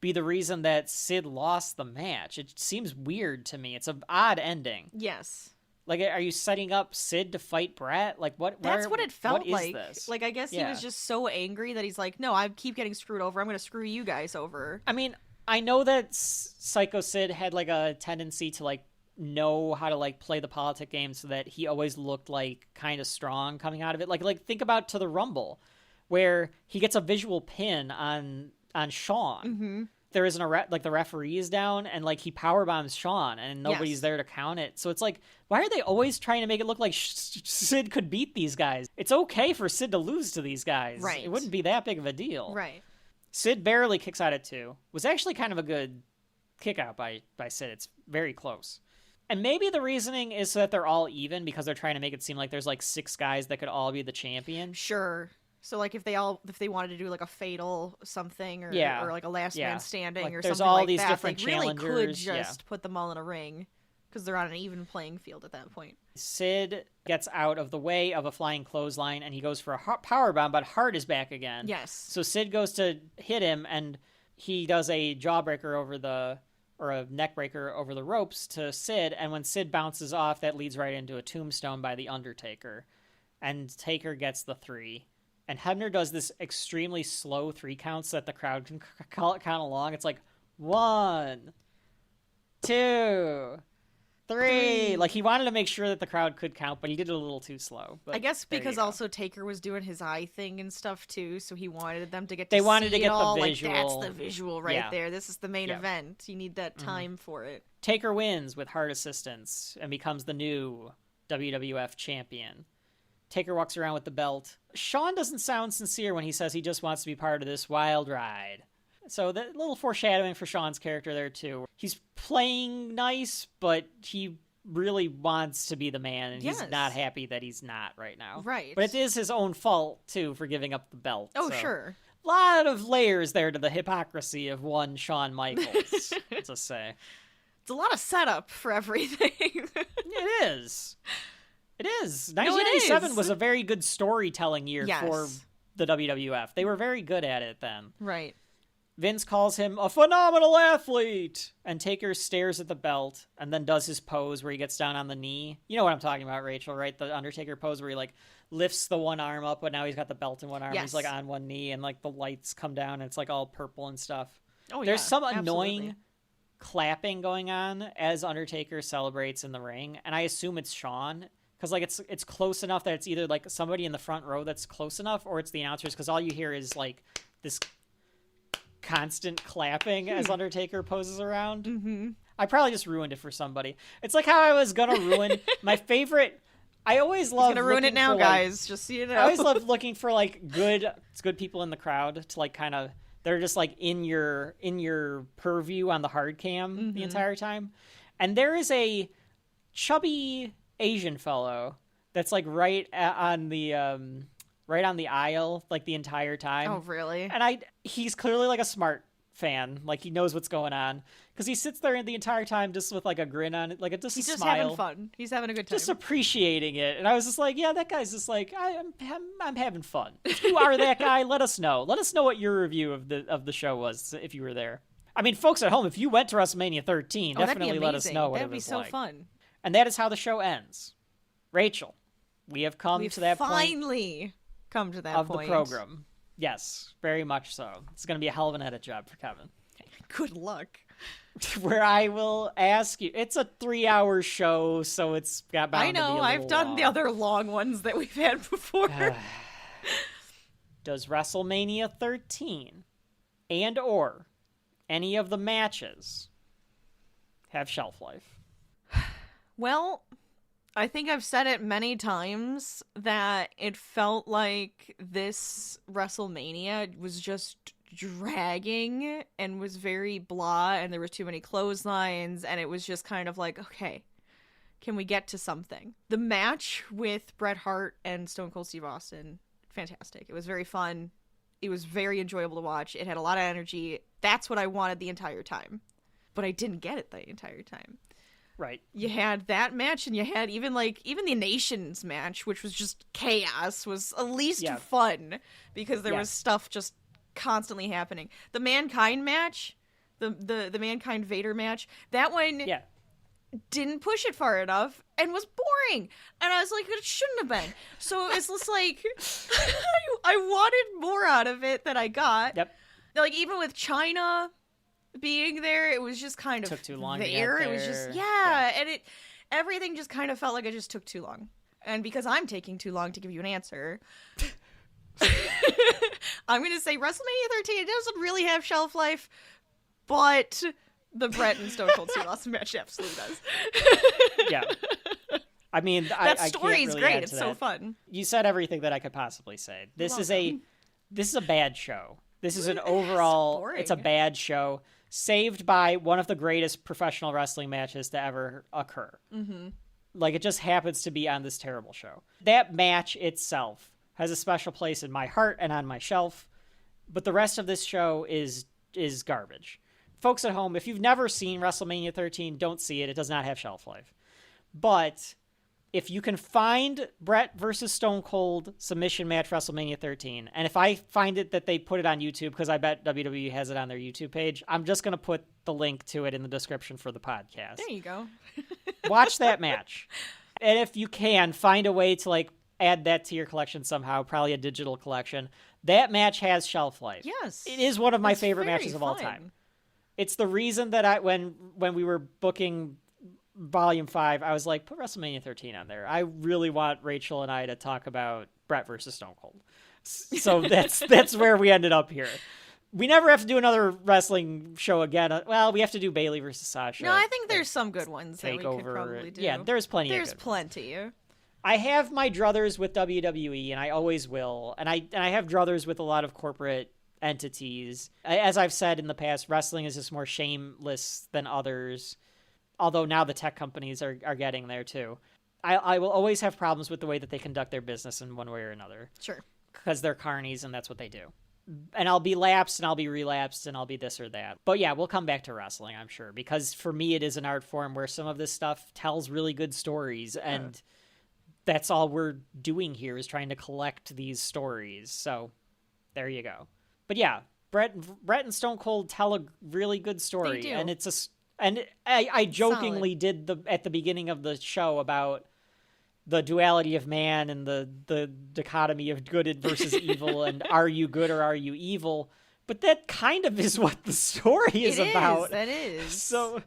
be the reason that Sid lost the match? It seems weird to me. It's an odd ending. Yes. Like, are you setting up Sid to fight Bret? Like, what? That's what it felt like. This? Like, I guess he was just so angry that he's like, no, I keep getting screwed over. I'm going to screw you guys over. I mean, I know that Sycho Sid had, like, a tendency to, like, know how to, like, play the politic game so that he always looked, like, kind of strong coming out of it. Like think about to the Rumble, where he gets a visual pin on Shawn. Mm-hmm. There isn't the referee is down, and like he powerbombs Shawn, and nobody's there to count it. So it's like, why are they always trying to make it look like Sid could beat these guys? It's okay for Sid to lose to these guys. Right. It wouldn't be that big of a deal. Right. Sid barely kicks out at 2. Was actually kind of a good kick out by Sid. It's very close. And maybe the reasoning is so that they're all even, because they're trying to make it seem like there's like 6 guys that could all be the champion. Sure. So like if they wanted to do like a fatal something or like a last man standing like, or there's something all like these that, different they really could challengers. just put them all in a ring because they're on an even playing field at that point. Sid gets out of the way of a flying clothesline and he goes for a powerbomb, but Hart is back again. Yes. So Sid goes to hit him and he does a jawbreaker or a neck breaker over the ropes to Sid, and when Sid bounces off, that leads right into a tombstone by The Undertaker. And Taker gets the 3. And Hebner does this extremely slow 3 counts so that the crowd can count along. It's like 1, 2, 3. Like, he wanted to make sure that the crowd could count, but he did it a little too slow. But I guess because also Taker was doing his eye thing and stuff too, so he wanted them to get to they wanted see to get it all. the visual. Like, that's the visual right there. This is the main event. You need that time for it. Taker wins with Hart assistance and becomes the new WWF champion. Taker walks around with the belt. Shawn doesn't sound sincere when he says he just wants to be part of this wild ride. So that little foreshadowing for Shawn's character there too. He's playing nice, but he really wants to be the man, and he's not happy that he's not right now. Right. But it is his own fault too for giving up the belt. Oh, so. sure. A lot of layers there to the hypocrisy of one Shawn Michaels, to say. It's a lot of setup for everything. It is. It is. 1997 was a very good storytelling year for the WWF. They were very good at it then. Right. Vince calls him a phenomenal athlete, and Taker stares at the belt and then does his pose where he gets down on the knee. You know what I'm talking about, Rachel, right? The Undertaker pose where he like lifts the one arm up, but now he's got the belt in one arm. Yes. He's like on one knee, and like the lights come down and it's like all purple and stuff. Oh, There's some annoying clapping going on as Undertaker celebrates in the ring, and I assume it's Shawn. Because, like, it's close enough that it's either, like, somebody in the front row that's close enough, or it's the announcers, because all you hear is, like, this constant clapping as Undertaker poses around. Mm-hmm. I probably just ruined it for somebody. It's like how I was going to ruin my favorite... I always love... He's going to ruin it now, for, guys, like, just so you know. I always love looking for, like, good people in the crowd to, like, kind of... They're just, like, in your purview on the hard cam the entire time. And there is a chubby Asian fellow that's like right on the aisle like the entire time. Oh, really? And he's clearly like a smart fan, like he knows what's going on, because he sits there the entire time just with like a grin on it, like a he's just smile, having fun. He's having a good time, just appreciating it. And I was just like, yeah, that guy's just like, I'm having fun. If you are that guy, let us know what your review of the show was if you were there. I mean, folks at home, if you went to WrestleMania 13, definitely let us know what it was like. That'd be so fun. And that is how the show ends. Rachel, we have come to that point. Finally come to that point. Of the program. Yes, very much so. It's going to be a hell of an edit job for Kevin. Good luck. Where I will ask you, it's a 3-hour show, so it's got bound I know, to be a I've done long. the other long ones that we've had before. Does WrestleMania 13 and or any of the matches have shelf life? Well, I think I've said it many times that it felt like this WrestleMania was just dragging and was very blah, and there was too many clotheslines, and it was just kind of like, okay, can we get to something? The match with Bret Hart and Stone Cold Steve Austin, fantastic. It was very fun. It was very enjoyable to watch. It had a lot of energy. That's what I wanted the entire time. But I didn't get it the entire time. Right. You had that match, and you had even the Nations match, which was just chaos, was at least fun, because there was stuff just constantly happening. The Mankind match, the Mankind Vader match, that one didn't push it far enough and was boring. And I was like, it shouldn't have been. So it's just like, I wanted more out of it than I got. Yep. Like, even with China being there, it was just kind of took too long there. To get there. It was just and everything just kind of felt like it just took too long. And because I'm taking too long to give you an answer, I'm going to say WrestleMania 13, it doesn't really have shelf life, but the Bret and Stone Cold Steve Austin match absolutely does. Yeah. I mean, that I story's can't really great. add It's to so that. fun. You said everything that I could possibly say. This is a bad show. This is an overall, it's a bad show, saved by one of the greatest professional wrestling matches to ever occur. Mm-hmm. Like, it just happens to be on this terrible show. That match itself has a special place in my heart and on my shelf, but the rest of this show is garbage. Folks at home, if you've never seen WrestleMania 13, don't see it. It does not have shelf life. But if you can find Bret versus Stone Cold submission match WrestleMania 13, and if I find it that they put it on YouTube, because I bet WWE has it on their YouTube page, I'm just going to put the link to it in the description for the podcast. There you go. Watch that match. And if you can, find a way to, like, add that to your collection somehow, probably a digital collection. That match has shelf life. Yes. It is one of my favorite matches of all time. It's the reason that when we were booking Volume 5, I was like, put WrestleMania 13 on there. I really want Rachel and I to talk about Bret versus Stone Cold. So that's where we ended up here. We never have to do another wrestling show again. Well, we have to do Bayley versus Sasha. No, I think there's some good ones that we could probably do. Yeah, there's plenty There's of good plenty. Ones. I have my druthers with WWE, and I always will. And I have druthers with a lot of corporate entities. As I've said in the past, wrestling is just more shameless than others. Although now the tech companies are getting there too. I will always have problems with the way that they conduct their business in one way or another. Sure. Because they're carnies and that's what they do. And I'll be lapsed and I'll be relapsed and I'll be this or that. But yeah, we'll come back to wrestling, I'm sure. Because for me, it is an art form where some of this stuff tells really good stories. Yeah. And that's all we're doing here is trying to collect these stories. So there you go. But yeah, Bret and Stone Cold tell a really good story. They do. And it's I jokingly did at the beginning of the show about the duality of man and the dichotomy of good versus evil and are you good or are you evil? But that kind of is what the story is about. That is. So,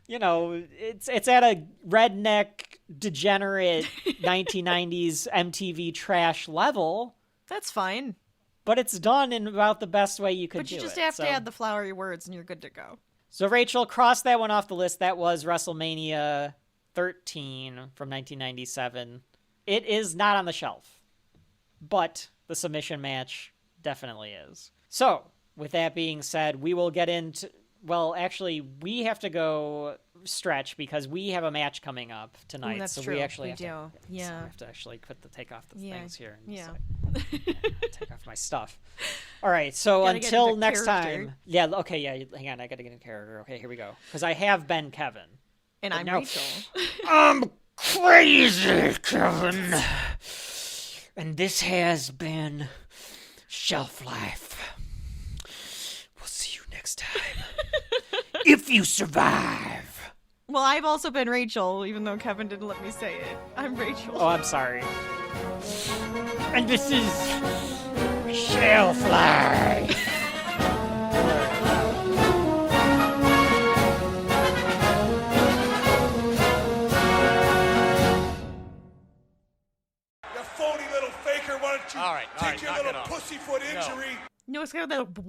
it's at a redneck, degenerate 1990s MTV trash level. That's fine. But it's done in about the best way you could do it. But you just have to add the flowery words and you're good to go. So, Rachel, cross that one off the list. That was WrestleMania 13 from 1997. It is not on the shelf, but the submission match definitely is. So, with that being said, we will get into... Well, actually, we have to go stretch because we have a match coming up tonight. That's so true. We actually have to... Yeah. So we have to actually take off the things here. And yeah. Take off my stuff. All right, so until next time. Yeah, okay, yeah, hang on, I gotta get in character. Okay, here we go. Because I have been Kevin. And I'm Rachel. I'm crazy, Kevin. And this has been Shelf Life. We'll see you next time. If you survive. Well, I've also been Rachel, even though Kevin didn't let me say it. I'm Rachel. Oh, I'm sorry. And this is Shelf Life. You phony little faker, why don't you all right, take your little pussyfoot injury? No, it's kind of that.